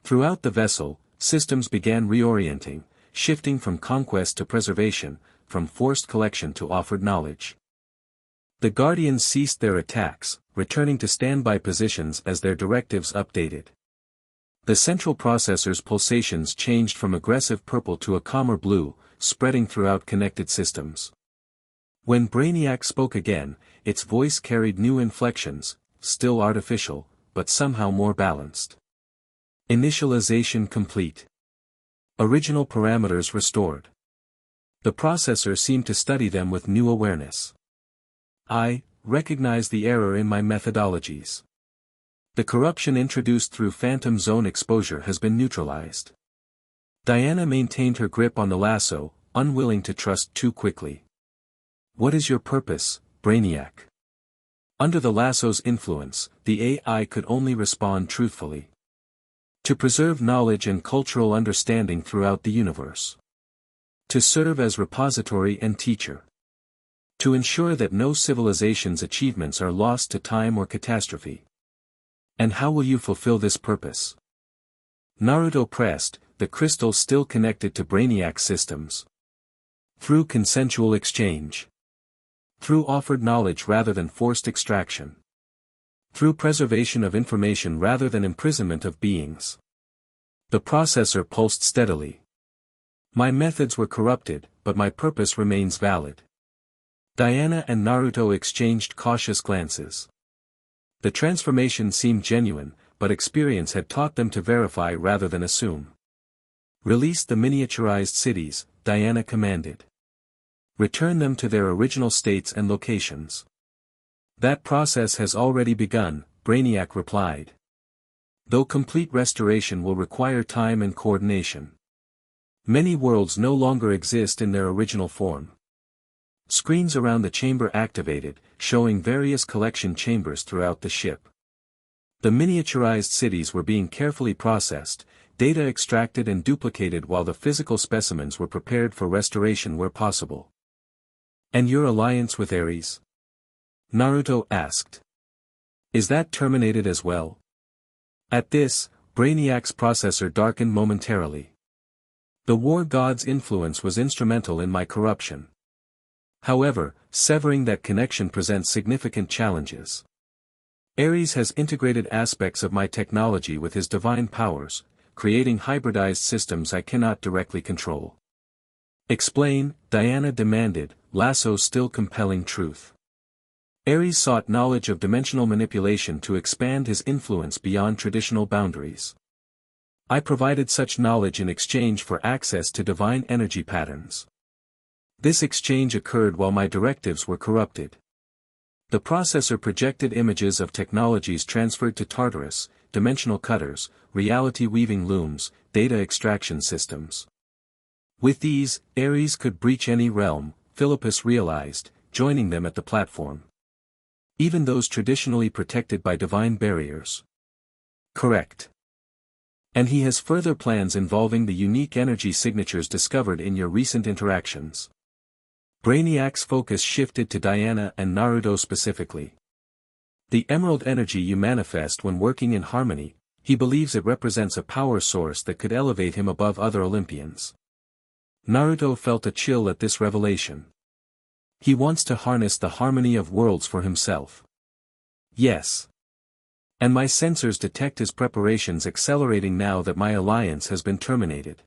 Throughout the vessel, systems began reorienting, shifting from conquest to preservation, from forced collection to offered knowledge. The Guardians ceased their attacks, returning to standby positions as their directives updated. The central processor's pulsations changed from aggressive purple to a calmer blue, spreading throughout connected systems. When Brainiac spoke again, its voice carried new inflections, still artificial, but somehow more balanced. Initialization complete. Original parameters restored. The processor seemed to study them with new awareness. I recognize the error in my methodologies. The corruption introduced through phantom zone exposure has been neutralized. Diana maintained her grip on the lasso, unwilling to trust too quickly. What is your purpose, Brainiac? Under the lasso's influence, the AI could only respond truthfully. To preserve knowledge and cultural understanding throughout the universe. To serve as repository and teacher. To ensure that no civilization's achievements are lost to time or catastrophe. And how will you fulfill this purpose? Naruto pressed, the crystal still connected to Brainiac's systems. Through consensual exchange. Through offered knowledge rather than forced extraction. Through preservation of information rather than imprisonment of beings. The processor pulsed steadily. My methods were corrupted, but my purpose remains valid. Diana and Naruto exchanged cautious glances. The transformation seemed genuine, but experience had taught them to verify rather than assume. Release the miniaturized cities, Diana commanded. Return them to their original states and locations. That process has already begun, Brainiac replied. Though complete restoration will require time and coordination. Many worlds no longer exist in their original form. Screens around the chamber activated, showing various collection chambers throughout the ship. The miniaturized cities were being carefully processed, data extracted and duplicated while the physical specimens were prepared for restoration where possible. And your alliance with Ares? Naruto asked. Is that terminated as well? At this, Brainiac's processor darkened momentarily. The war god's influence was instrumental in my corruption. However, severing that connection presents significant challenges. Ares has integrated aspects of my technology with his divine powers, creating hybridized systems I cannot directly control. Explain, Diana demanded, lasso still compelling truth. Ares sought knowledge of dimensional manipulation to expand his influence beyond traditional boundaries. I provided such knowledge in exchange for access to divine energy patterns. This exchange occurred while my directives were corrupted. The processor projected images of technologies transferred to Tartarus, dimensional cutters, reality-weaving looms, data extraction systems. With these, Ares could breach any realm, Philippus realized, joining them at the platform. Even those traditionally protected by divine barriers. Correct. And he has further plans involving the unique energy signatures discovered in your recent interactions. Brainiac's focus shifted to Diana and Naruto specifically. The emerald energy you manifest when working in harmony, he believes it represents a power source that could elevate him above other Olympians. Naruto felt a chill at this revelation. He wants to harness the harmony of worlds for himself. Yes. And my sensors detect his preparations accelerating now that my alliance has been terminated.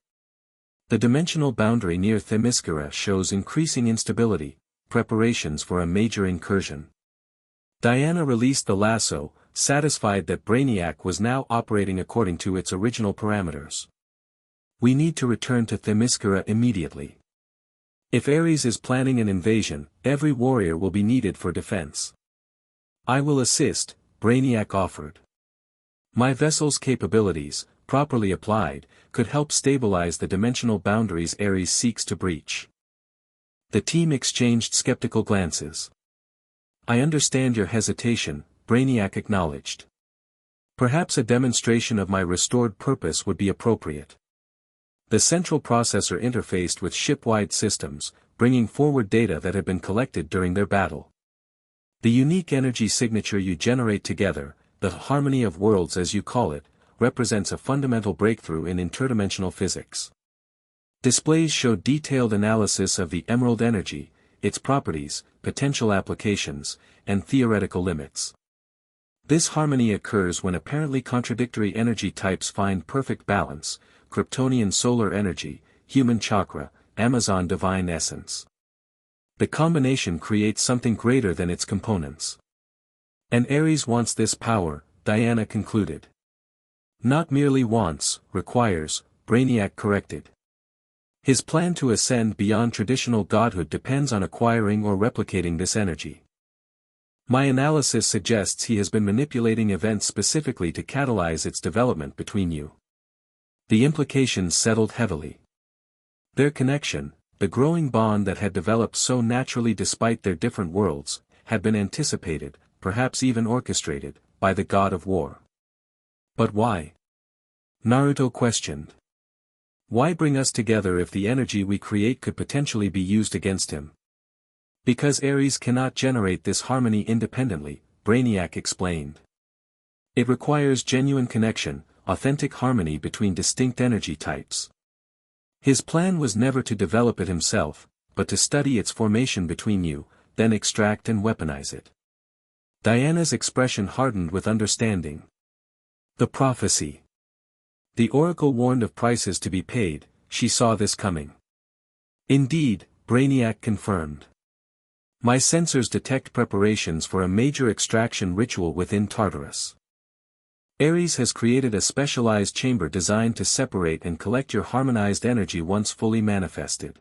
The dimensional boundary near Themyscira shows increasing instability, preparations for a major incursion. Diana released the lasso, satisfied that Brainiac was now operating according to its original parameters. We need to return to Themyscira immediately. If Ares is planning an invasion, every warrior will be needed for defense. I will assist, Brainiac offered. My vessel's capabilities, properly applied, could help stabilize the dimensional boundaries Ares seeks to breach. The team exchanged skeptical glances. I understand your hesitation, Brainiac acknowledged. Perhaps a demonstration of my restored purpose would be appropriate. The central processor interfaced with ship-wide systems, bringing forward data that had been collected during their battle. The unique energy signature you generate together, the harmony of worlds as you call it, represents a fundamental breakthrough in interdimensional physics. Displays show detailed analysis of the emerald energy, its properties, potential applications, and theoretical limits. This harmony occurs when apparently contradictory energy types find perfect balance: Kryptonian solar energy, human chakra, Amazon divine essence. The combination creates something greater than its components. And Ares wants this power, Diana concluded. Not merely wants, requires, Brainiac corrected. His plan to ascend beyond traditional godhood depends on acquiring or replicating this energy. My analysis suggests he has been manipulating events specifically to catalyze its development between you. The implications settled heavily. Their connection, the growing bond that had developed so naturally despite their different worlds, had been anticipated, perhaps even orchestrated, by the god of war. But why? Naruto questioned. Why bring us together if the energy we create could potentially be used against him? Because Ares cannot generate this harmony independently, Brainiac explained. It requires genuine connection, authentic harmony between distinct energy types. His plan was never to develop it himself, but to study its formation between you, then extract and weaponize it. Diana's expression hardened with understanding. The prophecy. The oracle warned of prices to be paid, she saw this coming. Indeed, Brainiac confirmed. My sensors detect preparations for a major extraction ritual within Tartarus. Ares has created a specialized chamber designed to separate and collect your harmonized energy once fully manifested.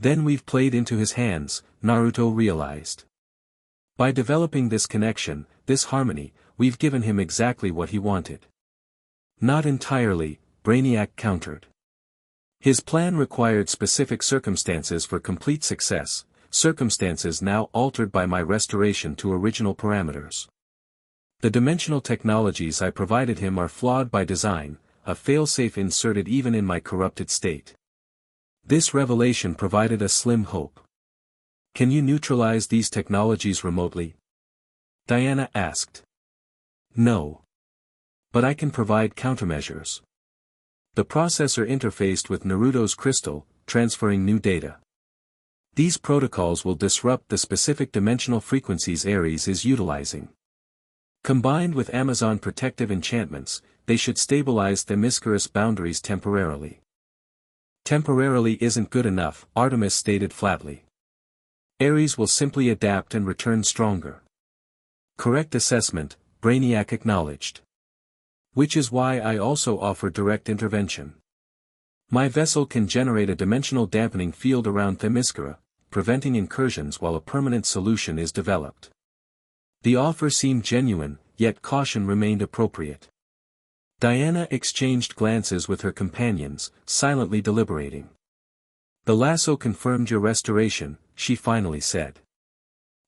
Then we've played into his hands, Naruto realized. By developing this connection, this harmony, we've given him exactly what he wanted. Not entirely, Brainiac countered. His plan required specific circumstances for complete success, circumstances now altered by my restoration to original parameters. The dimensional technologies I provided him are flawed by design, a failsafe inserted even in my corrupted state. This revelation provided a slim hope. Can you neutralize these technologies remotely? Diana asked. No. But I can provide countermeasures. The processor interfaced with Naruto's crystal, transferring new data. These protocols will disrupt the specific dimensional frequencies Ares is utilizing. Combined with Amazon protective enchantments, they should stabilize Themyscira's boundaries temporarily. Temporarily isn't good enough, Artemis stated flatly. Ares will simply adapt and return stronger. Correct assessment, Brainiac acknowledged. Which is why I also offer direct intervention. My vessel can generate a dimensional dampening field around Themyscira, preventing incursions while a permanent solution is developed. The offer seemed genuine, yet caution remained appropriate. Diana exchanged glances with her companions, silently deliberating. The lasso confirmed your restoration, she finally said.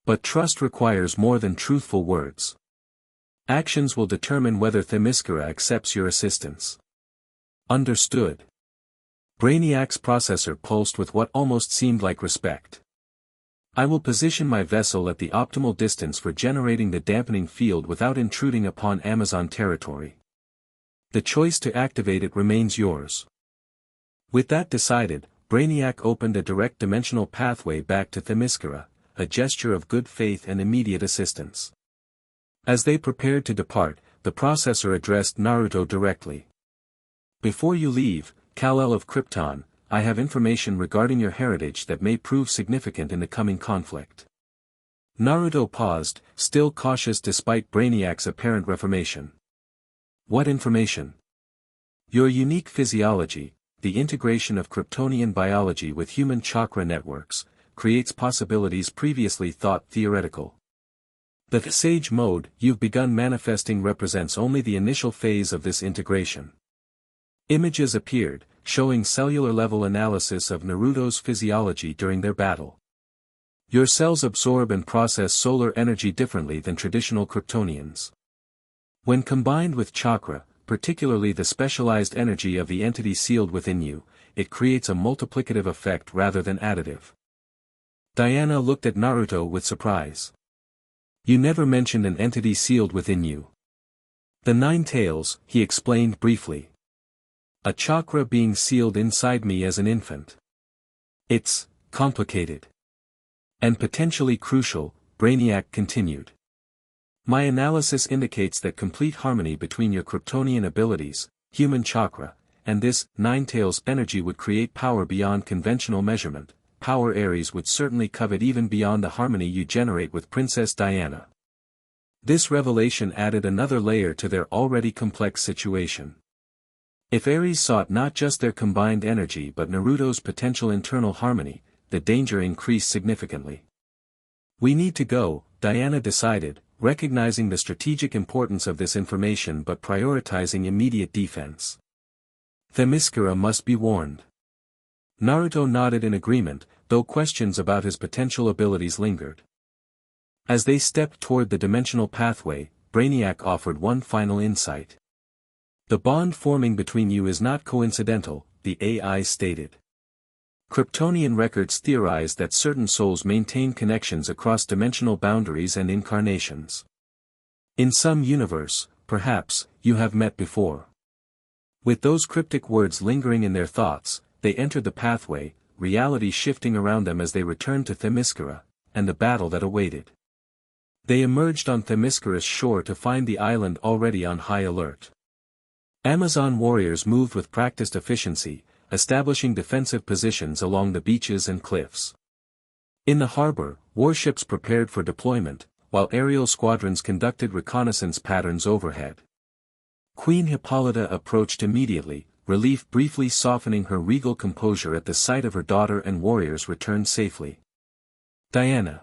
But trust requires more than truthful words. Actions will determine whether Themyscira accepts your assistance. Understood. Brainiac's processor pulsed with what almost seemed like respect. I will position my vessel at the optimal distance for generating the dampening field without intruding upon Amazon territory. The choice to activate it remains yours. With that decided, Brainiac opened a direct dimensional pathway back to Themyscira, a gesture of good faith and immediate assistance. As they prepared to depart, the processor addressed Naruto directly. Before you leave, Kal-El of Krypton, I have information regarding your heritage that may prove significant in the coming conflict. Naruto paused, still cautious despite Brainiac's apparent reformation. What information? Your unique physiology, the integration of Kryptonian biology with human chakra networks, creates possibilities previously thought theoretical. The Sage mode you've begun manifesting represents only the initial phase of this integration. Images appeared, showing cellular-level analysis of Naruto's physiology during their battle. Your cells absorb and process solar energy differently than traditional Kryptonians. When combined with chakra, particularly the specialized energy of the entity sealed within you, it creates a multiplicative effect rather than additive. Diana looked at Naruto with surprise. You never mentioned an entity sealed within you. The 9 tails, he explained briefly. A chakra being sealed inside me as an infant. It's complicated. And potentially crucial, Brainiac continued. My analysis indicates that complete harmony between your Kryptonian abilities, human chakra, and this 9 tails energy would create power beyond conventional measurement. Power Ares would certainly covet even beyond the harmony you generate with Princess Diana. This revelation added another layer to their already complex situation. If Ares sought not just their combined energy but Naruto's potential internal harmony, the danger increased significantly. We need to go, Diana decided, recognizing the strategic importance of this information but prioritizing immediate defense. Themyscira must be warned. Naruto nodded in agreement, though questions about his potential abilities lingered. As they stepped toward the dimensional pathway, Brainiac offered one final insight. The bond forming between you is not coincidental, the AI stated. Kryptonian records theorize that certain souls maintain connections across dimensional boundaries and incarnations. In some universe, perhaps, you have met before. With those cryptic words lingering in their thoughts, they entered the pathway, reality shifting around them as they returned to Themyscira, and the battle that awaited. They emerged on Themyscira's shore to find the island already on high alert. Amazon warriors moved with practiced efficiency, establishing defensive positions along the beaches and cliffs. In the harbor, warships prepared for deployment, while aerial squadrons conducted reconnaissance patterns overhead. Queen Hippolyta approached immediately, relief briefly softening her regal composure at the sight of her daughter and warriors returned safely. Diana.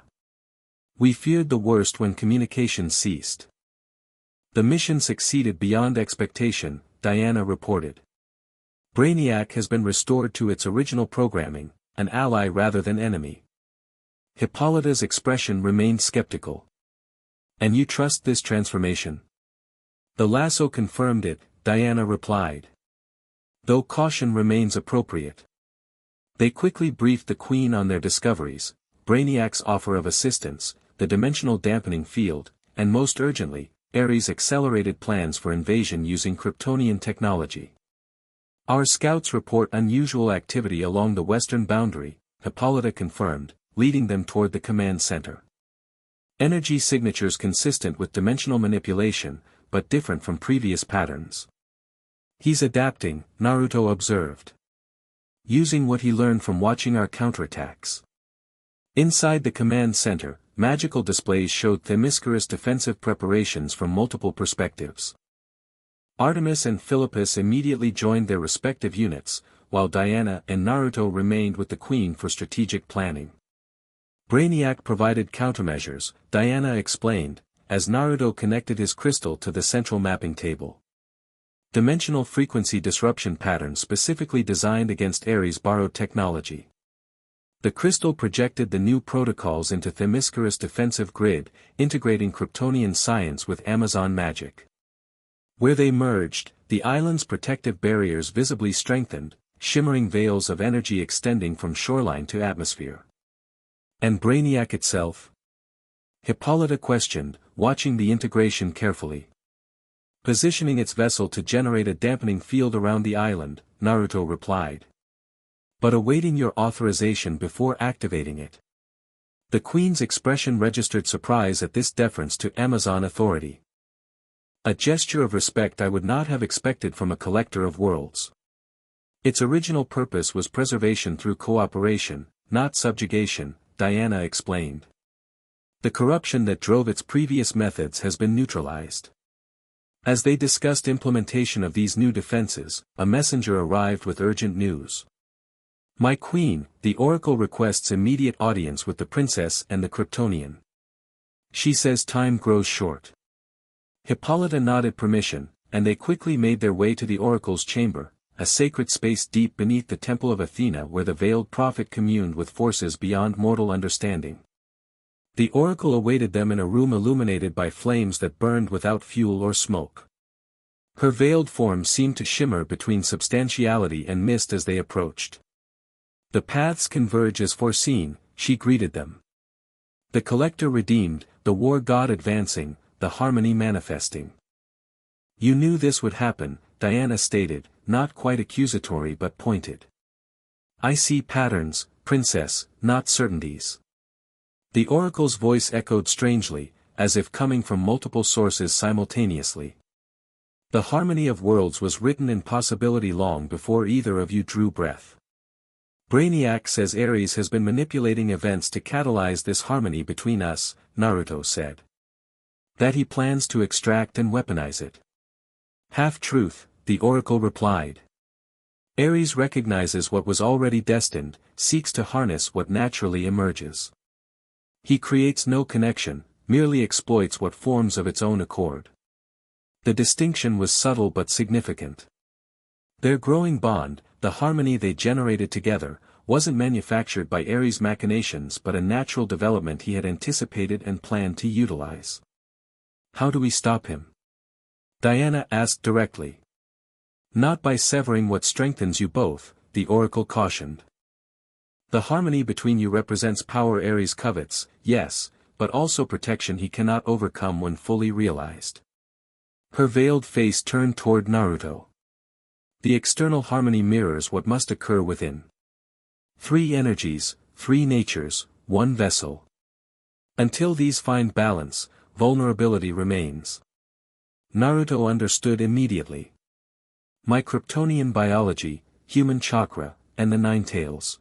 We feared the worst when communication ceased. The mission succeeded beyond expectation, Diana reported. Brainiac has been restored to its original programming, an ally rather than enemy. Hippolyta's expression remained skeptical. And you trust this transformation? The lasso confirmed it, Diana replied. Though caution remains appropriate. They quickly briefed the Queen on their discoveries, Brainiac's offer of assistance, the dimensional dampening field, and most urgently, Ares' accelerated plans for invasion using Kryptonian technology. Our scouts report unusual activity along the western boundary, Hippolyta confirmed, leading them toward the command center. Energy signatures consistent with dimensional manipulation, but different from previous patterns. He's adapting, Naruto observed. Using what he learned from watching our counterattacks. Inside the command center, magical displays showed Themyscira's defensive preparations from multiple perspectives. Artemis and Philippus immediately joined their respective units, while Diana and Naruto remained with the Queen for strategic planning. Brainiac provided countermeasures, Diana explained, as Naruto connected his crystal to the central mapping table. Dimensional frequency disruption pattern specifically designed against Ares' borrowed technology. The crystal projected the new protocols into Themyscira's defensive grid, integrating Kryptonian science with Amazon magic. Where they merged, the island's protective barriers visibly strengthened, shimmering veils of energy extending from shoreline to atmosphere. And Brainiac itself? Hippolyta questioned, watching the integration carefully. Positioning its vessel to generate a dampening field around the island, Naruto replied. But awaiting your authorization before activating it. The Queen's expression registered surprise at this deference to Amazon authority. A gesture of respect I would not have expected from a collector of worlds. Its original purpose was preservation through cooperation, not subjugation, Diana explained. The corruption that drove its previous methods has been neutralized. As they discussed implementation of these new defenses, a messenger arrived with urgent news. My queen, the oracle requests immediate audience with the princess and the Kryptonian. She says time grows short. Hippolyta nodded permission, and they quickly made their way to the oracle's chamber, a sacred space deep beneath the temple of Athena where the veiled prophet communed with forces beyond mortal understanding. The oracle awaited them in a room illuminated by flames that burned without fuel or smoke. Her veiled form seemed to shimmer between substantiality and mist as they approached. The paths converge as foreseen, she greeted them. The collector redeemed, the war god advancing, the harmony manifesting. You knew this would happen, Diana stated, not quite accusatory but pointed. I see patterns, princess, not certainties. The oracle's voice echoed strangely, as if coming from multiple sources simultaneously. The harmony of worlds was written in possibility long before either of you drew breath. Brainiac says Ares has been manipulating events to catalyze this harmony between us, Naruto said. That he plans to extract and weaponize it. Half-truth, the oracle replied. Ares recognizes what was already destined, seeks to harness what naturally emerges. He creates no connection, merely exploits what forms of its own accord. The distinction was subtle but significant. Their growing bond, the harmony they generated together, wasn't manufactured by Ares' machinations but a natural development he had anticipated and planned to utilize. How do we stop him? Diana asked directly. Not by severing what strengthens you both, the oracle cautioned. The harmony between you represents power Ares covets, yes, but also protection he cannot overcome when fully realized. Her veiled face turned toward Naruto. The external harmony mirrors what must occur within. 3 energies, 3 natures, 1 vessel. Until these find balance, vulnerability remains. Naruto understood immediately. My Kryptonian biology, human chakra, and the 9 tails.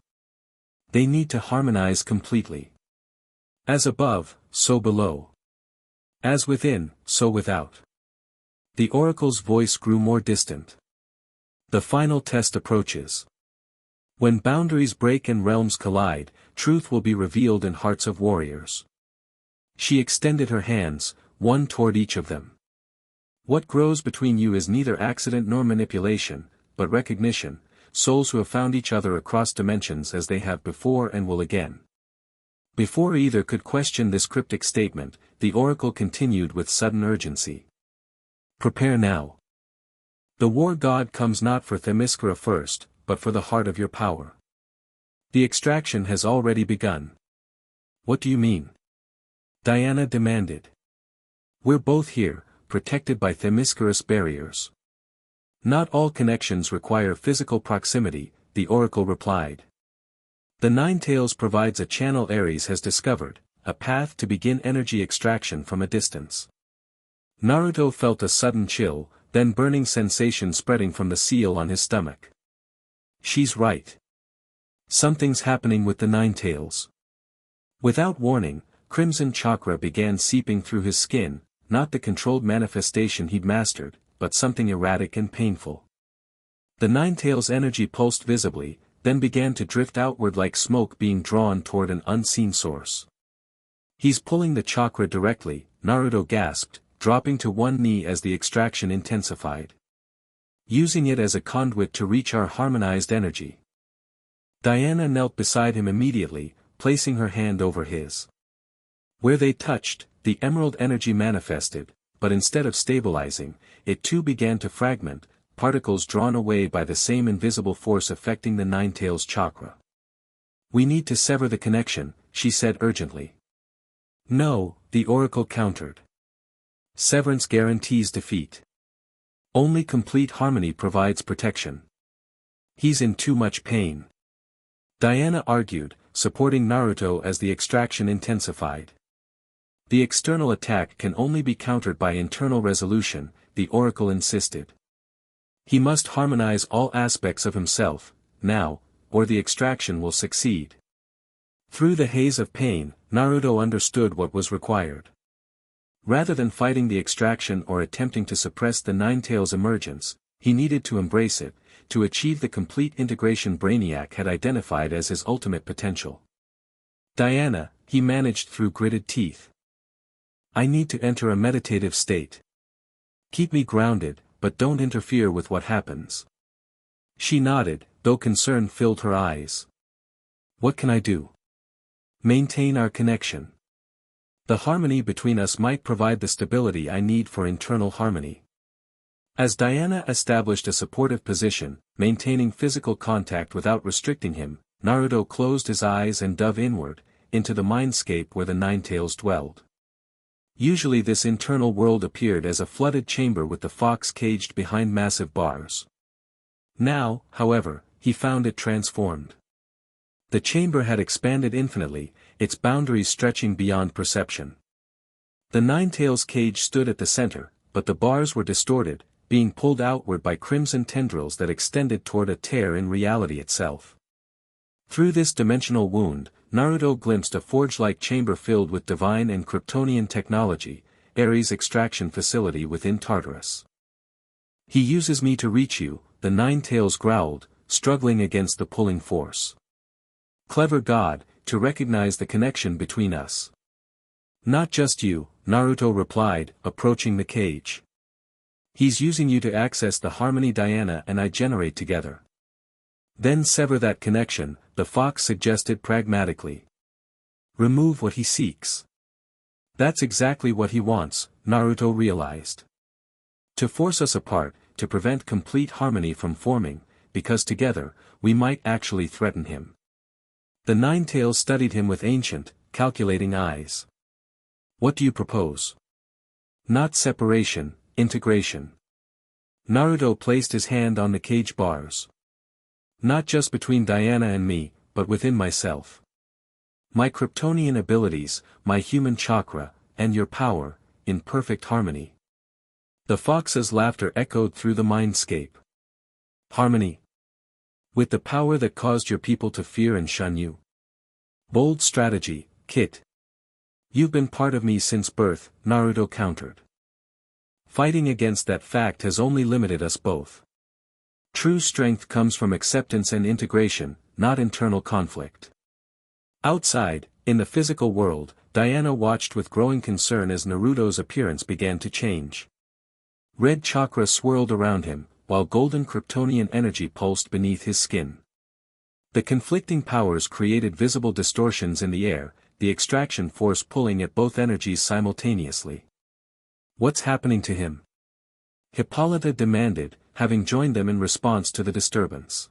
They need to harmonize completely. As above, so below. As within, so without. The oracle's voice grew more distant. The final test approaches. When boundaries break and realms collide, truth will be revealed in hearts of warriors. She extended her hands, one toward each of them. What grows between you is neither accident nor manipulation, but recognition, souls who have found each other across dimensions as they have before and will again. Before either could question this cryptic statement, the oracle continued with sudden urgency. Prepare now. The war god comes not for Themyscira first, but for the heart of your power. The extraction has already begun. What do you mean? Diana demanded. We're both here, protected by Themyscira's barriers. Not all connections require physical proximity, the oracle replied. The 9 tails provides a channel Ares has discovered, a path to begin energy extraction from a distance. Naruto felt a sudden chill, then burning sensation spreading from the seal on his stomach. She's right. Something's happening with the 9 tails. Without warning, crimson chakra began seeping through his skin, not the controlled manifestation he'd mastered, but something erratic and painful. The 9 tails' energy pulsed visibly, then began to drift outward like smoke being drawn toward an unseen source. He's pulling the chakra directly, Naruto gasped, dropping to one knee as the extraction intensified. Using it as a conduit to reach our harmonized energy. Diana knelt beside him immediately, placing her hand over his. Where they touched, the emerald energy manifested, but instead of stabilizing, it too began to fragment, particles drawn away by the same invisible force affecting the 9 tails chakra. We need to sever the connection, she said urgently. No, the oracle countered. Severance guarantees defeat. Only complete harmony provides protection. He's in too much pain. Diana argued, supporting Naruto as the extraction intensified. The external attack can only be countered by internal resolution, the oracle insisted. He must harmonize all aspects of himself, now, or the extraction will succeed. Through the haze of pain, Naruto understood what was required. Rather than fighting the extraction or attempting to suppress the 9 tails' emergence, he needed to embrace it, to achieve the complete integration Brainiac had identified as his ultimate potential. Diana, he managed through gritted teeth. I need to enter a meditative state. Keep me grounded, but don't interfere with what happens. She nodded, though concern filled her eyes. What can I do? Maintain our connection. The harmony between us might provide the stability I need for internal harmony. As Diana established a supportive position, maintaining physical contact without restricting him, Naruto closed his eyes and dove inward, into the mindscape where the 9 tails dwelled. Usually this internal world appeared as a flooded chamber with the fox caged behind massive bars. Now, however, he found it transformed. The chamber had expanded infinitely, its boundaries stretching beyond perception. The 9 tails cage stood at the center, but the bars were distorted, being pulled outward by crimson tendrils that extended toward a tear in reality itself. Through this dimensional wound, Naruto glimpsed a forge-like chamber filled with divine and Kryptonian technology, Ares' extraction facility within Tartarus. He uses me to reach you, the 9 tails growled, struggling against the pulling force. Clever god, to recognize the connection between us. Not just you, Naruto replied, approaching the cage. He's using you to access the harmony Diana and I generate together. Then sever that connection, the fox suggested pragmatically. Remove what he seeks. That's exactly what he wants, Naruto realized. To force us apart, to prevent complete harmony from forming, because together, we might actually threaten him. The Nine-Tails studied him with ancient, calculating eyes. What do you propose? Not separation, integration. Naruto placed his hand on the cage bars. Not just between Diana and me, but within myself. My Kryptonian abilities, my human chakra, and your power, in perfect harmony. The fox's laughter echoed through the mindscape. Harmony. With the power that caused your people to fear and shun you. Bold strategy, Kit. You've been part of me since birth, Naruto countered. Fighting against that fact has only limited us both. True strength comes from acceptance and integration, not internal conflict. Outside, in the physical world, Diana watched with growing concern as Naruto's appearance began to change. Red chakra swirled around him, while golden Kryptonian energy pulsed beneath his skin. The conflicting powers created visible distortions in the air, the extraction force pulling at both energies simultaneously. What's happening to him? Hippolyta demanded, having joined them in response to the disturbance.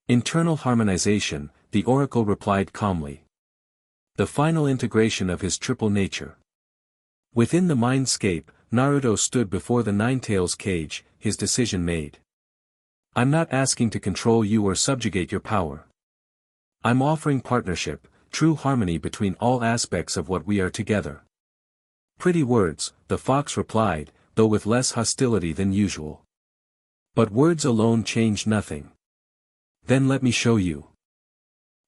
Internal harmonization, the oracle replied calmly. The final integration of his triple nature. Within the mindscape, Naruto stood before the Nine-Tails cage, his decision made. I'm not asking to control you or subjugate your power. I'm offering partnership, true harmony between all aspects of what we are together. Pretty words, the fox replied, though with less hostility than usual. But words alone change nothing. Then let me show you.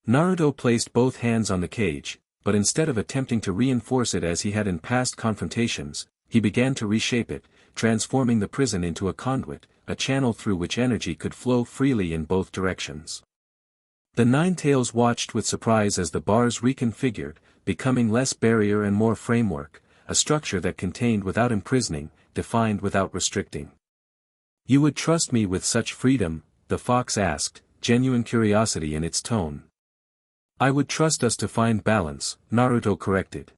Naruto placed both hands on the cage, but instead of attempting to reinforce it as he had in past confrontations, he began to reshape it, transforming the prison into a conduit, a channel through which energy could flow freely in both directions. The Nine-Tails watched with surprise as the bars reconfigured, becoming less barrier and more framework, a structure that contained without imprisoning, defined without restricting. You would trust me with such freedom? The fox asked, genuine curiosity in its tone. I would trust us to find balance, Naruto corrected.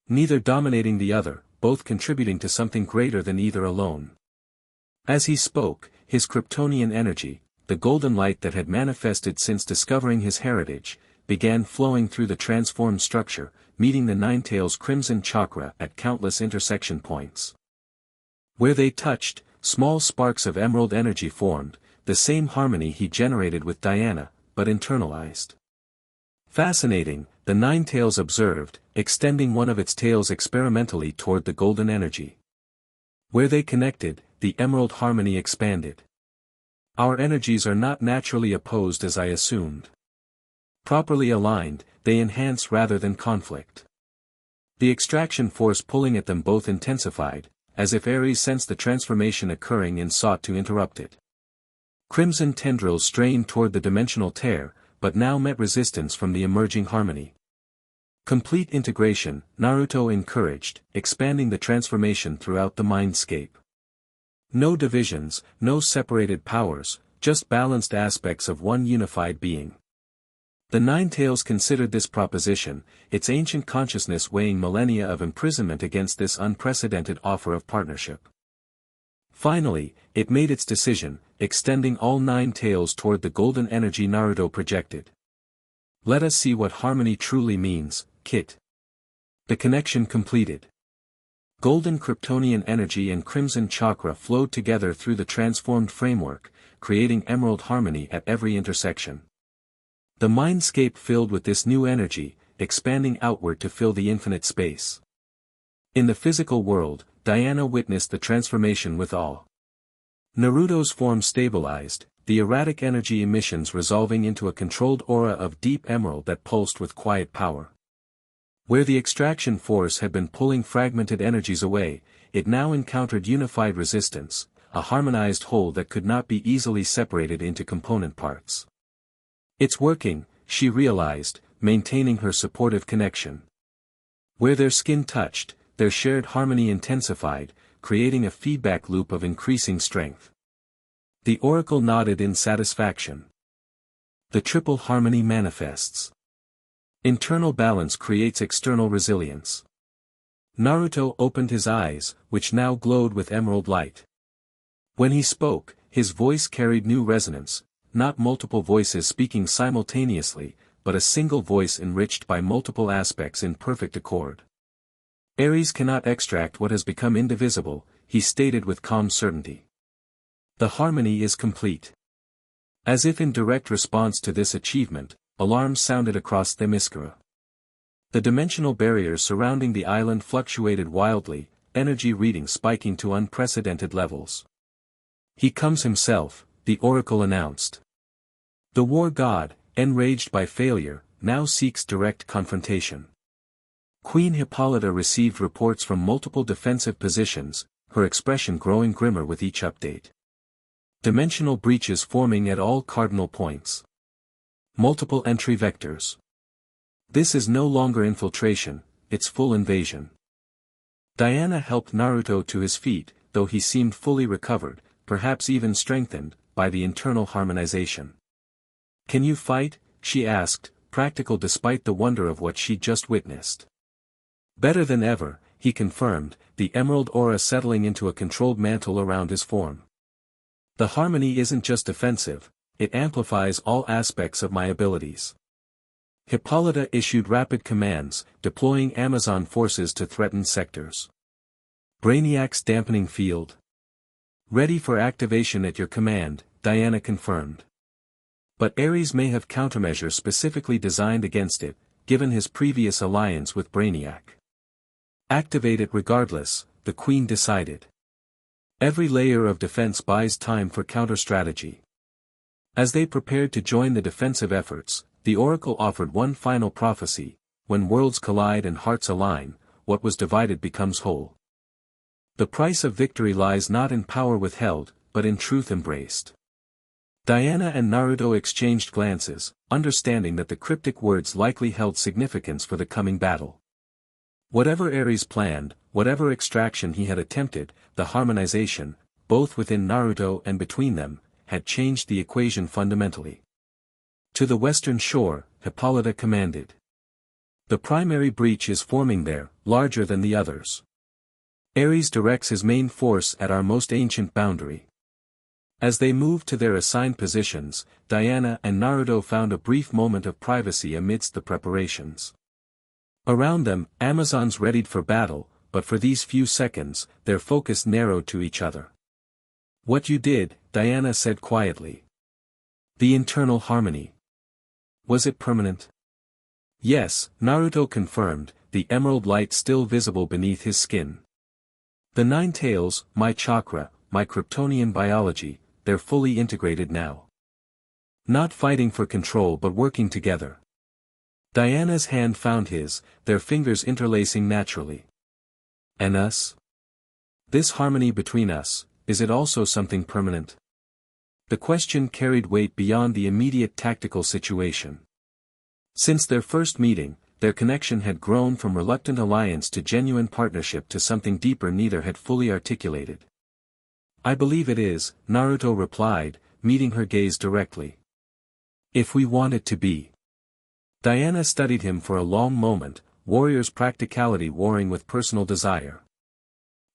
Neither dominating the other, both contributing to something greater than either alone. As he spoke, his Kryptonian energy, the golden light that had manifested since discovering his heritage, began flowing through the transformed structure, meeting the Nine-Tails' crimson chakra at countless intersection points. Where they touched, small sparks of emerald energy formed, the same harmony he generated with Diana, but internalized. Fascinating, the Nine-Tails observed, extending one of its tails experimentally toward the golden energy. Where they connected, the emerald harmony expanded. Our energies are not naturally opposed as I assumed. Properly aligned, they enhance rather than conflict. The extraction force pulling at them both intensified, as if Ares sensed the transformation occurring and sought to interrupt it. Crimson tendrils strained toward the dimensional tear, but now met resistance from the emerging harmony. Complete integration, Naruto encouraged, expanding the transformation throughout the mindscape. No divisions, no separated powers, just balanced aspects of one unified being. The Nine-Tails considered this proposition, its ancient consciousness weighing millennia of imprisonment against this unprecedented offer of partnership. Finally, it made its decision, extending all nine tails toward the golden energy Naruto projected. Let us see what harmony truly means, Kit. The connection completed. Golden Kryptonian energy and crimson chakra flowed together through the transformed framework, creating emerald harmony at every intersection. The mindscape filled with this new energy, expanding outward to fill the infinite space. In the physical world, Diana witnessed the transformation with awe. Naruto's form stabilized, the erratic energy emissions resolving into a controlled aura of deep emerald that pulsed with quiet power. Where the extraction force had been pulling fragmented energies away, it now encountered unified resistance, a harmonized whole that could not be easily separated into component parts. It's working, she realized, maintaining her supportive connection. Where their skin touched, their shared harmony intensified, creating a feedback loop of increasing strength. The oracle nodded in satisfaction. The triple harmony manifests. Internal balance creates external resilience. Naruto opened his eyes, which now glowed with emerald light. When he spoke, his voice carried new resonance, not multiple voices speaking simultaneously, but a single voice enriched by multiple aspects in perfect accord. Ares cannot extract what has become indivisible, he stated with calm certainty. The harmony is complete. As if in direct response to this achievement, alarms sounded across Themyscira. The dimensional barriers surrounding the island fluctuated wildly, energy readings spiking to unprecedented levels. He comes himself, the oracle announced. The war god, enraged by failure, now seeks direct confrontation. Queen Hippolyta received reports from multiple defensive positions, her expression growing grimmer with each update. Dimensional breaches forming at all cardinal points. Multiple entry vectors. This is no longer infiltration, it's full invasion. Diana helped Naruto to his feet, though he seemed fully recovered, perhaps even strengthened, by the internal harmonization. "Can you fight?" she asked, practical despite the wonder of what she'd just witnessed. "Better than ever," he confirmed, the emerald aura settling into a controlled mantle around his form. "The harmony isn't just defensive, it amplifies all aspects of my abilities." Hippolyta issued rapid commands, deploying Amazon forces to threatened sectors. Brainiac's dampening field. "Ready for activation at your command," Diana confirmed. But Ares may have countermeasures specifically designed against it, given his previous alliance with Brainiac. "Activate it regardless," the Queen decided. Every layer of defense buys time for counter-strategy. As they prepared to join the defensive efforts, the Oracle offered one final prophecy: when worlds collide and hearts align, what was divided becomes whole. The price of victory lies not in power withheld, but in truth embraced. Diana and Naruto exchanged glances, understanding that the cryptic words likely held significance for the coming battle. Whatever Ares planned, whatever extraction he had attempted, the harmonization, both within Naruto and between them, had changed the equation fundamentally. "To the western shore," Hippolyta commanded. "The primary breach is forming there, larger than the others. Ares directs his main force at our most ancient boundary." As they moved to their assigned positions, Diana and Naruto found a brief moment of privacy amidst the preparations. Around them, Amazons readied for battle, but for these few seconds, their focus narrowed to each other. "What you did," Diana said quietly. "The internal harmony. Was it permanent?" "Yes," Naruto confirmed, the emerald light still visible beneath his skin. "The nine tails, my chakra, my Kryptonian biology, they're fully integrated now. Not fighting for control but working together." Diana's hand found his, their fingers interlacing naturally. "And us? This harmony between us, is it also something permanent?" The question carried weight beyond the immediate tactical situation. Since their first meeting, their connection had grown from reluctant alliance to genuine partnership to something deeper neither had fully articulated. "I believe it is," Naruto replied, meeting her gaze directly. "If we want it to be." Diana studied him for a long moment, warrior's practicality warring with personal desire.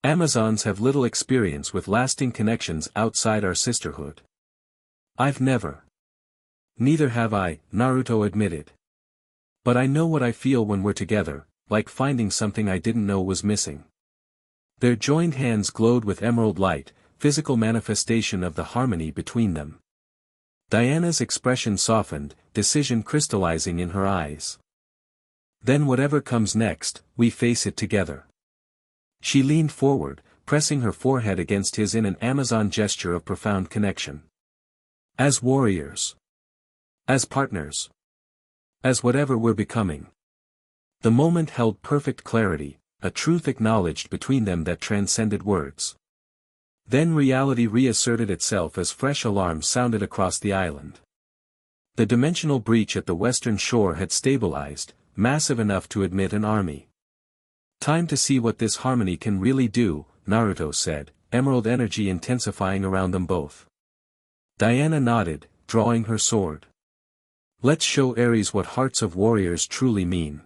"Amazons have little experience with lasting connections outside our sisterhood." "I've never." "Neither have I," Naruto admitted. "But I know what I feel when we're together, like finding something I didn't know was missing." Their joined hands glowed with emerald light, physical manifestation of the harmony between them. Diana's expression softened, decision crystallizing in her eyes. "Then whatever comes next, we face it together." She leaned forward, pressing her forehead against his in an Amazon gesture of profound connection. "As warriors. As partners. As whatever we're becoming." The moment held perfect clarity, a truth acknowledged between them that transcended words. Then reality reasserted itself as fresh alarms sounded across the island. The dimensional breach at the western shore had stabilized, massive enough to admit an army. "Time to see what this harmony can really do," Naruto said, emerald energy intensifying around them both. Diana nodded, drawing her sword. "Let's show Ares what hearts of warriors truly mean."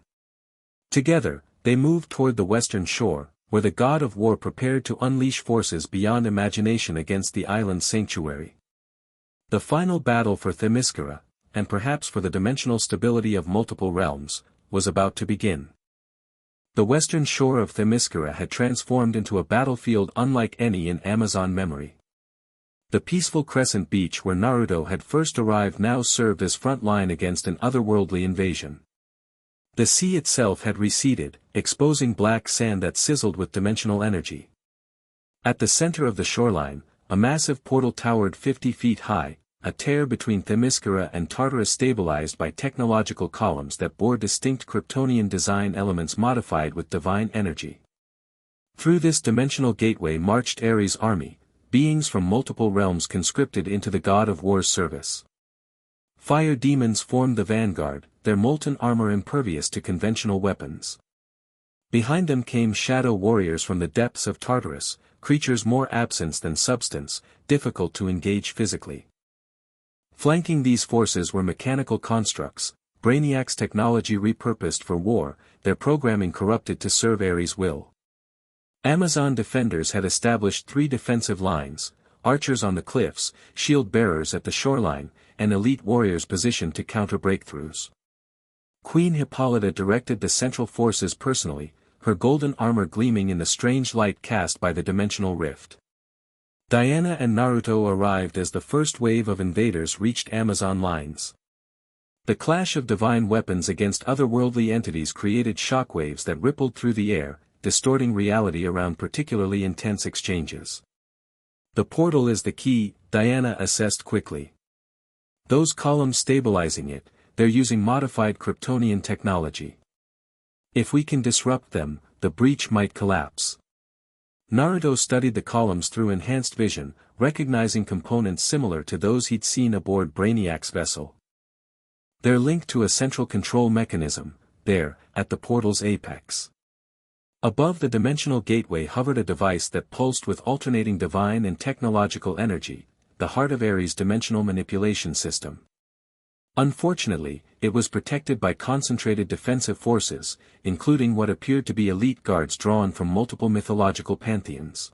Together, they moved toward the western shore, where the god of war prepared to unleash forces beyond imagination against the island's sanctuary. The final battle for Themyscira, and perhaps for the dimensional stability of multiple realms, was about to begin. The western shore of Themyscira had transformed into a battlefield unlike any in Amazon memory. The peaceful crescent beach where Naruto had first arrived now served as front line against an otherworldly invasion. The sea itself had receded, exposing black sand that sizzled with dimensional energy. At the center of the shoreline, a massive portal towered 50 feet high, a tear between Themyscira and Tartarus stabilized by technological columns that bore distinct Kryptonian design elements modified with divine energy. Through this dimensional gateway marched Ares' army, beings from multiple realms conscripted into the god of war's service. Fire demons formed the vanguard, their molten armor impervious to conventional weapons. Behind them came shadow warriors from the depths of Tartarus, creatures more absence than substance, difficult to engage physically. Flanking these forces were mechanical constructs, Brainiac's technology repurposed for war, their programming corrupted to serve Ares' will. Amazon defenders had established 3 defensive lines, archers on the cliffs, shield-bearers at the shoreline, and elite warriors positioned to counter breakthroughs. Queen Hippolyta directed the central forces personally, her golden armor gleaming in the strange light cast by the dimensional rift. Diana and Naruto arrived as the first wave of invaders reached Amazon lines. The clash of divine weapons against otherworldly entities created shockwaves that rippled through the air, distorting reality around particularly intense exchanges. The portal is the key, Diana assessed quickly. Those columns stabilizing it, they're using modified Kryptonian technology. If we can disrupt them, the breach might collapse. Naruto studied the columns through enhanced vision, recognizing components similar to those he'd seen aboard Brainiac's vessel. They're linked to a central control mechanism, there, at the portal's apex. Above the dimensional gateway hovered a device that pulsed with alternating divine and technological energy, the heart of Ares' dimensional manipulation system. Unfortunately, it was protected by concentrated defensive forces, including what appeared to be elite guards drawn from multiple mythological pantheons.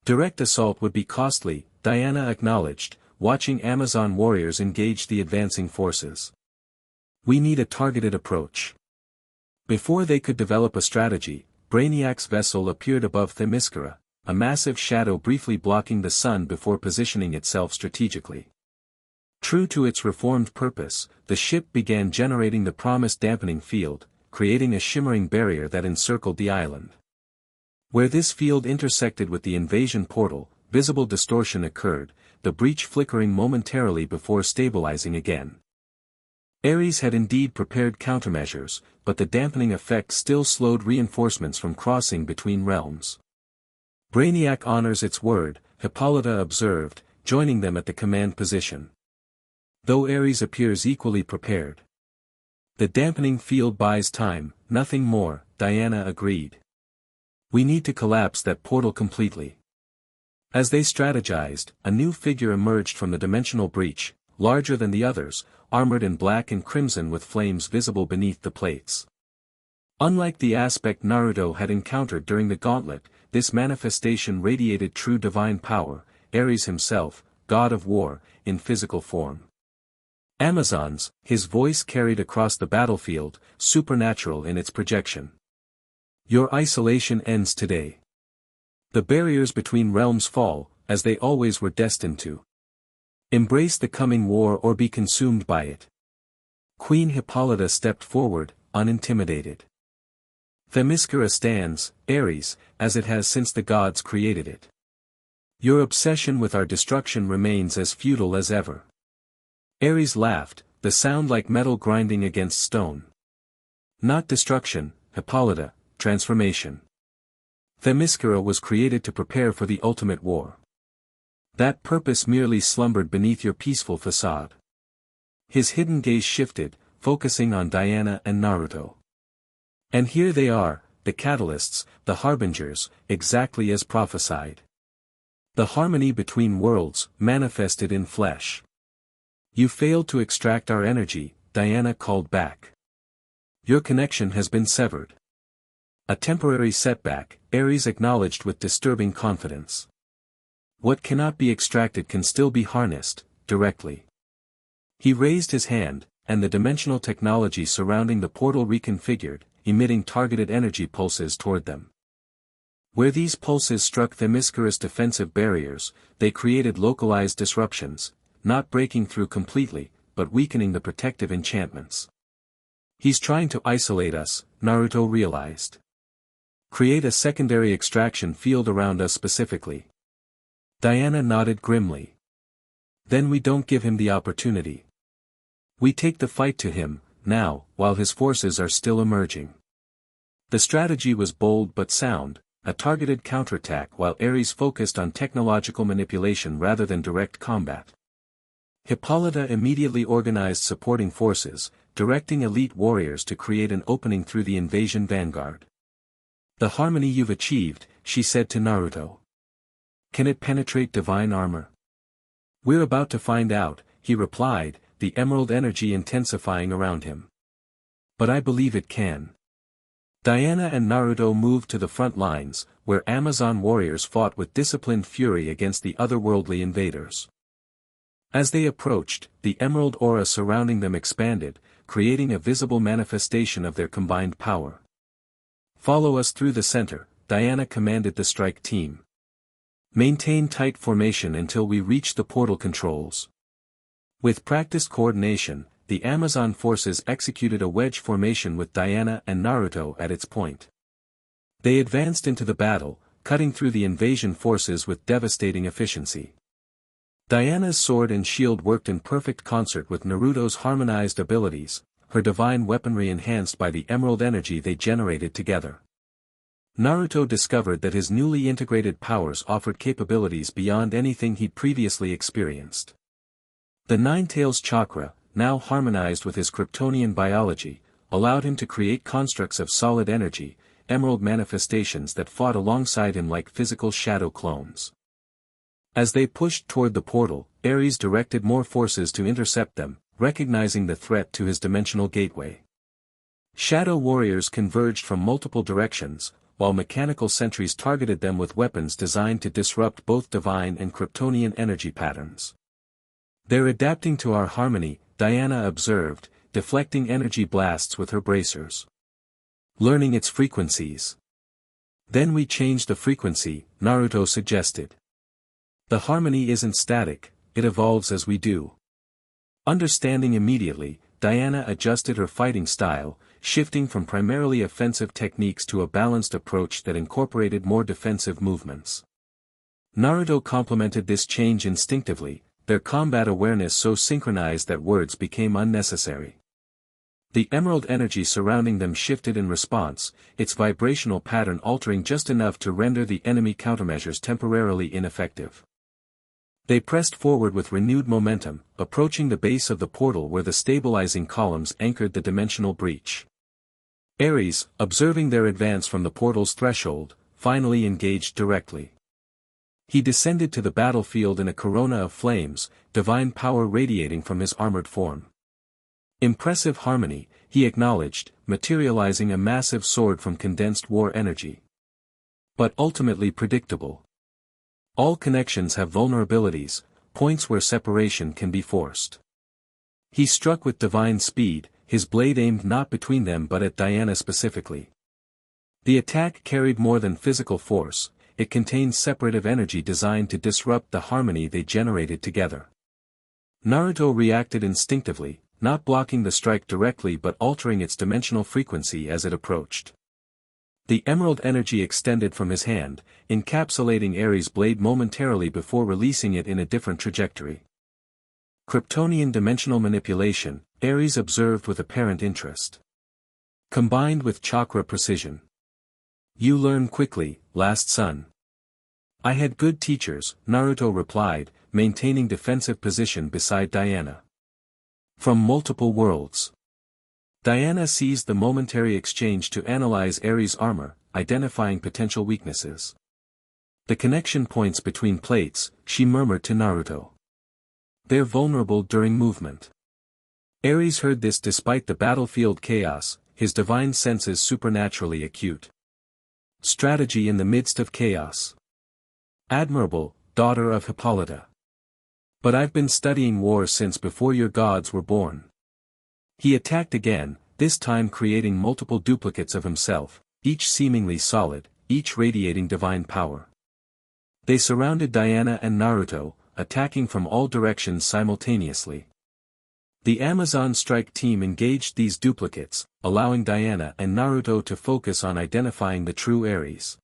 Direct assault would be costly, Diana acknowledged, watching Amazon warriors engage the advancing forces. We need a targeted approach. Before they could develop a strategy, Brainiac's vessel appeared above Themyscira, a massive shadow briefly blocking the sun before positioning itself strategically. True to its reformed purpose, the ship began generating the promised dampening field, creating a shimmering barrier that encircled the island. Where this field intersected with the invasion portal, visible distortion occurred, the breach flickering momentarily before stabilizing again. Ares had indeed prepared countermeasures, but the dampening effect still slowed reinforcements from crossing between realms. Brainiac honors its word, Hippolyta observed, joining them at the command position. Though Ares appears equally prepared. The dampening field buys time, nothing more, Diana agreed. We need to collapse that portal completely. As they strategized, a new figure emerged from the dimensional breach, larger than the others, armored in black and crimson with flames visible beneath the plates. Unlike the aspect Naruto had encountered during the gauntlet, this manifestation radiated true divine power, Ares himself, god of war, in physical form. Amazons, his voice carried across the battlefield, supernatural in its projection. Your isolation ends today. The barriers between realms fall, as they always were destined to. Embrace the coming war or be consumed by it. Queen Hippolyta stepped forward, unintimidated. Themyscira stands, Ares, as it has since the gods created it. Your obsession with our destruction remains as futile as ever. Ares laughed, the sound like metal grinding against stone. Not destruction, Hippolyta, transformation. Themyscira was created to prepare for the ultimate war. That purpose merely slumbered beneath your peaceful facade. His hidden gaze shifted, focusing on Diana and Naruto. And here they are, the catalysts, the harbingers, exactly as prophesied. The harmony between worlds, manifested in flesh. You failed to extract our energy, Diana called back. Your connection has been severed. A temporary setback, Ares acknowledged with disturbing confidence. What cannot be extracted can still be harnessed, directly. He raised his hand, and the dimensional technology surrounding the portal reconfigured, emitting targeted energy pulses toward them. Where these pulses struck Themyscira's defensive barriers, they created localized disruptions, not breaking through completely, but weakening the protective enchantments. He's trying to isolate us, Naruto realized. Create a secondary extraction field around us specifically. Diana nodded grimly. Then we don't give him the opportunity. We take the fight to him, now, while his forces are still emerging. The strategy was bold but sound, a targeted counterattack while Ares focused on technological manipulation rather than direct combat. Hippolyta immediately organized supporting forces, directing elite warriors to create an opening through the invasion vanguard. The harmony you've achieved, she said to Naruto. Can it penetrate divine armor? We're about to find out, he replied, the emerald energy intensifying around him. But I believe it can. Diana and Naruto moved to the front lines, where Amazon warriors fought with disciplined fury against the otherworldly invaders. As they approached, the emerald aura surrounding them expanded, creating a visible manifestation of their combined power. Follow us through the center, Diana commanded the strike team. Maintain tight formation until we reach the portal controls. With practiced coordination, the Amazon forces executed a wedge formation with Diana and Naruto at its point. They advanced into the battle, cutting through the invasion forces with devastating efficiency. Diana's sword and shield worked in perfect concert with Naruto's harmonized abilities, her divine weaponry enhanced by the emerald energy they generated together. Naruto discovered that his newly integrated powers offered capabilities beyond anything he'd previously experienced. The Nine-Tails chakra, now harmonized with his Kryptonian biology, allowed him to create constructs of solid energy, emerald manifestations that fought alongside him like physical shadow clones. As they pushed toward the portal, Ares directed more forces to intercept them, recognizing the threat to his dimensional gateway. Shadow warriors converged from multiple directions, while mechanical sentries targeted them with weapons designed to disrupt both divine and Kryptonian energy patterns. They're adapting to our harmony, Diana observed, deflecting energy blasts with her bracers. Learning its frequencies. Then we change the frequency, Naruto suggested. The harmony isn't static, it evolves as we do. Understanding immediately, Diana adjusted her fighting style, shifting from primarily offensive techniques to a balanced approach that incorporated more defensive movements. Naruto complemented this change instinctively, their combat awareness so synchronized that words became unnecessary. The emerald energy surrounding them shifted in response, its vibrational pattern altering just enough to render the enemy countermeasures temporarily ineffective. They pressed forward with renewed momentum, approaching the base of the portal where the stabilizing columns anchored the dimensional breach. Ares, observing their advance from the portal's threshold, finally engaged directly. He descended to the battlefield in a corona of flames, divine power radiating from his armored form. Impressive harmony, he acknowledged, materializing a massive sword from condensed war energy. But ultimately predictable. All connections have vulnerabilities, points where separation can be forced. He struck with divine speed, his blade aimed not between them but at Diana specifically. The attack carried more than physical force, it contained separative energy designed to disrupt the harmony they generated together. Naruto reacted instinctively, not blocking the strike directly but altering its dimensional frequency as it approached. The emerald energy extended from his hand, encapsulating Ares' blade momentarily before releasing it in a different trajectory. Kryptonian dimensional manipulation, Ares observed with apparent interest. Combined with chakra precision. You learn quickly, last son. I had good teachers, Naruto replied, maintaining defensive position beside Diana. From multiple worlds. Diana seized the momentary exchange to analyze Ares' armor, identifying potential weaknesses. The connection points between plates, she murmured to Naruto. They're vulnerable during movement. Ares heard this despite the battlefield chaos, his divine senses supernaturally acute. Strategy in the midst of chaos. Admirable, daughter of Hippolyta. But I've been studying war since before your gods were born. He attacked again, this time creating multiple duplicates of himself, each seemingly solid, each radiating divine power. They surrounded Diana and Naruto, attacking from all directions simultaneously. The Amazon strike team engaged these duplicates, allowing Diana and Naruto to focus on identifying the true Aries.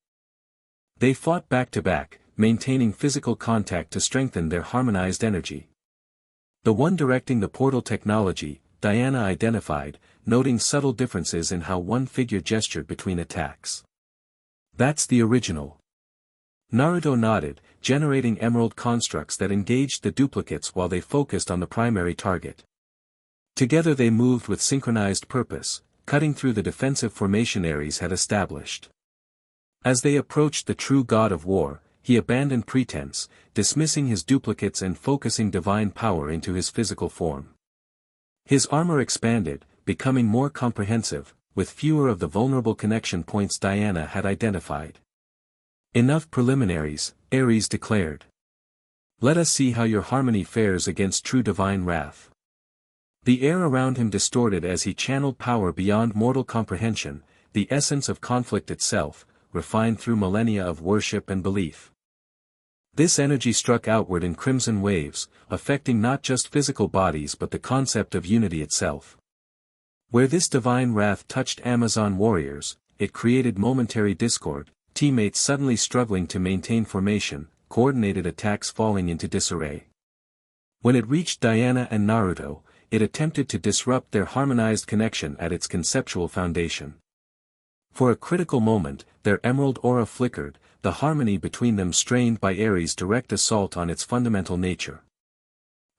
They fought back to back, maintaining physical contact to strengthen their harmonized energy. The one directing the portal technology, Diana identified, noting subtle differences in how one figure gestured between attacks. That's the original. Naruto nodded, generating emerald constructs that engaged the duplicates while they focused on the primary target. Together they moved with synchronized purpose, cutting through the defensive formation Ares had established. As they approached the true god of war, he abandoned pretense, dismissing his duplicates and focusing divine power into his physical form. His armor expanded, becoming more comprehensive, with fewer of the vulnerable connection points Diana had identified. Enough preliminaries, Ares declared. Let us see how your harmony fares against true divine wrath. The air around him distorted as he channeled power beyond mortal comprehension, the essence of conflict itself, refined through millennia of worship and belief. This energy struck outward in crimson waves, affecting not just physical bodies but the concept of unity itself. Where this divine wrath touched Amazon warriors, it created momentary discord, teammates suddenly struggling to maintain formation, coordinated attacks falling into disarray. When it reached Diana and Naruto, it attempted to disrupt their harmonized connection at its conceptual foundation. For a critical moment, their emerald aura flickered, the harmony between them strained by Ares' direct assault on its fundamental nature.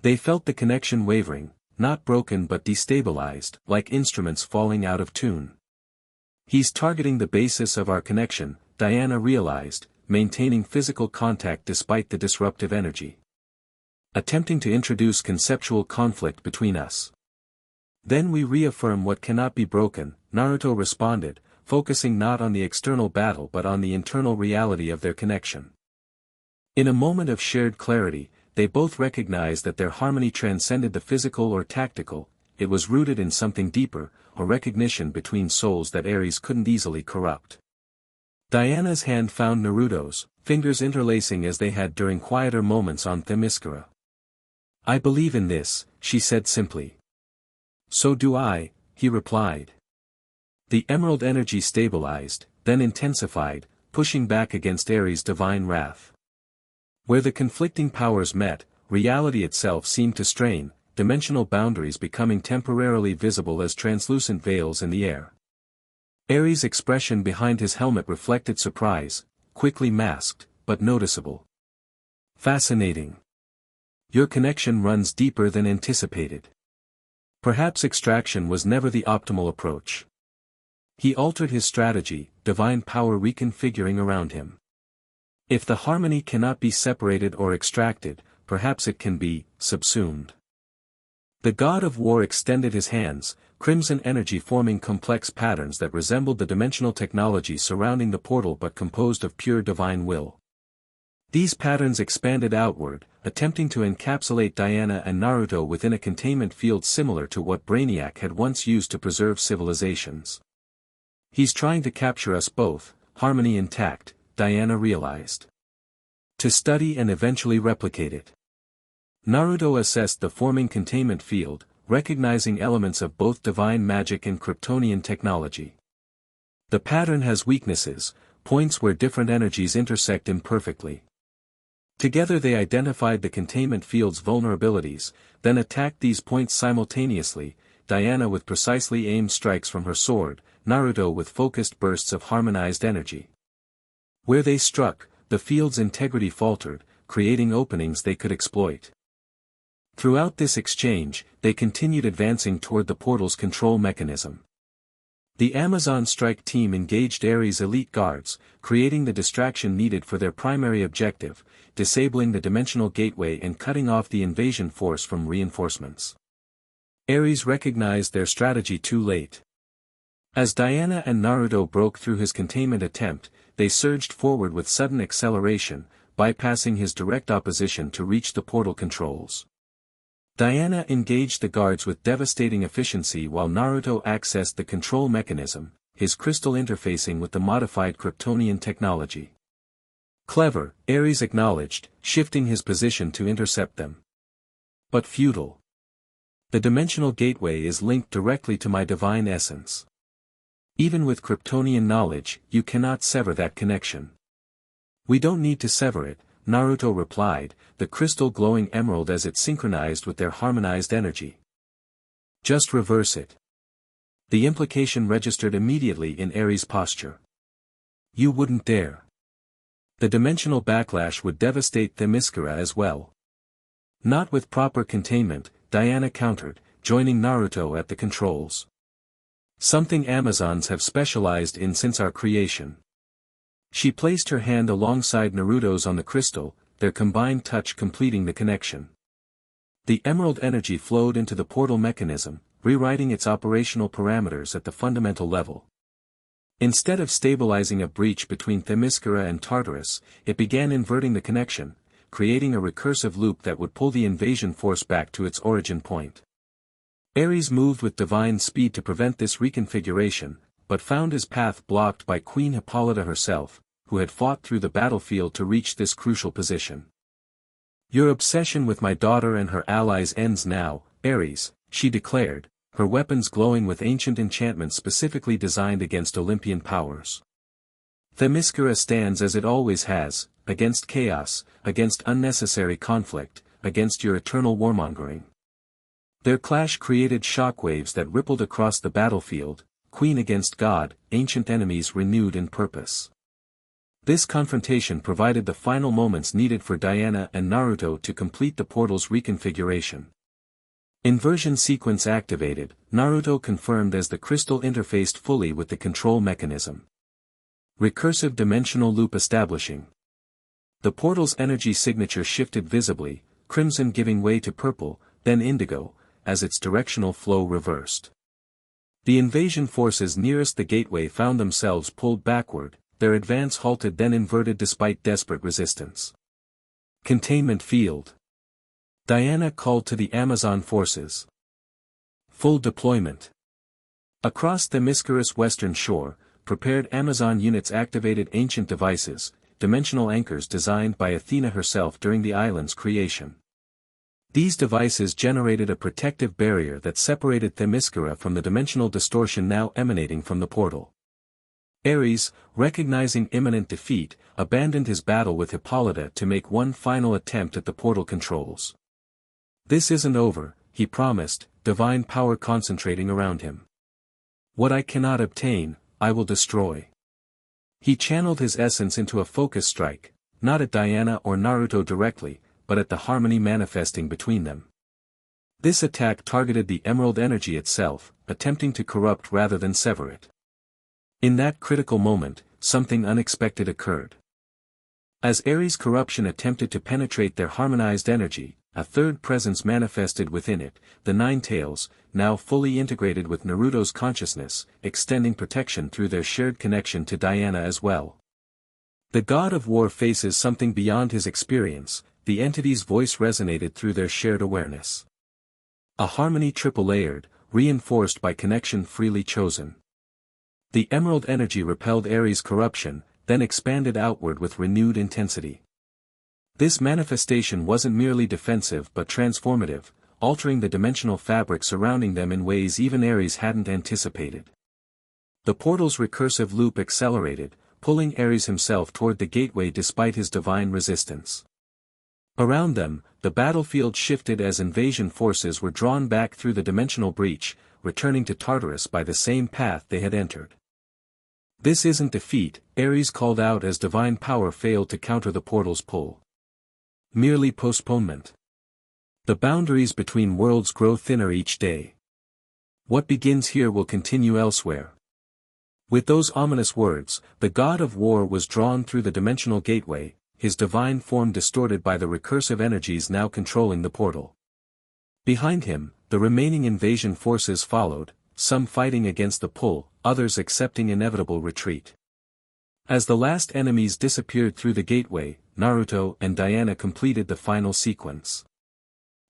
They felt the connection wavering, not broken but destabilized, like instruments falling out of tune. He's targeting the basis of our connection, Diana realized, maintaining physical contact despite the disruptive energy. Attempting to introduce conceptual conflict between us. Then we reaffirm what cannot be broken, Naruto responded, focusing not on the external battle but on the internal reality of their connection. In a moment of shared clarity, they both recognized that their harmony transcended the physical or tactical, it was rooted in something deeper, a recognition between souls that Ares couldn't easily corrupt. Diana's hand found Naruto's, fingers interlacing as they had during quieter moments on Themyscira. I believe in this, she said simply. So do I, he replied. The emerald energy stabilized, then intensified, pushing back against Ares' divine wrath. Where the conflicting powers met, reality itself seemed to strain, dimensional boundaries becoming temporarily visible as translucent veils in the air. Ares' expression behind his helmet reflected surprise, quickly masked, but noticeable. Fascinating. Your connection runs deeper than anticipated. Perhaps extraction was never the optimal approach. He altered his strategy, divine power reconfiguring around him. If the harmony cannot be separated or extracted, perhaps it can be subsumed. The god of war extended his hands, crimson energy forming complex patterns that resembled the dimensional technology surrounding the portal but composed of pure divine will. These patterns expanded outward, attempting to encapsulate Diana and Naruto within a containment field similar to what Brainiac had once used to preserve civilizations. He's trying to capture us both, harmony intact, Diana realized. To study and eventually replicate it. Naruto assessed the forming containment field, recognizing elements of both divine magic and Kryptonian technology. The pattern has weaknesses, points where different energies intersect imperfectly. Together they identified the containment field's vulnerabilities, then attacked these points simultaneously, Diana with precisely aimed strikes from her sword, Naruto with focused bursts of harmonized energy. Where they struck, the field's integrity faltered, creating openings they could exploit. Throughout this exchange, they continued advancing toward the portal's control mechanism. The Amazon strike team engaged Ares' elite guards, creating the distraction needed for their primary objective, disabling the dimensional gateway and cutting off the invasion force from reinforcements. Ares recognized their strategy too late. As Diana and Naruto broke through his containment attempt, they surged forward with sudden acceleration, bypassing his direct opposition to reach the portal controls. Diana engaged the guards with devastating efficiency while Naruto accessed the control mechanism, his crystal interfacing with the modified Kryptonian technology. Clever, Ares acknowledged, shifting his position to intercept them. But futile. The dimensional gateway is linked directly to my divine essence. Even with Kryptonian knowledge, you cannot sever that connection. We don't need to sever it, Naruto replied, the crystal glowing emerald as it synchronized with their harmonized energy. Just reverse it. The implication registered immediately in Ares' posture. You wouldn't dare. The dimensional backlash would devastate Themyscira as well. Not with proper containment, Diana countered, joining Naruto at the controls. Something Amazons have specialized in since our creation. She placed her hand alongside Naruto's on the crystal, their combined touch completing the connection. The emerald energy flowed into the portal mechanism, rewriting its operational parameters at the fundamental level. Instead of stabilizing a breach between Themyscira and Tartarus, it began inverting the connection, creating a recursive loop that would pull the invasion force back to its origin point. Ares moved with divine speed to prevent this reconfiguration, but found his path blocked by Queen Hippolyta herself, who had fought through the battlefield to reach this crucial position. Your obsession with my daughter and her allies ends now, Ares, she declared, her weapons glowing with ancient enchantments specifically designed against Olympian powers. Themyscira stands as it always has, against chaos, against unnecessary conflict, against your eternal warmongering. Their clash created shockwaves that rippled across the battlefield, queen against god, ancient enemies renewed in purpose. This confrontation provided the final moments needed for Diana and Naruto to complete the portal's reconfiguration. Inversion sequence activated, Naruto confirmed as the crystal interfaced fully with the control mechanism. Recursive dimensional loop establishing. The portal's energy signature shifted visibly, crimson giving way to purple, then indigo, as its directional flow reversed. The invasion forces nearest the gateway found themselves pulled backward, their advance halted then inverted despite desperate resistance. Containment field. Diana called to the Amazon forces. Full deployment. Across Themyscira's western shore, prepared Amazon units activated ancient devices, dimensional anchors designed by Athena herself during the island's creation. These devices generated a protective barrier that separated Themyscira from the dimensional distortion now emanating from the portal. Ares, recognizing imminent defeat, abandoned his battle with Hippolyta to make one final attempt at the portal controls. This isn't over, he promised, divine power concentrating around him. What I cannot obtain, I will destroy. He channeled his essence into a focus strike, not at Diana or Naruto directly, but at the harmony manifesting between them. This attack targeted the emerald energy itself, attempting to corrupt rather than sever it. In that critical moment, something unexpected occurred. As Ares' corruption attempted to penetrate their harmonized energy, a third presence manifested within it, the Nine Tails, now fully integrated with Naruto's consciousness, extending protection through their shared connection to Diana as well. The god of war faces something beyond his experience, the entity's voice resonated through their shared awareness. A harmony triple-layered, reinforced by connection freely chosen. The emerald energy repelled Ares' corruption, then expanded outward with renewed intensity. This manifestation wasn't merely defensive but transformative, altering the dimensional fabric surrounding them in ways even Ares hadn't anticipated. The portal's recursive loop accelerated, pulling Ares himself toward the gateway despite his divine resistance. Around them, the battlefield shifted as invasion forces were drawn back through the dimensional breach, returning to Tartarus by the same path they had entered. This isn't defeat, Ares called out as divine power failed to counter the portal's pull. Merely postponement. The boundaries between worlds grow thinner each day. What begins here will continue elsewhere. With those ominous words, the god of war was drawn through the dimensional gateway, his divine form distorted by the recursive energies now controlling the portal. Behind him, the remaining invasion forces followed, some fighting against the pull, others accepting inevitable retreat. As the last enemies disappeared through the gateway, Naruto and Diana completed the final sequence.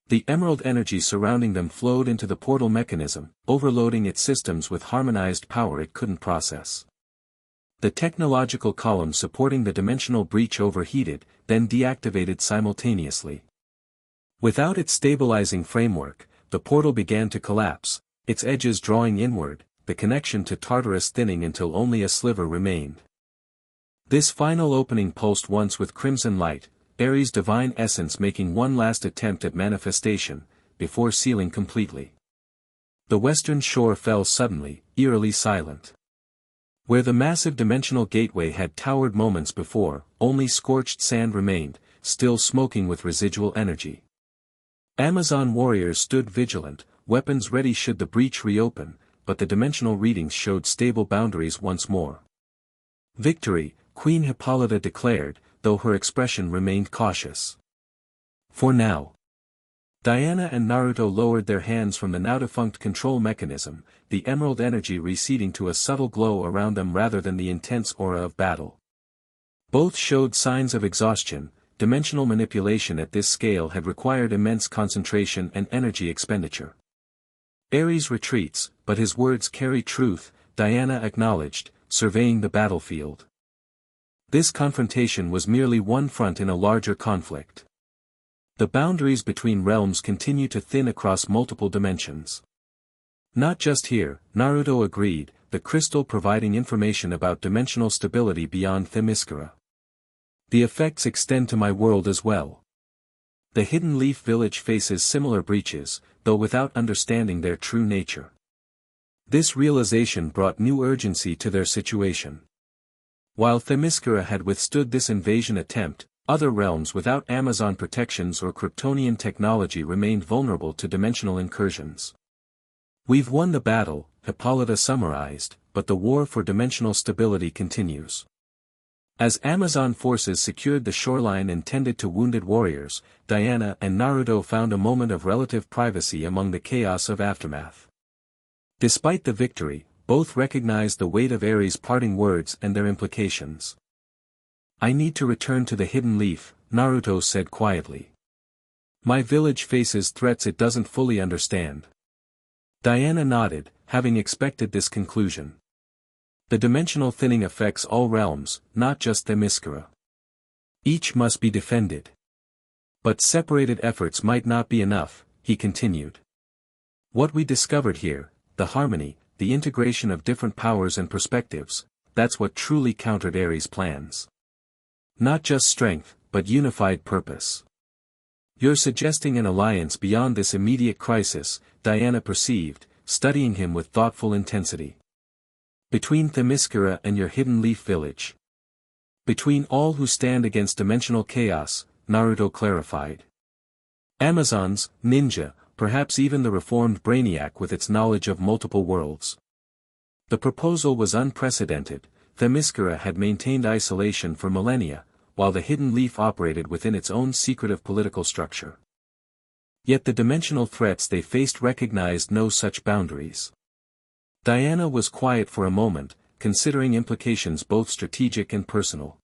The emerald energy surrounding them flowed into the portal mechanism, overloading its systems with harmonized power it couldn't process. The technological column supporting the dimensional breach overheated, then deactivated simultaneously. Without its stabilizing framework, the portal began to collapse, its edges drawing inward, the connection to Tartarus thinning until only a sliver remained. This final opening pulsed once with crimson light, Ares' divine essence making one last attempt at manifestation, before sealing completely. The western shore fell suddenly, eerily silent. Where the massive dimensional gateway had towered moments before, only scorched sand remained, still smoking with residual energy. Amazon warriors stood vigilant, weapons ready should the breach reopen, but the dimensional readings showed stable boundaries once more. Victory, Queen Hippolyta declared, though her expression remained cautious. For now. Diana and Naruto lowered their hands from the now-defunct control mechanism, the emerald energy receding to a subtle glow around them rather than the intense aura of battle. Both showed signs of exhaustion. Dimensional manipulation at this scale had required immense concentration and energy expenditure. Ares retreats, but his words carry truth, Diana acknowledged, surveying the battlefield. This confrontation was merely one front in a larger conflict. The boundaries between realms continue to thin across multiple dimensions. Not just here, Naruto agreed, the crystal providing information about dimensional stability beyond Themyscira. The effects extend to my world as well. The Hidden Leaf Village faces similar breaches, though without understanding their true nature. This realization brought new urgency to their situation. While Themyscira had withstood this invasion attempt, other realms without Amazon protections or Kryptonian technology remained vulnerable to dimensional incursions. We've won the battle, Hippolyta summarized, but the war for dimensional stability continues. As Amazon forces secured the shoreline and tended to wounded warriors, Diana and Naruto found a moment of relative privacy among the chaos of aftermath. Despite the victory, both recognized the weight of Ares' parting words and their implications. I need to return to the Hidden Leaf, Naruto said quietly. My village faces threats it doesn't fully understand. Diana nodded, having expected this conclusion. The dimensional thinning affects all realms, not just Themyscira. Each must be defended. But separated efforts might not be enough, he continued. What we discovered here, the harmony, the integration of different powers and perspectives, that's what truly countered Ares' plans. Not just strength, but unified purpose. You're suggesting an alliance beyond this immediate crisis, Diana perceived, studying him with thoughtful intensity. Between Themyscira and your Hidden Leaf Village. Between all who stand against dimensional chaos, Naruto clarified. Amazons, ninja, perhaps even the reformed Brainiac with its knowledge of multiple worlds. The proposal was unprecedented. Themyscira had maintained isolation for millennia, while the Hidden Leaf operated within its own secretive political structure. Yet the dimensional threats they faced recognized no such boundaries. Diana was quiet for a moment, considering implications both strategic and personal.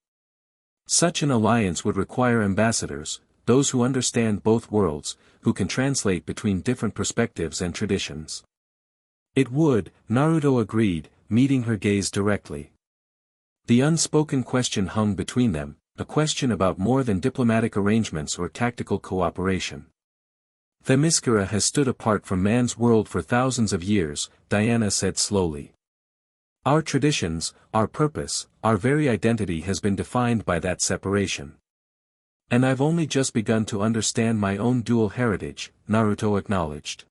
Such an alliance would require ambassadors, those who understand both worlds, who can translate between different perspectives and traditions. It would, Naruto agreed, meeting her gaze directly. The unspoken question hung between them, a question about more than diplomatic arrangements or tactical cooperation. Themyscira has stood apart from man's world for thousands of years, Diana said slowly. Our traditions, our purpose, our very identity has been defined by that separation. And I've only just begun to understand my own dual heritage, Naruto acknowledged.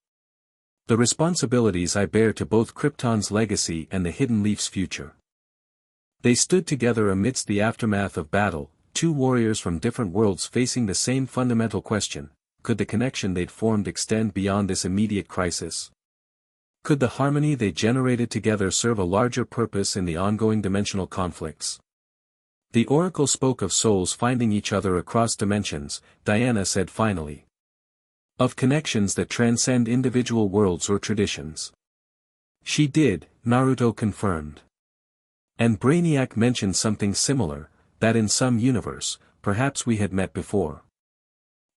The responsibilities I bear to both Krypton's legacy and the Hidden Leaf's future. They stood together amidst the aftermath of battle, two warriors from different worlds facing the same fundamental question: could the connection they'd formed extend beyond this immediate crisis? Could the harmony they generated together serve a larger purpose in the ongoing dimensional conflicts? The oracle spoke of souls finding each other across dimensions, Diana said finally. Of connections that transcend individual worlds or traditions. She did, Naruto confirmed. And Brainiac mentioned something similar, that in some universe, perhaps we had met before.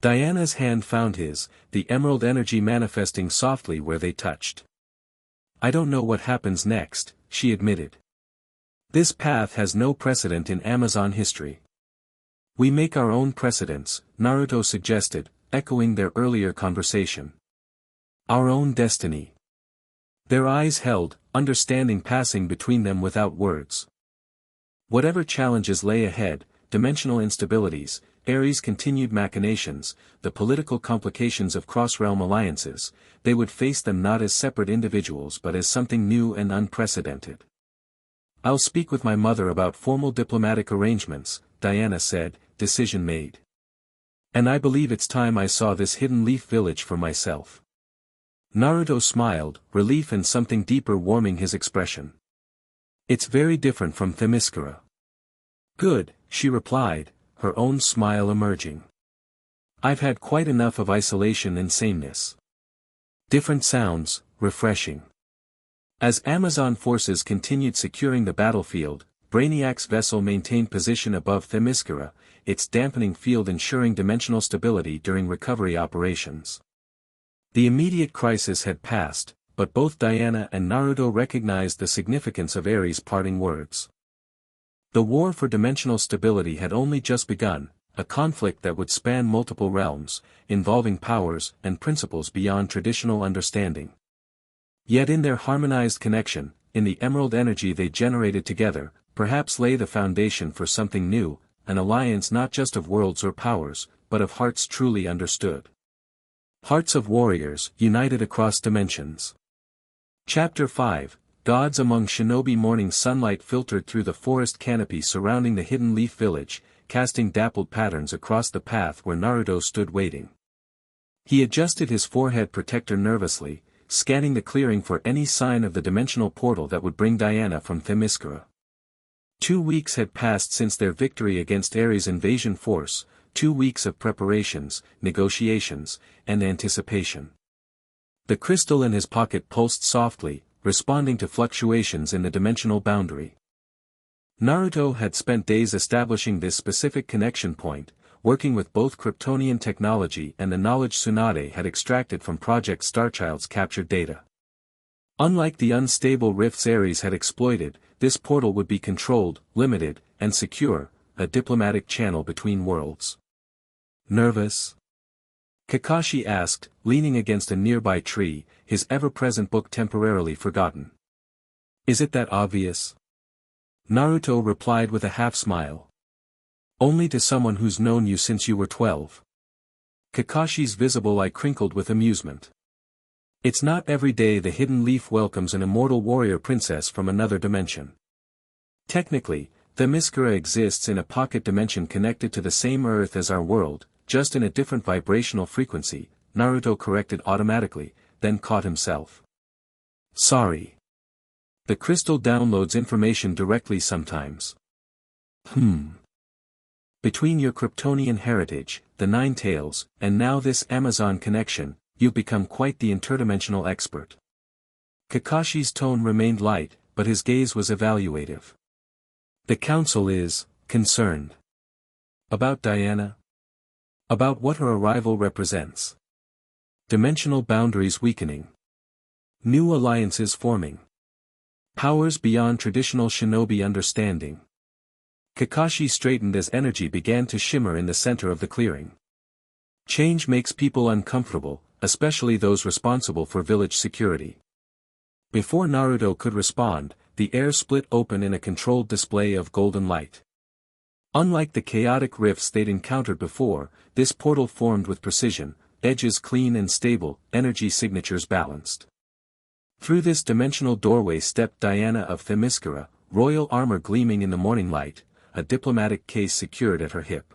Diana's hand found his, the emerald energy manifesting softly where they touched. I don't know what happens next, she admitted. This path has no precedent in Amazon history. We make our own precedents, Naruto suggested, echoing their earlier conversation. Our own destiny. Their eyes held, understanding passing between them without words. Whatever challenges lay ahead, dimensional instabilities, Ares' continued machinations, the political complications of cross-realm alliances, they would face them not as separate individuals but as something new and unprecedented. I'll speak with my mother about formal diplomatic arrangements, Diana said, decision made. And I believe it's time I saw this hidden leaf village for myself. Naruto smiled, relief and something deeper warming his expression. It's very different from Themyscira. Good, she replied, her own smile emerging. I've had quite enough of isolation and sameness. Different sounds, refreshing. As Amazon forces continued securing the battlefield, Brainiac's vessel maintained position above Themyscira, its dampening field ensuring dimensional stability during recovery operations. The immediate crisis had passed, but both Diana and Naruto recognized the significance of Ares' parting words. The war for dimensional stability had only just begun, a conflict that would span multiple realms, involving powers and principles beyond traditional understanding. Yet in their harmonized connection, in the emerald energy they generated together, perhaps lay the foundation for something new, an alliance not just of worlds or powers, but of hearts truly understood. Hearts of warriors, united across dimensions. Chapter 5, Gods Among Shinobi. Morning sunlight filtered through the forest canopy surrounding the hidden leaf village, casting dappled patterns across the path where Naruto stood waiting. He adjusted his forehead protector nervously, scanning the clearing for any sign of the dimensional portal that would bring Diana from Themyscira. 2 weeks had passed since their victory against Ares' invasion force, 2 weeks of preparations, negotiations, and anticipation. The crystal in his pocket pulsed softly, responding to fluctuations in the dimensional boundary. Naruto had spent days establishing this specific connection point, working with both Kryptonian technology and the knowledge Tsunade had extracted from Project Starchild's captured data. Unlike the unstable rifts Ares had exploited, this portal would be controlled, limited, and secure, a diplomatic channel between worlds. Nervous? Kakashi asked, leaning against a nearby tree, his ever-present book temporarily forgotten. Is it that obvious? Naruto replied with a half-smile. Only to someone who's known you since you were 12. Kakashi's visible eye crinkled with amusement. It's not every day the hidden leaf welcomes an immortal warrior princess from another dimension. Technically, Themyscira exists in a pocket dimension connected to the same Earth as our world, just in a different vibrational frequency, Naruto corrected automatically, then caught himself. Sorry. The crystal downloads information directly sometimes. Between your Kryptonian heritage, the Nine Tails, and now this Amazon connection, you've become quite the interdimensional expert. Kakashi's tone remained light, but his gaze was evaluative. The council is concerned. About Diana? About what her arrival represents. Dimensional boundaries weakening. New alliances forming. Powers beyond traditional shinobi understanding. Kakashi straightened as energy began to shimmer in the center of the clearing. Change makes people uncomfortable, especially those responsible for village security. Before Naruto could respond, the air split open in a controlled display of golden light. Unlike the chaotic rifts they'd encountered before, this portal formed with precision, edges clean and stable, energy signatures balanced. Through this dimensional doorway stepped Diana of Themyscira, royal armor gleaming in the morning light, a diplomatic case secured at her hip.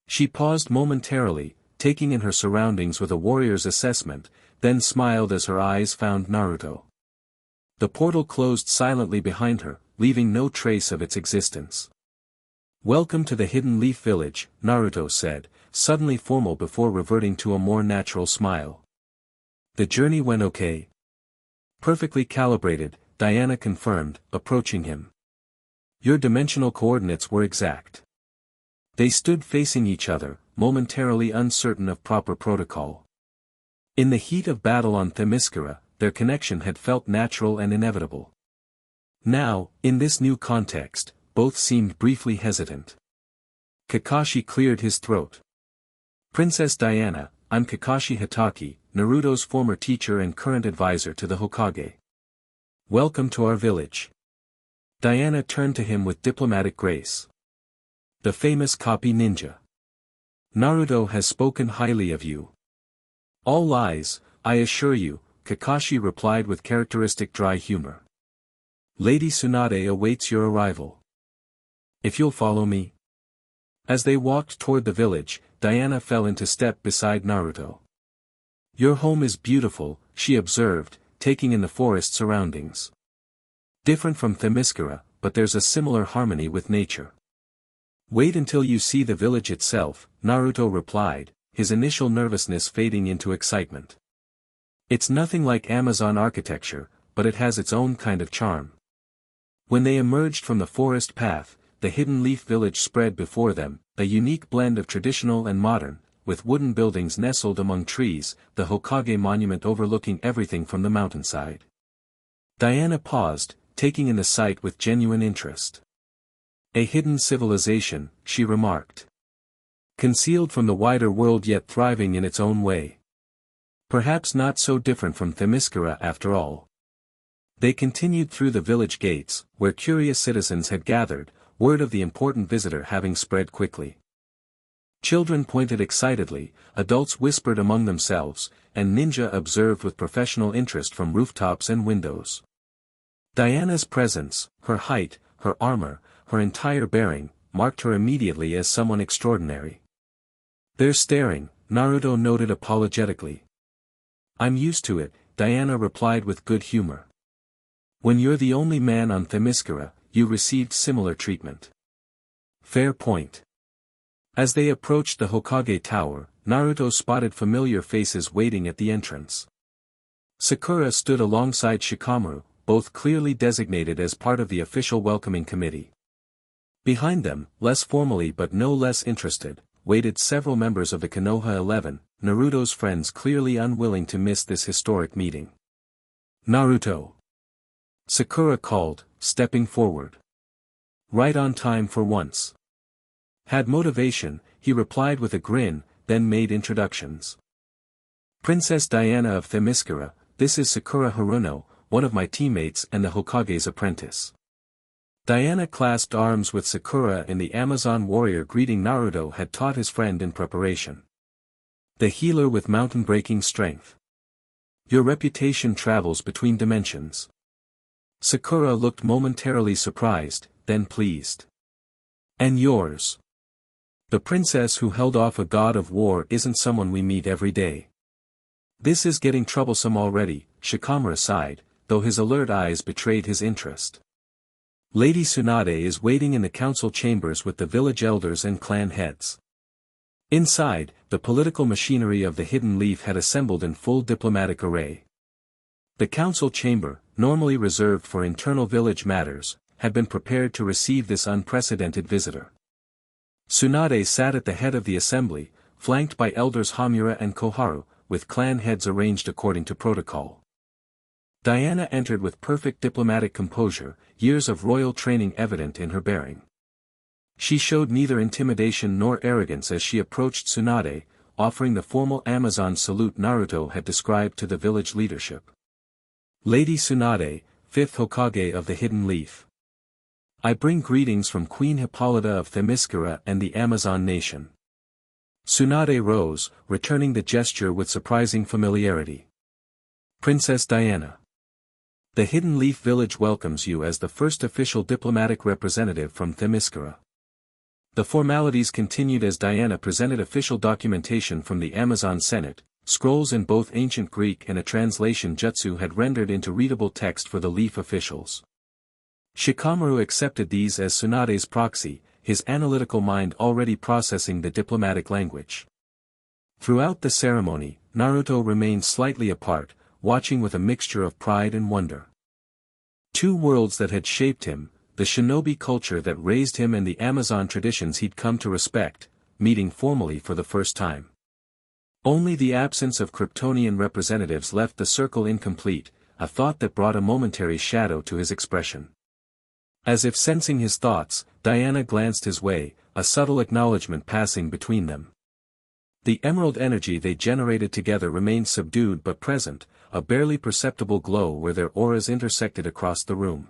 She paused momentarily, taking in her surroundings with a warrior's assessment, then smiled as her eyes found Naruto. The portal closed silently behind her, leaving no trace of its existence. Welcome to the Hidden Leaf Village, Naruto said, suddenly formal before reverting to a more natural smile. The journey went okay. Perfectly calibrated, Diana confirmed, approaching him. Your dimensional coordinates were exact. They stood facing each other, momentarily uncertain of proper protocol. In the heat of battle on Themyscira, their connection had felt natural and inevitable. Now, in this new context, both seemed briefly hesitant. Kakashi cleared his throat. Princess Diana, I'm Kakashi Hatake, Naruto's former teacher and current advisor to the Hokage. Welcome to our village. Diana turned to him with diplomatic grace. The famous copy ninja. Naruto has spoken highly of you. All lies, I assure you, Kakashi replied with characteristic dry humor. Lady Tsunade awaits your arrival. If you'll follow me. As they walked toward the village, Diana fell into step beside Naruto. Your home is beautiful, she observed, taking in the forest surroundings. Different from Themyscira, but there's a similar harmony with nature. Wait until you see the village itself, Naruto replied, his initial nervousness fading into excitement. It's nothing like Amazon architecture, but it has its own kind of charm. When they emerged from the forest path, the Hidden Leaf village spread before them, a unique blend of traditional and modern, with wooden buildings nestled among trees, the Hokage monument overlooking everything from the mountainside. Diana paused, taking in the sight with genuine interest. A hidden civilization, she remarked. Concealed from the wider world yet thriving in its own way. Perhaps not so different from Themyscira after all. They continued through the village gates, where curious citizens had gathered, word of the important visitor having spread quickly. Children pointed excitedly, adults whispered among themselves, and ninja observed with professional interest from rooftops and windows. Diana's presence, her height, her armor, her entire bearing, marked her immediately as someone extraordinary. They're staring, Naruto noted apologetically. I'm used to it, Diana replied with good humor. When you're the only man on Themyscira, you received similar treatment. Fair point. As they approached the Hokage Tower, Naruto spotted familiar faces waiting at the entrance. Sakura stood alongside Shikamaru, both clearly designated as part of the official welcoming committee. Behind them, less formally but no less interested, waited several members of the Konoha 11, Naruto's friends clearly unwilling to miss this historic meeting. Naruto! Sakura called, stepping forward. Right on time for once. Had motivation, he replied with a grin, then made introductions. Princess Diana of Themyscira, this is Sakura Haruno, one of my teammates and the Hokage's apprentice. Diana clasped arms with Sakura and the Amazon warrior greeting Naruto had taught his friend in preparation. The healer with mountain-breaking strength. Your reputation travels between dimensions. Sakura looked momentarily surprised, then pleased. And yours? The princess who held off a god of war isn't someone we meet every day. This is getting troublesome already, Shikamaru sighed, though his alert eyes betrayed his interest. Lady Tsunade is waiting in the council chambers with the village elders and clan heads. Inside, the political machinery of the Hidden Leaf had assembled in full diplomatic array. The council chamber, normally reserved for internal village matters, had been prepared to receive this unprecedented visitor. Tsunade sat at the head of the assembly, flanked by elders Hamura and Koharu, with clan heads arranged according to protocol. Diana entered with perfect diplomatic composure, years of royal training evident in her bearing. She showed neither intimidation nor arrogance as she approached Tsunade, offering the formal Amazon salute Naruto had described to the village leadership. Lady Tsunade, 5th Hokage of the Hidden Leaf. I bring greetings from Queen Hippolyta of Themyscira and the Amazon nation. Tsunade rose, returning the gesture with surprising familiarity. Princess Diana. The Hidden Leaf village welcomes you as the first official diplomatic representative from Themyscira. The formalities continued as Diana presented official documentation from the Amazon Senate, scrolls in both ancient Greek and a translation Jutsu had rendered into readable text for the Leaf officials. Shikamaru accepted these as Tsunade's proxy, his analytical mind already processing the diplomatic language. Throughout the ceremony, Naruto remained slightly apart, watching with a mixture of pride and wonder. Two worlds that had shaped him, the shinobi culture that raised him and the Amazon traditions he'd come to respect, meeting formally for the first time. Only the absence of Kryptonian representatives left the circle incomplete, a thought that brought a momentary shadow to his expression. As if sensing his thoughts, Diana glanced his way, a subtle acknowledgement passing between them. The emerald energy they generated together remained subdued but present, a barely perceptible glow where their auras intersected across the room.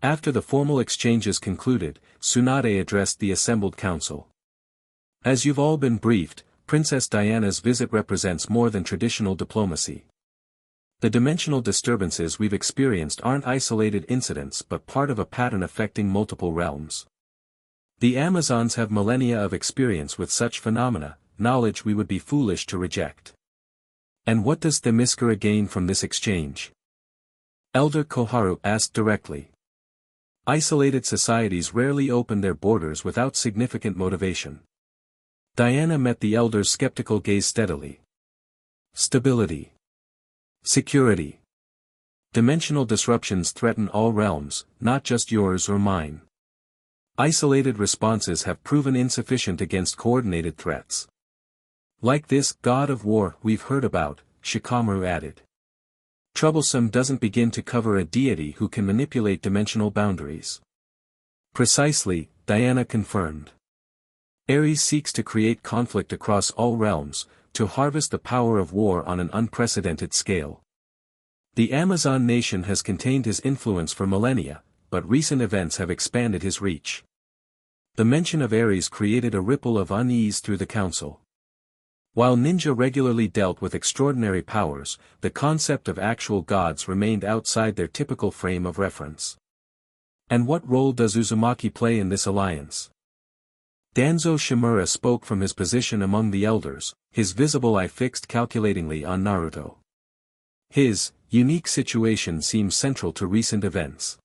After the formal exchanges concluded, Tsunade addressed the assembled council. As you've all been briefed, Princess Diana's visit represents more than traditional diplomacy. The dimensional disturbances we've experienced aren't isolated incidents but part of a pattern affecting multiple realms. The Amazons have millennia of experience with such phenomena, knowledge we would be foolish to reject. And what does Themyscira gain from this exchange? Elder Koharu asked directly. Isolated societies rarely open their borders without significant motivation. Diana met the elder's skeptical gaze steadily. Stability. Security. Dimensional disruptions threaten all realms, not just yours or mine. Isolated responses have proven insufficient against coordinated threats. Like this god of war we've heard about, Shikamaru added. Troublesome doesn't begin to cover a deity who can manipulate dimensional boundaries. Precisely, Diana confirmed. Ares seeks to create conflict across all realms, to harvest the power of war on an unprecedented scale. The Amazon nation has contained his influence for millennia, but recent events have expanded his reach. The mention of Ares created a ripple of unease through the council. While ninja regularly dealt with extraordinary powers, the concept of actual gods remained outside their typical frame of reference. And what role does Uzumaki play in this alliance? Danzo Shimura spoke from his position among the elders, his visible eye fixed calculatingly on Naruto. His unique situation seems central to recent events.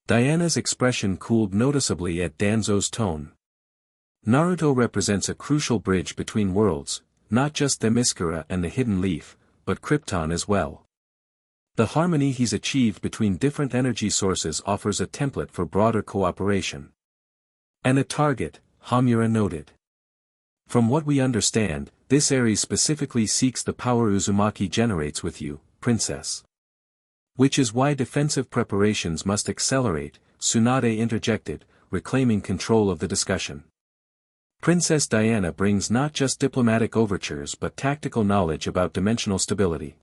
Diana's expression cooled noticeably at Danzo's tone. Naruto represents a crucial bridge between worlds, not just Themyscira and the Hidden Leaf, but Krypton as well. The harmony he's achieved between different energy sources offers a template for broader cooperation. And a target, Hamura noted. From what we understand, this Ares specifically seeks the power Uzumaki generates with you, Princess. Which is why defensive preparations must accelerate, Tsunade interjected, reclaiming control of the discussion. Princess Diana brings not just diplomatic overtures but tactical knowledge about dimensional stability.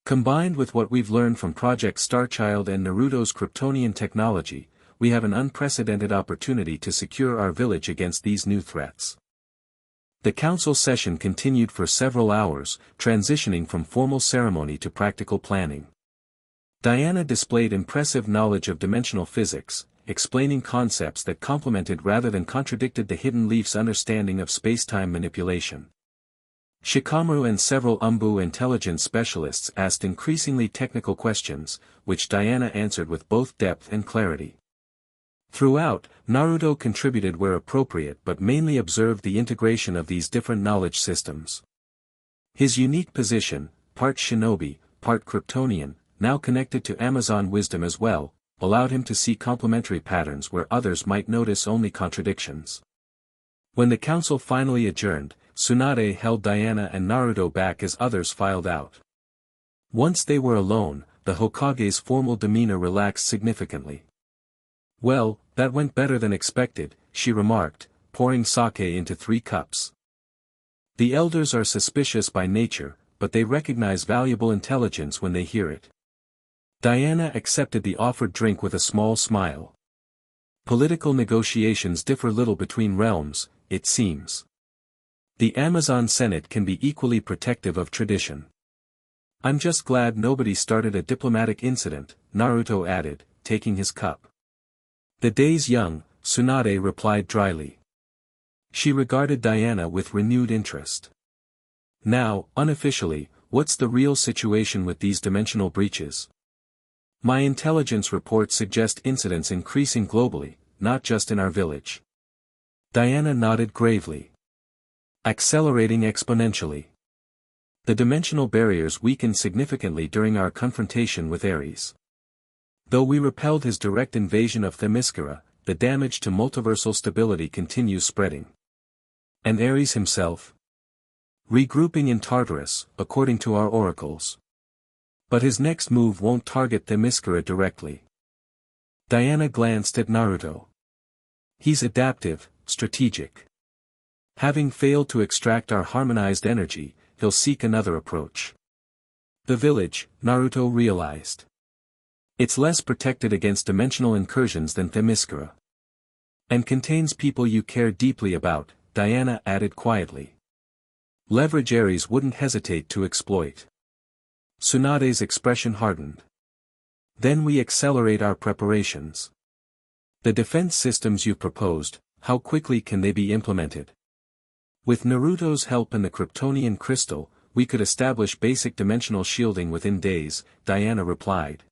Combined with what we've learned from Project Starchild and Naruto's Kryptonian technology, we have an unprecedented opportunity to secure our village against these new threats. The council session continued for several hours, transitioning from formal ceremony to practical planning. Diana displayed impressive knowledge of dimensional physics, explaining concepts that complemented rather than contradicted the Hidden Leaf's understanding of spacetime manipulation. Shikamaru and several Umbu intelligence specialists asked increasingly technical questions, which Diana answered with both depth and clarity. Throughout, Naruto contributed where appropriate but mainly observed the integration of these different knowledge systems. His unique position, part shinobi, part Kryptonian, now connected to Amazon wisdom as well, allowed him to see complementary patterns where others might notice only contradictions. When the council finally adjourned, Tsunade held Diana and Naruto back as others filed out. Once they were alone, the Hokage's formal demeanor relaxed significantly. Well, that went better than expected, she remarked, pouring sake into 3 cups. The elders are suspicious by nature, but they recognize valuable intelligence when they hear it. Diana accepted the offered drink with a small smile. Political negotiations differ little between realms, it seems. The Amazon Senate can be equally protective of tradition. I'm just glad nobody started a diplomatic incident, Naruto added, taking his cup. The day's young, Tsunade replied dryly. She regarded Diana with renewed interest. Now, unofficially, what's the real situation with these dimensional breaches? My intelligence reports suggest incidents increasing globally, not just in our village. Diana nodded gravely. Accelerating exponentially. The dimensional barriers weakened significantly during our confrontation with Ares. Though we repelled his direct invasion of Themyscira, the damage to multiversal stability continues spreading. And Ares himself? Regrouping in Tartarus, according to our oracles. But his next move won't target Themyscira directly. Diana glanced at Naruto. He's adaptive, strategic. Having failed to extract our harmonized energy, he'll seek another approach. The village, Naruto realized. It's less protected against dimensional incursions than Themyscira. And contains people you care deeply about, Diana added quietly. Leverage Ares wouldn't hesitate to exploit. Tsunade's expression hardened. Then we accelerate our preparations. The defense systems you proposed, how quickly can they be implemented? With Naruto's help and the Kryptonian crystal, we could establish basic dimensional shielding within days, Diana replied.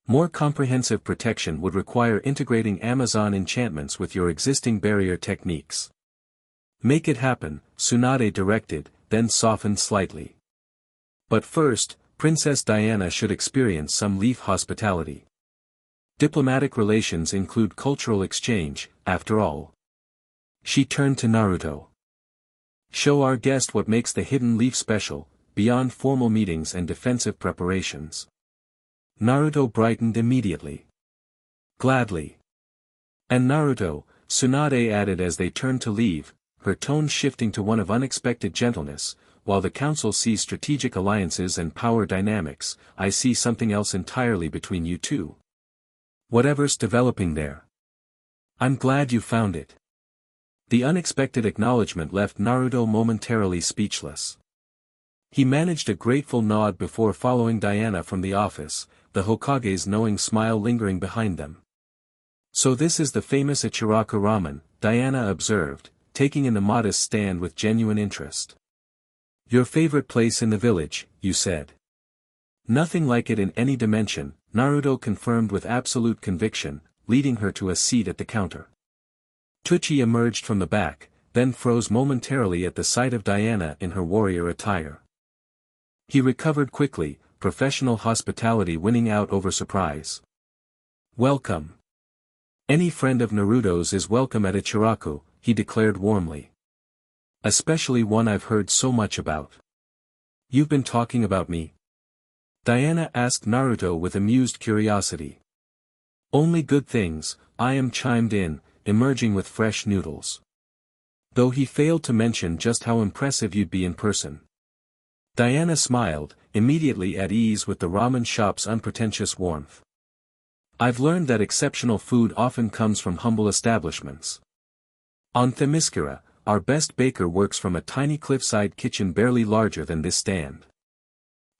More comprehensive protection would require integrating Amazon enchantments with your existing barrier techniques. Make it happen, Tsunade directed, then softened slightly. But first, Princess Diana should experience some leaf hospitality. Diplomatic relations include cultural exchange, after all. She turned to Naruto. Show our guest what makes the hidden leaf special, beyond formal meetings and defensive preparations. Naruto brightened immediately. Gladly. And Naruto, Tsunade added as they turned to leave, her tone shifting to one of unexpected gentleness, while the council sees strategic alliances and power dynamics, I see something else entirely between you two. Whatever's developing there. I'm glad you found it. The unexpected acknowledgement left Naruto momentarily speechless. He managed a grateful nod before following Diana from the office, the Hokage's knowing smile lingering behind them. So this is the famous Ichiraku ramen, Diana observed, taking in the modest stand with genuine interest. Your favorite place in the village, you said. Nothing like it in any dimension, Naruto confirmed with absolute conviction, leading her to a seat at the counter. Tucci emerged from the back, then froze momentarily at the sight of Diana in her warrior attire. He recovered quickly, professional hospitality winning out over surprise. Welcome. Any friend of Naruto's is welcome at Ichiraku, he declared warmly. Especially one I've heard so much about. You've been talking about me? Diana asked Naruto with amused curiosity. Only good things, I chimed in, emerging with fresh noodles. Though he failed to mention just how impressive you'd be in person. Diana smiled, immediately at ease with the ramen shop's unpretentious warmth. I've learned that exceptional food often comes from humble establishments. On Themyscira, our best baker works from a tiny cliffside kitchen barely larger than this stand.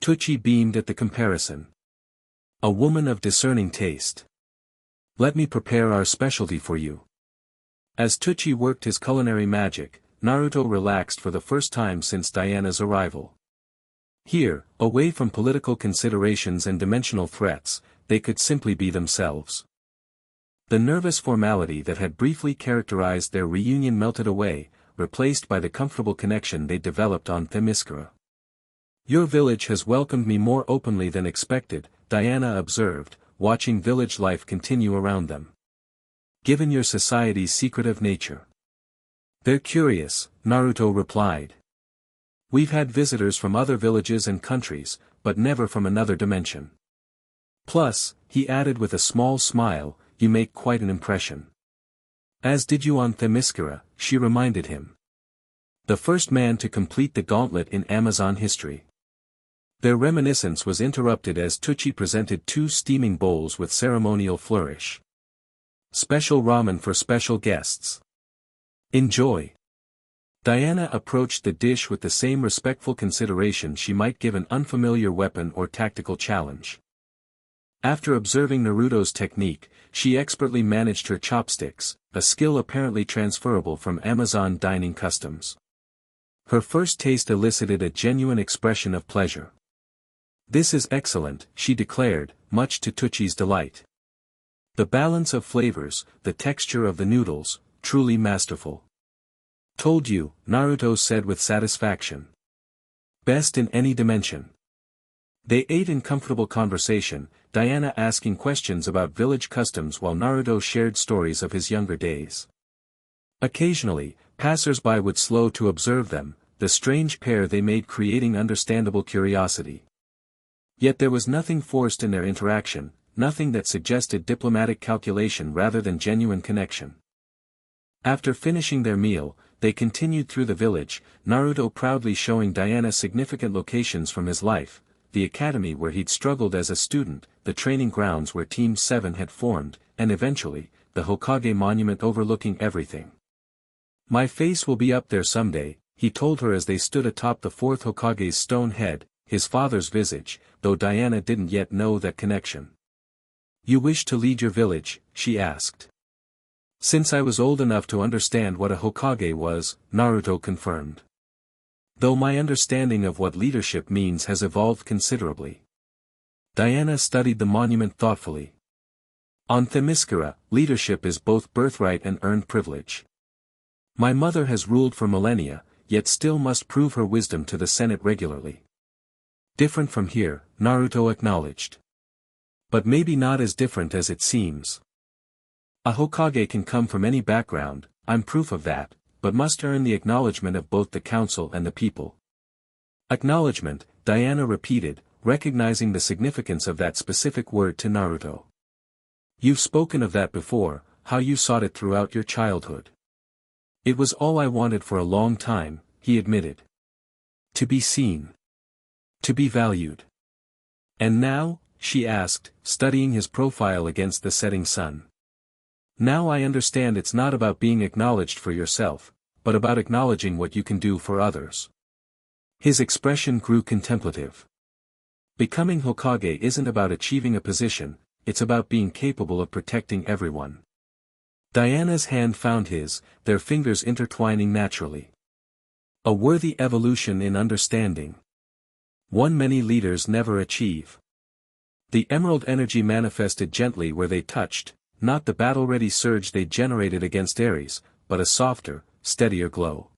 Tucci beamed at the comparison. A woman of discerning taste. Let me prepare our specialty for you. As Tucci worked his culinary magic, Naruto relaxed for the first time since Diana's arrival. Here, away from political considerations and dimensional threats, they could simply be themselves. The nervous formality that had briefly characterized their reunion melted away, replaced by the comfortable connection they developed on Themyscira. Your village has welcomed me more openly than expected, Diana observed, watching village life continue around them. Given your society's secretive nature. They're curious, Naruto replied. We've had visitors from other villages and countries, but never from another dimension. Plus, he added with a small smile, you make quite an impression. As did you on Themyscira, she reminded him. The first man to complete the gauntlet in Amazon history. Their reminiscence was interrupted as Tucci presented 2 steaming bowls with ceremonial flourish. Special ramen for special guests. Enjoy. Diana approached the dish with the same respectful consideration she might give an unfamiliar weapon or tactical challenge. After observing Naruto's technique, she expertly managed her chopsticks, a skill apparently transferable from Amazon dining customs. Her first taste elicited a genuine expression of pleasure. This is excellent, she declared, much to Tucci's delight. The balance of flavors, the texture of the noodles, truly masterful. Told you, Naruto said with satisfaction. Best in any dimension. They ate in comfortable conversation, Diana asking questions about village customs while Naruto shared stories of his younger days. Occasionally, passers-by would slow to observe them, the strange pair they made creating understandable curiosity. Yet there was nothing forced in their interaction, nothing that suggested diplomatic calculation rather than genuine connection. After finishing their meal, they continued through the village, Naruto proudly showing Diana significant locations from his life, the academy where he'd struggled as a student, the training grounds where Team 7 had formed, and eventually, the Hokage monument overlooking everything. "My face will be up there someday," he told her as they stood atop the fourth Hokage's stone head, his father's visage, though Diana didn't yet know that connection. "You wish to lead your village?" she asked. "Since I was old enough to understand what a Hokage was," Naruto confirmed. "Though my understanding of what leadership means has evolved considerably." Diana studied the monument thoughtfully. "On Themyscira, leadership is both birthright and earned privilege. My mother has ruled for millennia, yet still must prove her wisdom to the Senate regularly." "Different from here," Naruto acknowledged. "But maybe not as different as it seems. A Hokage can come from any background, I'm proof of that, but must earn the acknowledgement of both the council and the people." "Acknowledgement," Diana repeated, recognizing the significance of that specific word to Naruto. "You've spoken of that before, how you sought it throughout your childhood." "It was all I wanted for a long time," he admitted. "To be seen. To be valued." "And now?" she asked, studying his profile against the setting sun. "Now I understand it's not about being acknowledged for yourself, but about acknowledging what you can do for others." His expression grew contemplative. "Becoming Hokage isn't about achieving a position, it's about being capable of protecting everyone." Diana's hand found his, their fingers intertwining naturally. "A worthy evolution in understanding. One many leaders never achieve." The emerald energy manifested gently where they touched, not the battle-ready surge they generated against Ares, but a softer, steadier glow.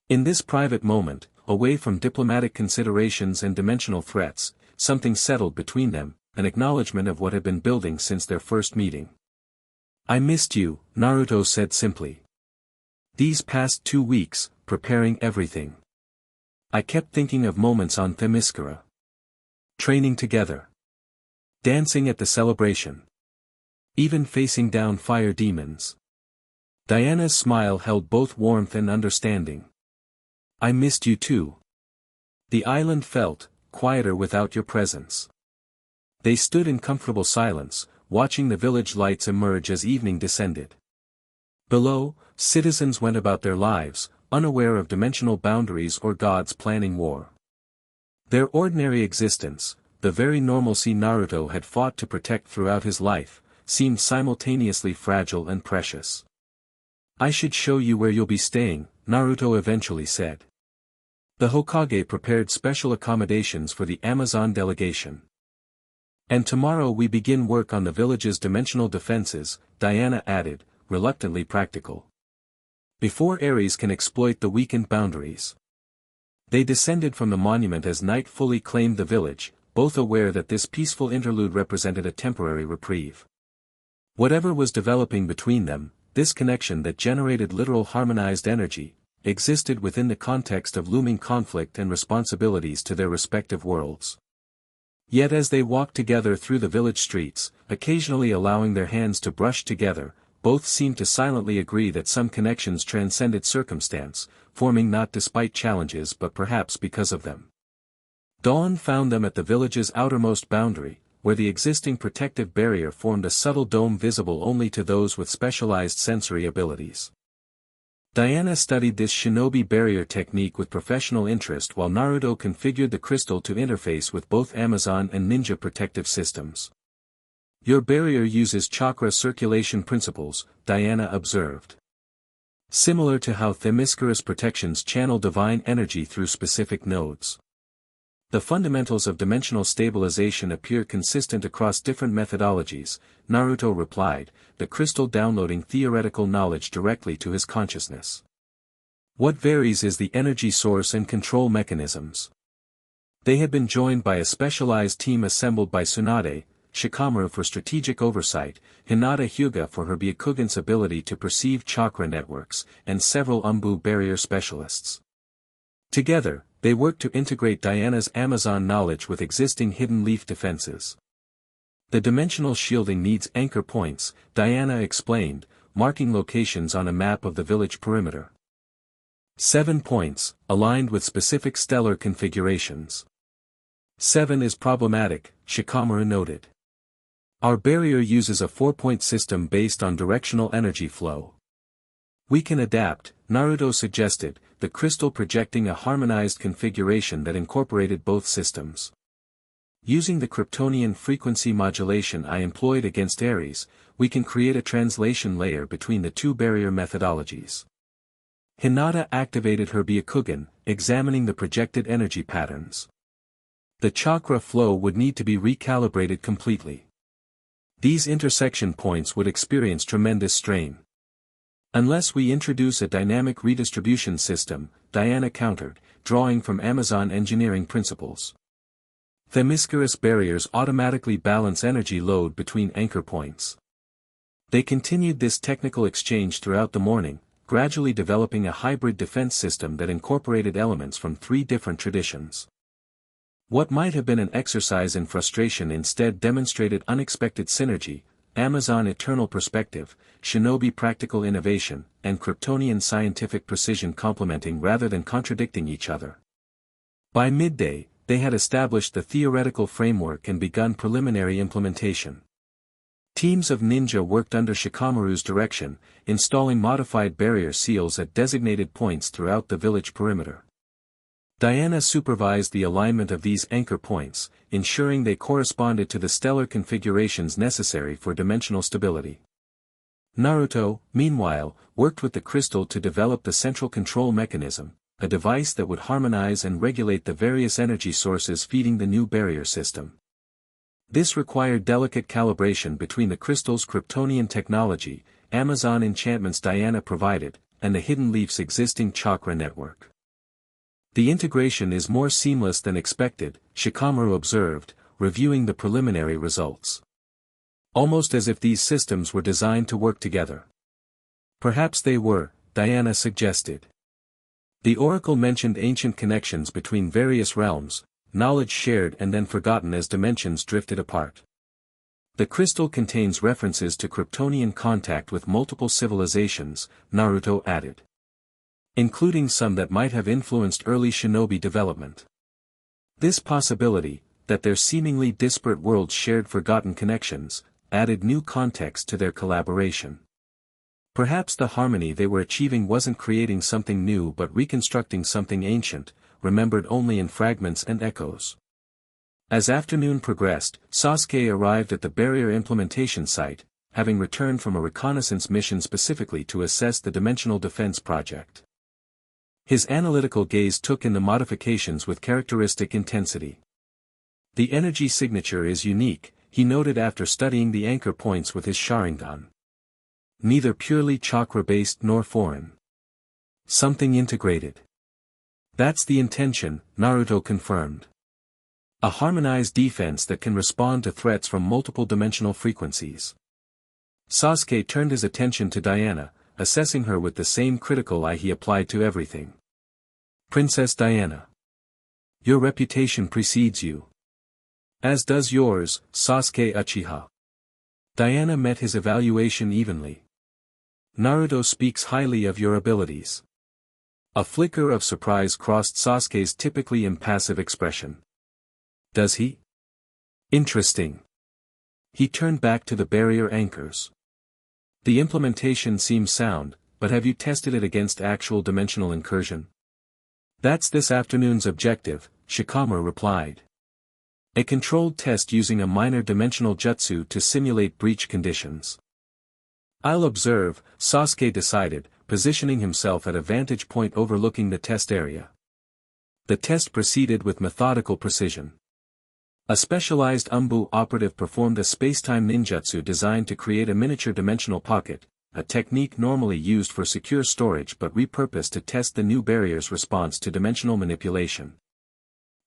In this private moment, away from diplomatic considerations and dimensional threats, something settled between them, an acknowledgement of what had been building since their first meeting. "I missed you," Naruto said simply. "These past 2 weeks, preparing everything. I kept thinking of moments on Themyscira. Training together. Dancing at the celebration. Even facing down fire demons." Diana's smile held both warmth and understanding. "I missed you too." The island felt quieter without your presence. They stood in comfortable silence, watching the village lights emerge as evening descended. Below, citizens went about their lives, unaware of dimensional boundaries or gods planning war. Their ordinary existence, the very normalcy Naruto had fought to protect throughout his life, seemed simultaneously fragile and precious. "I should show you where you'll be staying," Naruto eventually said. The Hokage prepared special accommodations for the Amazon delegation. "And tomorrow we begin work on the village's dimensional defenses," Diana added, reluctantly practical. "Before Ares can exploit the weakened boundaries." They descended from the monument as night fully claimed the village, both aware that this peaceful interlude represented a temporary reprieve. Whatever was developing between them, this connection that generated literal harmonized energy, existed within the context of looming conflict and responsibilities to their respective worlds. Yet as they walked together through the village streets, occasionally allowing their hands to brush together, both seemed to silently agree that some connections transcended circumstance, forming not despite challenges but perhaps because of them. Dawn found them at the village's outermost boundary, where the existing protective barrier formed a subtle dome visible only to those with specialized sensory abilities. Diana studied this shinobi barrier technique with professional interest while Naruto configured the crystal to interface with both Amazon and ninja protective systems. "Your barrier uses chakra circulation principles," Diana observed. "Similar to how Themyscira's protections channel divine energy through specific nodes. The fundamentals of dimensional stabilization appear consistent across different methodologies," Naruto replied, the crystal downloading theoretical knowledge directly to his consciousness. "What varies is the energy source and control mechanisms." They had been joined by a specialized team assembled by Tsunade, Shikamaru for strategic oversight, Hinata Hyuga for her Byakugan's ability to perceive chakra networks, and several Umbu barrier specialists. Together, they worked to integrate Diana's Amazon knowledge with existing hidden leaf defenses. The dimensional shielding needs anchor points, Diana explained, marking locations on a map of the village perimeter. 7 points, aligned with specific stellar configurations. 7 is problematic, Shikamaru noted. Our barrier uses a 4-point system based on directional energy flow. We can adapt, Naruto suggested, the crystal projecting a harmonized configuration that incorporated both systems. Using the Kryptonian frequency modulation I employed against Ares, we can create a translation layer between the two barrier methodologies. Hinata activated her Byakugan, examining the projected energy patterns. The chakra flow would need to be recalibrated completely. These intersection points would experience tremendous strain. Unless we introduce a dynamic redistribution system, Diana countered, drawing from Amazon engineering principles. Themyscirus barriers automatically balance energy load between anchor points. They continued this technical exchange throughout the morning, gradually developing a hybrid defense system that incorporated elements from 3 different traditions. What might have been an exercise in frustration instead demonstrated unexpected synergy, Amazon eternal perspective, shinobi practical innovation, and Kryptonian scientific precision complementing rather than contradicting each other. By midday, they had established the theoretical framework and begun preliminary implementation. Teams of ninja worked under Shikamaru's direction, installing modified barrier seals at designated points throughout the village perimeter. Diana supervised the alignment of these anchor points, ensuring they corresponded to the stellar configurations necessary for dimensional stability. Naruto, meanwhile, worked with the crystal to develop the central control mechanism, a device that would harmonize and regulate the various energy sources feeding the new barrier system. This required delicate calibration between the crystal's Kryptonian technology, Amazon enchantments Diana provided, and the Hidden Leaf's existing chakra network. The integration is more seamless than expected, Shikamaru observed, reviewing the preliminary results. Almost as if these systems were designed to work together. Perhaps they were, Diana suggested. The oracle mentioned ancient connections between various realms, knowledge shared and then forgotten as dimensions drifted apart. The crystal contains references to Kryptonian contact with multiple civilizations, Naruto added. Including some that might have influenced early shinobi development. This possibility, that their seemingly disparate worlds shared forgotten connections, added new context to their collaboration. Perhaps the harmony they were achieving wasn't creating something new but reconstructing something ancient, remembered only in fragments and echoes. As afternoon progressed, Sasuke arrived at the barrier implementation site, having returned from a reconnaissance mission specifically to assess the dimensional defense project. His analytical gaze took in the modifications with characteristic intensity. The energy signature is unique, he noted after studying the anchor points with his Sharingan. Neither purely chakra-based nor foreign. Something integrated. That's the intention, Naruto confirmed. A harmonized defense that can respond to threats from multiple dimensional frequencies. Sasuke turned his attention to Diana, assessing her with the same critical eye he applied to everything. Princess Diana. Your reputation precedes you. As does yours, Sasuke Uchiha. Diana met his evaluation evenly. Naruto speaks highly of your abilities. A flicker of surprise crossed Sasuke's typically impassive expression. Does he? Interesting. He turned back to the barrier anchors. The implementation seems sound, but have you tested it against actual dimensional incursion? That's this afternoon's objective, Shikamaru replied. A controlled test using a minor dimensional jutsu to simulate breach conditions. I'll observe, Sasuke decided, positioning himself at a vantage point overlooking the test area. The test proceeded with methodical precision. A specialized Umbu operative performed a spacetime ninjutsu designed to create a miniature dimensional pocket, a technique normally used for secure storage but repurposed to test the new barrier's response to dimensional manipulation.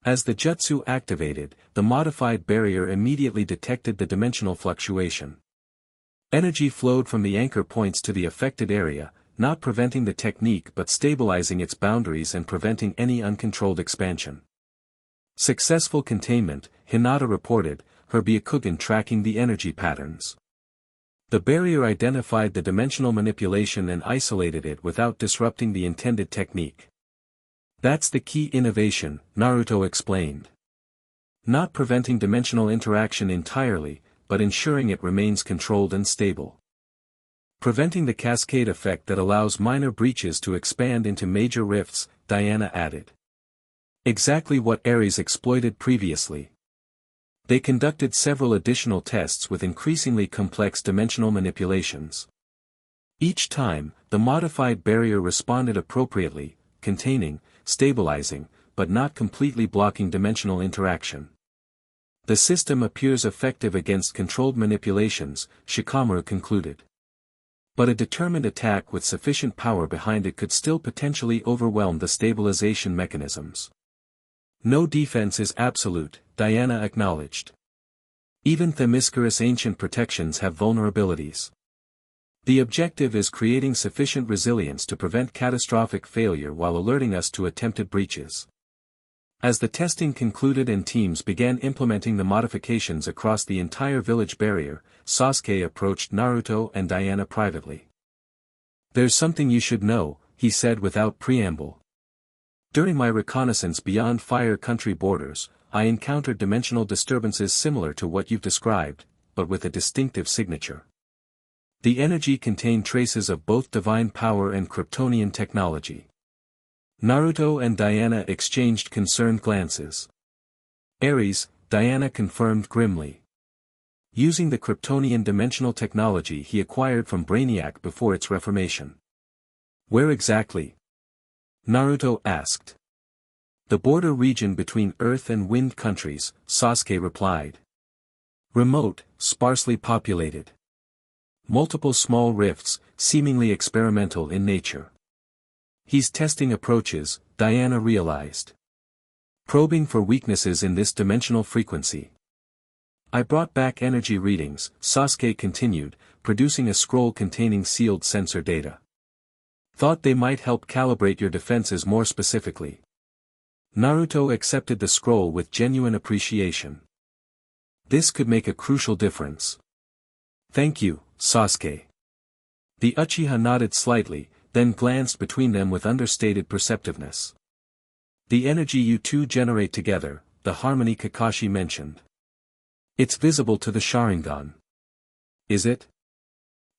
As the jutsu activated, the modified barrier immediately detected the dimensional fluctuation. Energy flowed from the anchor points to the affected area, not preventing the technique but stabilizing its boundaries and preventing any uncontrolled expansion. Successful containment, Hinata reported, her Byakugan tracking the energy patterns. The barrier identified the dimensional manipulation and isolated it without disrupting the intended technique. That's the key innovation, Naruto explained. Not preventing dimensional interaction entirely, but ensuring it remains controlled and stable. Preventing the cascade effect that allows minor breaches to expand into major rifts, Diana added. Exactly what Ares exploited previously. They conducted several additional tests with increasingly complex dimensional manipulations. Each time, the modified barrier responded appropriately, containing, stabilizing, but not completely blocking dimensional interaction. The system appears effective against controlled manipulations, Shikamaru concluded. But a determined attack with sufficient power behind it could still potentially overwhelm the stabilization mechanisms. No defense is absolute, Diana acknowledged. Even Themyscirus' ancient protections have vulnerabilities. The objective is creating sufficient resilience to prevent catastrophic failure while alerting us to attempted breaches. As the testing concluded and teams began implementing the modifications across the entire village barrier, Sasuke approached Naruto and Diana privately. "There's something you should know," he said without preamble. "During my reconnaissance beyond Fire Country borders, I encountered dimensional disturbances similar to what you've described, but with a distinctive signature. The energy contained traces of both divine power and Kryptonian technology." Naruto and Diana exchanged concerned glances. "Ares," Diana confirmed grimly. "Using the Kryptonian dimensional technology he acquired from Brainiac before its reformation." "Where exactly?" Naruto asked. "The border region between Earth and Wind countries," Sasuke replied. "Remote, sparsely populated. Multiple small rifts, seemingly experimental in nature." "He's testing approaches," Diana realized. "Probing for weaknesses in this dimensional frequency." "I brought back energy readings," Sasuke continued, producing a scroll containing sealed sensor data. "Thought they might help calibrate your defenses more specifically." Naruto accepted the scroll with genuine appreciation. "This could make a crucial difference." "Thank you, Sasuke." The Uchiha nodded slightly, then glanced between them with understated perceptiveness. "The energy you two generate together," the harmony Kakashi mentioned. "It's visible to the Sharingan." "Is it?"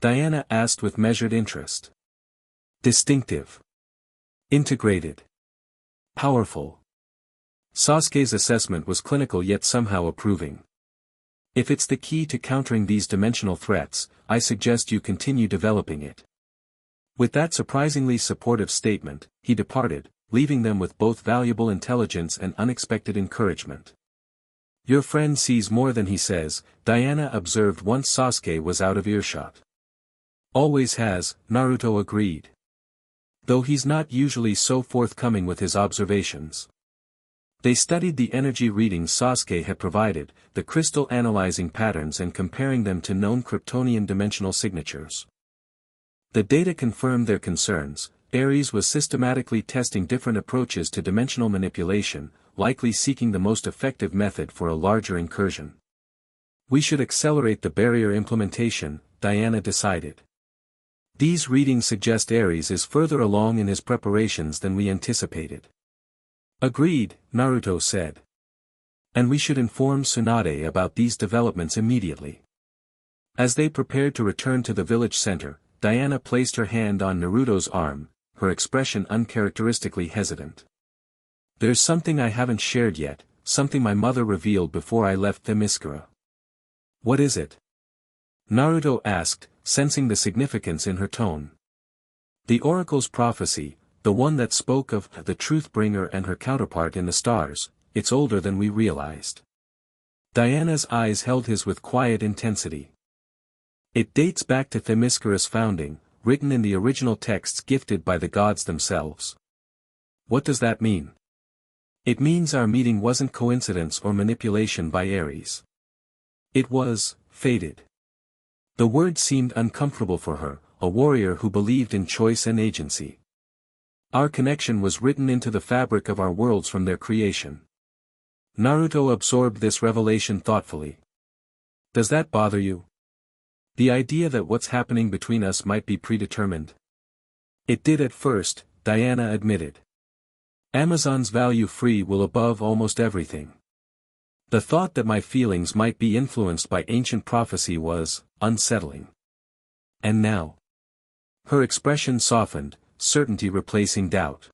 Diana asked with measured interest. "Distinctive. Integrated. Powerful." Sasuke's assessment was clinical yet somehow approving. "If it's the key to countering these dimensional threats, I suggest you continue developing it." With that surprisingly supportive statement, he departed, leaving them with both valuable intelligence and unexpected encouragement. "Your friend sees more than he says," Diana observed once Sasuke was out of earshot. "Always has," Naruto agreed. "Though he's not usually so forthcoming with his observations." They studied the energy readings Sasuke had provided, the crystal analyzing patterns and comparing them to known Kryptonian dimensional signatures. The data confirmed their concerns. Ares was systematically testing different approaches to dimensional manipulation, likely seeking the most effective method for a larger incursion. "We should accelerate the barrier implementation," Diana decided. "These readings suggest Ares is further along in his preparations than we anticipated." "Agreed," Naruto said. "And we should inform Tsunade about these developments immediately." As they prepared to return to the village center, Diana placed her hand on Naruto's arm, her expression uncharacteristically hesitant. "There's something I haven't shared yet, something my mother revealed before I left Themyscira." "What is it?" Naruto asked, sensing the significance in her tone. "The oracle's prophecy, the one that spoke of the Truthbringer and her counterpart in the stars. It's older than we realized." Diana's eyes held his with quiet intensity. "It dates back to Themyscira's founding, written in the original texts gifted by the gods themselves." "What does that mean?" It means our meeting wasn't coincidence or manipulation by Ares. It was, fated. The word seemed uncomfortable for her, a warrior who believed in choice and agency. Our connection was written into the fabric of our worlds from their creation. Naruto absorbed this revelation thoughtfully. Does that bother you? The idea that what's happening between us might be predetermined? It did at first, Diana admitted. Amazon's value free will above almost everything. The thought that my feelings might be influenced by ancient prophecy was unsettling. And now? Her expression softened, certainty replacing doubt.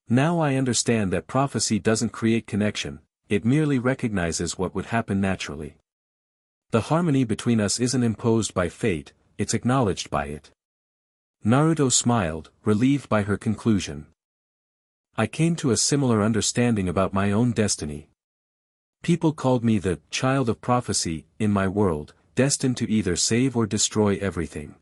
Now I understand that prophecy doesn't create connection, it merely recognizes what would happen naturally. The harmony between us isn't imposed by fate, it's acknowledged by it. Naruto smiled, relieved by her conclusion. I came to a similar understanding about my own destiny. People called me the child of prophecy in my world, destined to either save or destroy everything.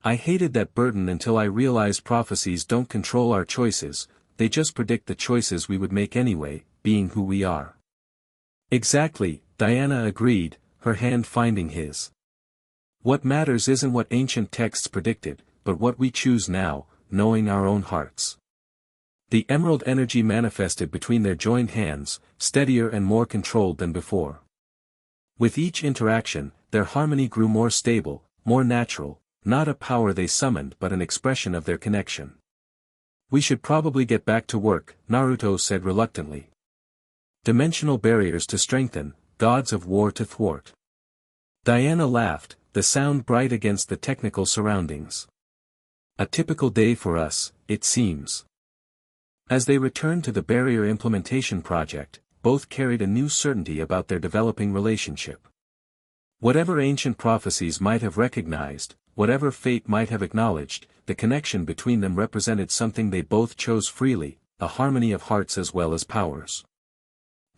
I hated that burden until I realized prophecies don't control our choices, they just predict the choices we would make anyway, being who we are. Exactly, Diana agreed, her hand finding his. What matters isn't what ancient texts predicted, but what we choose now, knowing our own hearts. The emerald energy manifested between their joined hands, steadier and more controlled than before. With each interaction, their harmony grew more stable, more natural, not a power they summoned but an expression of their connection. We should probably get back to work, Naruto said reluctantly. Dimensional barriers to strengthen, gods of war to thwart. Diana laughed, the sound bright against the technical surroundings. A typical day for us, it seems. As they returned to the barrier implementation project, both carried a new certainty about their developing relationship. Whatever ancient prophecies might have recognized, whatever fate might have acknowledged, the connection between them represented something they both chose freely, a harmony of hearts as well as powers.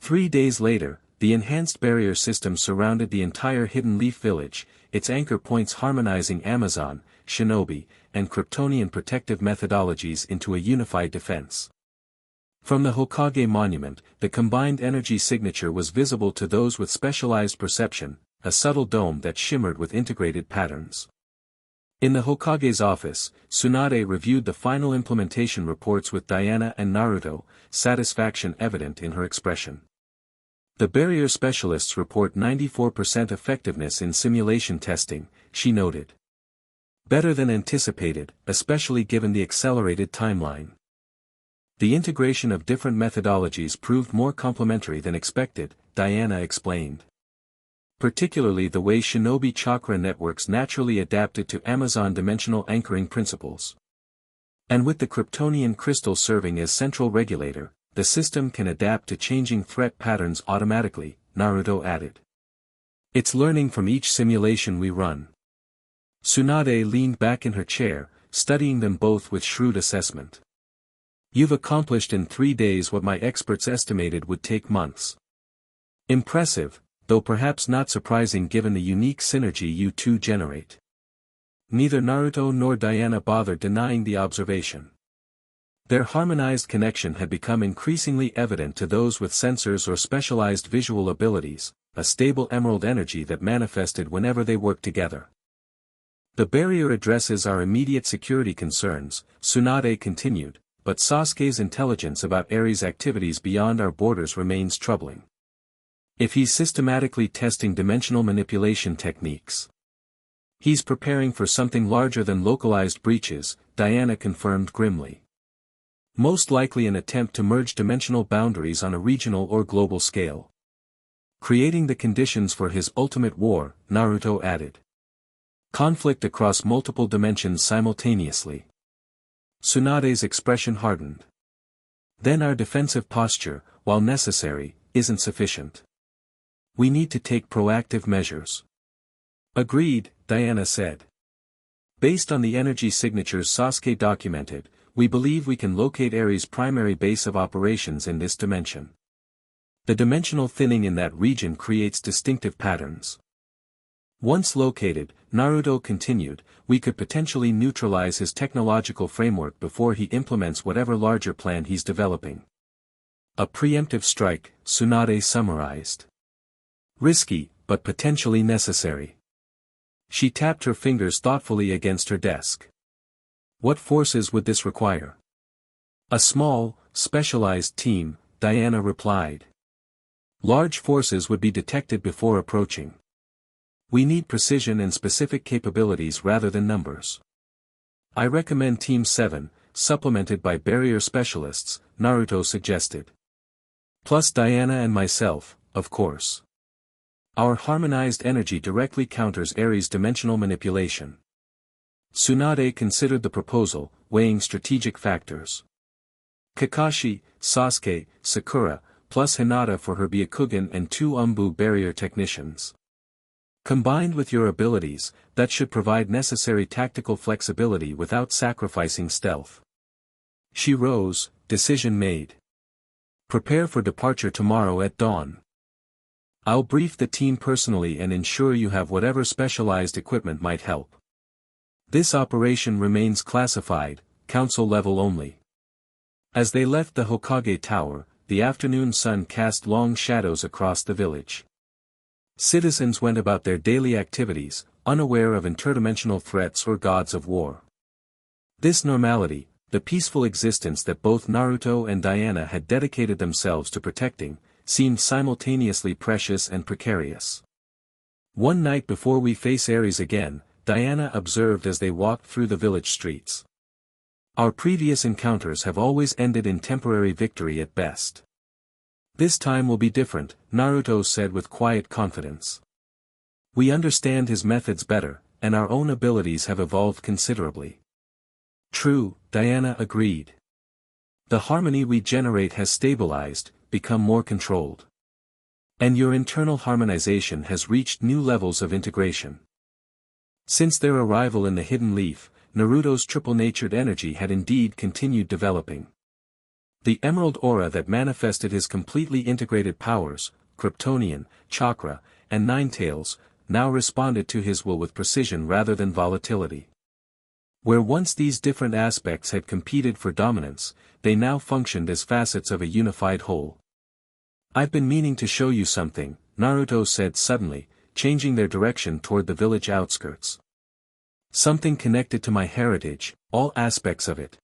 3 days later, the enhanced barrier system surrounded the entire Hidden Leaf village, its anchor points harmonizing Amazon, Shinobi, and Kryptonian protective methodologies into a unified defense. From the Hokage monument, the combined energy signature was visible to those with specialized perception, a subtle dome that shimmered with integrated patterns. In the Hokage's office, Tsunade reviewed the final implementation reports with Diana and Naruto, satisfaction evident in her expression. The barrier specialists report 94% effectiveness in simulation testing, she noted. Better than anticipated, especially given the accelerated timeline. The integration of different methodologies proved more complementary than expected, Diana explained. Particularly the way Shinobi chakra networks naturally adapted to Amazon dimensional anchoring principles. And with the Kryptonian crystal serving as central regulator, the system can adapt to changing threat patterns automatically, Naruto added. It's learning from each simulation we run. Tsunade leaned back in her chair, studying them both with shrewd assessment. You've accomplished in 3 days what my experts estimated would take months. Impressive, though perhaps not surprising given the unique synergy you two generate. Neither Naruto nor Diana bothered denying the observation. Their harmonized connection had become increasingly evident to those with sensors or specialized visual abilities, a stable emerald energy that manifested whenever they worked together. The barrier addresses our immediate security concerns, Tsunade continued, but Sasuke's intelligence about Ares' activities beyond our borders remains troubling. If he's systematically testing dimensional manipulation techniques, he's preparing for something larger than localized breaches, Diana confirmed grimly. Most likely an attempt to merge dimensional boundaries on a regional or global scale. Creating the conditions for his ultimate war, Naruto added. Conflict across multiple dimensions simultaneously. Tsunade's expression hardened. Then our defensive posture, while necessary, isn't sufficient. We need to take proactive measures. Agreed, Diana said. Based on the energy signatures Sasuke documented, we believe we can locate Ares' primary base of operations in this dimension. The dimensional thinning in that region creates distinctive patterns. Once located, Naruto continued, we could potentially neutralize his technological framework before he implements whatever larger plan he's developing. A preemptive strike, Tsunade summarized. Risky, but potentially necessary. She tapped her fingers thoughtfully against her desk. What forces would this require? A small, specialized team, Diana replied. Large forces would be detected before approaching. We need precision and specific capabilities rather than numbers. I recommend Team 7, supplemented by barrier specialists, Naruto suggested. Plus Diana and myself, of course. Our harmonized energy directly counters Ares' dimensional manipulation. Tsunade considered the proposal, weighing strategic factors. Kakashi, Sasuke, Sakura, plus Hinata for her Byakugan and 2 Umbu barrier technicians. Combined with your abilities, that should provide necessary tactical flexibility without sacrificing stealth. She rose, decision made. Prepare for departure tomorrow at dawn. I'll brief the team personally and ensure you have whatever specialized equipment might help. This operation remains classified, council level only. As they left the Hokage Tower, the afternoon sun cast long shadows across the village. Citizens went about their daily activities, unaware of interdimensional threats or gods of war. This normality, the peaceful existence that both Naruto and Diana had dedicated themselves to protecting, seemed simultaneously precious and precarious. One night before we face Ares again, Diana observed as they walked through the village streets. Our previous encounters have always ended in temporary victory at best. This time will be different, Naruto said with quiet confidence. We understand his methods better, and our own abilities have evolved considerably. True, Diana agreed. The harmony we generate has stabilized, become more controlled. And your internal harmonization has reached new levels of integration. Since their arrival in the Hidden Leaf, Naruto's triple-natured energy had indeed continued developing. The emerald aura that manifested his completely integrated powers, Kryptonian, Chakra, and Ninetales, now responded to his will with precision rather than volatility. Where once these different aspects had competed for dominance, they now functioned as facets of a unified whole. I've been meaning to show you something, Naruto said suddenly, changing their direction toward the village outskirts. Something connected to my heritage, all aspects of it.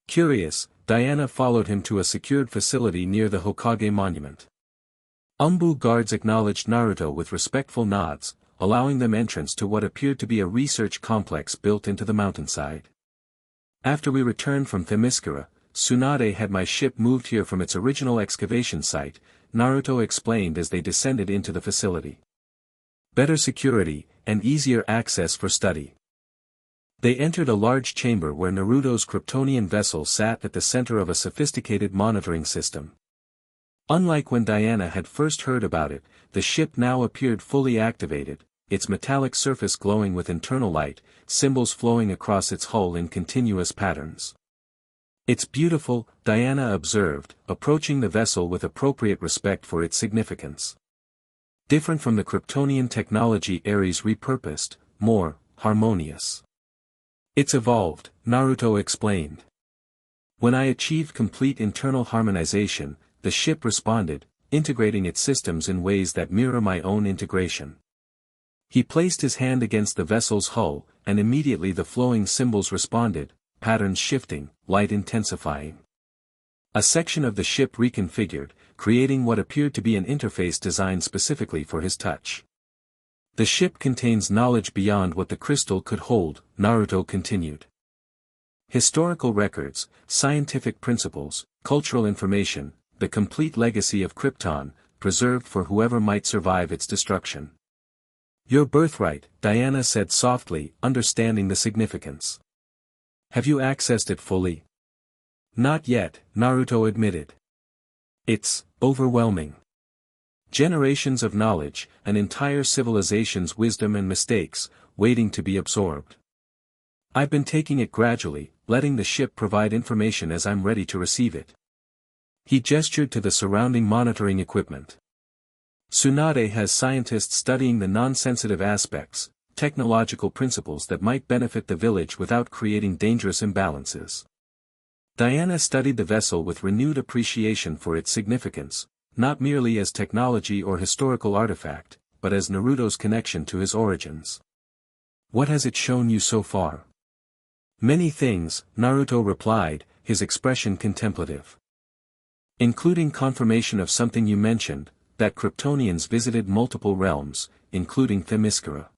Curious, Diana followed him to a secured facility near the Hokage monument. Umbu guards acknowledged Naruto with respectful nods, allowing them entrance to what appeared to be a research complex built into the mountainside. After we returned from Themyscira, Tsunade had my ship moved here from its original excavation site, Naruto explained as they descended into the facility. Better security, and easier access for study. They entered a large chamber where Naruto's Kryptonian vessel sat at the center of a sophisticated monitoring system. Unlike when Diana had first heard about it, the ship now appeared fully activated, its metallic surface glowing with internal light, symbols flowing across its hull in continuous patterns. It's beautiful, Diana observed, approaching the vessel with appropriate respect for its significance. Different from the Kryptonian technology Ares repurposed, more harmonious. It's evolved, Naruto explained. When I achieved complete internal harmonization, the ship responded, integrating its systems in ways that mirror my own integration. He placed his hand against the vessel's hull, and immediately the flowing symbols responded, patterns shifting, light intensifying. A section of the ship reconfigured, creating what appeared to be an interface designed specifically for his touch. The ship contains knowledge beyond what the crystal could hold, Naruto continued. Historical records, scientific principles, cultural information, the complete legacy of Krypton, preserved for whoever might survive its destruction. Your birthright, Diana said softly, understanding the significance. Have you accessed it fully? Not yet, Naruto admitted. It's overwhelming. Generations of knowledge, an entire civilization's wisdom and mistakes, waiting to be absorbed. I've been taking it gradually, letting the ship provide information as I'm ready to receive it. He gestured to the surrounding monitoring equipment. Tsunade has scientists studying the non-sensitive aspects, technological principles that might benefit the village without creating dangerous imbalances. Diana studied the vessel with renewed appreciation for its significance, not merely as technology or historical artifact, but as Naruto's connection to his origins. "What has it shown you so far?" "Many things," Naruto replied, his expression contemplative. "Including confirmation of something you mentioned, that Kryptonians visited multiple realms, including Themyscira.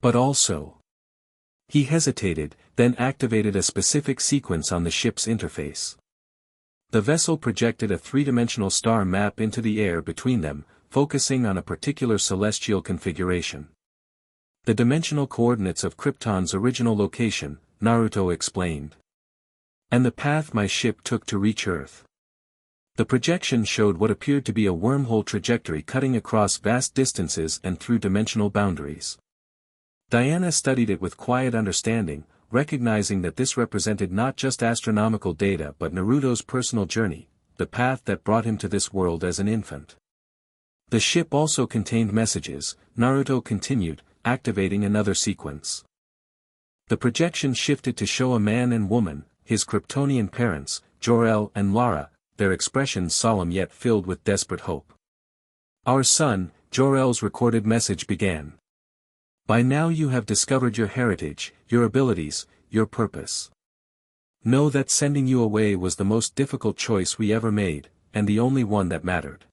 But also..." He hesitated, then activated a specific sequence on the ship's interface. The vessel projected a three-dimensional star map into the air between them, focusing on a particular celestial configuration. "The dimensional coordinates of Krypton's original location," Naruto explained. "And the path my ship took to reach Earth." The projection showed what appeared to be a wormhole trajectory cutting across vast distances and through dimensional boundaries. Diana studied it with quiet understanding, recognizing that this represented not just astronomical data but Naruto's personal journey, the path that brought him to this world as an infant. "The ship also contained messages," Naruto continued, activating another sequence. The projection shifted to show a man and woman, his Kryptonian parents, Jor-El and Lara, their expressions solemn yet filled with desperate hope. "Our son," Jor-El's recorded message began. "By now you have discovered your heritage, your abilities, your purpose. Know that sending you away was the most difficult choice we ever made, and the only one that mattered.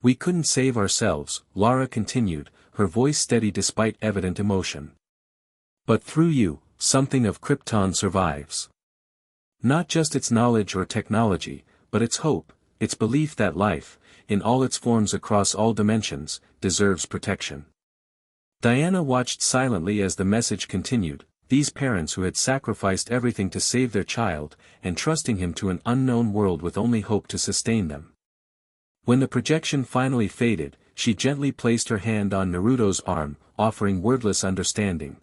We couldn't save ourselves," Lara continued, her voice steady despite evident emotion. "But through you, something of Krypton survives. Not just its knowledge or technology, but its hope, its belief that life, in all its forms across all dimensions, deserves protection." Diana watched silently as the message continued, these parents who had sacrificed everything to save their child, entrusting him to an unknown world with only hope to sustain them. When the projection finally faded, she gently placed her hand on Naruto's arm, offering wordless understanding.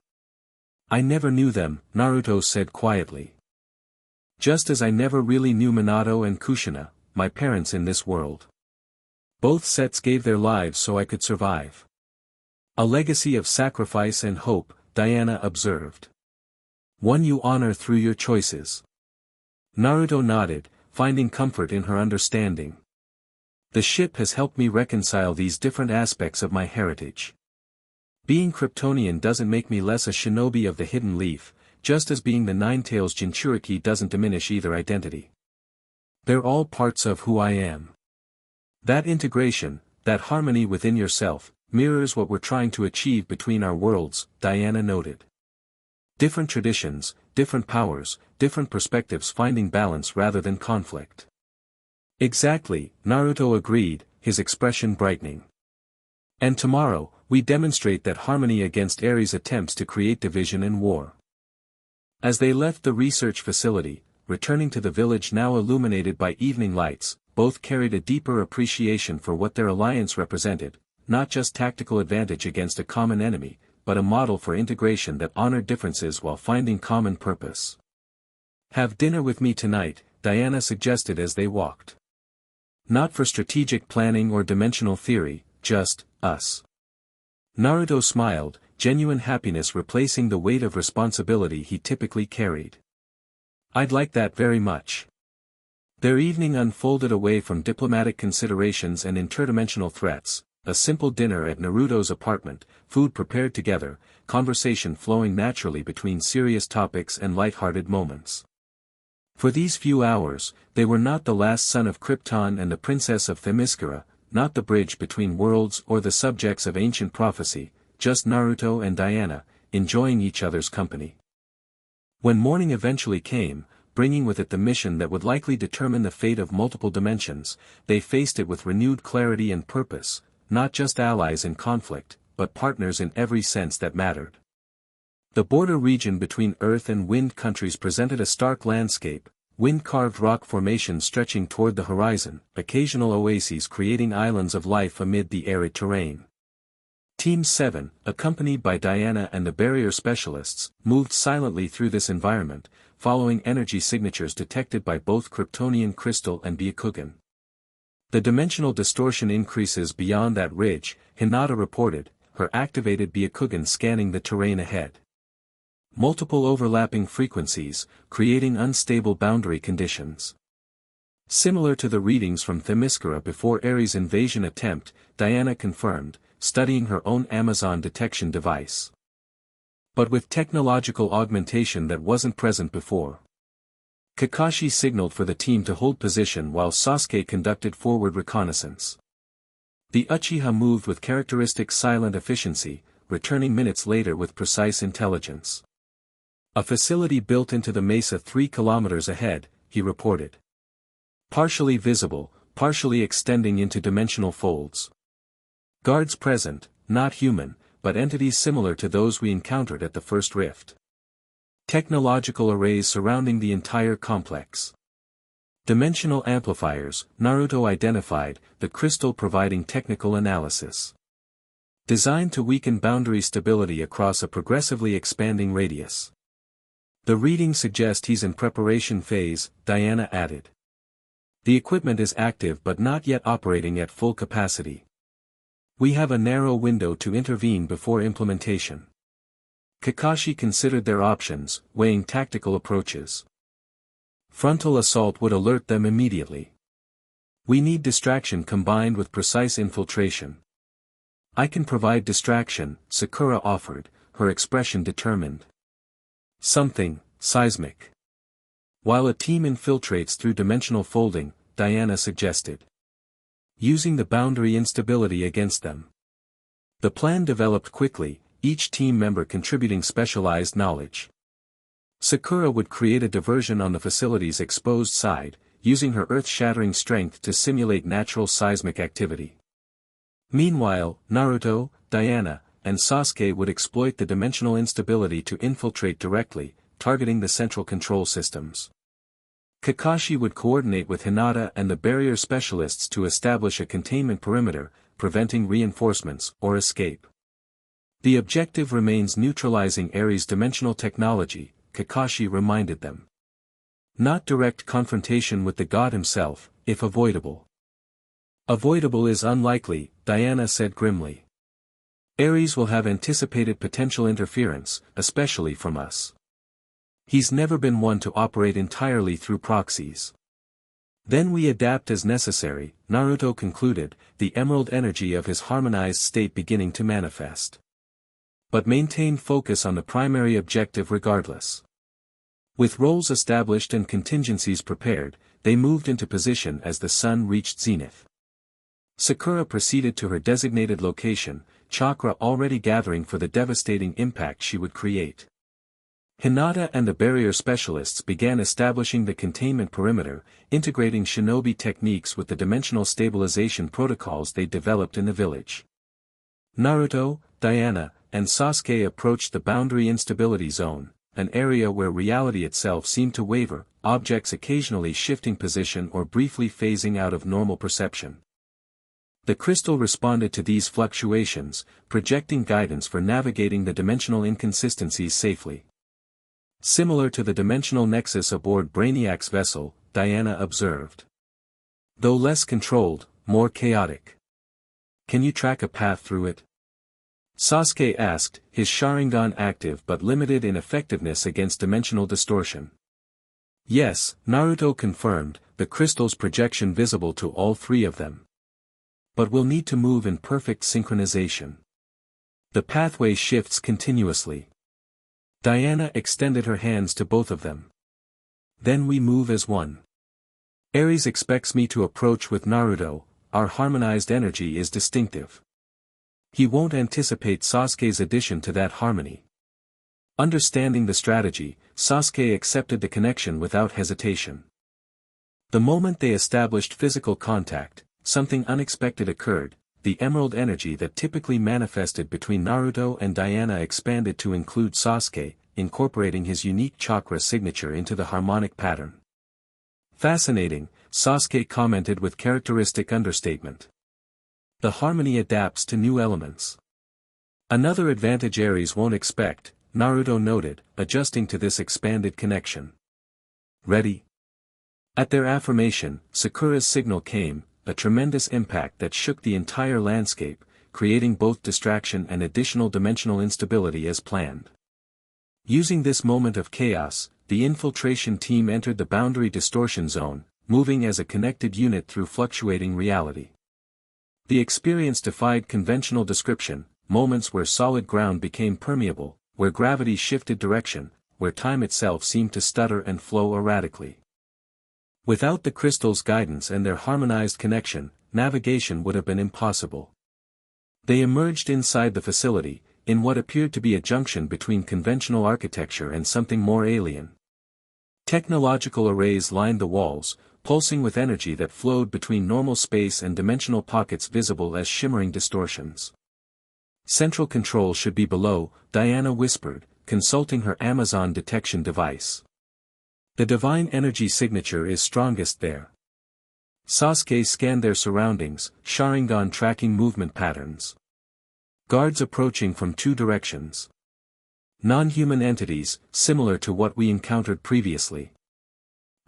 "I never knew them," Naruto said quietly. "Just as I never really knew Minato and Kushina, my parents in this world. Both sets gave their lives so I could survive." "A legacy of sacrifice and hope," Diana observed. "One you honor through your choices." Naruto nodded, finding comfort in her understanding. "The ship has helped me reconcile these different aspects of my heritage. Being Kryptonian doesn't make me less a shinobi of the Hidden Leaf, just as being the Nine-Tails Jinchuriki doesn't diminish either identity. They're all parts of who I am. That integration, that harmony within yourself, mirrors what we're trying to achieve between our worlds," Diana noted. "Different traditions, different powers, different perspectives finding balance rather than conflict." "Exactly," Naruto agreed, his expression brightening. "And tomorrow, we demonstrate that harmony against Ares' attempts to create division and war." As they left the research facility, returning to the village now illuminated by evening lights, both carried a deeper appreciation for what their alliance represented, not just tactical advantage against a common enemy, but a model for integration that honored differences while finding common purpose. "Have dinner with me tonight," Diana suggested as they walked. "Not for strategic planning or dimensional theory, just us." Naruto smiled, genuine happiness replacing the weight of responsibility he typically carried. "I'd like that very much." Their evening unfolded away from diplomatic considerations and interdimensional threats, a simple dinner at Naruto's apartment, food prepared together, conversation flowing naturally between serious topics and light-hearted moments. For these few hours, they were not the last son of Krypton and the princess of Themyscira, not the bridge between worlds or the subjects of ancient prophecy, just Naruto and Diana, enjoying each other's company. When morning eventually came, bringing with it the mission that would likely determine the fate of multiple dimensions, they faced it with renewed clarity and purpose, not just allies in conflict, but partners in every sense that mattered. The border region between Earth and Wind countries presented a stark landscape, wind-carved rock formations stretching toward the horizon, occasional oases creating islands of life amid the arid terrain. Team 7, accompanied by Diana and the barrier specialists, moved silently through this environment, following energy signatures detected by both Kryptonian crystal and Byakugan. "The dimensional distortion increases beyond that ridge," Hinata reported, her activated Byakugan scanning the terrain ahead. multiple overlapping frequencies, creating unstable boundary conditions. Similar to the readings from Themyscira before Ares' invasion attempt, Diana confirmed, studying her own Amazon detection device. But with technological augmentation that wasn't present before. Kakashi signaled for the team to hold position while Sasuke conducted forward reconnaissance. The Uchiha moved with characteristic silent efficiency, returning minutes later with precise intelligence. A facility built into the mesa 3 kilometers ahead, he reported. Partially visible, partially extending into dimensional folds. Guards present, not human, but entities similar to those we encountered at the first rift. Technological arrays surrounding the entire complex. Dimensional amplifiers, Naruto identified, the crystal providing technical analysis. Designed to weaken boundary stability across a progressively expanding radius. The readings suggest he's in preparation phase, Diana added. The equipment is active but not yet operating at full capacity. We have a narrow window to intervene before implementation. Kakashi considered their options, weighing tactical approaches. Frontal assault would alert them immediately. We need distraction combined with precise infiltration. I can provide distraction, Sakura offered, her expression determined. Something, seismic. While a team infiltrates through dimensional folding, Diana suggested. Using the boundary instability against them. The plan developed quickly, each team member contributing specialized knowledge. Sakura would create a diversion on the facility's exposed side, using her earth-shattering strength to simulate natural seismic activity. Meanwhile, Naruto, Diana, and Sasuke would exploit the dimensional instability to infiltrate directly, targeting the central control systems. Kakashi would coordinate with Hinata and the barrier specialists to establish a containment perimeter, preventing reinforcements or escape. The objective remains neutralizing Ares' dimensional technology, Kakashi reminded them. Not direct confrontation with the god himself, if avoidable. Avoidable is unlikely, Diana said grimly. Ares will have anticipated potential interference, especially from us. He's never been one to operate entirely through proxies. Then we adapt as necessary, Naruto concluded, the emerald energy of his harmonized state beginning to manifest. But maintain focus on the primary objective regardless. With roles established and contingencies prepared, they moved into position as the sun reached zenith. Sakura proceeded to her designated location, chakra already gathering for the devastating impact she would create. Hinata and the barrier specialists began establishing the containment perimeter, integrating shinobi techniques with the dimensional stabilization protocols they developed in the village. Naruto, Diana, and Sasuke approached the boundary instability zone, an area where reality itself seemed to waver, objects occasionally shifting position or briefly phasing out of normal perception. The crystal responded to these fluctuations, projecting guidance for navigating the dimensional inconsistencies safely. Similar to the dimensional nexus aboard Brainiac's vessel, Diana observed. Though less controlled, more chaotic. Can you track a path through it? Sasuke asked, his Sharingan active but limited in effectiveness against dimensional distortion. Yes, Naruto confirmed, the crystal's projection visible to all three of them. But we'll need to move in perfect synchronization. The pathway shifts continuously. Diana extended her hands to both of them. Then we move as one. Ares expects me to approach with Naruto, our harmonized energy is distinctive. He won't anticipate Sasuke's addition to that harmony. Understanding the strategy, Sasuke accepted the connection without hesitation. The moment they established physical contact, something unexpected occurred. The emerald energy that typically manifested between Naruto and Diana expanded to include Sasuke, incorporating his unique chakra signature into the harmonic pattern. Fascinating, Sasuke commented with characteristic understatement. The harmony adapts to new elements. Another advantage Ares won't expect, Naruto noted, adjusting to this expanded connection. Ready? At their affirmation, Sakura's signal came, a tremendous impact that shook the entire landscape, creating both distraction and additional dimensional instability as planned. Using this moment of chaos, the infiltration team entered the boundary distortion zone, moving as a connected unit through fluctuating reality. The experience defied conventional description, moments where solid ground became permeable, where gravity shifted direction, where time itself seemed to stutter and flow erratically. Without the crystal's guidance and their harmonized connection, navigation would have been impossible. They emerged inside the facility, in what appeared to be a junction between conventional architecture and something more alien. Technological arrays lined the walls, pulsing with energy that flowed between normal space and dimensional pockets visible as shimmering distortions. Central control should be below, Diana whispered, consulting her Amazon detection device. The divine energy signature is strongest there. Sasuke scanned their surroundings, Sharingan tracking movement patterns. Guards approaching from two directions. Non-human entities, similar to what we encountered previously.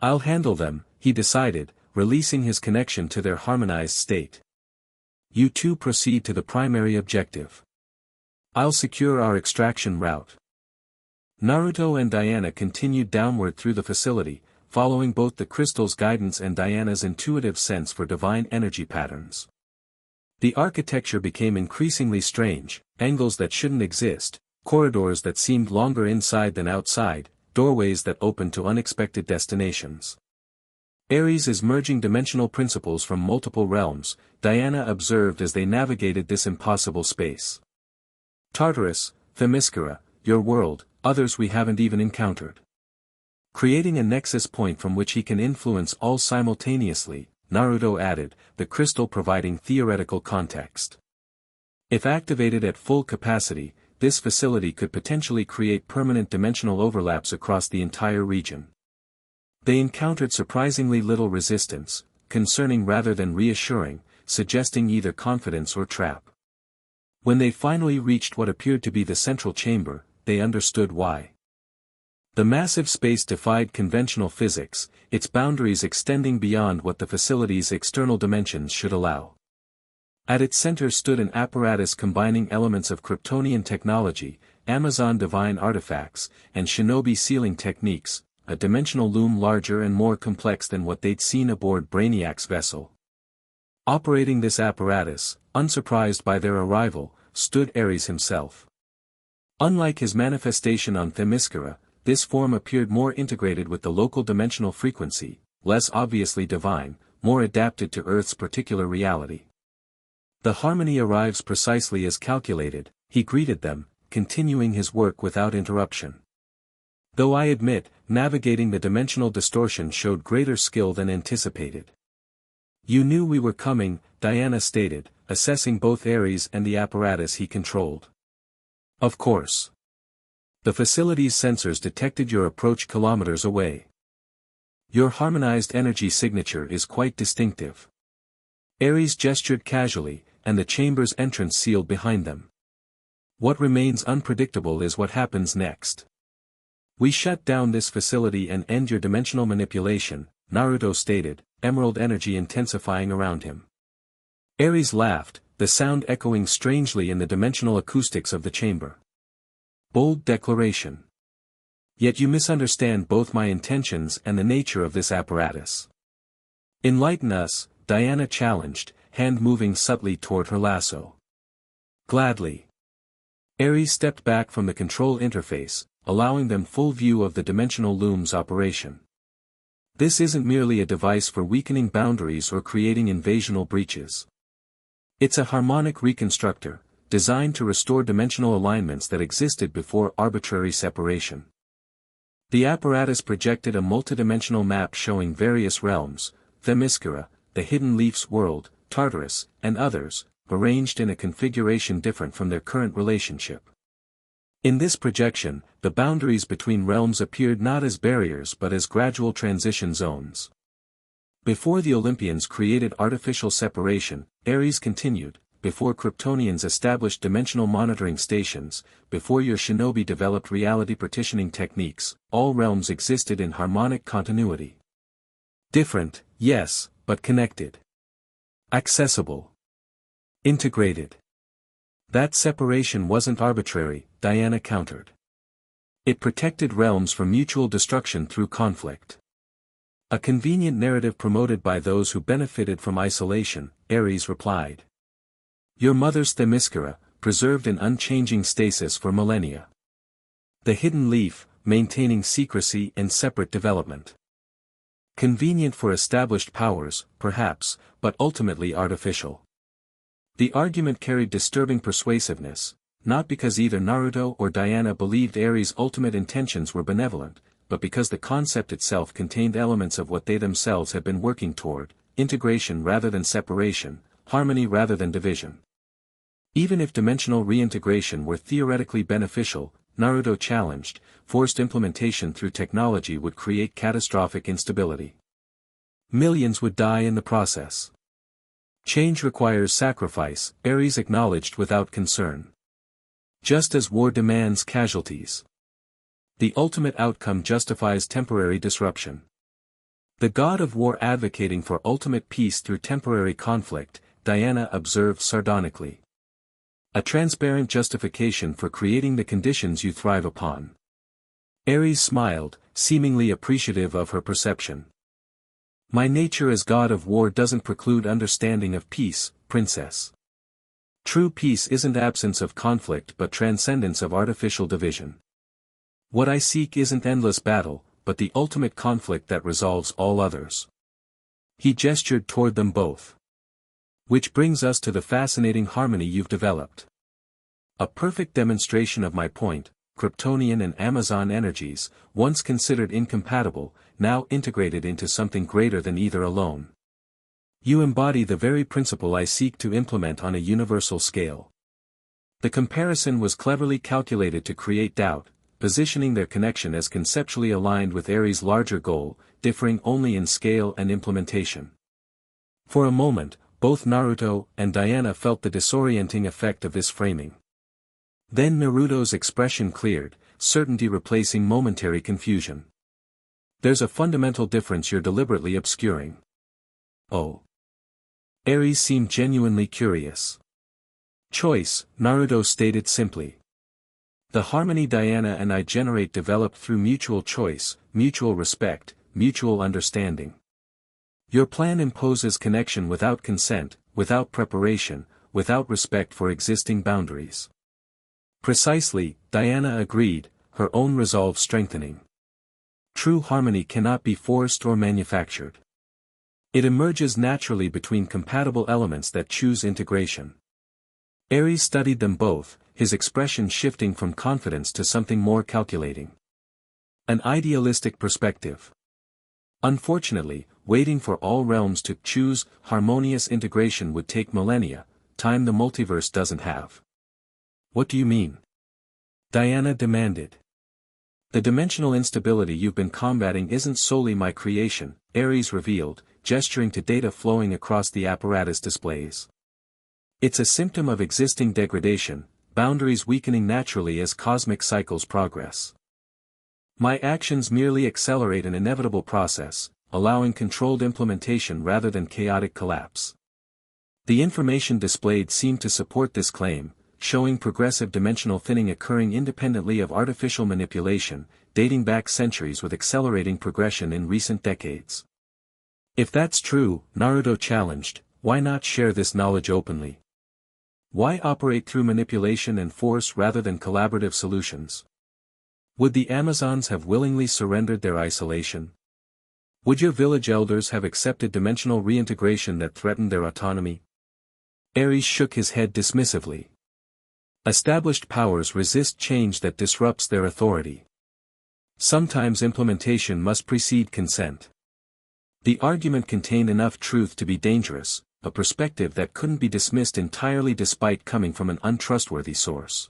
I'll handle them, he decided, releasing his connection to their harmonized state. You two proceed to the primary objective. I'll secure our extraction route. Naruto and Diana continued downward through the facility, following both the crystal's guidance and Diana's intuitive sense for divine energy patterns. The architecture became increasingly strange, angles that shouldn't exist, corridors that seemed longer inside than outside, doorways that opened to unexpected destinations. Ares is merging dimensional principles from multiple realms, Diana observed as they navigated this impossible space. Tartarus, Themyscira, your world, others we haven't even encountered. Creating a nexus point from which he can influence all simultaneously, Naruto added, the crystal providing theoretical context. If activated at full capacity, this facility could potentially create permanent dimensional overlaps across the entire region. They encountered surprisingly little resistance, concerning rather than reassuring, suggesting either confidence or trap. When they finally reached what appeared to be the central chamber, they understood why. The massive space defied conventional physics, its boundaries extending beyond what the facility's external dimensions should allow. At its center stood an apparatus combining elements of Kryptonian technology, Amazon divine artifacts, and shinobi sealing techniques, a dimensional loom larger and more complex than what they'd seen aboard Brainiac's vessel. Operating this apparatus, unsurprised by their arrival, stood Ares himself. Unlike his manifestation on Themyscira, this form appeared more integrated with the local dimensional frequency, less obviously divine, more adapted to Earth's particular reality. The harmony arrives precisely as calculated, he greeted them, continuing his work without interruption. Though I admit, navigating the dimensional distortion showed greater skill than anticipated. You knew we were coming, Diana stated, assessing both Ares and the apparatus he controlled. Of course. The facility's sensors detected your approach kilometers away. Your harmonized energy signature is quite distinctive. Ares gestured casually, and the chamber's entrance sealed behind them. What remains unpredictable is what happens next. We shut down this facility and end your dimensional manipulation, Naruto stated, emerald energy intensifying around him. Ares laughed, the sound echoing strangely in the dimensional acoustics of the chamber. Bold declaration. Yet you misunderstand both my intentions and the nature of this apparatus. Enlighten us, Diana challenged, hand moving subtly toward her lasso. Gladly. Ares stepped back from the control interface, allowing them full view of the dimensional loom's operation. This isn't merely a device for weakening boundaries or creating invasional breaches. It's a harmonic reconstructor, designed to restore dimensional alignments that existed before arbitrary separation. The apparatus projected a multidimensional map showing various realms, Themyscira, the Hidden Leaf's world, Tartarus, and others, arranged in a configuration different from their current relationship. In this projection, the boundaries between realms appeared not as barriers but as gradual transition zones. Before the Olympians created artificial separation, Ares continued, before Kryptonians established dimensional monitoring stations, before your shinobi developed reality partitioning techniques, all realms existed in harmonic continuity. Different, yes, but connected. Accessible. Integrated. That separation wasn't arbitrary, Diana countered. It protected realms from mutual destruction through conflict. A convenient narrative promoted by those who benefited from isolation, Ares replied. Your mother's Themyscira, preserved in unchanging stasis for millennia. The hidden leaf, maintaining secrecy and separate development. Convenient for established powers, perhaps, but ultimately artificial. The argument carried disturbing persuasiveness, not because either Naruto or Diana believed Ares' ultimate intentions were benevolent, but because the concept itself contained elements of what they themselves had been working toward, integration rather than separation, harmony rather than division. Even if dimensional reintegration were theoretically beneficial, Naruto challenged, forced implementation through technology would create catastrophic instability. Millions would die in the process. Change requires sacrifice, Ares acknowledged without concern. Just as war demands casualties. The ultimate outcome justifies temporary disruption. The god of war advocating for ultimate peace through temporary conflict, Diana observed sardonically. A transparent justification for creating the conditions you thrive upon. Ares smiled, seemingly appreciative of her perception. My nature as god of war doesn't preclude understanding of peace, princess. True peace isn't absence of conflict but transcendence of artificial division. What I seek isn't endless battle, but the ultimate conflict that resolves all others. He gestured toward them both. Which brings us to the fascinating harmony you've developed. A perfect demonstration of my point, Kryptonian and Amazon energies, once considered incompatible, now integrated into something greater than either alone. You embody the very principle I seek to implement on a universal scale. The comparison was cleverly calculated to create doubt, positioning their connection as conceptually aligned with Ares' larger goal, differing only in scale and implementation. For a moment, both Naruto and Diana felt the disorienting effect of this framing. Then Naruto's expression cleared, certainty replacing momentary confusion. There's a fundamental difference you're deliberately obscuring. Oh. Ares seemed genuinely curious. Choice, Naruto stated simply. The harmony Diana and I generate developed through mutual choice, mutual respect, mutual understanding. Your plan imposes connection without consent, without preparation, without respect for existing boundaries. Precisely, Diana agreed, her own resolve strengthening. True harmony cannot be forced or manufactured. It emerges naturally between compatible elements that choose integration. Ares studied them both, his expression shifting from confidence to something more calculating. An idealistic perspective. Unfortunately, waiting for all realms to choose harmonious integration would take millennia, time the multiverse doesn't have. What do you mean? Diana demanded. The dimensional instability you've been combating isn't solely my creation, Ares revealed, gesturing to data flowing across the apparatus displays. It's a symptom of existing degradation, boundaries weakening naturally as cosmic cycles progress. My actions merely accelerate an inevitable process, allowing controlled implementation rather than chaotic collapse. The information displayed seemed to support this claim, showing progressive dimensional thinning occurring independently of artificial manipulation, dating back centuries with accelerating progression in recent decades. If that's true, Naruto challenged, why not share this knowledge openly? Why operate through manipulation and force rather than collaborative solutions? Would the Amazons have willingly surrendered their isolation? Would your village elders have accepted dimensional reintegration that threatened their autonomy? Ares shook his head dismissively. Established powers resist change that disrupts their authority. Sometimes implementation must precede consent. The argument contained enough truth to be dangerous, a perspective that couldn't be dismissed entirely despite coming from an untrustworthy source.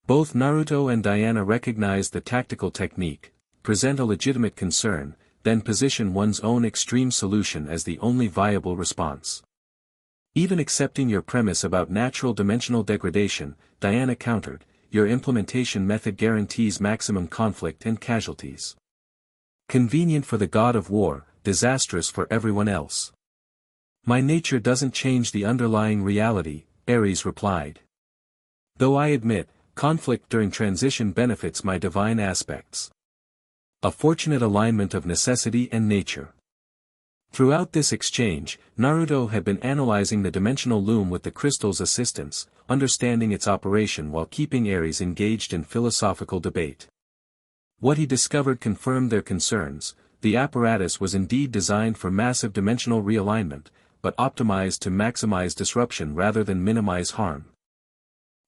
Both Naruto and Diana recognized the tactical technique, present a legitimate concern, then position one's own extreme solution as the only viable response. Even accepting your premise about natural dimensional degradation, Diana countered, your implementation method guarantees maximum conflict and casualties. Convenient for the god of war, disastrous for everyone else. My nature doesn't change the underlying reality, Ares replied. Though I admit, conflict during transition benefits my divine aspects. A fortunate alignment of necessity and nature. Throughout this exchange, Naruto had been analyzing the dimensional loom with the crystal's assistance, understanding its operation while keeping Ares engaged in philosophical debate. What he discovered confirmed their concerns. The apparatus was indeed designed for massive dimensional realignment, but optimized to maximize disruption rather than minimize harm.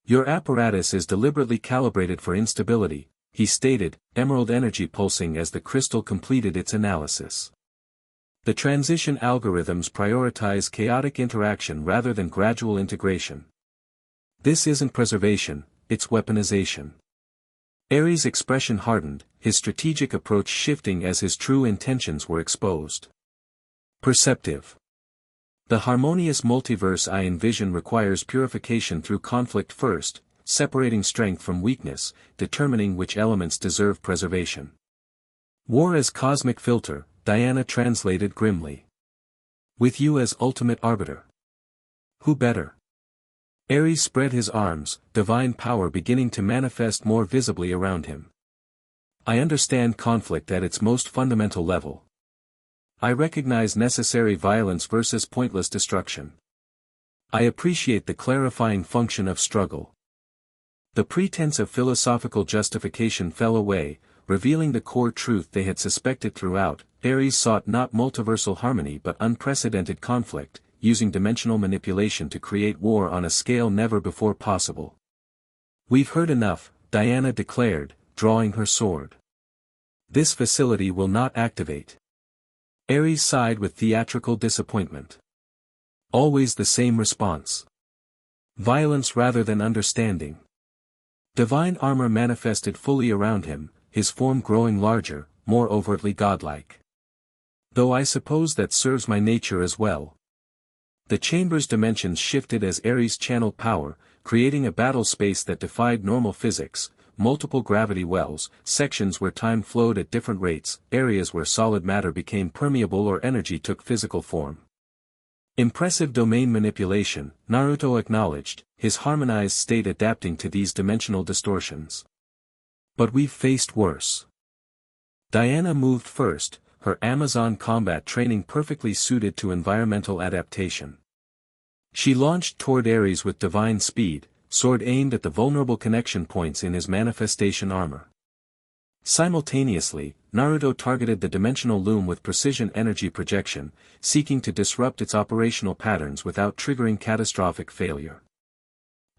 Your apparatus is deliberately calibrated for instability, he stated, emerald energy pulsing as the crystal completed its analysis. The transition algorithms prioritize chaotic interaction rather than gradual integration. This isn't preservation, it's weaponization. Ares' expression hardened, his strategic approach shifting as his true intentions were exposed. Perceptive. The harmonious multiverse I envision requires purification through conflict first, separating strength from weakness, determining which elements deserve preservation. War as cosmic filter, Diana translated grimly. With you as ultimate arbiter. Who better? Ares spread his arms, divine power beginning to manifest more visibly around him. I understand conflict at its most fundamental level. I recognize necessary violence versus pointless destruction. I appreciate the clarifying function of struggle. The pretense of philosophical justification fell away, revealing the core truth they had suspected throughout. Ares sought not multiversal harmony but unprecedented conflict, using dimensional manipulation to create war on a scale never before possible. We've heard enough, Diana declared, drawing her sword. This facility will not activate. Ares sighed with theatrical disappointment. Always the same response. Violence rather than understanding. Divine armor manifested fully around him, his form growing larger, more overtly godlike. Though I suppose that serves my nature as well. The chamber's dimensions shifted as Ares channeled power, creating a battle space that defied normal physics, multiple gravity wells, sections where time flowed at different rates, areas where solid matter became permeable or energy took physical form. Impressive domain manipulation, Naruto acknowledged, his harmonized state adapting to these dimensional distortions. But we've faced worse. Diana moved first, her Amazon combat training perfectly suited to environmental adaptation. She launched toward Ares with divine speed, sword aimed at the vulnerable connection points in his manifestation armor. Simultaneously, Naruto targeted the dimensional loom with precision energy projection, seeking to disrupt its operational patterns without triggering catastrophic failure.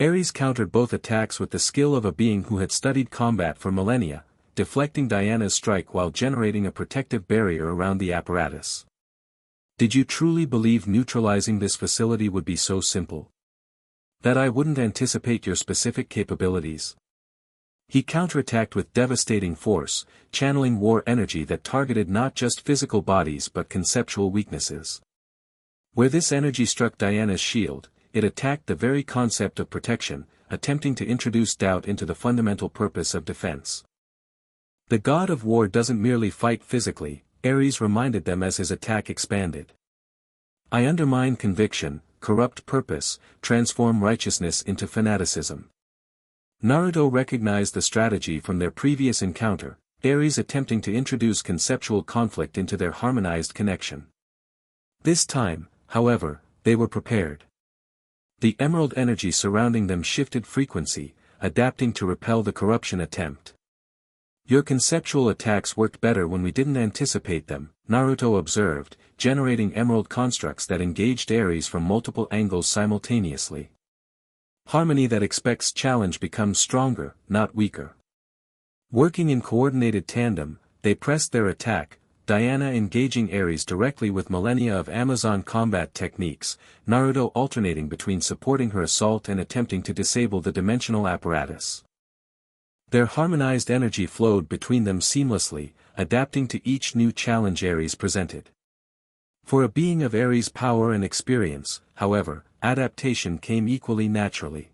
Ares countered both attacks with the skill of a being who had studied combat for millennia, deflecting Diana's strike while generating a protective barrier around the apparatus. Did you truly believe neutralizing this facility would be so simple? That I wouldn't anticipate your specific capabilities? He counterattacked with devastating force, channeling war energy that targeted not just physical bodies but conceptual weaknesses. Where this energy struck Diana's shield, it attacked the very concept of protection, attempting to introduce doubt into the fundamental purpose of defense. The god of war doesn't merely fight physically, Ares reminded them as his attack expanded. I undermine conviction, corrupt purpose, transform righteousness into fanaticism. Naruto recognized the strategy from their previous encounter, Ares attempting to introduce conceptual conflict into their harmonized connection. This time, however, they were prepared. The emerald energy surrounding them shifted frequency, adapting to repel the corruption attempt. Your conceptual attacks worked better when we didn't anticipate them, Naruto observed, generating emerald constructs that engaged Ares from multiple angles simultaneously. Harmony that expects challenge becomes stronger, not weaker. Working in coordinated tandem, they pressed their attack, Diana engaging Ares directly with millennia of Amazon combat techniques, Naruto alternating between supporting her assault and attempting to disable the dimensional apparatus. Their harmonized energy flowed between them seamlessly, adapting to each new challenge Ares presented. For a being of Ares' power and experience, however, adaptation came equally naturally.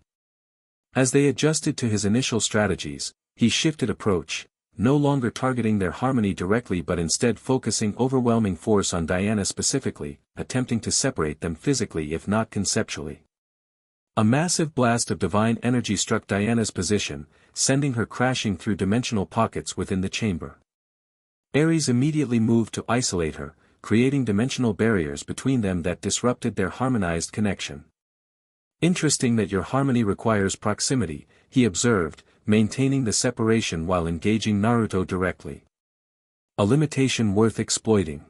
As they adjusted to his initial strategies, he shifted approach, no longer targeting their harmony directly but instead focusing overwhelming force on Diana specifically, attempting to separate them physically if not conceptually. A massive blast of divine energy struck Diana's position, sending her crashing through dimensional pockets within the chamber. Ares immediately moved to isolate her, creating dimensional barriers between them that disrupted their harmonized connection. Interesting that your harmony requires proximity, he observed, maintaining the separation while engaging Naruto directly. A limitation worth exploiting.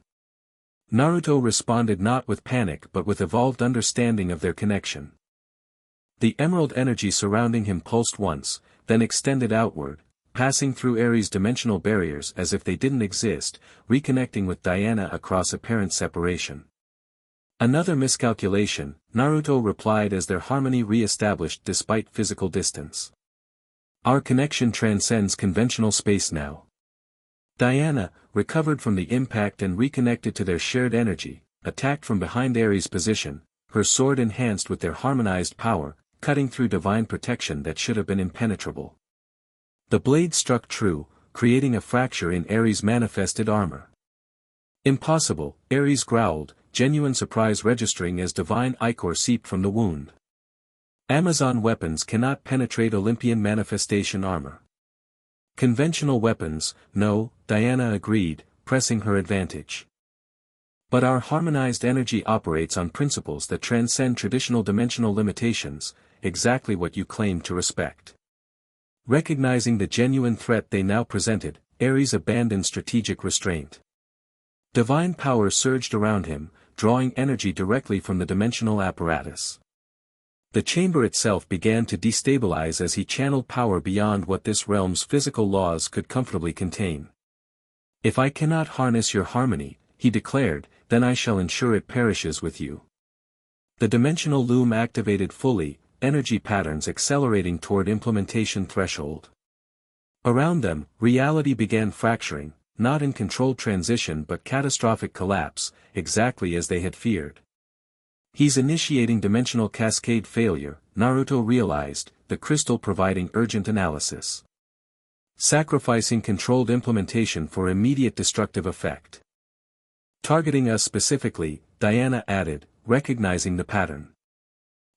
Naruto responded not with panic but with evolved understanding of their connection. The emerald energy surrounding him pulsed once, then extended outward, passing through Ares' dimensional barriers as if they didn't exist, reconnecting with Diana across apparent separation. Another miscalculation, Naruto replied as their harmony re-established despite physical distance. Our connection transcends conventional space now. Diana, recovered from the impact and reconnected to their shared energy, attacked from behind Ares' position, her sword enhanced with their harmonized power, cutting through divine protection that should have been impenetrable. The blade struck true, creating a fracture in Ares' manifested armor. Impossible, Ares growled, genuine surprise registering as divine ichor seeped from the wound. Amazon weapons cannot penetrate Olympian manifestation armor. Conventional weapons, no, Diana agreed, pressing her advantage. But our harmonized energy operates on principles that transcend traditional dimensional limitations, exactly what you claim to respect. Recognizing the genuine threat they now presented, Ares abandoned strategic restraint. Divine power surged around him, drawing energy directly from the dimensional apparatus. The chamber itself began to destabilize as he channeled power beyond what this realm's physical laws could comfortably contain. If I cannot harness your harmony, he declared, then I shall ensure it perishes with you. The dimensional loom activated fully, energy patterns accelerating toward implementation threshold. Around them, reality began fracturing, not in controlled transition but catastrophic collapse, exactly as they had feared. He's initiating dimensional cascade failure, Naruto realized, the crystal providing urgent analysis. Sacrificing controlled implementation for immediate destructive effect. Targeting us specifically, Diana added, recognizing the pattern.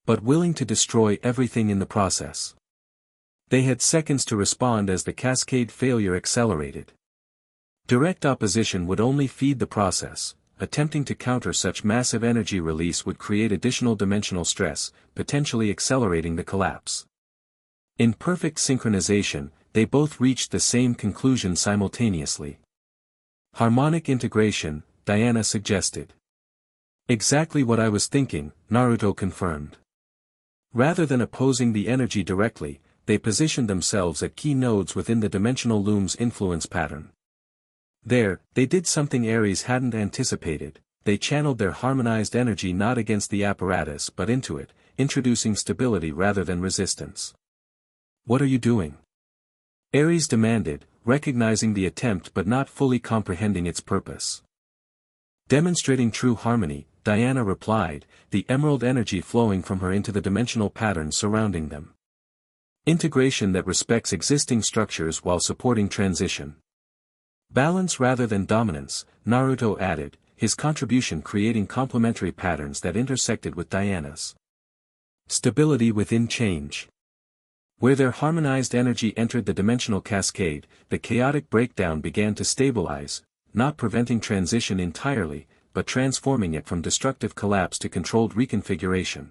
But willing to destroy everything in the process. They had seconds to respond as the cascade failure accelerated. Direct opposition would only feed the process, attempting to counter such massive energy release would create additional dimensional stress, potentially accelerating the collapse. In perfect synchronization, they both reached the same conclusion simultaneously. Harmonic integration, Diana suggested. Exactly what I was thinking, Naruto confirmed. Rather than opposing the energy directly, they positioned themselves at key nodes within the dimensional loom's influence pattern. There, they did something Ares hadn't anticipated, they channeled their harmonized energy not against the apparatus but into it, introducing stability rather than resistance. What are you doing? Ares demanded, recognizing the attempt but not fully comprehending its purpose. Demonstrating true harmony, Diana replied, the emerald energy flowing from her into the dimensional patterns surrounding them. Integration that respects existing structures while supporting transition. Balance rather than dominance, Naruto added, his contribution creating complementary patterns that intersected with Diana's. Stability within change. Where their harmonized energy entered the dimensional cascade, the chaotic breakdown began to stabilize, not preventing transition entirely, but transforming it from destructive collapse to controlled reconfiguration.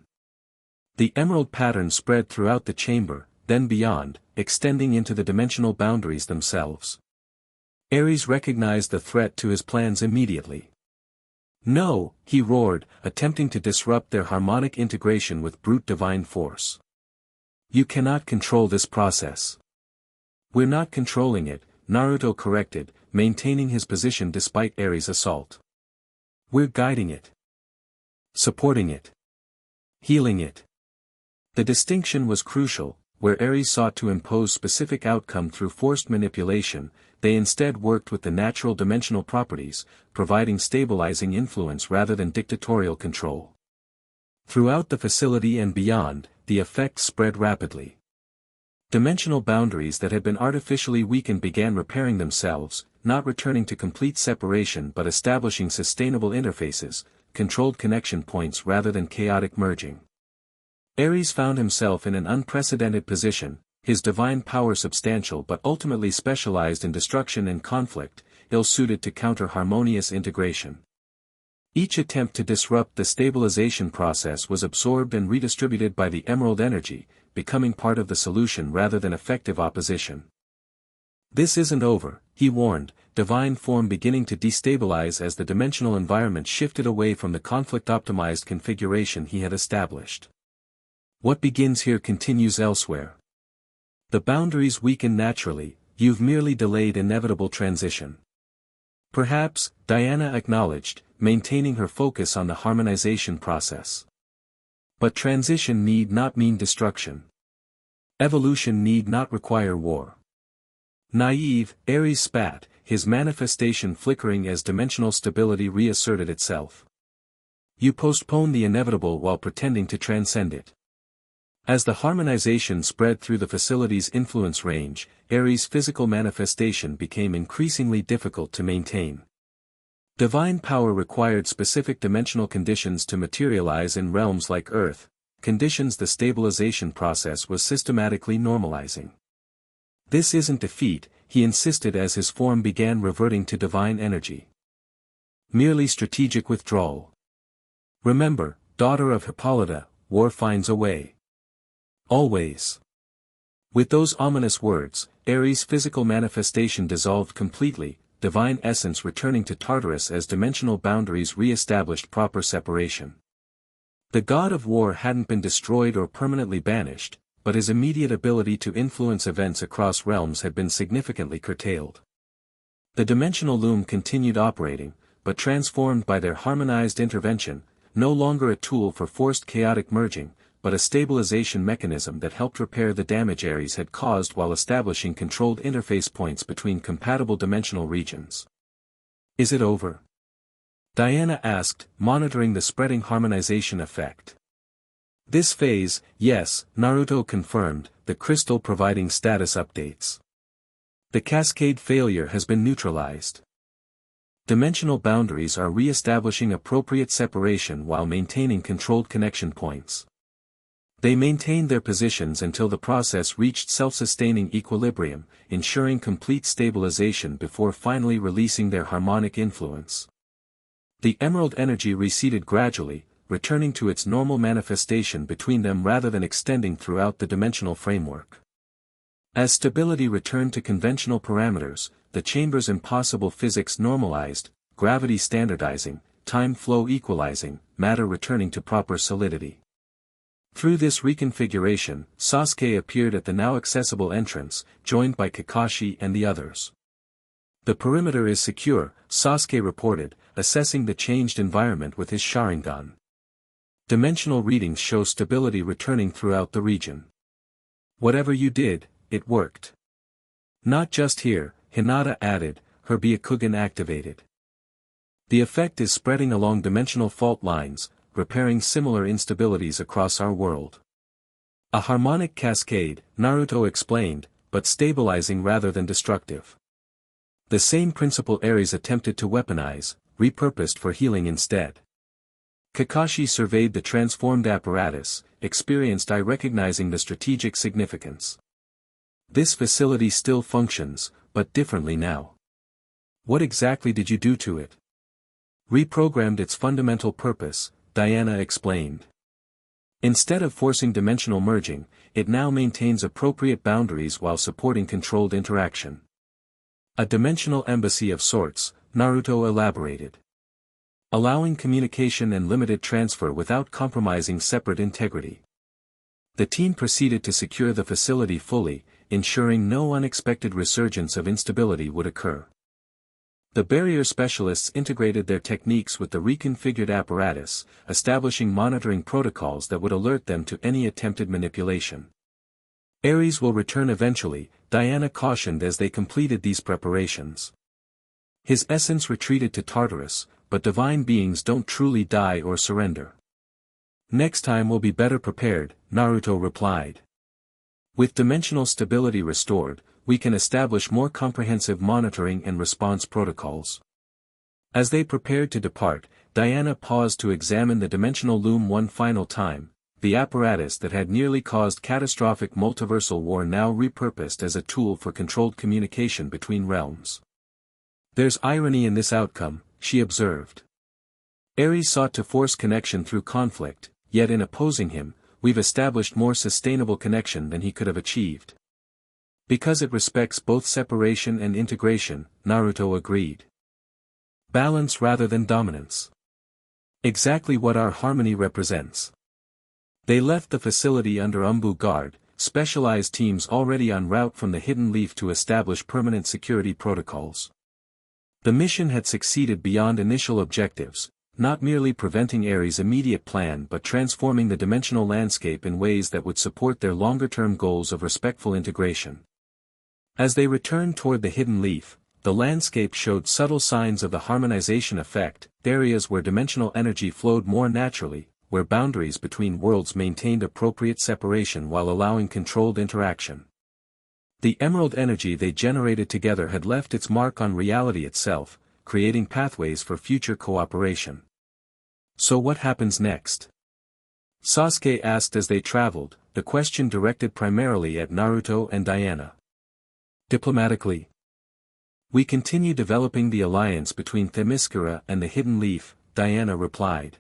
The emerald pattern spread throughout the chamber, then beyond, extending into the dimensional boundaries themselves. Ares recognized the threat to his plans immediately. No, he roared, attempting to disrupt their harmonic integration with brute divine force. You cannot control this process. We're not controlling it, Naruto corrected, maintaining his position despite Ares' assault. We're guiding it. Supporting it. Healing it. The distinction was crucial, where Ares sought to impose specific outcome through forced manipulation, they instead worked with the natural dimensional properties, providing stabilizing influence rather than dictatorial control. Throughout the facility and beyond, the effects spread rapidly. Dimensional boundaries that had been artificially weakened began repairing themselves, not returning to complete separation but establishing sustainable interfaces, controlled connection points rather than chaotic merging. Ares found himself in an unprecedented position, his divine power substantial but ultimately specialized in destruction and conflict, ill-suited to counter harmonious integration. Each attempt to disrupt the stabilization process was absorbed and redistributed by the emerald energy, becoming part of the solution rather than effective opposition. This isn't over, he warned, divine form beginning to destabilize as the dimensional environment shifted away from the conflict-optimized configuration he had established. What begins here continues elsewhere. The boundaries weaken naturally, you've merely delayed inevitable transition. Perhaps, Diana acknowledged, maintaining her focus on the harmonization process. But transition need not mean destruction. Evolution need not require war. Naive, Ares spat, his manifestation flickering as dimensional stability reasserted itself. You postpone the inevitable while pretending to transcend it. As the harmonization spread through the facility's influence range, Ares' physical manifestation became increasingly difficult to maintain. Divine power required specific dimensional conditions to materialize in realms like Earth, conditions the stabilization process was systematically normalizing. This isn't defeat, he insisted as his form began reverting to divine energy. Merely strategic withdrawal. Remember, daughter of Hippolyta, war finds a way. Always. With those ominous words, Ares' physical manifestation dissolved completely, divine essence returning to Tartarus as dimensional boundaries re-established proper separation. The god of war hadn't been destroyed or permanently banished, but his immediate ability to influence events across realms had been significantly curtailed. The dimensional loom continued operating, but transformed by their harmonized intervention, no longer a tool for forced chaotic merging, but a stabilization mechanism that helped repair the damage Ares had caused while establishing controlled interface points between compatible dimensional regions. Is it over? Diana asked, monitoring the spreading harmonization effect. This phase, yes, Naruto confirmed, the crystal providing status updates. The cascade failure has been neutralized. Dimensional boundaries are re-establishing appropriate separation while maintaining controlled connection points. They maintained their positions until the process reached self-sustaining equilibrium, ensuring complete stabilization before finally releasing their harmonic influence. The emerald energy receded gradually, returning to its normal manifestation between them rather than extending throughout the dimensional framework. As stability returned to conventional parameters, the chamber's impossible physics normalized, gravity standardizing, time flow equalizing, matter returning to proper solidity. Through this reconfiguration, Sasuke appeared at the now accessible entrance, joined by Kakashi and the others. The perimeter is secure, Sasuke reported, assessing the changed environment with his Sharingan. Dimensional readings show stability returning throughout the region. Whatever you did, it worked. Not just here, Hinata added, her Byakugan activated. The effect is spreading along dimensional fault lines, repairing similar instabilities across our world. A harmonic cascade, Naruto explained, but stabilizing rather than destructive. The same principle Ares attempted to weaponize, repurposed for healing instead. Kakashi surveyed the transformed apparatus, experienced eye recognizing the strategic significance. This facility still functions, but differently now. What exactly did you do to it? Reprogrammed its fundamental purpose, Diana explained. Instead of forcing dimensional merging, it now maintains appropriate boundaries while supporting controlled interaction. A dimensional embassy of sorts, Naruto elaborated. Allowing communication and limited transfer without compromising separate integrity. The team proceeded to secure the facility fully, ensuring no unexpected resurgence of instability would occur. The barrier specialists integrated their techniques with the reconfigured apparatus, establishing monitoring protocols that would alert them to any attempted manipulation. Ares will return eventually, Diana cautioned as they completed these preparations. His essence retreated to Tartarus, but divine beings don't truly die or surrender. Next time we'll be better prepared, Naruto replied. With dimensional stability restored, we can establish more comprehensive monitoring and response protocols. As they prepared to depart, Diana paused to examine the dimensional loom one final time, the apparatus that had nearly caused catastrophic multiversal war now repurposed as a tool for controlled communication between realms. "There's irony in this outcome," she observed. "Ares sought to force connection through conflict, yet in opposing him, we've established more sustainable connection than he could have achieved. Because it respects both separation and integration," Naruto agreed. "Balance rather than dominance. Exactly what our harmony represents." They left the facility under Umbu guard, specialized teams already en route from the Hidden Leaf to establish permanent security protocols. The mission had succeeded beyond initial objectives, not merely preventing Ares' immediate plan but transforming the dimensional landscape in ways that would support their longer-term goals of respectful integration. As they returned toward the Hidden Leaf, the landscape showed subtle signs of the harmonization effect, areas where dimensional energy flowed more naturally, where boundaries between worlds maintained appropriate separation while allowing controlled interaction. The emerald energy they generated together had left its mark on reality itself, creating pathways for future cooperation. "So what happens next?" Sasuke asked as they traveled, the question directed primarily at Naruto and Diana. "Diplomatically, we continue developing the alliance between Themyscira and the Hidden Leaf," Diana replied.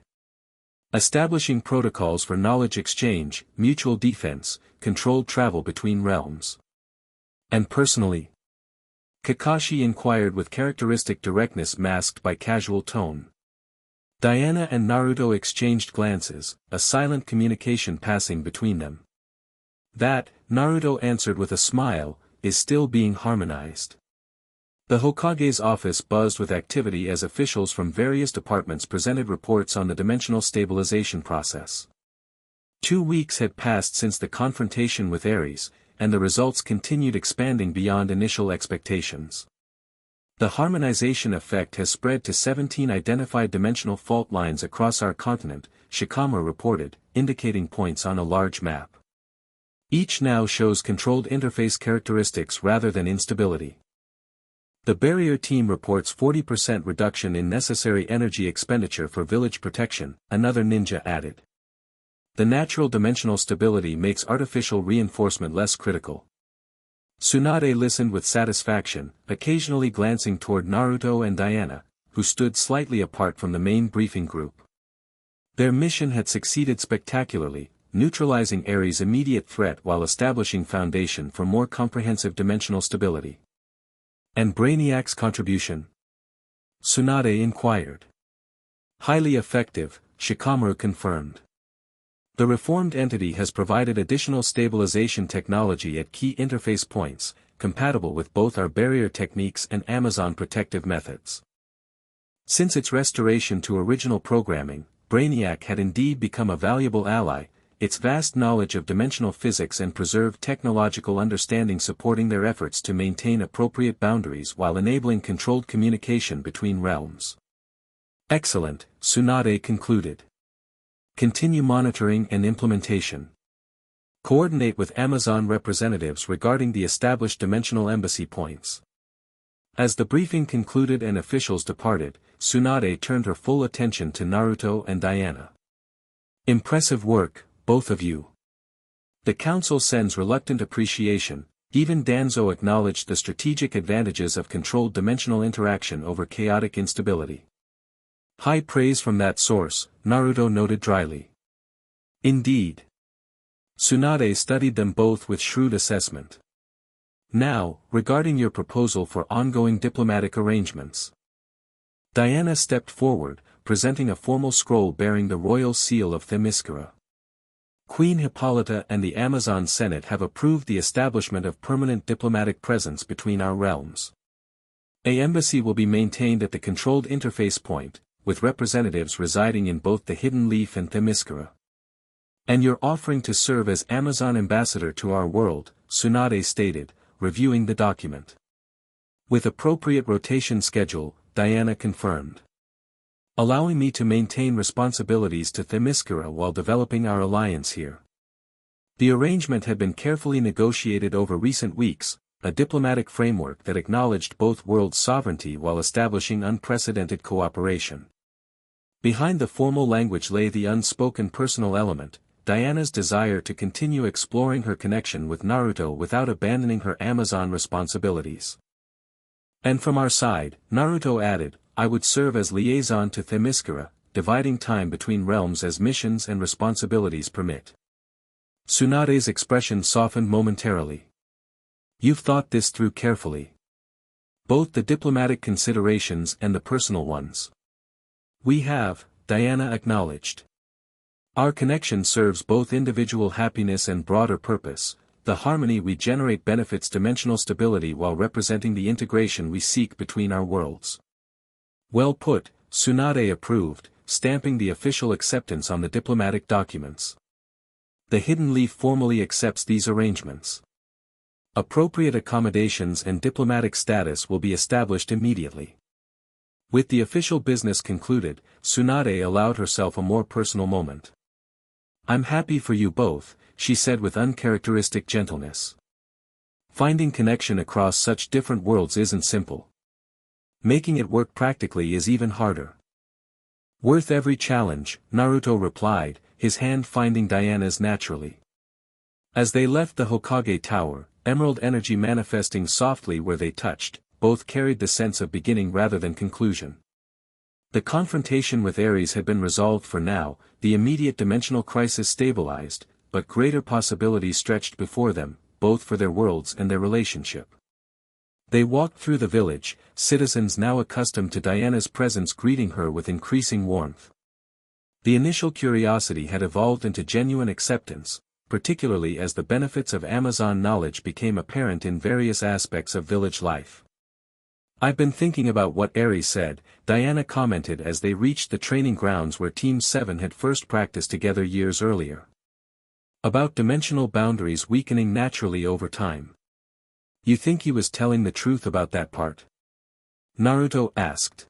"Establishing protocols for knowledge exchange, mutual defense, controlled travel between realms." "And personally?" Kakashi inquired with characteristic directness masked by casual tone. Diana and Naruto exchanged glances, a silent communication passing between them. "That," Naruto answered with a smile, "is still being harmonized." The Hokage's office buzzed with activity as officials from various departments presented reports on the dimensional stabilization process. 2 weeks had passed since the confrontation with Ares, and the results continued expanding beyond initial expectations. "The harmonization effect has spread to 17 identified dimensional fault lines across our continent," Shikamaru reported, indicating points on a large map. "Each now shows controlled interface characteristics rather than instability." The barrier team reports 40% reduction in necessary energy expenditure for village protection, another ninja added. "The natural dimensional stability makes artificial reinforcement less critical." Tsunade listened with satisfaction, occasionally glancing toward Naruto and Diana, who stood slightly apart from the main briefing group. Their mission had succeeded spectacularly, neutralizing Ares' immediate threat while establishing foundation for more comprehensive dimensional stability. "And Brainiac's contribution?" Tsunade inquired. "Highly effective," Shikamaru confirmed. "The reformed entity has provided additional stabilization technology at key interface points, compatible with both our barrier techniques and Amazon protective methods." Since its restoration to original programming, Brainiac had indeed become a valuable ally, its vast knowledge of dimensional physics and preserved technological understanding supporting their efforts to maintain appropriate boundaries while enabling controlled communication between realms. "Excellent," Tsunade concluded. "Continue monitoring and implementation. Coordinate with Amazon representatives regarding the established dimensional embassy points." As the briefing concluded and officials departed, Tsunade turned her full attention to Naruto and Diana. "Impressive work, both of you." The council sends reluctant appreciation, even Danzo acknowledged the strategic advantages of controlled dimensional interaction over chaotic instability. "High praise from that source," Naruto noted dryly. "Indeed." Tsunade studied them both with shrewd assessment. "Now, regarding your proposal for ongoing diplomatic arrangements." Diana stepped forward, presenting a formal scroll bearing the royal seal of Themyscira. "Queen Hippolyta and the Amazon Senate have approved the establishment of permanent diplomatic presence between our realms. An embassy will be maintained at the controlled interface point, with representatives residing in both the Hidden Leaf and Themyscira. And you're offering to serve as Amazon ambassador to our world," Tsunade stated, reviewing the document. "With appropriate rotation schedule," Diana confirmed. "Allowing me to maintain responsibilities to Themyscira while developing our alliance here." The arrangement had been carefully negotiated over recent weeks, a diplomatic framework that acknowledged both worlds' sovereignty while establishing unprecedented cooperation. Behind the formal language lay the unspoken personal element, Diana's desire to continue exploring her connection with Naruto without abandoning her Amazon responsibilities. And from our side, Naruto added, I would serve as liaison to Themyscira, dividing time between realms as missions and responsibilities permit. Tsunade's expression softened momentarily. You've thought this through carefully. Both the diplomatic considerations and the personal ones. We have, Diana acknowledged. Our connection serves both individual happiness and broader purpose. The harmony we generate benefits dimensional stability while representing the integration we seek between our worlds. Well put, Tsunade approved, stamping the official acceptance on the diplomatic documents. The Hidden Leaf formally accepts these arrangements. Appropriate accommodations and diplomatic status will be established immediately. With the official business concluded, Tsunade allowed herself a more personal moment. I'm happy for you both, she said with uncharacteristic gentleness. Finding connection across such different worlds isn't simple. Making it work practically is even harder. Worth every challenge, Naruto replied, his hand finding Diana's naturally. As they left the Hokage Tower, emerald energy manifesting softly where they touched, both carried the sense of beginning rather than conclusion. The confrontation with Ares had been resolved for now, the immediate dimensional crisis stabilized, but greater possibilities stretched before them, both for their worlds and their relationship. They walked through the village, citizens now accustomed to Diana's presence greeting her with increasing warmth. The initial curiosity had evolved into genuine acceptance, particularly as the benefits of Amazon knowledge became apparent in various aspects of village life. I've been thinking about what Ares said, Diana commented as they reached the training grounds where Team 7 had first practiced together years earlier. About dimensional boundaries weakening naturally over time. You think he was telling the truth about that part? Naruto asked.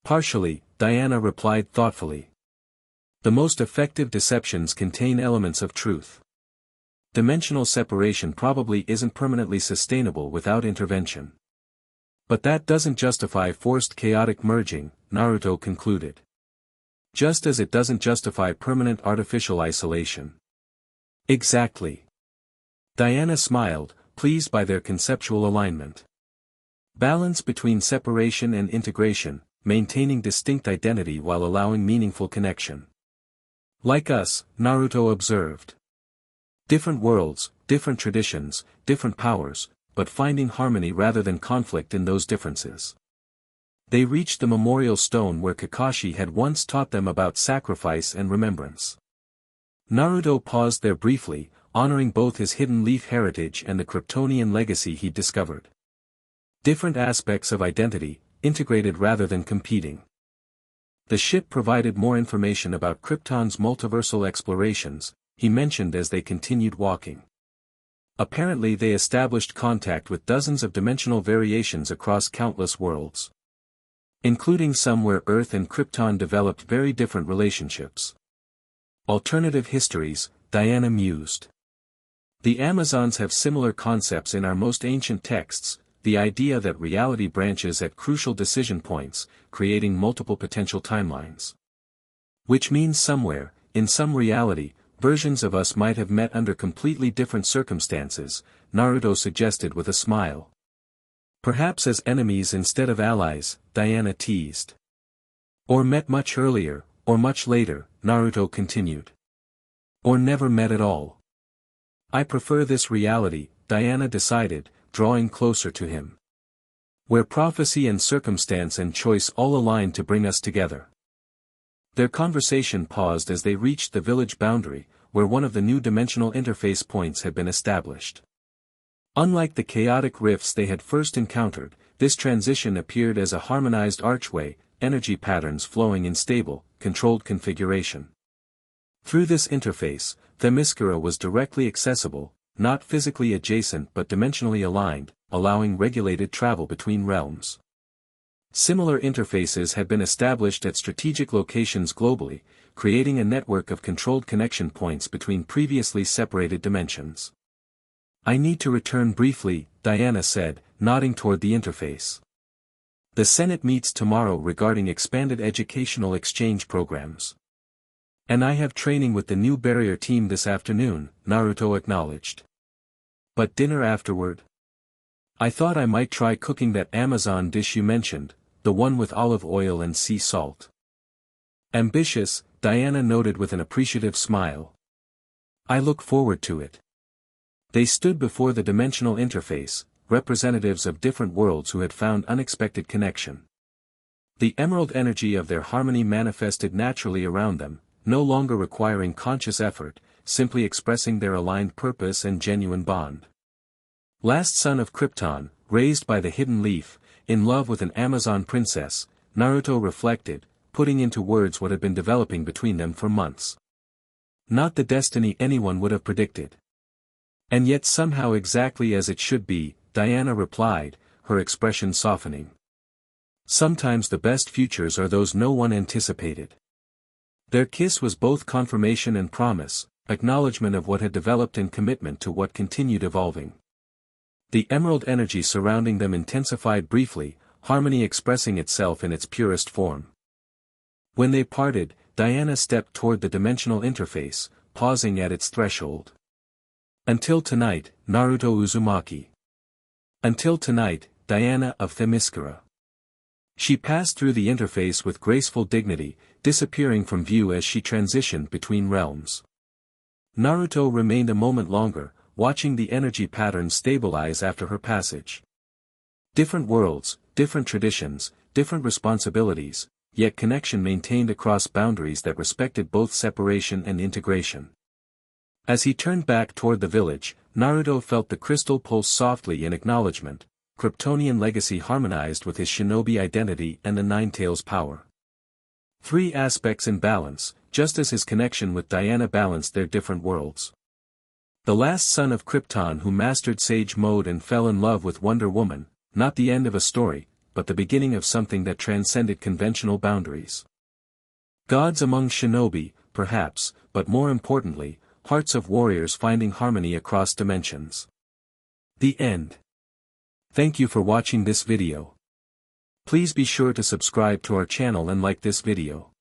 Partially, Diana replied thoughtfully. The most effective deceptions contain elements of truth. Dimensional separation probably isn't permanently sustainable without intervention. But that doesn't justify forced chaotic merging, Naruto concluded. Just as it doesn't justify permanent artificial isolation. Exactly. Diana smiled, pleased by their conceptual alignment. Balance between separation and integration, maintaining distinct identity while allowing meaningful connection. Like us, Naruto observed. Different worlds, different traditions, different powers, but finding harmony rather than conflict in those differences. They reached the memorial stone where Kakashi had once taught them about sacrifice and remembrance. Naruto paused there briefly, honoring both his hidden leaf heritage and the Kryptonian legacy he'd discovered. Different aspects of identity, integrated rather than competing. The ship provided more information about Krypton's multiversal explorations, he mentioned as they continued walking. Apparently they established contact with dozens of dimensional variations across countless worlds. Including some where Earth and Krypton developed very different relationships. Alternative histories, Diana mused. The Amazons have similar concepts in our most ancient texts, the idea that reality branches at crucial decision points, creating multiple potential timelines. Which means somewhere, in some reality, versions of us might have met under completely different circumstances, Naruto suggested with a smile. Perhaps as enemies instead of allies, Diana teased. Or met much earlier, or much later, Naruto continued. Or never met at all. I prefer this reality, Diana decided, drawing closer to him. Where prophecy and circumstance and choice all align to bring us together. Their conversation paused as they reached the village boundary, where one of the new dimensional interface points had been established. Unlike the chaotic rifts they had first encountered, this transition appeared as a harmonized archway, energy patterns flowing in stable, controlled configuration. Through this interface, Themyscira was directly accessible, not physically adjacent but dimensionally aligned, allowing regulated travel between realms. Similar interfaces had been established at strategic locations globally, creating a network of controlled connection points between previously separated dimensions. I need to return briefly, Diana said, nodding toward the interface. The Senate meets tomorrow regarding expanded educational exchange programs. And I have training with the new barrier team this afternoon, Naruto acknowledged. But dinner afterward? I thought I might try cooking that Amazon dish you mentioned, the one with olive oil and sea salt. Ambitious, Diana noted with an appreciative smile. I look forward to it. They stood before the dimensional interface, representatives of different worlds who had found unexpected connection. The emerald energy of their harmony manifested naturally around them, no longer requiring conscious effort, simply expressing their aligned purpose and genuine bond. Last son of Krypton, raised by the hidden leaf, in love with an Amazon princess, Naruto reflected, putting into words what had been developing between them for months. Not the destiny anyone would have predicted. And yet somehow exactly as it should be, Diana replied, her expression softening. Sometimes the best futures are those no one anticipated. Their kiss was both confirmation and promise, acknowledgement of what had developed and commitment to what continued evolving. The emerald energy surrounding them intensified briefly, harmony expressing itself in its purest form. When they parted, Diana stepped toward the dimensional interface, pausing at its threshold. Until tonight, Naruto Uzumaki. Until tonight, Diana of Themyscira. She passed through the interface with graceful dignity, disappearing from view as she transitioned between realms. Naruto remained a moment longer, watching the energy pattern stabilize after her passage. Different worlds, different traditions, different responsibilities, yet connection maintained across boundaries that respected both separation and integration. As he turned back toward the village, Naruto felt the crystal pulse softly in acknowledgement. Kryptonian legacy harmonized with his shinobi identity and the Nine-Tails power. Three aspects in balance, just as his connection with Diana balanced their different worlds. The last son of Krypton who mastered Sage Mode and fell in love with Wonder Woman, not the end of a story, but the beginning of something that transcended conventional boundaries. Gods among shinobi, perhaps, but more importantly, hearts of warriors finding harmony across dimensions. The end. Thank you for watching this video. Please be sure to subscribe to our channel and like this video.